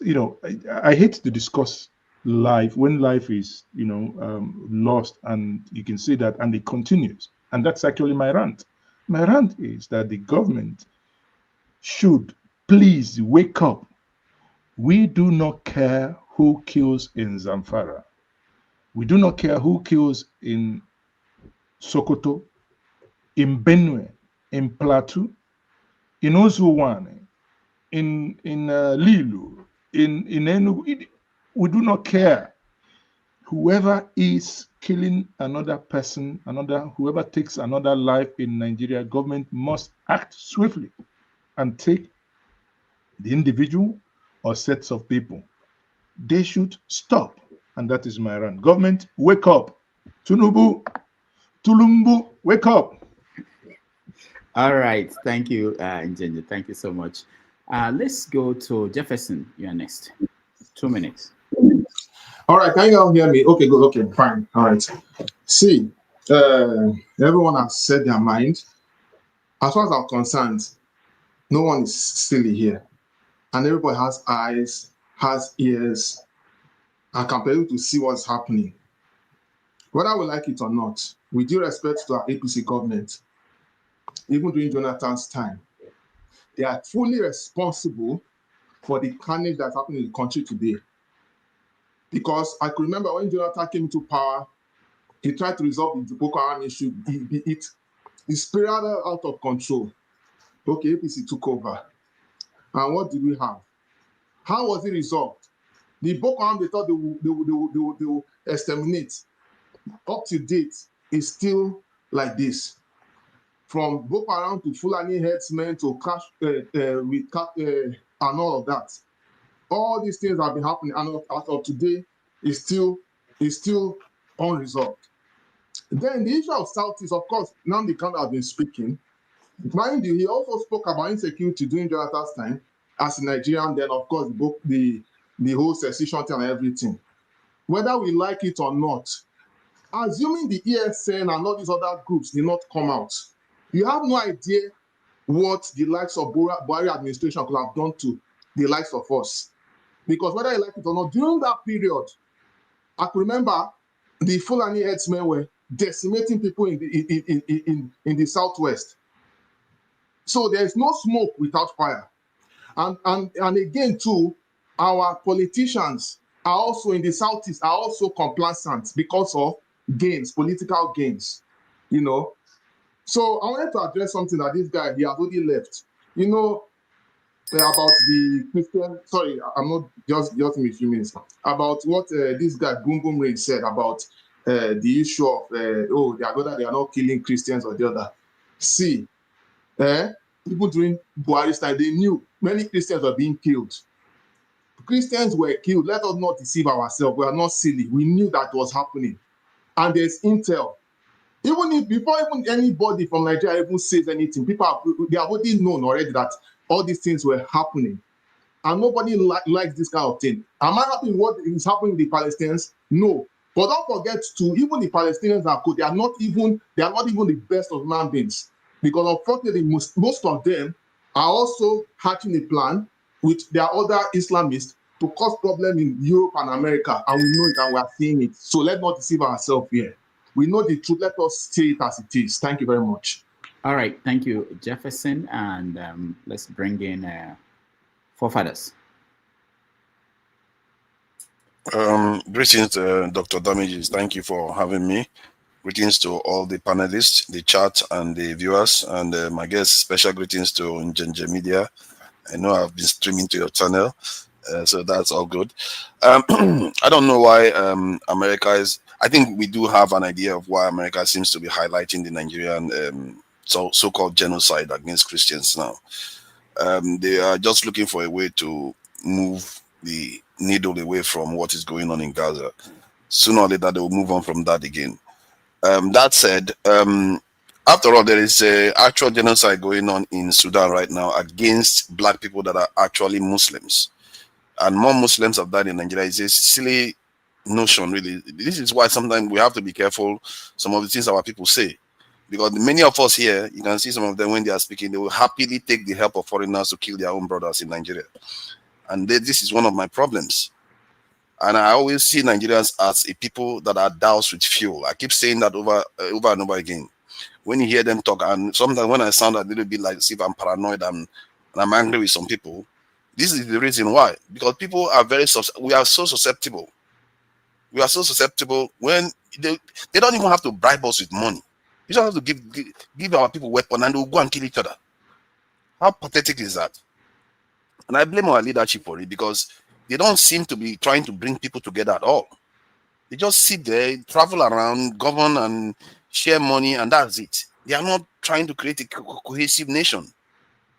I hate to discuss life when life is, lost, and you can see that, and it continues. And that's actually my rant. My rant is that the government should please wake up. We do not care who kills in Zamfara. We do not care who kills in Sokoto, in Benue, in Plateau, in Ozuwane, in Lilu, in Enugu. We do not care. Whoever is killing another person, whoever takes another life in Nigeria, government must act swiftly and take the individual or sets of people. They should stop. And that is my rant. Government, wake up. Tinubu, Tulumbu, wake up. All right. Thank you, Njenje. Thank you so much. Let's go to Jefferson. You're next. 2 minutes. All right, can you all hear me? Okay, good. Okay, fine. All right. See, everyone has said their mind. As far as I'm concerned, no one is silly here. And everybody has eyes, has ears, and can be able to see what's happening. Whether we like it or not, with due respect to our APC government, even during Jonathan's time, they are fully responsible for the carnage that's happening in the country today. Because I could remember when Jonathan came into power, he tried to resolve the Boko Haram issue. It spiraled out of control. Okay, APC took over. And what did we have? How was it resolved? The Boko Haram, they thought they will exterminate. Up to date, it's still like this. From Boko Haram to Fulani headsmen to crash and all of that. All these things have been happening, and as of today, is still unresolved. Then the issue of Southeast, of course, Nnamdi Kanu has been speaking. Mind you, he also spoke about insecurity during Jonathan's time as a Nigerian. Then, of course, the whole secession thing and everything. Whether we like it or not, assuming the ESN and all these other groups did not come out, you have no idea what the likes of Buhari administration could have done to the likes of us. Because whether you like it or not, during that period, I could remember the Fulani headsmen were decimating people in the Southwest. So there's no smoke without fire. And again, too, our politicians are also in the Southeast, are also complacent because of gains, political gains, So I wanted to address something that this guy, he has already left. About the Christian, sorry, I'm not just in a few minutes, about what this guy, Boom Boom Rain, said about the issue of, they are not killing Christians or the other. See, people during Buhari's time, they knew many Christians were being killed. Christians were killed. Let us not deceive ourselves. We are not silly. We knew that was happening. And there's intel. Before anybody from Nigeria even says anything, they have already known already that all these things were happening. And nobody likes this kind of thing. Am I happy with what is happening with the Palestinians? No. But don't forget too, even the Palestinians they are not even the best of human beings. Because unfortunately, most of them are also hatching a plan with their other Islamists to cause problem in Europe and America, and we know it and we are seeing it. So let's not deceive ourselves here. We know the truth. Let us say it as it is. Thank you very much. All right, thank you, Jefferson, and let's bring in forefathers. Greetings, Dr. Damages. Thank you for having me. Greetings to all the panelists, the chat, and the viewers, and my guest. Special greetings to Njenje Media. I know I've been streaming to your channel, so that's all good. I don't know why America is. I think we do have an idea of why America seems to be highlighting the Nigerian so-called genocide against Christians now. They are just looking for a way to move the needle away from what is going on in Gaza. Sooner or later, they will move on from that again. That said, after all, there is a actual genocide going on in Sudan right now against black people that are actually Muslims. And more Muslims have died in Nigeria. It's a silly notion, really. This is why sometimes we have to be careful some of the things our people say. Because many of us here, you can see some of them when they are speaking, they will happily take the help of foreigners to kill their own brothers in Nigeria. And this is one of my problems. And I always see Nigerians as a people that are doused with fuel. I keep saying that over and over again. When you hear them talk, and sometimes when I sound a little bit like as if I'm paranoid and I'm angry with some people, this is the reason why. Because people are we are so susceptible. We are so susceptible when they don't even have to bribe us with money. You just have to give our people weapons and they'll go and kill each other. How pathetic is that? And I blame our leadership for it because they don't seem to be trying to bring people together at all. They just sit there, travel around, govern and share money, and that's it. They are not trying to create a cohesive nation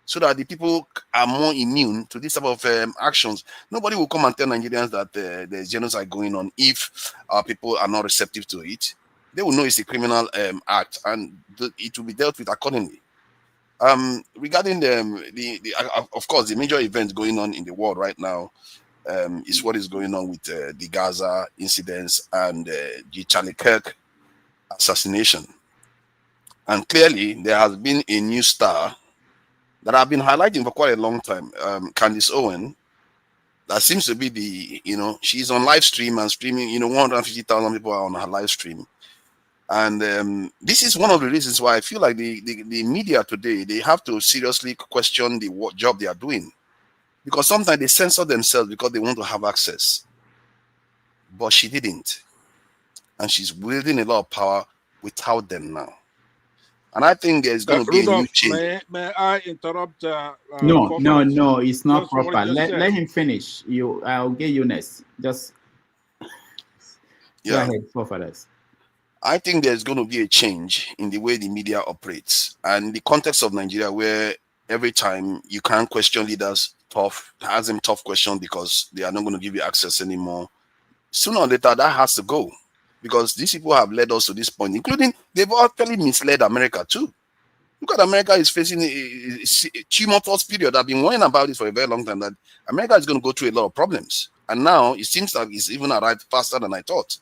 so that the people are more immune to this type of actions. Nobody will come and tell Nigerians that there's genocide going on if our people are not receptive to it. They will know it's a criminal act and it will be dealt with accordingly. Regarding of course, the major events going on in the world right now is what is going on with the Gaza incidents and the Charlie Kirk assassination. And clearly, there has been a new star that I've been highlighting for quite a long time, Candace Owen. That seems to be she's on live stream and streaming, 150,000 people are on her live stream. And this is one of the reasons why I feel like the media today, they have to seriously question what job they are doing. Because sometimes they censor themselves because they want to have access. But she didn't. And she's wielding a lot of power without them now. And I think there's going to be a new change. May I interrupt? No, it's not proper. Let him finish. I'll get you next. Just go ahead, forefathers. I think there's going to be a change in the way the media operates. And the context of Nigeria, where every time you can't question leaders, ask them tough questions because they are not going to give you access anymore. Sooner or later, that has to go. Because these people have led us to this point, including they've actually misled America too. Look at America is facing a tumultuous period. I've been warning about this for a very long time, that America is going to go through a lot of problems. And now it seems like it's even arrived faster than I thought.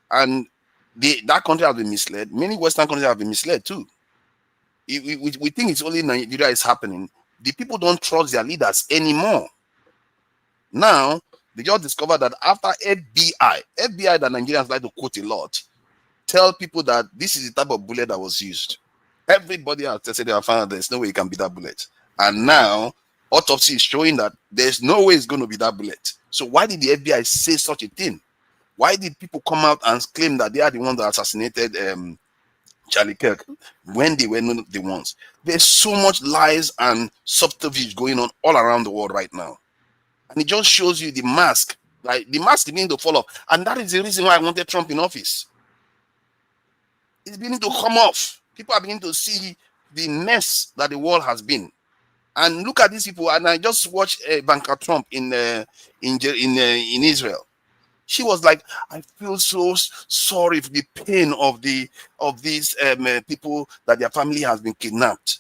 And that country has been misled. Many Western countries have been misled too. We think it's only Nigeria is happening. The people don't trust their leaders anymore. Now, they just discovered that after FBI that Nigerians like to quote a lot, tell people that this is the type of bullet that was used. Everybody has tested their found that there's no way it can be that bullet. And now, autopsy is showing that there's no way it's going to be that bullet. So why did the FBI say such a thing? Why did people come out and claim that they are the ones that assassinated Charlie Kirk when they were not the ones? There's so much lies and subterfuge going on all around the world right now. And it just shows you the mask. Like the mask is beginning to fall off. And that is the reason why I wanted Trump in office. It's beginning to come off. People are beginning to see the mess that the world has been. And look at these people. And I just watched Ivanka Trump in Israel. She was like, I feel so sorry for the pain of these people that their family has been kidnapped.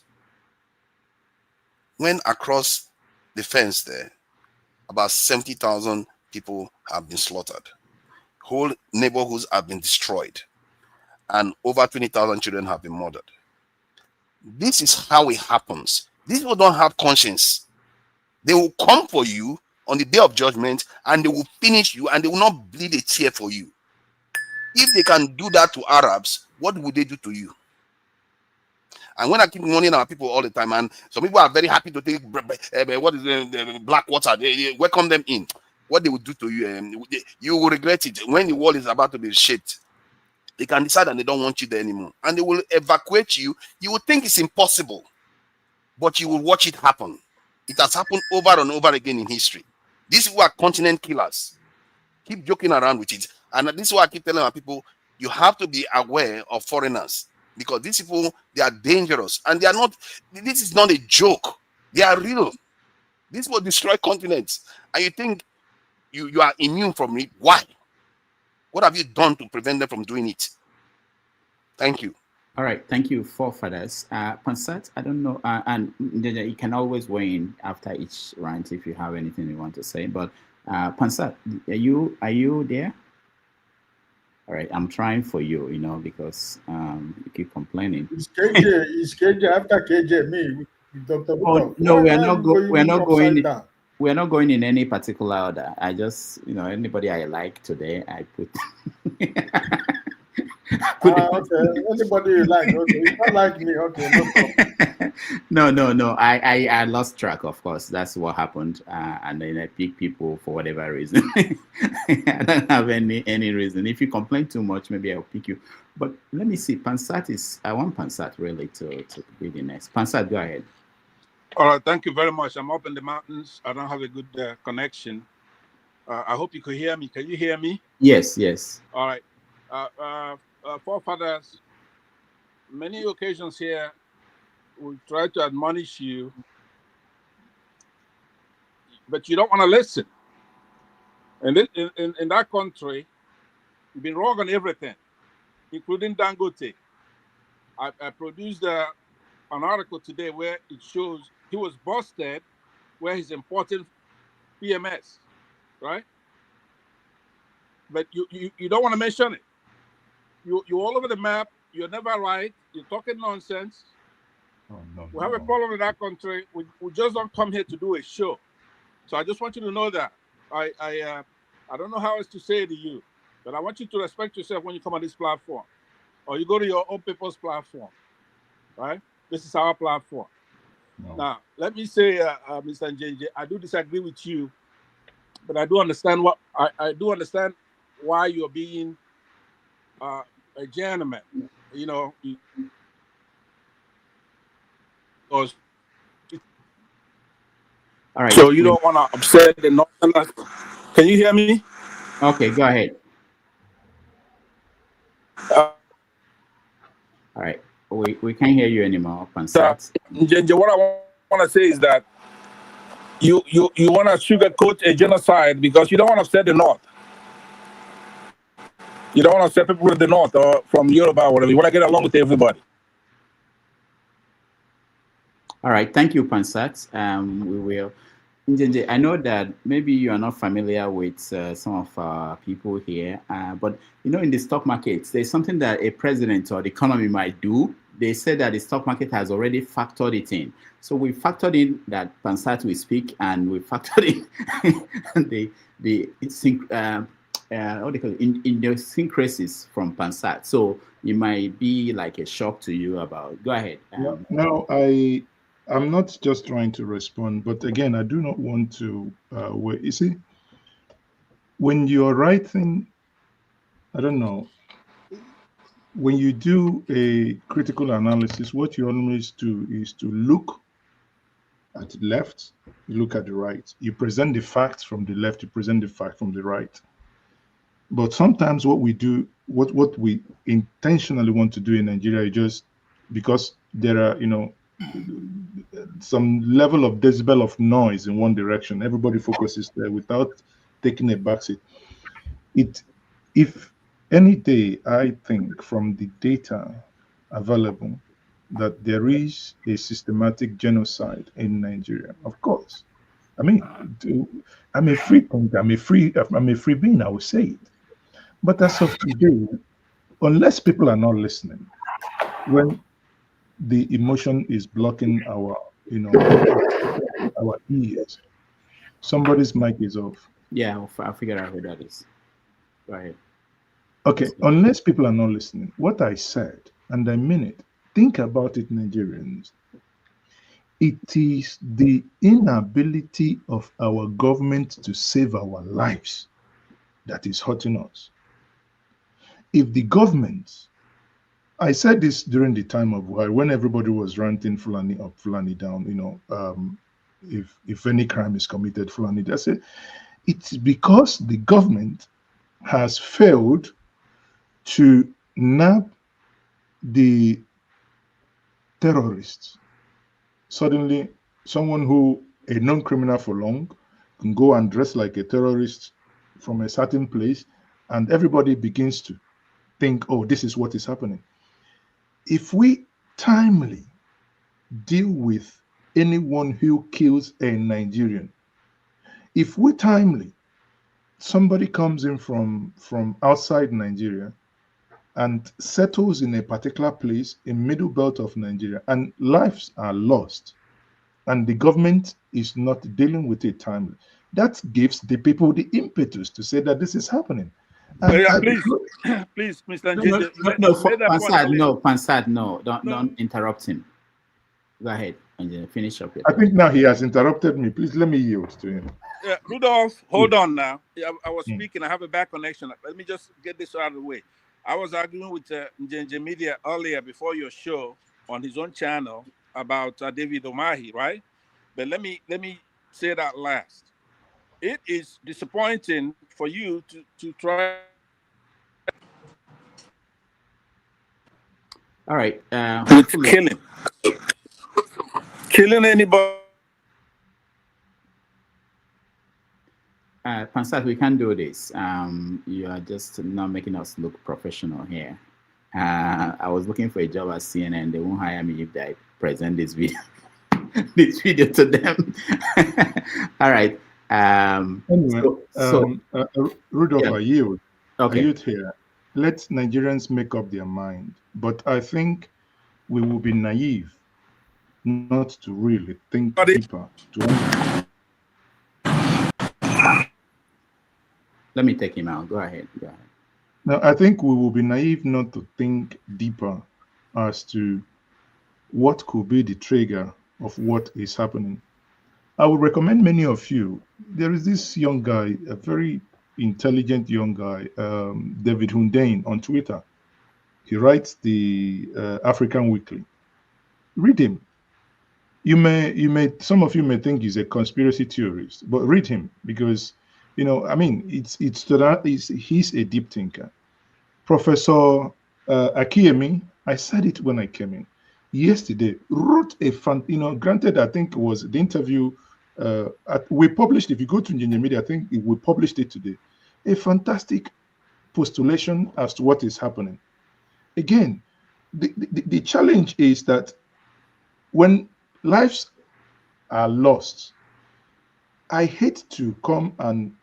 When across the fence there, about 70,000 people have been slaughtered. Whole neighborhoods have been destroyed. And over 20,000 children have been murdered. This is how it happens. These people don't have conscience. They will come for you on the day of judgment, and they will finish you, and they will not bleed a tear for you. If they can do that to Arabs, what would they do to you? And when I keep warning our people all the time, and some people are very happy to take what is the black water, they welcome them in. What they will do to you, you will regret it. When the world is about to be shaped, they can decide that they don't want you there anymore, and they will evacuate you. You will think it's impossible, but you will watch it happen. It has happened over and over again in history. These people are continent killers. Keep joking around with it. And this is why I keep telling our people, you have to be aware of foreigners, because these people, they are dangerous, and they are not, this is not a joke. They are real. This will destroy continents. And you think you are immune from it. Why? What have you done to prevent them from doing it? Thank you. All right, thank you, forefathers. Pansat, I don't know, and you can always weigh in after each rant if you have anything you want to say. But Pansat, are you there? All right, I'm trying for you, because you keep complaining. It's KJ after KJ, me, Dr. Oh, no, we're not going in any particular order. I just, anybody I like today, I put. Okay. Anybody you like, okay. You don't like me, okay, no problem. No. I lost track, of course. That's what happened. And then I pick people for whatever reason. I don't have any reason. If you complain too much, maybe I'll pick you. But let me see. I want Pansat really to be the next. Pansat, go ahead. All right, thank you very much. I'm up in the mountains. I don't have a good connection. I hope you could hear me. Can you hear me? Yes. All right. Forefathers, many occasions here, we try to admonish you, but you don't want to listen. And in that country, you've been wrong on everything, including Dangote. I produced an article today where it shows he was busted where he's importing PMS, right? But you don't want to mention it. You're all over the map. You're never right. You're talking nonsense. We have a problem in that country. We just don't come here to do a show. So I just want you to know that. I don't know how else to say it to you, but I want you to respect yourself when you come on this platform, or you go to your own people's platform, right? This is our platform. No. Now, let me say, Mr. JJ, I do disagree with you, but I do understand I do understand why you're being a gentleman, because all right. So you don't want to upset the Northerners. Can you hear me? Okay, go ahead. All right, we can't hear you anymore, Pansat. What I want to say is that you want to sugarcoat a genocide because you don't want to upset the North. You don't want to upset people with the North or from Europe or whatever. You want to get along with everybody. All right, thank you, Pansat. We will. I know that maybe you are not familiar with some of our people here, but in the stock markets, there's something that a president or the economy might do. They said that the stock market has already factored it in. So we factored in that Pansat will speak, and we factored in what they call it, idiosyncrasies from Pansat. So it might be like a shock to you about. Go ahead. No, I'm not just trying to respond, but again, I do not want to. You see, when you're writing, I don't know. When you do a critical analysis, what you always do is to look at the left, you look at the right. You present the facts from the left, you present the fact from the right. But sometimes what we do, what we intentionally want to do in Nigeria is just because there are, some level of decibel of noise in one direction. Everybody focuses there without taking a backseat. If any day I think from the data available that there is a systematic genocide in Nigeria, of course. I mean, I'm a free thinker, I'm a free being, I will say it. But as of today, unless people are not listening, when the emotion is blocking our ears, Somebody's mic is off. Yeah, I'll figure out who that is. Go ahead. Okay, unless people are not listening, what I said, and I mean it, think about it, Nigerians. It is the inability of our government to save our lives that is hurting us. If the government, I said this during the time of Buhari, when everybody was ranting Fulani up, Fulani down, if any crime is committed, Fulani, that's it. It's because the government has failed to nab the terrorists. Suddenly, someone who, a non-criminal for long, can go and dress like a terrorist from a certain place, and everybody begins to think, oh, this is what is happening. If we timely deal with anyone who kills a Nigerian, if we timely, somebody comes in from outside Nigeria and settles in a particular place in middle belt of Nigeria, and lives are lost, and the government is not dealing with it timely, that gives the people the impetus to say that this is happening. Please, please, Mr. Pansad, no, don't interrupt him. Go ahead and finish up. I think now he has interrupted me. Please let me yield to him. Rudolph, hold on now. I was speaking. I have a bad connection. Let me just get this out of the way. I was arguing with Njenje Media earlier before your show on his own channel about David Omahi, right? But let me say that last. It is disappointing for you to try. All right. Killing anybody. Pansat, we can't do this. You are just not making us look professional here. I was looking for a job at CNN. They won't hire me if I present this video, to them. All right. Anyway, Rudolph, yeah. I yield. Okay. I yield here. Let Nigerians make up their mind. But I think we will be naive not to really think deeper. Let me take him out. Go ahead. Now, I think we will be naive not to think deeper as to what could be the trigger of what is happening. I would recommend many of you. There is this young guy, a very intelligent young guy, David Hundain on Twitter. He writes the African Weekly. Read him. Some of you may think he's a conspiracy theorist, but read him because, he's a deep thinker. Professor Akiemi, I said it when I came in yesterday, wrote granted, I think it was the interview we published. If you go to Njenje Media, I think we published it today. A fantastic postulation as to what is happening. Again, the challenge is that when lives are lost, I hate to come and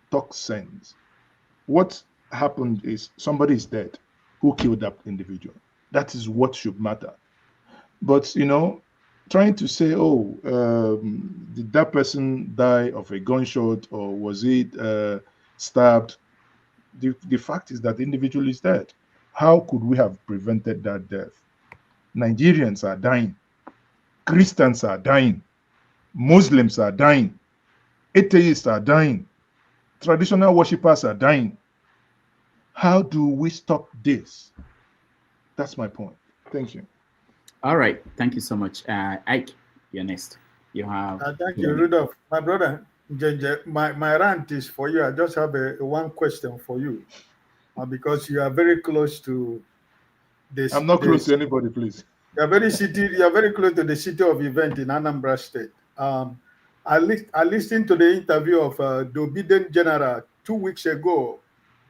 talk sense. What happened is somebody is dead. Who killed that individual? That is what should matter. But, trying to say, did that person die of a gunshot or was it stabbed? The fact is that the individual is dead. How could we have prevented that death? Nigerians are dying. Christians are dying. Muslims are dying. Atheists are dying. Traditional worshippers are dying. How do we stop this? That's my point. Thank you. All right. Thank you so much. Ike, you're next. You have. Thank you, Rudolph. My brother, Njenje, my rant is for you. I just have one question for you. Because you are very close to this. I'm not close to anybody, please. You are very close to the city of event in Anambra State. I listened to the interview of the Obedient General 3 weeks ago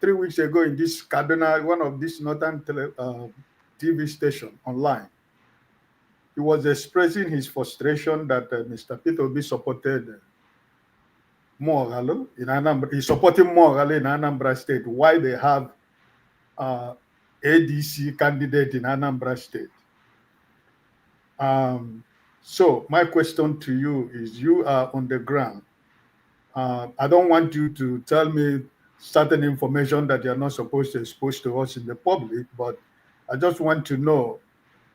in this Kaduna, one of these northern TV station online. He was expressing his frustration that Mr. Peter Obi supported Mogul in Anambra. He's supporting Mogul in Anambra State. Why they have ADC candidate in Anambra State? So my question to you is: you are on the ground. I don't want you to tell me certain information that you're not supposed to expose to us in the public, but I just want to know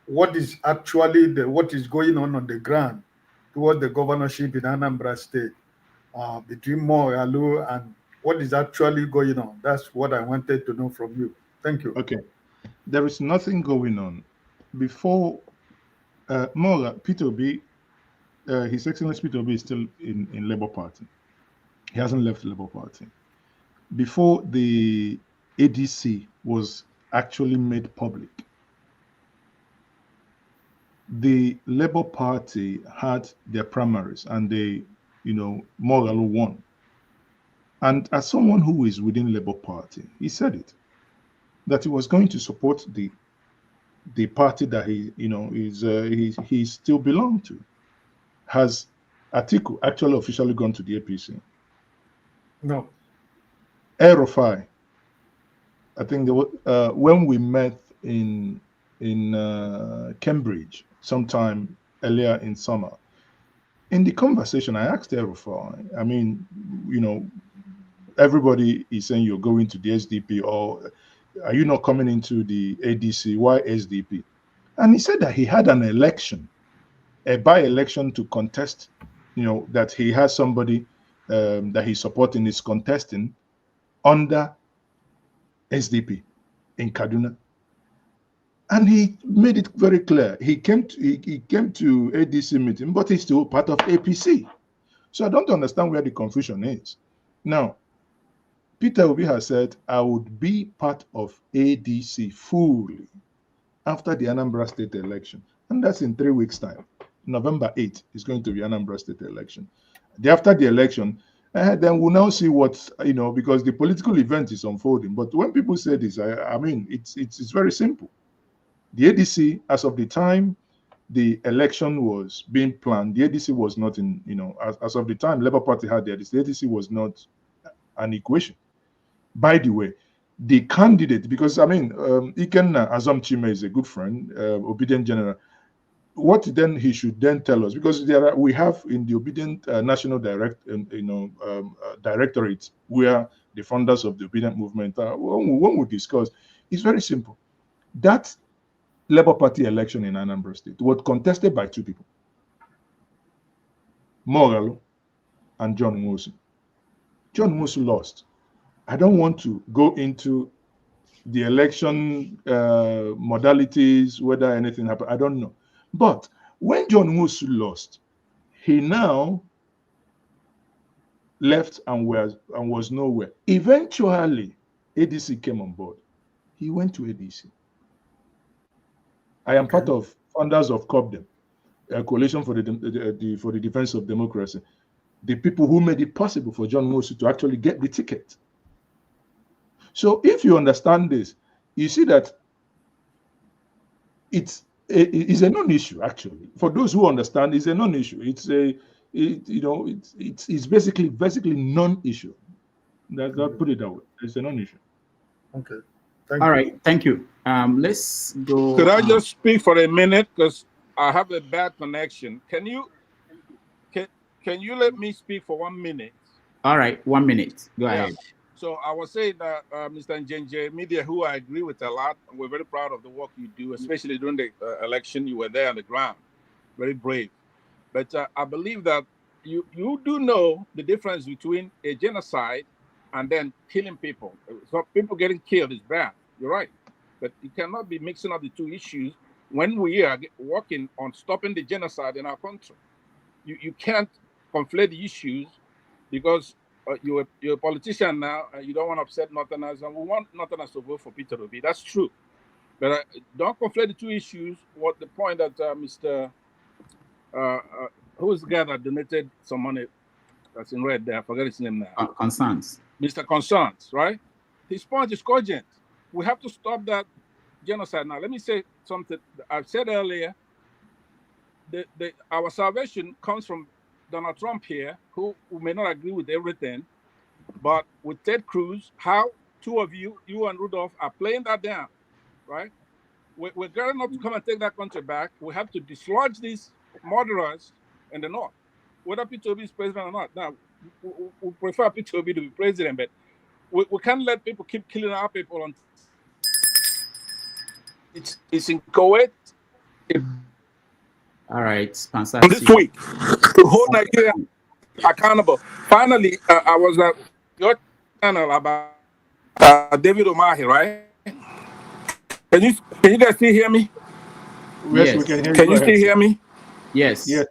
what is actually what is going on the ground towards the governorship in Anambra State between Mogalu and what is actually going on. That's what I wanted to know from you. Thank you. Okay. There is nothing going on. Before Peter Obi, His Excellency Peter Obi is still in Labour Party. He hasn't left the Labour Party. Before the ADC was actually made public, the Labour Party had their primaries and they, Mogalu won. And as someone who is within Labour Party, he said it, that he was going to support the party that he still belonged to. Has Atiku actually officially gone to the APC? No. Erofai, I think when we met in Cambridge sometime earlier in summer, in the conversation, I asked Erofai, I mean, everybody is saying you're going to the SDP, or are you not coming into the ADC? Why SDP? And he said that he had an election, a by-election to contest, that he has somebody that he's supporting is contesting under SDP in Kaduna. And he made it very clear. He came to ADC meeting, but he's still part of APC. So I don't understand where the confusion is. Now, Peter Obi has said, I would be part of ADC fully after the Anambra State election. And that's in 3 weeks' time. November 8th is going to be Anambra State election. After the election, then we'll now see what, because the political event is unfolding. But when people say this, I mean, it's very simple. The ADC, as of the time the election was being planned, the ADC was not in, as of the time Labour Party had the ADC was not an equation. By the way, the candidate, because Ikenna Azam Chime is a good friend, obedient general. What then he should then tell us, because we have in the obedient national directorate where the founders of the obedient movement when we discuss, it's very simple. That Labour Party election in Anambra State was contested by 2 people, Mogalu and John Nwosu. John Nwosu lost. I don't want to go into the election modalities, whether anything happened. I don't know. But when John Nwosu lost, he now left and was nowhere. Eventually, ADC came on board. He went to ADC. I am part of founders of COPDEM, a coalition for the defense of democracy. The people who made it possible for John Nwosu to actually get the ticket. So if you understand this, you see that it's a non-issue, actually. For those who understand, it's a non-issue. It's basically non-issue. I'll put it that way. It's a non-issue. Okay. All right, thank you. Let's go. Could I just speak for a minute, because I have a bad connection? Can you let me speak for 1 minute? All right, 1 minute. Go ahead. So I was saying that Mr. Njenje Media, who I agree with a lot, we're very proud of the work you do, especially during the election. You were there on the ground, very brave. But I believe that you do know the difference between a genocide and then killing people. So people getting killed is bad. You're right. But you cannot be mixing up the 2 issues when we are working on stopping the genocide in our country. You can't conflate the issues, because you're a politician now, and you don't want to upset Northerners, and we want Northerners to vote for Peter Obi. That's true. But don't conflate the 2 issues. What the point that Mr. Who's the guy that donated some money that's in red there? I forget his name now. Concerns. Mr. Concerns, right? His point is cogent. We have to stop that genocide. Now, let me say something. I've said earlier, our salvation comes from Donald Trump here, who may not agree with everything, but with Ted Cruz, how 2 of you and Rudolph, are playing that down, right? We're gearing up to come and take that country back. We have to dislodge these murderers in the north, whether Peter Obi is president or not. Now, we prefer P2B to be president, but we can't let people keep killing our people. It's in Kuwait. All right, This week to hold Nigeria accountable. Finally, I was at your channel about David Omahi, right? Can you guys still hear me? Yes, we can hear you. Can you still hear me? Yes. Yes.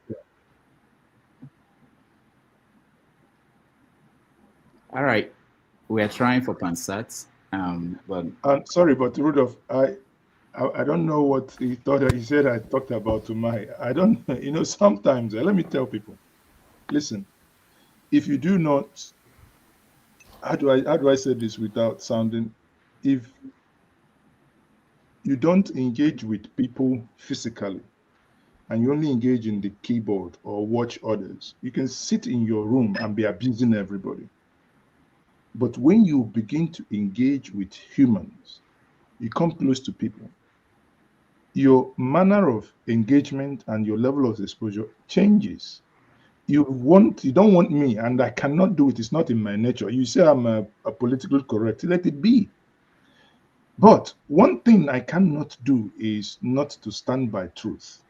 All right. We are trying for Pansat. But sorry, but Rudolph, I don't know what he thought. He said I talked about Umai. I don't, sometimes, let me tell people, listen, if you do not, how do I say this without sounding, if you don't engage with people physically and you only engage in the keyboard or watch others, you can sit in your room and be abusing everybody. But when you begin to engage with humans, you come close to people, your manner of engagement and your level of exposure changes. You don't want me, and I cannot do it. It's not in my nature. You say I'm a politically correct, let it be. But one thing I cannot do is not to stand by truth.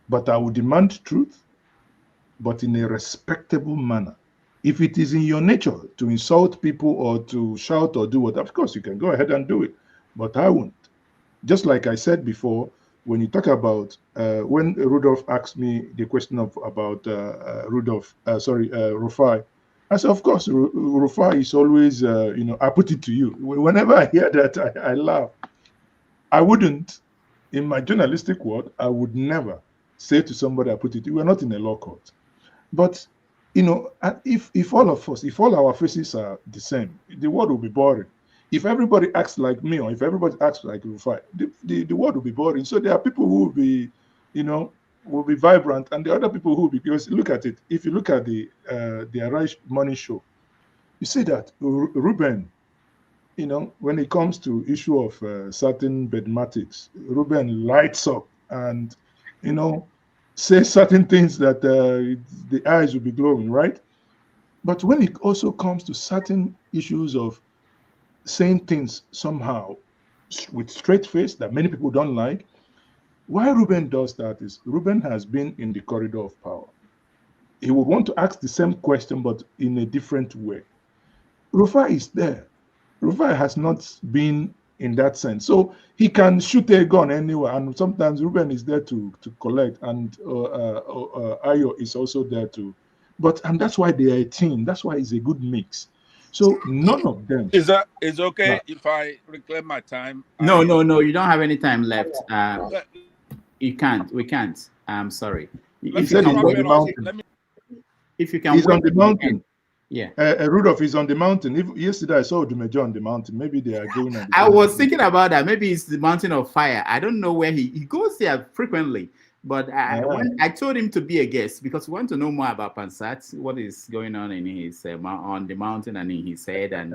But I will demand truth, but in a respectable manner. If it is in your nature to insult people or to shout or do what, of course you can go ahead and do it, but I won't. Just like I said before, when you talk about, when Rudolph asked me the question about Rufai, I said, of course, Rufai is always, I put it to you. Whenever I hear that, I laugh. I wouldn't, in my journalistic world, I would never say to somebody, I put it, we're not in a law court. But, if all of us, if all our faces are the same, the world will be boring. If everybody acts like me, or if everybody acts like Rufai, the world will be boring. So there are people who will be, will be vibrant, and the other people who will be, because look at it. If you look at the Arise Money Show, you see that Ruben, when it comes to issue of certain bedmatics, Ruben lights up and, say certain things that the eyes will be glowing, right? But when it also comes to certain issues of saying things somehow with straight face that many people don't like, why Ruben does that is Ruben has been in the corridor of power. He would want to ask the same question, but in a different way. Rufai is there. Rufai has not been in that sense. So he can shoot a gun anywhere, and sometimes Ruben is there to collect, and Ayo is also there too. And that's why they are a team. That's why it's a good mix. So none of them. Is okay if I reclaim my time? No, you don't have any time left. You can't. We can't. I'm sorry. If you can wait, if you can he's wait, on the mountain. Yeah. Rudolph is on the mountain. Yesterday I saw Dumejo on the mountain. Maybe they are going on the I was thinking about that. Maybe it's the mountain of fire. I don't know where he goes there frequently. But when I told him to be a guest because we want to know more about Pansat, what is going on in his on the mountain and in his head, and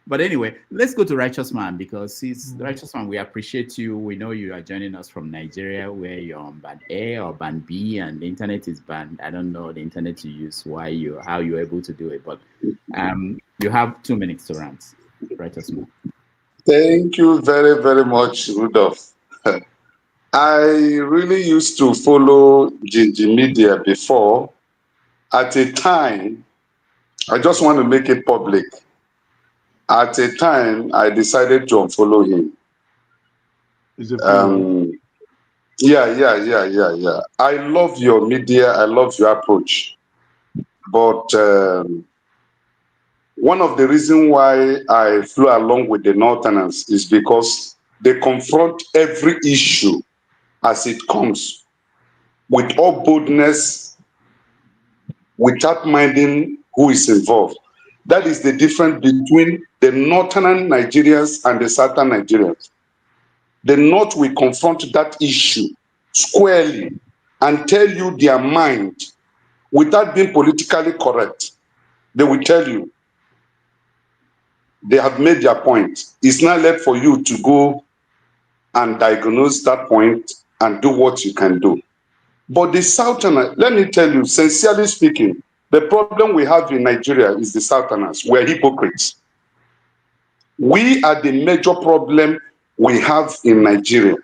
But anyway, let's go to Righteous Man because he's Righteous Man. We appreciate you. We know you are joining us from Nigeria, where you're on band A or band B, and the internet is banned. I don't know the internet you use, how you're able to do it, but you have 2 minutes to rant. Righteous Man. Thank you very, very much, Rudolph. I really used to follow Gingy Media before. At a time, I just want to make it public. At a time, I decided to unfollow him. Yeah. I love your media. I love your approach. But one of the reasons why I flew along with the Northerners is because they confront every issue as it comes with all boldness, without minding who is involved. That is the difference between the northern Nigerians and the southern Nigerians. The North will confront that issue squarely and tell you their mind without being politically correct. They will tell you they have made their point. It's not left for you to go and diagnose that point and do what you can do. But the Southern, let me tell you, sincerely speaking, The problem we have in Nigeria is the Southerners. We're hypocrites. We are the major problem we have in Nigeria.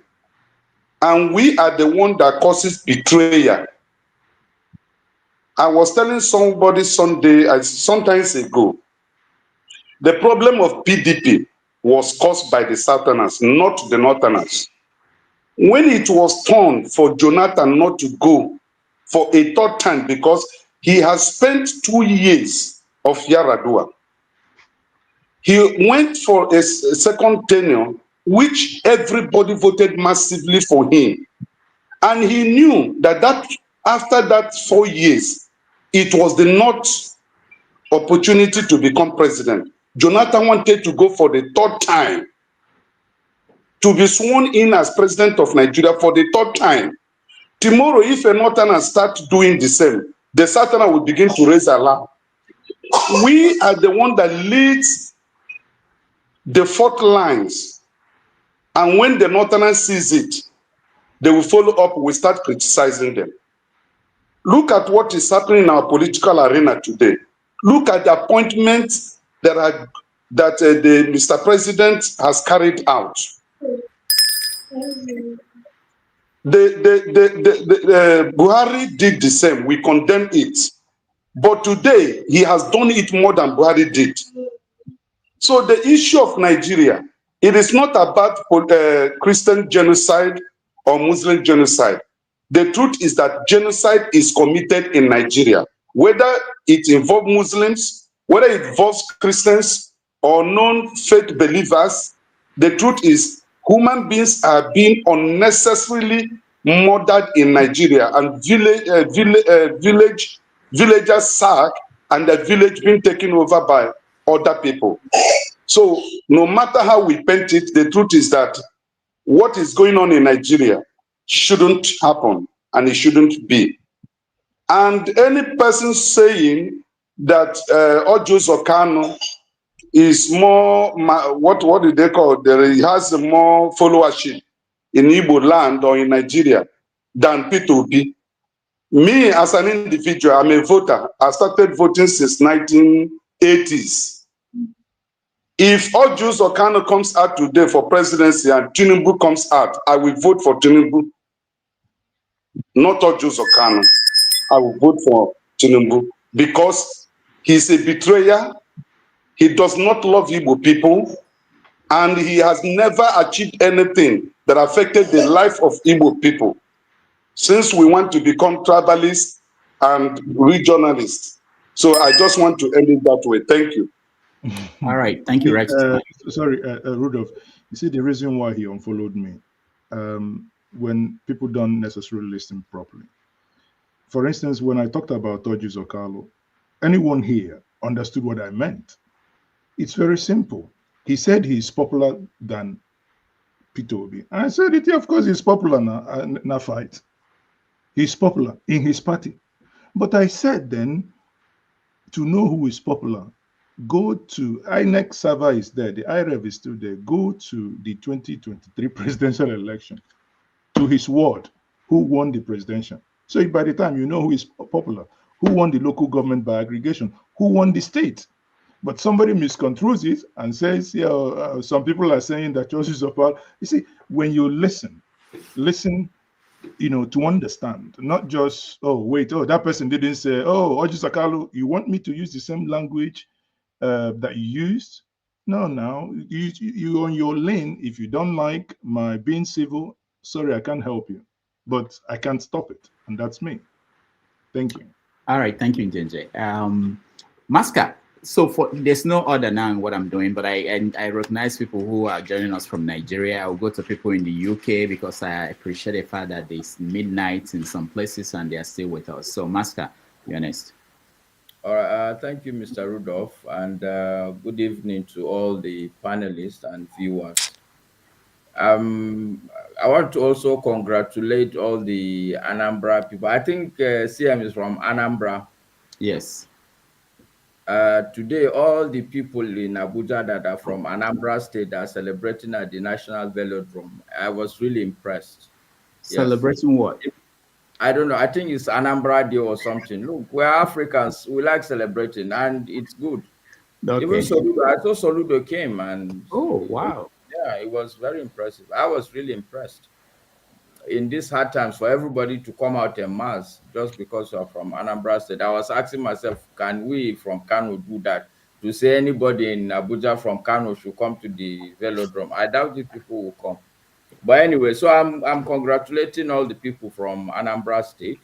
And we are the one that causes betrayal. I was telling somebody sometimes ago, the problem of PDP was caused by the Southerners, not the Northerners. When it was turned for Jonathan not to go for a third time because he has spent 2 years of Yaradua, he went for a second tenure, which everybody voted massively for him. And he knew that after that 4 years, it was the North opportunity to become president. Jonathan wanted to go for the third time, to be sworn in as president of Nigeria for the third time. Tomorrow, if a Northerner starts doing the same, the Southerner will begin to raise alarm. We are the one that leads the fault lines. And when the Northerner sees it, they will follow up, we start criticizing them. Look at what is happening in our political arena today. Look at the appointments that the Mr. President has carried out. Buhari did the same. We condemn it. But today, he has done it more than Buhari did. So the issue of Nigeria, it is not about Christian genocide or Muslim genocide. The truth is that genocide is committed in Nigeria. Whether it involves Muslims, whether it involves Christians or non-faith believers, the truth is human beings are being unnecessarily murdered in Nigeria, and villagers sacked and the village being taken over by other people. So no matter how we paint it, the truth is that what is going on in Nigeria shouldn't happen and it shouldn't be. And any person saying that Joash Kanu is more, what do they call it? He has more followership in Igbo land or in Nigeria than P2P. Me, as an individual, I'm a voter. I started voting since 1980s. If Joash Kanu comes out today for presidency and Tinubu comes out, I will vote for Tinubu. Not Joash Kanu. I will vote for Tinubu because he's a betrayer. He does not love Igbo people, and he has never achieved anything that affected the life of Igbo people. Since we want to become tribalists and regionalists. So I just want to end it that way. Thank you. All right. Thank you, Rex. Rudolph, you see the reason why he unfollowed me, when people don't necessarily listen properly. For instance, when I talked about Joash Kanu, anyone here understood what I meant. It's very simple. He said he's popular than P2B. I said it, of course, he's popular now, fight. He's popular in his party. But I said then, to know who is popular, go to INEC server is there, the IREV is still there. Go to the 2023 presidential election, to his ward, who won the presidential. So by the time you know who is popular, who won the local government by aggregation, who won the state. But somebody misconstrues it and says, yeah, some people are saying that Joash is popular. You see, when you listen, to understand, not just, that person didn't say, Joash Kanu, you want me to use the same language that you used? No, now, you on your lane. If you don't like my being civil, sorry, I can't help you. But I can't stop it. And that's me. Thank you. All right. Thank you, Njenje. Masca, so there's no order now in what I'm doing, but I recognize people who are joining us from Nigeria. I'll go to people in the UK because I appreciate the fact that it's midnight in some places and they are still with us. So Masca, you're next. All right. Thank you, Mr. Rudolph, and good evening to all the panelists and viewers. I want to also congratulate all the Anambra people. I think CM is from Anambra. Yes. Today, all the people in Abuja that are from Anambra State are celebrating at the National Velodrome. I was really impressed. Celebrating what? I don't know. I think it's Anambra Day or something. Look, we're Africans. We like celebrating, and it's good. Even Okay. Soludo, I saw Soludo came, and Oh, wow. yeah, it was very impressive. I was really impressed. In these hard times, for everybody to come out en masse just because you're from Anambra State, I was asking myself, can we from Kano do that? To say anybody in Abuja from Kano should come to the velodrome, I doubt if people will come. But anyway, so I'm congratulating all the people from Anambra State.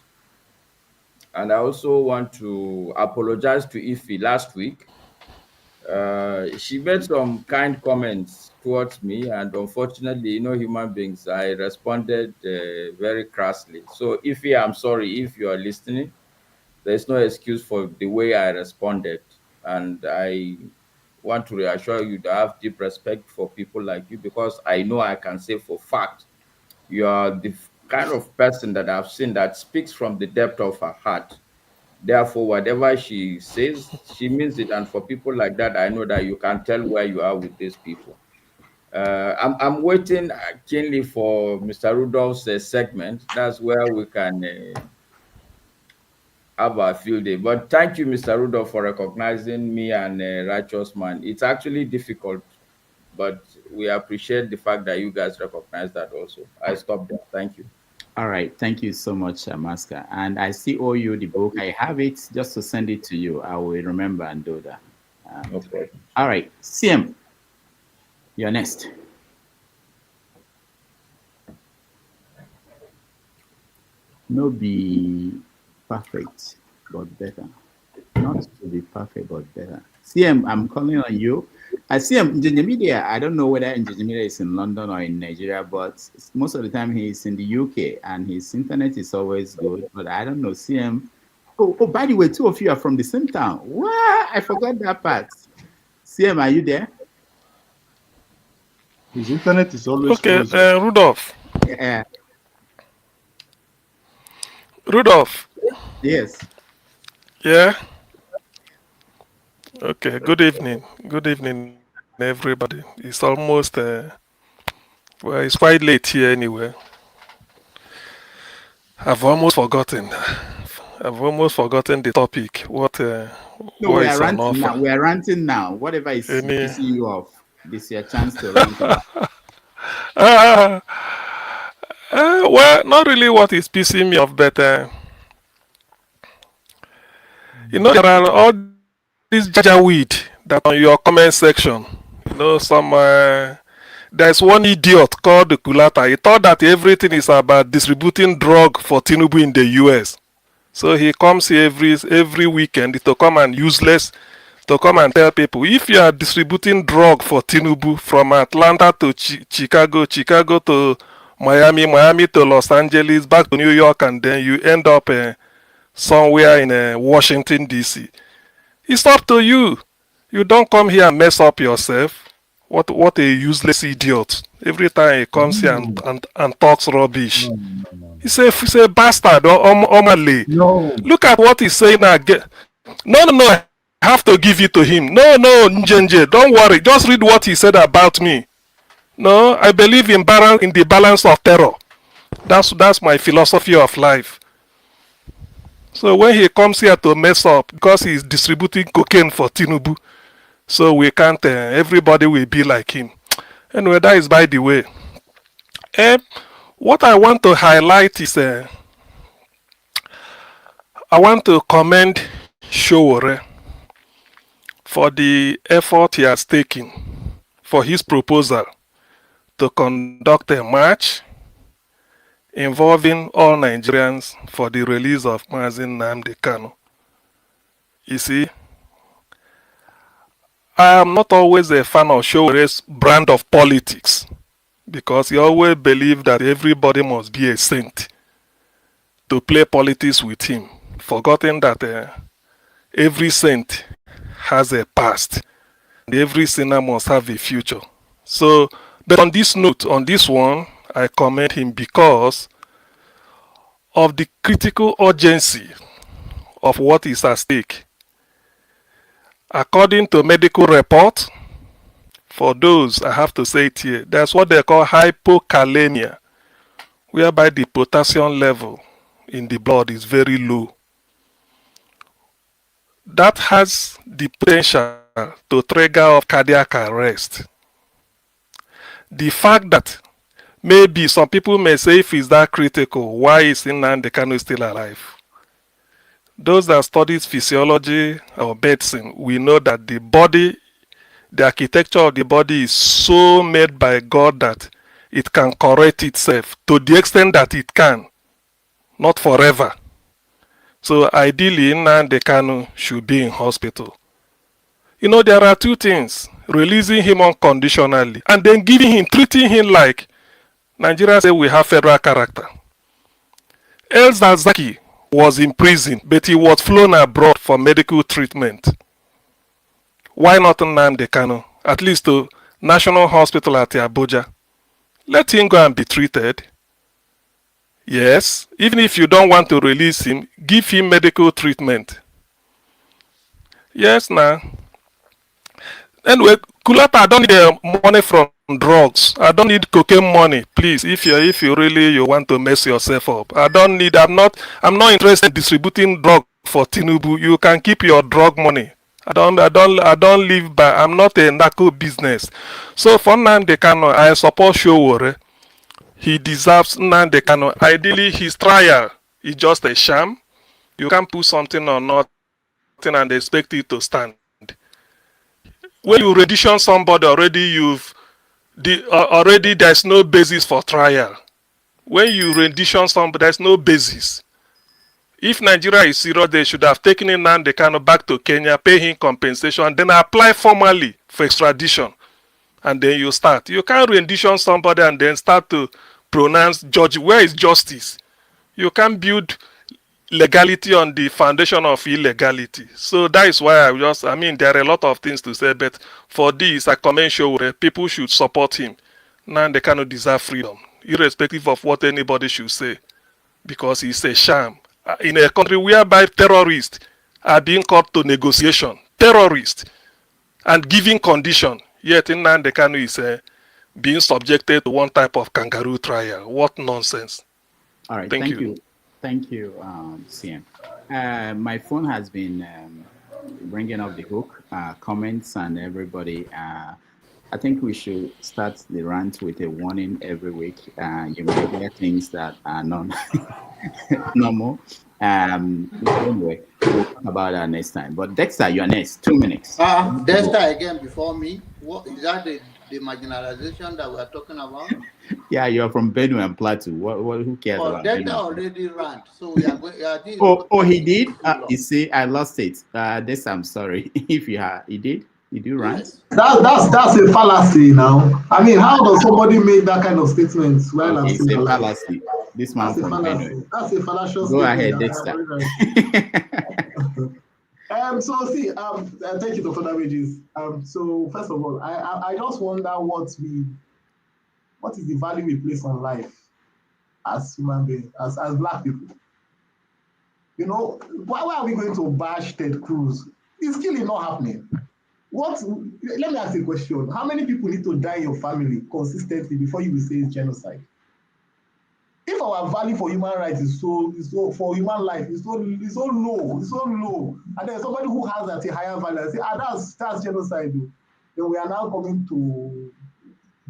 And I also want to apologize to Ife last week. She made some kind comments towards me, and unfortunately, human beings, I responded very crassly. So, Ife, I'm sorry if you are listening. There's no excuse for the way I responded, and I want to reassure you that I have deep respect for people like you, because I know I can say for fact you are the kind of person that I've seen that speaks from the depth of her heart. Therefore, whatever she says, she means it. And for people like that, I know that you can tell where you are with these people. I'm waiting keenly for Mr. Rudolph's segment. That's where we can have our field day. But thank you, Mr. Rudolph, for recognizing me and Righteous Man. It's actually difficult, but we appreciate the fact that you guys recognize that also. I stop there. Thank you. All right. Thank you so much, Maska. And I still owe you the book. I have it just to send it to you. I will remember and do that. No problem. All right. CM, you're next. No be perfect, but better. Not to be perfect, but better. CM, I'm calling on you. I see him in media. I don't know whether media is in London or in Nigeria, but most of the time he's in the UK and his internet is always good. But I don't know. See him. Oh, by the way, two of you are from the same town. What? I forgot that part. CM, are you there? His internet is always Okay, frozen. Rudolph. Yeah. Rudolph. Yes. Yeah. Okay. Good evening. Good evening, everybody. It's almost well, it's quite late here anyway. I've almost forgotten. I've almost forgotten the topic. What? No, what we is are on ranting now. offer? We are ranting now. Whatever is pissing you off, this is your chance to rant now. Well, not really what is pissing me off, but you know, there are all these jaja weed that on your comment section. You know, some there's one idiot called the Kulata. He thought that everything is about distributing drug for Tinubu in the US. So he comes here every weekend to come and tell people, if you are distributing drug for Tinubu from Atlanta to Chicago, Chicago to Miami, Miami to Los Angeles, back to New York, and then you end up somewhere in Washington, D.C. It's up to you. You don't come here and mess up yourself. What a useless idiot. Every time he comes here and talks rubbish. He's a bastard or Omale. No. Look at what he's saying again. No, I have to give it to him. No, Njenje, don't worry. Just read what he said about me. No, I believe in the balance of terror. That's my philosophy of life. So when he comes here to mess up because he's distributing cocaine for Tinubu, so we can't, everybody will be like him. Anyway, that is by the way. What I want to highlight is, I want to commend Sowore for the effort he has taken for his proposal to conduct a march involving all Nigerians for the release of Nnamdi Kanu. You see, I am not always a fan of Sowore's brand of politics because he always believed that everybody must be a saint to play politics with him, forgetting that every saint has a past and every sinner must have a future. So, but on this note, on this one, I commend him because of the critical urgency of what is at stake. According to medical report, for those, I have to say it here, that's what they call hypokalemia, whereby the potassium level in the blood is very low. That has the potential to trigger off cardiac arrest. The fact that maybe some people may say if it's that critical, why is Nnamdi Kanu still alive? Those that study physiology or medicine, we know that the body, the architecture of the body is so made by God that it can correct itself to the extent that it can, not forever. So ideally, Nnamdi Kanu should be in hospital. You know, there are two things: releasing him unconditionally and then treating him like Nigeria say we have federal character. El Zazaki was in prison, but he was flown abroad for medical treatment. Why not Nnamdi Kanu? At least to National Hospital at Abuja. Let him go and be treated. Yes, even if you don't want to release him, give him medical treatment. Yes, now. Anyway, Kulata, I don't need money from drugs. I don't need cocaine money, please. If you really want to mess yourself up, I'm not interested in distributing drug for Tinubu. You can keep your drug money. I don't live by. I'm not a narco business. So for Nnamdi Kanu, I support Sowore. He deserves Nnamdi Kanu. Ideally, his trial is just a sham. You can't put something on nothing and expect it to stand. When you rendition somebody already, already there's no basis for trial. When you rendition somebody, there's no basis. If Nigeria is serious, they should have taken Nnamdi Kanu back to Kenya, pay him compensation, and then apply formally for extradition. And then you start. You can't rendition somebody and then start to pronounce judge. Where is justice? You can't build legality on the foundation of illegality. So that is why there are a lot of things to say, but for this, I commend Sowore. People should support him. Nnamdi Kanu deserve freedom, irrespective of what anybody should say, because he's a sham. In a country whereby terrorists are being called to negotiation, terrorists, and giving condition, yet Nnamdi Kanu is being subjected to one type of kangaroo trial. What nonsense. All right, Thank you. Thank you, CM. My phone has been bringing up the hook, comments, and everybody. I think we should start the rant with a warning every week. You might hear things that are not normal. Anyway, we'll talk about that next time. But Dexter, you're next. 2 minutes. Dexter again before me. What is that? The marginalization that we're talking about? Yeah, you're from Benue and Plateau. Who cares about Dexter Benue? already ran, so we are going. Oh, he did. You see, I lost it. This I'm sorry. If he did. Did you run? Yes. That's a fallacy now. I mean, how does somebody make that kind of statement while I'm It's still a alive? fallacy. This man from Benue. That's a fallacious Go statement. ahead, Dexter. So see, thank you, Dr. Damages. So first of all, I just wonder what is the value we place on life as human beings, as Black people. You know, why are we going to bash Ted Cruz? It's clearly not happening. Let me ask you a question. How many people need to die in your family consistently before you will say it's genocide? If our value for human rights is so for human life is so low, and there's somebody who has a higher value and say, that's genocide, then we are now coming to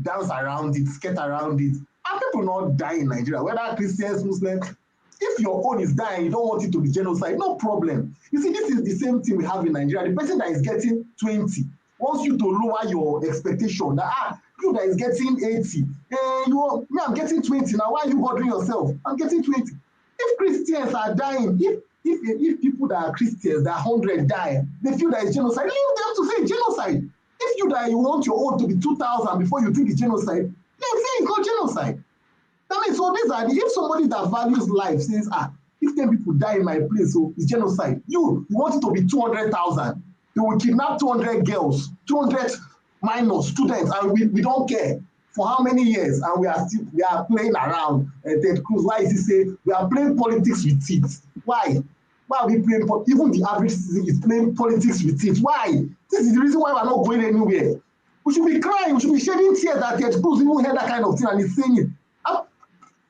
dance around it, skate around it. And people not die in Nigeria, whether Christians, Muslims. If your own is dying, you don't want it to be genocide, no problem. You see, this is the same thing we have in Nigeria. The person that is getting 20 wants you to lower your expectation. That you that is getting 80, I'm getting 20 now. Why are you bothering yourself? I'm getting 20. If Christians are dying, if people that are Christians, that 100 die, they feel that it's genocide. Leave them to say genocide. If you die, you want your own to be 2,000 before you think it's genocide. Then say it's not genocide. I mean, so if somebody that values life says, if 10 people die in my place, so it's genocide. You want it to be 200,000. They will kidnap 200 girls, 200 minors, students, and we don't care for how many years, and we are playing around. Ted Cruz, why is he saying we are playing politics with it? Why? Why are we playing? Even the average citizen is playing politics with it. Why? This is the reason why we're not going anywhere. We should be crying. We should be shedding tears that Ted Cruz even heard that kind of thing and he's saying it.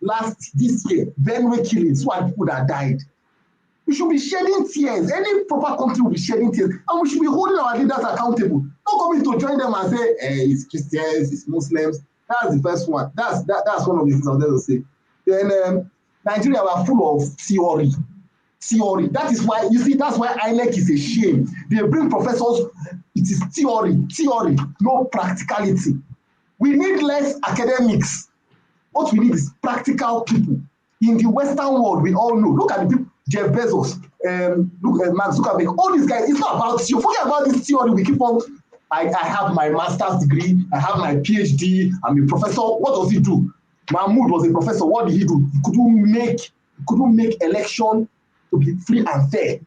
this year, Benue killings, who are people that died. We should be shedding tears. Any proper country will be shedding tears. And we should be holding our leaders accountable. Not coming to join them and say, it's Christians, it's Muslims. That's the first one. That's one of the things I was going to say. Then Nigeria were full of theory. That is why, you see, that's why INEC is a shame. They bring professors, it is theory, no practicality. We need less academics. What we need is practical people. In the Western world, we all know. Look at the people, Jeff Bezos, look at Mark Zuckerberg, all these guys. It's not about you. Forget about this theory. We keep on. I have my master's degree. I have my PhD. I'm a professor. What does he do? Mahmoud was a professor. What did he do? He couldn't make election to be free and fair.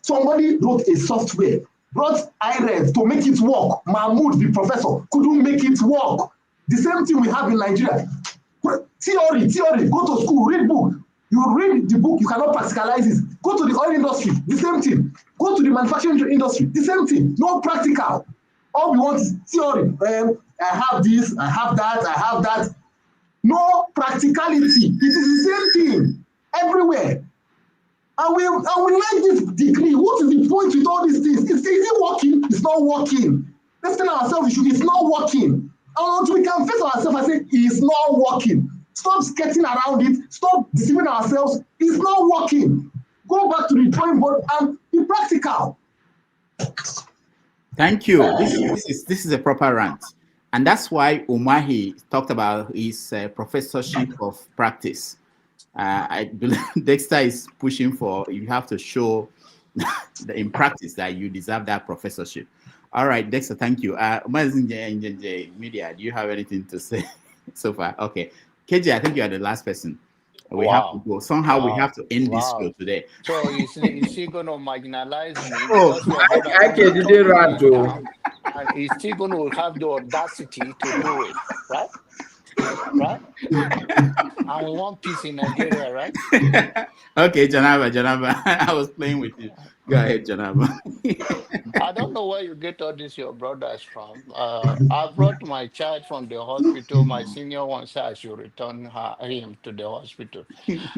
Somebody wrote a software, brought IREV to make it work. Mahmoud, the professor, couldn't make it work. The same thing we have in Nigeria. Theory. Go to school, read book. You read the book, you cannot practicalize it. Go to the oil industry, the same thing. Go to the manufacturing industry, the same thing. No practical. All we want is theory. I have this, I have that. No practicality. It is the same thing everywhere. And we like this degree. What is the point with all these things? Is it working? It's not working. Let's tell ourselves it's not working. And until we can face ourselves and say it's not working. Stop skirting around it. Stop deceiving ourselves. It's not working. Go back to the drawing board and be practical. Thank you. This is a proper rant. And that's why Umahi talked about his professorship of practice. I believe Dexter is pushing for, you have to show in practice that you deserve that professorship. All right, Dexter, thank you. Media, do you have anything to say so far? Okay. KJ, I think you are the last person. We have to go. Somehow we have to end this show today. So is he going to marginalize me? I didn't run to. And he's still going to have the audacity to do it, right? Right? And we want peace in Nigeria, right? Okay, Janaba, I was playing with you. Go ahead, Janaba. I don't know where you get all this your brothers from. I brought my child from the hospital. My senior one said I should return him to the hospital.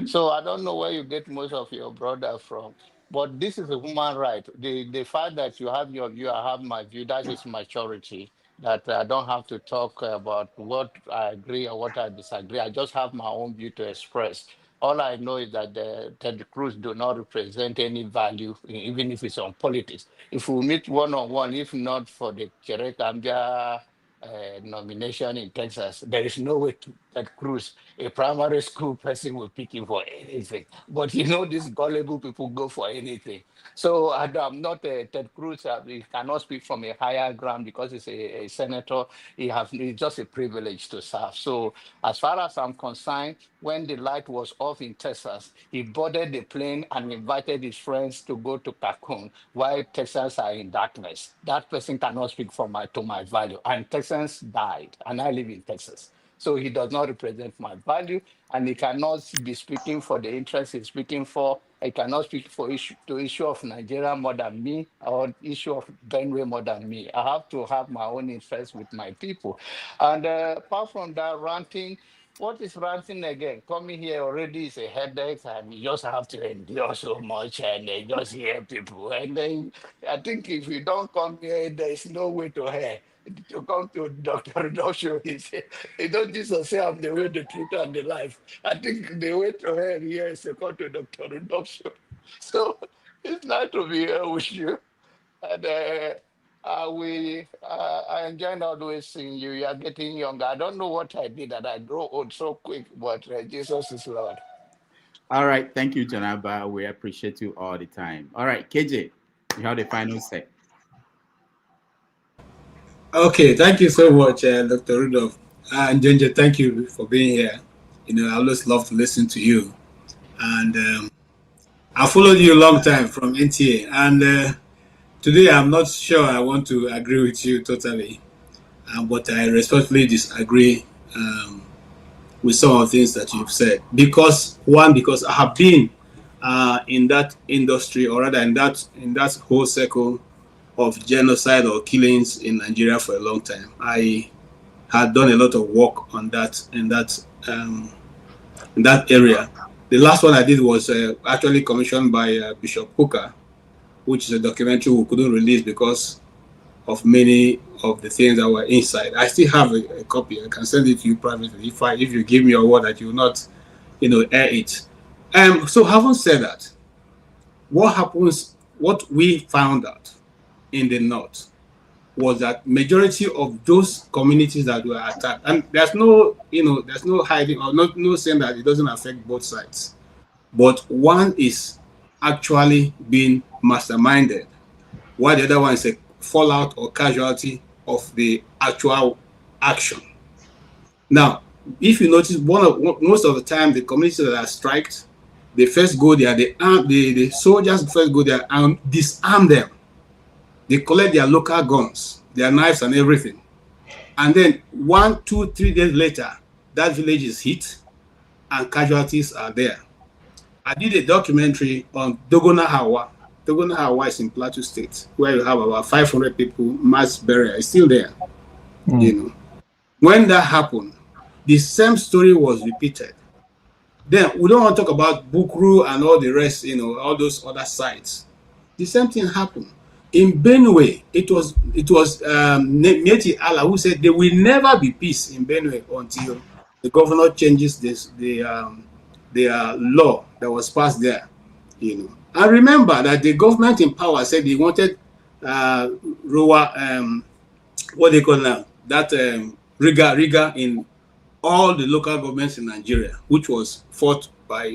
So I don't know where you get most of your brothers from. But this is a human right. The fact that you have your view, I have my view, that is maturity. That I don't have to talk about what I agree or what I disagree. I just have my own view to express. All I know is that the Ted Cruz do not represent any value, even if it's on politics. If we meet one-on-one, if not for the Cherekambia nomination in Texas, there is no way Ted Cruz, a primary school person, will pick him for anything. But these gullible people go for anything. So I'm not Ted Cruz. He cannot speak from a higher ground because he's a senator. It's just a privilege to serve. So as far as I'm concerned, when the light was off in Texas, he boarded the plane and invited his friends to go to Cancun while Texans are in darkness. That person cannot speak to my value. And Texans died, and I live in Texas. So he does not represent my value, and he cannot be speaking for the interests he's speaking for. He cannot speak for issue of Nigeria more than me, or issue of Benue more than me. I have to have my own interests with my people. And apart from that, ranting, what is ranting again? Coming here already is a headache, and you just have to endure so much and just hear people. And then I think if you don't come here, there is no way to hear. To come to Dr. Rodolfo, he don't just say I'm the way, the truth, and the life. I think the way to hell here is to come to Dr. Rodolfo. So it's nice to be here with you. And I enjoyed always seeing you. You are getting younger. I don't know what I did that I grow old so quick, but Jesus is Lord. All right. Thank you, Janaba. We appreciate you all the time. All right, KJ, you have the final say. Okay, thank you so much, Dr. Rudolph. And Ginger, thank you for being here. I always love to listen to you. And I followed you a long time from NTA. And today I'm not sure I want to agree with you totally. But I respectfully disagree with some of the things that you've said. Because I have been in that industry, or rather in that whole circle of genocide or killings in Nigeria for a long time. I had done a lot of work on that in that in that area. The last one I did was actually commissioned by Bishop Hooker, which is a documentary we couldn't release because of many of the things that were inside. I still have a copy. I can send it to you privately if you give me your word that you will not, air it. So having said that, what we found out in the north was that majority of those communities that were attacked, and there's no hiding or no saying that it doesn't affect both sides, but one is actually being masterminded, while the other one is a fallout or casualty of the actual action. Now, if you notice, most of the time the communities that are striked, they first go there, the soldiers first go there and disarm them. They collect their local guns, their knives and everything. And then 1, 2, 3 days later, that village is hit and casualties are there. I did a documentary on Dogona Hawa. Dogona Hawa is in Plateau State, where you have about 500 people, mass burial. It's still there. When that happened, the same story was repeated. Then we don't want to talk about Bukru and all the rest, all those other sites. The same thing happened. In Benue, it was Mieti Allah who said there will never be peace in Benue until the governor changes the law that was passed there. And remember that the government in power said they wanted what they call now, that Riga in all the local governments in Nigeria, which was fought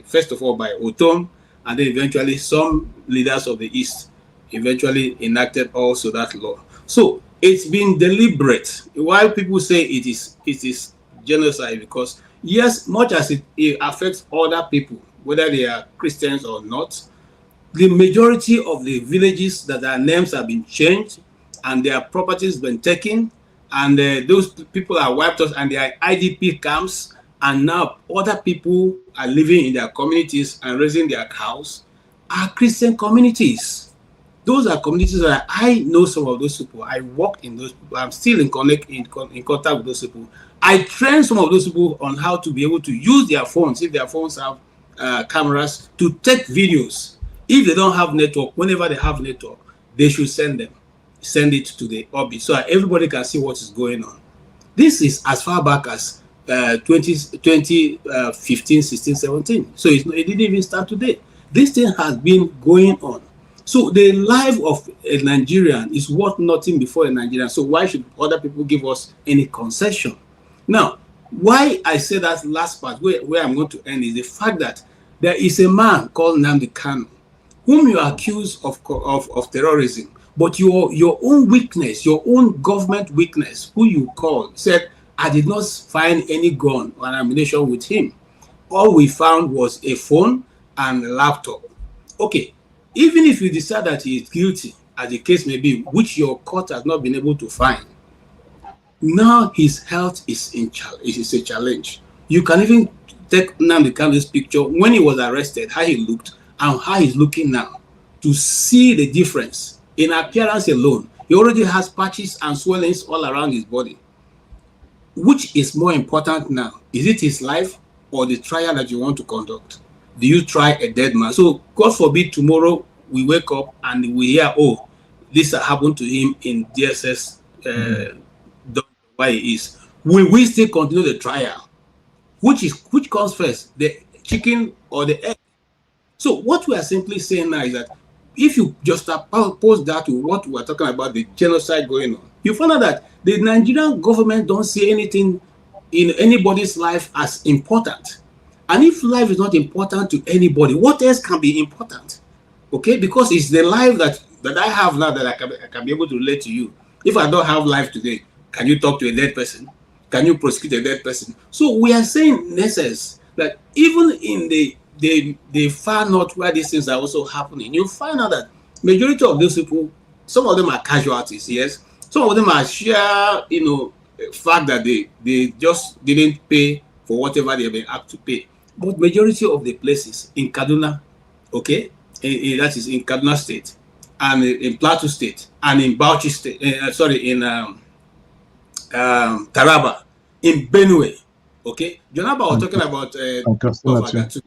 first of all by Otom, and then eventually some leaders of the East eventually enacted also that law. So it's been deliberate. Why people say it is genocide, because yes, much as it affects other people, whether they are Christians or not, the majority of the villages that their names have been changed and their properties been taken, and those people are wiped out, and their IDP camps, and now other people are living in their communities and raising their cows, are Christian communities. Those are communities that I know some of those people. I worked in those people. I'm still in contact with those people. I train some of those people on how to be able to use their phones, if their phones have cameras, to take videos. If they don't have network, whenever they have network, they should send it to the orbit so that everybody can see what is going on. This is as far back as 2015, 16, 17. So it didn't even start today. This thing has been going on. So the life of a Nigerian is worth nothing before a Nigerian. So why should other people give us any concession? Now, why I say that last part, where I'm going to end, is the fact that there is a man called Nnamdi Kanu, whom you accuse of terrorism, but your own weakness, your own government weakness, who you called, said, I did not find any gun or ammunition with him. All we found was a phone and a laptop. Okay. Even if you decide that he is guilty, as the case may be, which your court has not been able to find, now his health is a challenge. You can even take Nnamdi Kanu's picture when he was arrested, how he looked, and how he's looking now, to see the difference in appearance alone. He already has patches and swellings all around his body. Which is more important now? Is it his life or the trial that you want to conduct? Do you try a dead man? So God forbid tomorrow we wake up and we hear, oh, this happened to him in DSS, where he is. Will we still continue the trial? Which comes first, the chicken or the egg? So what we are simply saying now is that if you just oppose that to what we are talking about, the genocide going on, you find out that the Nigerian government don't see anything in anybody's life as important. And if life is not important to anybody, what else can be important? Okay, because it's the life that I have now that I can be able to relate to you. If I don't have life today, can you talk to a dead person? Can you prosecute a dead person? So we are saying, Nesses, that even in the far north where these things are also happening, you find out that majority of those people, some of them are casualties, yes. Some of them are sheer, fact that they just didn't pay for whatever they have been asked to pay. But majority of the places in Kaduna, okay, that is in Kaduna State, and in Plateau State, and in Bauchi State, in Taraba, in Benue, Okay, Jonaba was talking about and of Katsina too. Agatu.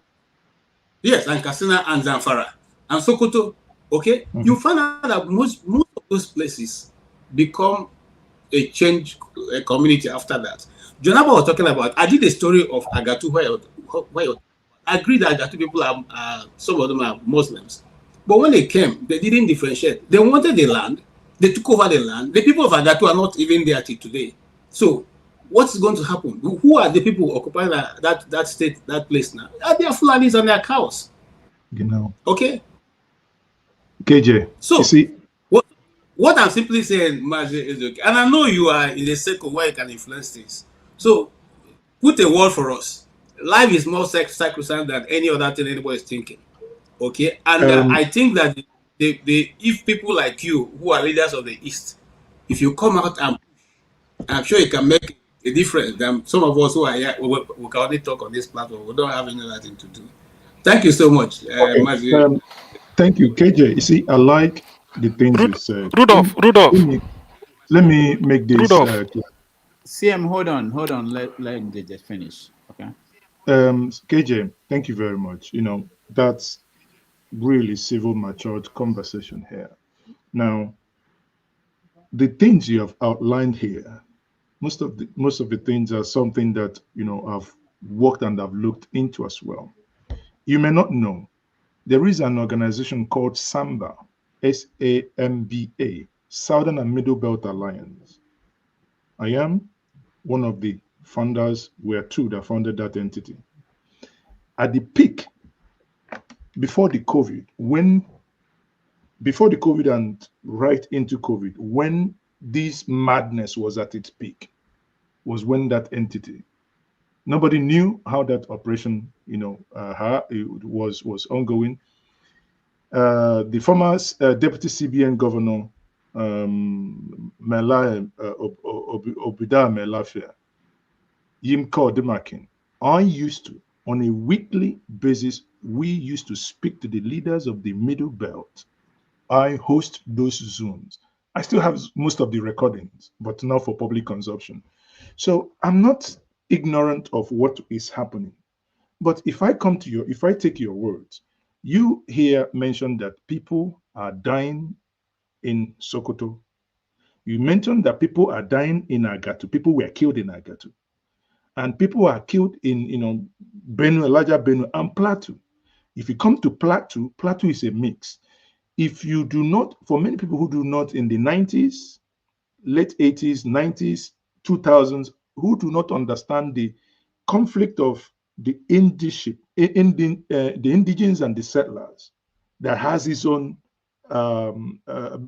Yes, and Katsina and Zamfara and Sokoto. Okay, you find out that most of those places become a change community after that. Jonaba was talking about. I did a story of Agatu where I agree that Agatu people are some of them are Muslims, but when they came, they didn't differentiate. They wanted the land. They took over the land. The people of Agatu are not even there till today. So what's going to happen? Who are the people occupying that state, that place now? They are Fulanis and their cows. You know. Okay. KJ. So you see, what I'm simply saying, Maji, is okay. And I know you are in a circle where you can influence things. So put a word for us. Life is more sacrosanct than any other thing anybody is thinking. Okay. And I think that if people like you who are leaders of the East, if you come out and I'm sure you can make a difference than some of us who are here. We can only talk on this platform. We don't have any other thing to do. Thank you so much, Mazi. Thank you, KJ. You see, I like the things you said. Rudolph. Let me make this clear. CM, hold on. Let they just finish. Okay. KJ, thank you very much. You know, that's really civil, matured conversation here. Now, the things you have outlined here, most of the things are something that I've worked and I've looked into as well. You may not know, there is an organization called SAMBA, SAMBA, Southern and Middle Belt Alliance. I am one of the founders, we are two that founded that entity. At the peak, before the COVID and right into COVID, when this madness was at its peak, was when that entity, nobody knew how that operation, it was ongoing. The former deputy CBN governor, Obida Melafia, Yimko Demakin, I used to, on a weekly basis, we used to speak to the leaders of the Middle Belt. I host those Zooms. I still have most of the recordings, but not for public consumption. So I'm not ignorant of what is happening. But if I take your words, you here mentioned that people are dying in Sokoto. You mentioned that people are dying in Agatu. People were killed in Agatu. And people are killed in, Benue, larger Benue, and Plateau. If you come to Plateau, Plateau is a mix. If you do not, for many people who do not in the 90s, late 80s, 90s, 2000s, who do not understand the conflict of the indigenous and the settlers that has its own,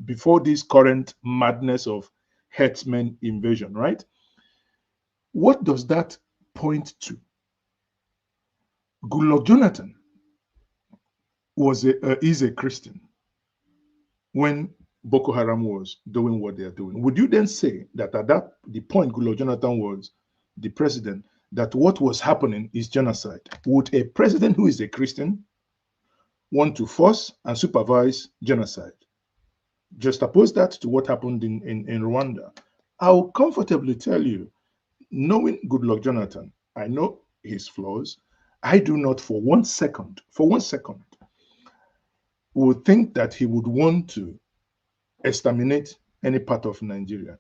before this current madness of herdsmen invasion, right? What does that point to? Goodluck Jonathan is a Christian when Boko Haram was doing what they are doing. Would you then say that at the point Goodluck Jonathan was the president, that what was happening is genocide? Would a president who is a Christian want to force and supervise genocide? Just oppose that to what happened in Rwanda. I'll comfortably tell you, knowing Goodluck Jonathan, I know his flaws. I do not for one second, would think that he would want to exterminate any part of Nigeria.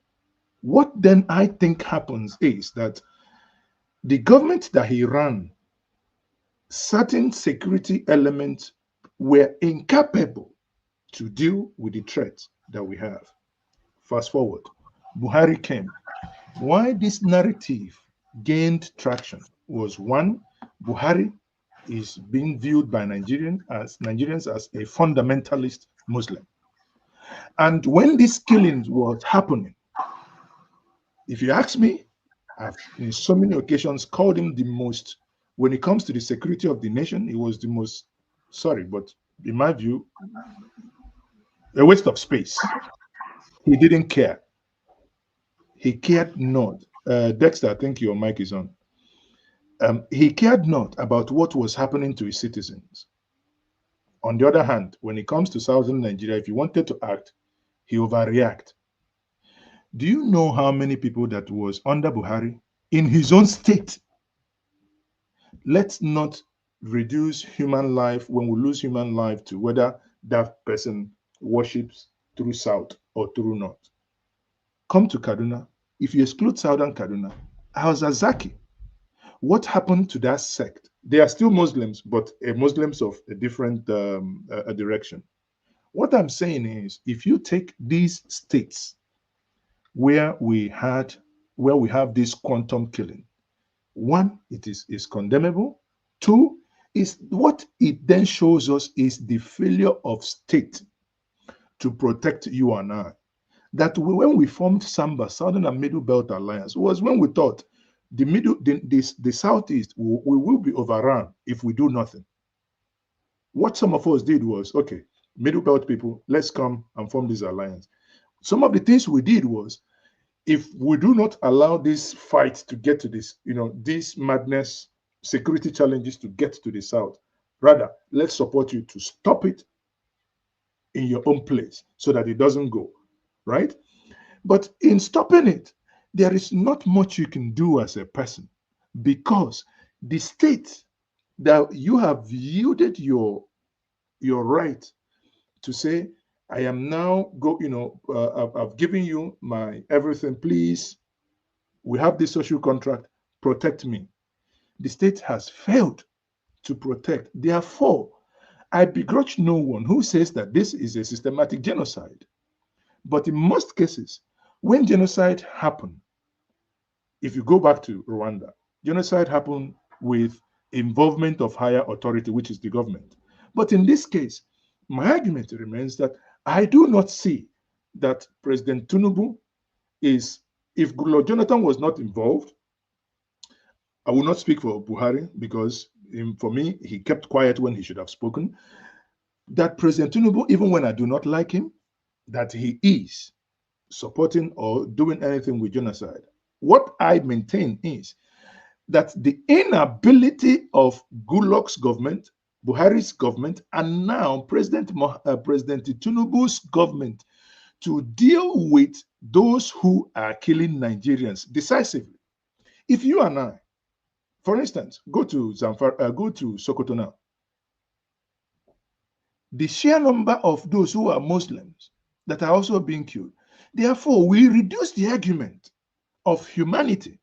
What then I think happens is that the government that he ran, certain security elements were incapable to deal with the threat that we have. Fast forward, Buhari came. Why this narrative gained traction was, one, Buhari is being viewed by Nigerians as a fundamentalist Muslim. And when this killing was happening, if you ask me, I've in so many occasions called him the most, when it comes to the security of the nation, he was the most, sorry, but in my view, a waste of space. He didn't care. He cared not. Dexter, I think your mic is on. He cared not about what was happening to his citizens. On the other hand, when it comes to southern Nigeria, if he wanted to act, he overreact. Do you know how many people that was under Buhari in his own state let's not reduce human life when we lose human life to whether that person worships through south or through north. Come to Kaduna. If you exclude southern Kaduna, Al-Zazaki, what happened to that sect? They are still Muslims, but Muslims of a different direction. What I'm saying is, if you take these states where we have this quantum killing, one, it is condemnable. Two, is what it then shows us is the failure of state to protect you and I. That when we formed SAMBA, Southern and Middle Belt Alliance, was when we thought the Southeast we will be overrun if we do nothing. What some of us did was, okay, Middle Belt people, let's come and form this alliance. Some of the things we did was, if we do not allow this fight to get to this, this madness, security challenges to get to the South, rather, let's support you to stop it in your own place so that it doesn't go, right? But in stopping it, there is not much you can do as a person, because the state that you have yielded your right to say, I am now I've given you my everything, please, we have this social contract, protect me. The state has failed to protect. Therefore, I begrudge no one who says that this is a systematic genocide. But in most cases, when genocide happened, if you go back to Rwanda, genocide happened with involvement of higher authority, which is the government. But in this case, my argument remains that I do not see that President Tinubu is, if Goodluck Jonathan was not involved, I will not speak for Buhari, because for me, he kept quiet when he should have spoken, that President Tinubu, even when I do not like him, that he is supporting or doing anything with genocide. What I maintain is that the inability of Goodluck's government, Buhari's government, and now President Tinubu's government to deal with those who are killing Nigerians decisively. If you and I, for instance, go to Sokoto now, the sheer number of those who are Muslims that are also being killed. Therefore, we reduce the argument of humanity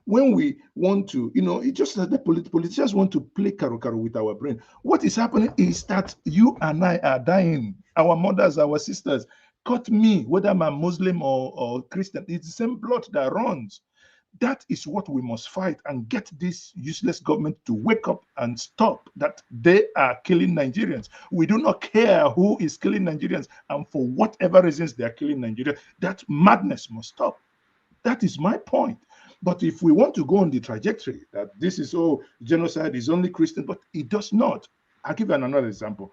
when we want to, it's just that the politicians want to play karo with our brain. What is happening is that you and I are dying. Our mothers, our sisters, cut me, whether I'm a Muslim or Christian, it's the same blood that runs. That is what we must fight, and get this useless government to wake up and stop that they are killing Nigerians. We do not care who is killing Nigerians, and for whatever reasons they are killing Nigerians. That madness must stop. That is my point. But if we want to go on the trajectory that this is, genocide is only Christian, but it does not. I'll give you another example.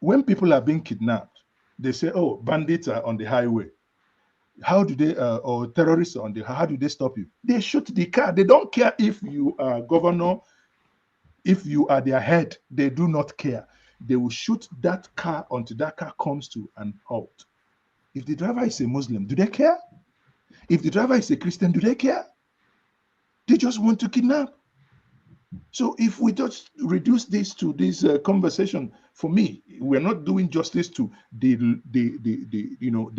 When people are being kidnapped, they say, bandits are on the highway. How do they, or terrorists on the, how do they stop you? They shoot the car. They don't care if you are governor, if you are their head. They do not care. They will shoot that car until that car comes to an halt. If the driver is a Muslim, do they care? If the driver is a Christian, do they care? They just want to kidnap. So if we just reduce this to this conversation, for me, we're not doing justice to the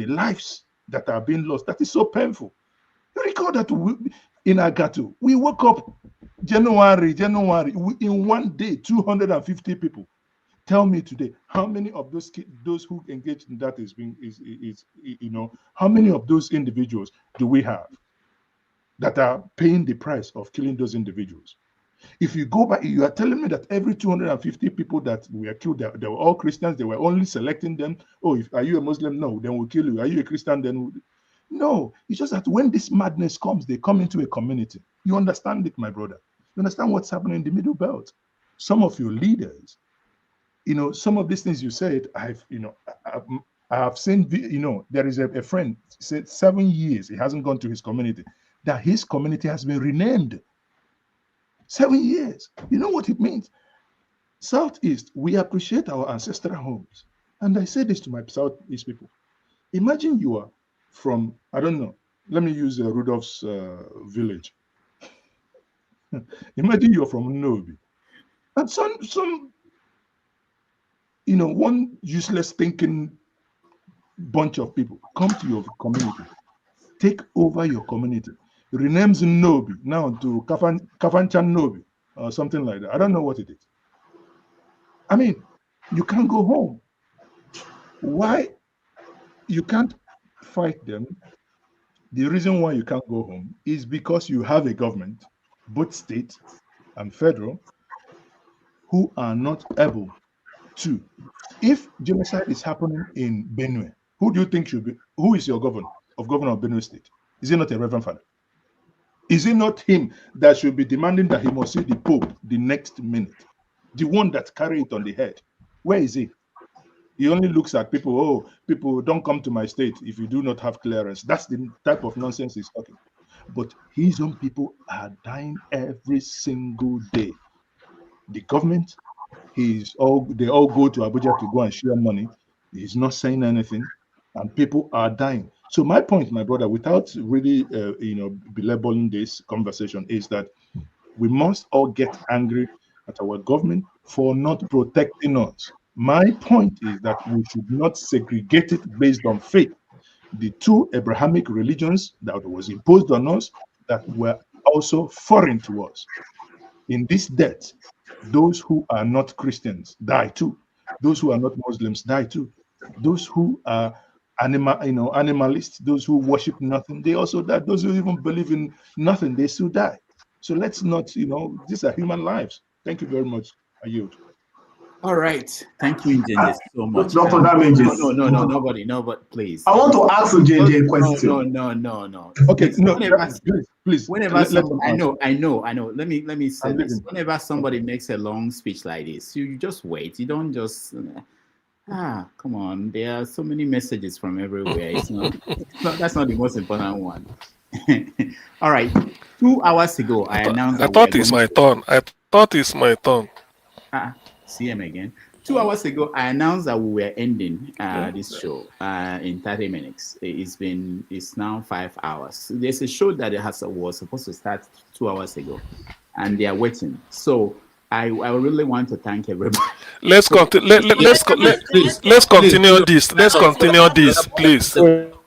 lives that are being lost. That is so painful. You recall that in Agatu, we woke up January, in one day, 250 people. Tell me today, how many of those who engaged in that how many of those individuals do we have that are paying the price of killing those individuals? If you go back, you are telling me that every 250 people that were killed, they were all Christians. They were only selecting them. Are you a Muslim? No, then we'll kill you. Are you a Christian? Then no. It's just that when this madness comes, they come into a community. You understand it, my brother. You understand what's happening in the Middle Belt. Some of your leaders, some of these things you said, I have seen, there is a friend said 7 years he hasn't gone to his community, that his community has been renamed. 7 years. You know what it means? Southeast, we appreciate our ancestral homes. And I say this to my Southeast people. Imagine you are from, I don't know, let me use Rudolph's village. Imagine you're from Nobi, and some one useless thinking bunch of people come to your community, take over your community, renames Nobi now to Kafanchan Nobi or something like that. I don't know what it is. I mean, you can't go home. Why you can't fight them? The reason why you can't go home is because you have a government, both state and federal, who are not able to. If genocide is happening in Benue, who do you think should be? Who is your governor of Benue State? Is it not a Reverend Father? Is it not him that should be demanding that he must see the Pope the next minute? The one that carry it on the head. Where is he? He only looks at people, oh, people don't come to my state if you do not have clearance. That's the type of nonsense he's talking. But his own people are dying every single day. The government, they all go to Abuja to go and share money. He's not saying anything, and people are dying. So my point, my brother, without really belaboring this conversation, is that we must all get angry at our government for not protecting us. My point is that we should not segregate it based on faith. The two Abrahamic religions that was imposed on us that were also foreign to us. In this death, those who are not Christians die too. Those who are not Muslims die too. Those who are animalists, those who worship nothing, they also die. Those who even believe in nothing, they still die. So let's not, these are human lives. Thank you very much. I yield. All right. Thank you, Njenje, so much. Dr. Damages. No, nobody, please. I want to ask Njenje a question. No. Okay, please. Whenever I know. Let me say this. Whenever somebody makes a long speech like this, you just wait. You don't just come on. There are so many messages from everywhere. That's not the most important one. All right. 2 hours ago, I announced. I thought it's my turn. CM again. 2 hours ago, I announced that we were ending this show in 30 minutes. It's now 5 hours. There's a show that was supposed to start 2 hours ago, and they are waiting. So I really want to thank everybody. Let's continue this. Let's continue this, please.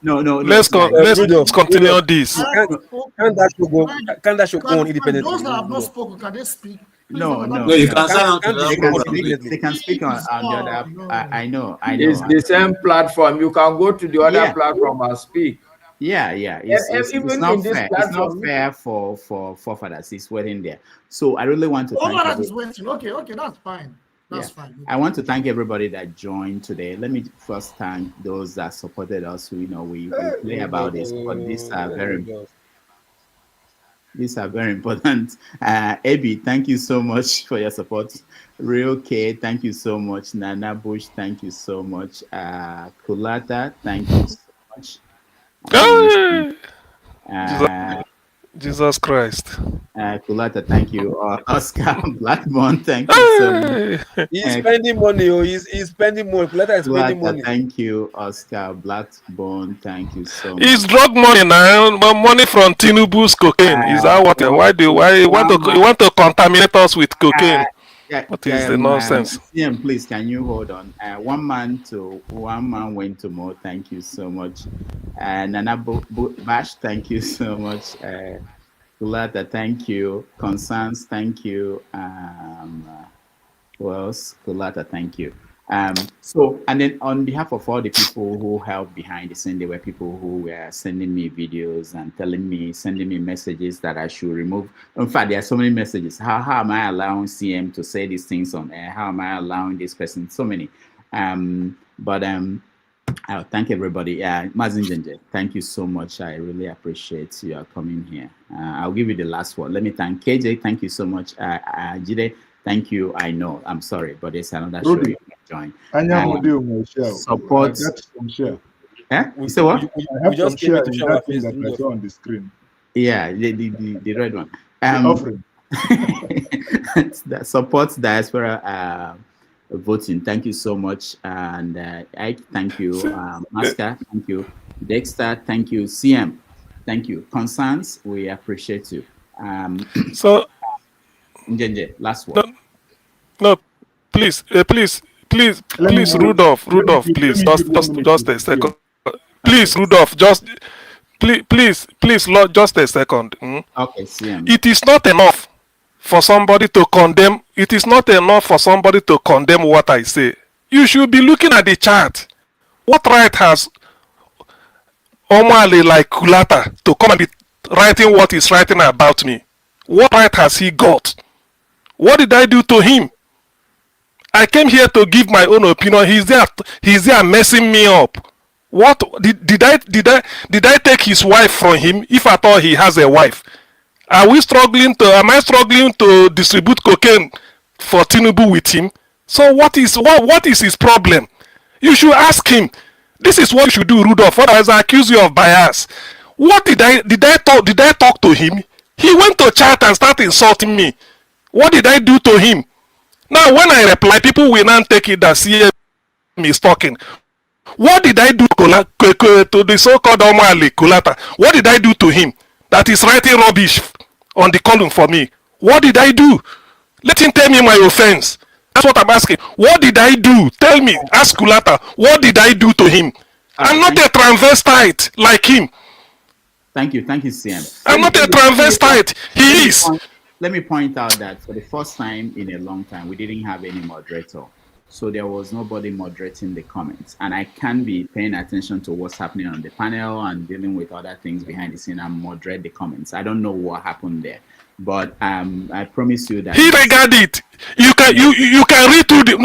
No. Let's continue this. Can that show go on independently? Those that have not spoken, can they speak? No. You can sign on to they can speak on the other. I know. It's the same platform. You can go to the other platform and speak. Yeah. It's not fair. It's not fair for forefathers. It's waiting there. So I really want to thank you. Okay, that's fine. That's fine. I want to thank everybody that joined today. Let me first thank those that supported us. We play about this, but these are very important. Abby, thank you so much for your support. Real K, thank you so much. Nana Bush, thank you so much. Kulata, thank you so much. Jesus Christ. Kulata, thank you. Oscar Blackburn, thank you so much. He's spending money. He's spending money. Kulata is spending money. Thank you, Oscar Blackburn. Thank you so much. It's drug money now. Money from Tinubu's cocaine. Is that what? Why you want to contaminate us with cocaine? What is the nonsense? CM, please, can you hold on? One man went to more. Thank you so much. Nana Bash, thank you so much. Kulata, thank you. Constance, thank you. Who else? Kulata, thank you. So, and then on behalf of all the people who helped behind the scene, there were people who were sending me videos and sending me messages that I should remove. In fact, there are so many messages. How am I allowing CM to say these things on air? How am I allowing this person? So many. I'll thank everybody. Mazin Jenje, thank you so much. I really appreciate you coming here. I'll give you the last word. Let me thank KJ. Thank you so much. Jide, thank you. I know. I'm sorry, but there's another show you can join. Support. You say what? I have some share in that thing that I saw on the screen. Yeah, the red one. Offering. That supports diaspora voting. Thank you so much. And Ike, thank you. Masker, thank you. Dexter, thank you. CM, thank you. Constance, we appreciate you. So Njenje, last word. No, please, Rudolph, please, just a second. Please, Rudolph, please, Lord, just a second. Okay, CM. It is not enough for somebody to condemn. It is not enough for somebody to condemn what I say. You should be looking at the chart. What right has Omali like Kulata to come and be writing what he's writing about me? What right has he got? What did I do to him? I came here to give my own opinion. He's there messing me up. What did I take his wife from him? If at all he has a wife, am I struggling to distribute cocaine for Tinubu with him? So what is his problem? You should ask him. This is what you should do, Rudolph. Otherwise, I accuse you of bias. What did I talk to him? He went to chat and started insulting me. What did I do to him? Now, when I reply, people will not take it that CM is talking. What did I do to the so-called Omali Kulata? What did I do to him that is writing rubbish on the column for me? What did I do? Let him tell me my offense. That's what I'm asking. What did I do? Tell me. Ask Kulata. What did I do to him? I'm not a transvestite like him. Thank you, CM. I'm not a transvestite. He is. Let me point out that for the first time in a long time, we didn't have any moderator. So there was nobody moderating the comments. And I can be paying attention to what's happening on the panel and dealing with other things behind the scene and moderate the comments. I don't know what happened there. But I promise you that he regard it. You can read through the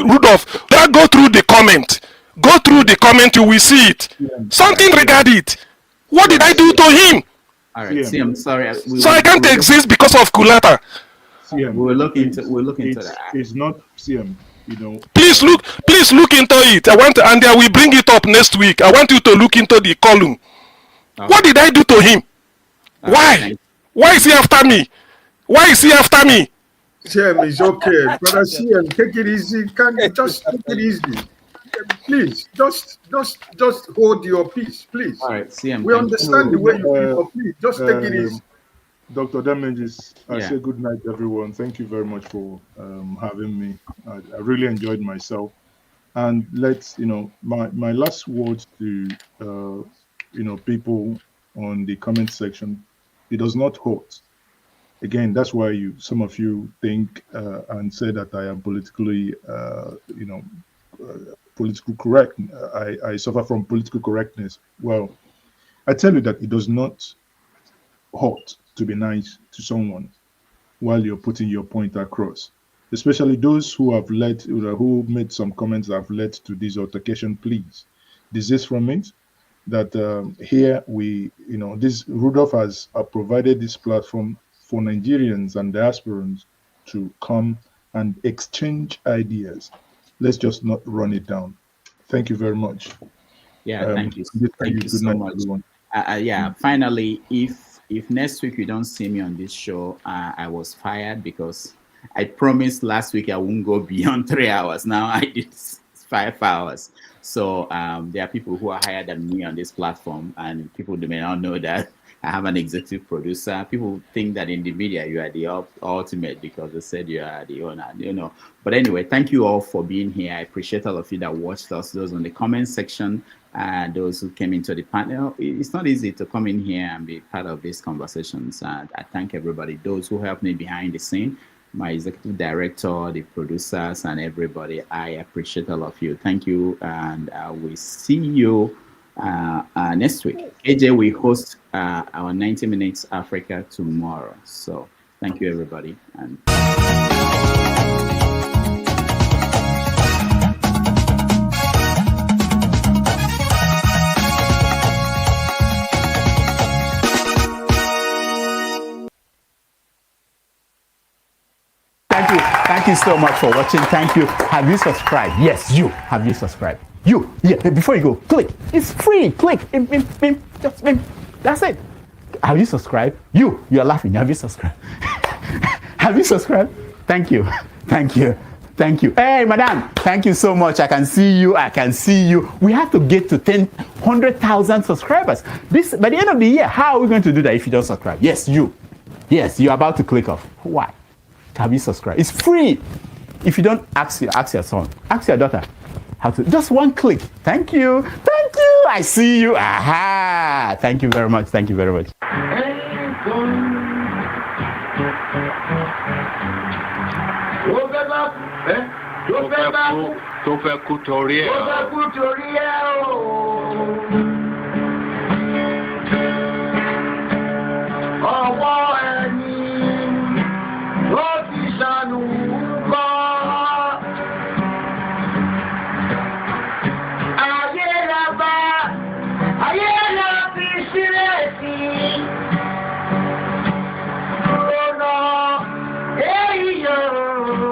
Rudolph, go through the comment. Go through the comment, you will see it. Something regard it. What did I do to him? All right, see, I'm sorry. So I can't exist because of Kulata. CM, we'll look into that. It's not CM, Please look into it. And I will bring it up next week. I want you to look into the column. Okay. What did I do to him? Why? Why is he after me? Why is he after me? CM is okay, brother. CM, take it easy. Can you just take it easy? Please, just hold your peace, please. All right, CM. We understand the way you feel, please, just take it easy. Dr. Damages, I say good night, everyone. Thank you very much for having me. I really enjoyed myself. And let's, my last words to, people on the comment section, it does not hurt. Again, that's why some of you think and say that I am politically, political correct. I suffer from political correctness. Well, I tell you that it does not hurt to be nice to someone while you're putting your point across, especially those who have who made some comments that have led to this altercation. Please desist from it. That here this Rudolph has provided this platform for Nigerians and diasporans to come and exchange ideas. Let's just not run it down. Thank you very much. Yeah, thank you. Thank you so much. Finally, if next week you don't see me on this show, I was fired because I promised last week I won't go beyond 3 hours. Now I did 5 hours. So there are people who are higher than me on this platform, and people may not know that I have an executive producer. People think that in the media you are the ultimate because they said you are the owner, But anyway, thank you all for being here. I appreciate all of you that watched us, those on the comment section, those who came into the panel. It's not easy to come in here and be part of these conversations. And I thank everybody, those who helped me behind the scene, my executive director, the producers, and everybody. I appreciate all of you. Thank you, and we'll see you next week. AJ will host our 90 Minutes Africa tomorrow. So thank you, everybody. And thank you so much for watching. Thank you. Have you subscribed? Yes, you. Have you subscribed? You. Yeah, before you go, click. It's free. Click. Just that's it. Have you subscribed? You are laughing. Have you subscribed? Have you subscribed? Thank you. Thank you. Thank you. Hey, madam. Thank you so much. I can see you. I can see you. We have to get to 100,000 subscribers. By the end of the year, how are we going to do that if you don't subscribe? Yes, you. Yes, you're about to click off. Why? Have you subscribed? It's free. If you don't, ask your son, ask your daughter how to. Just one click. Thank you. Thank you. I see you. Aha. Thank you very much. Thank you very much. Oh,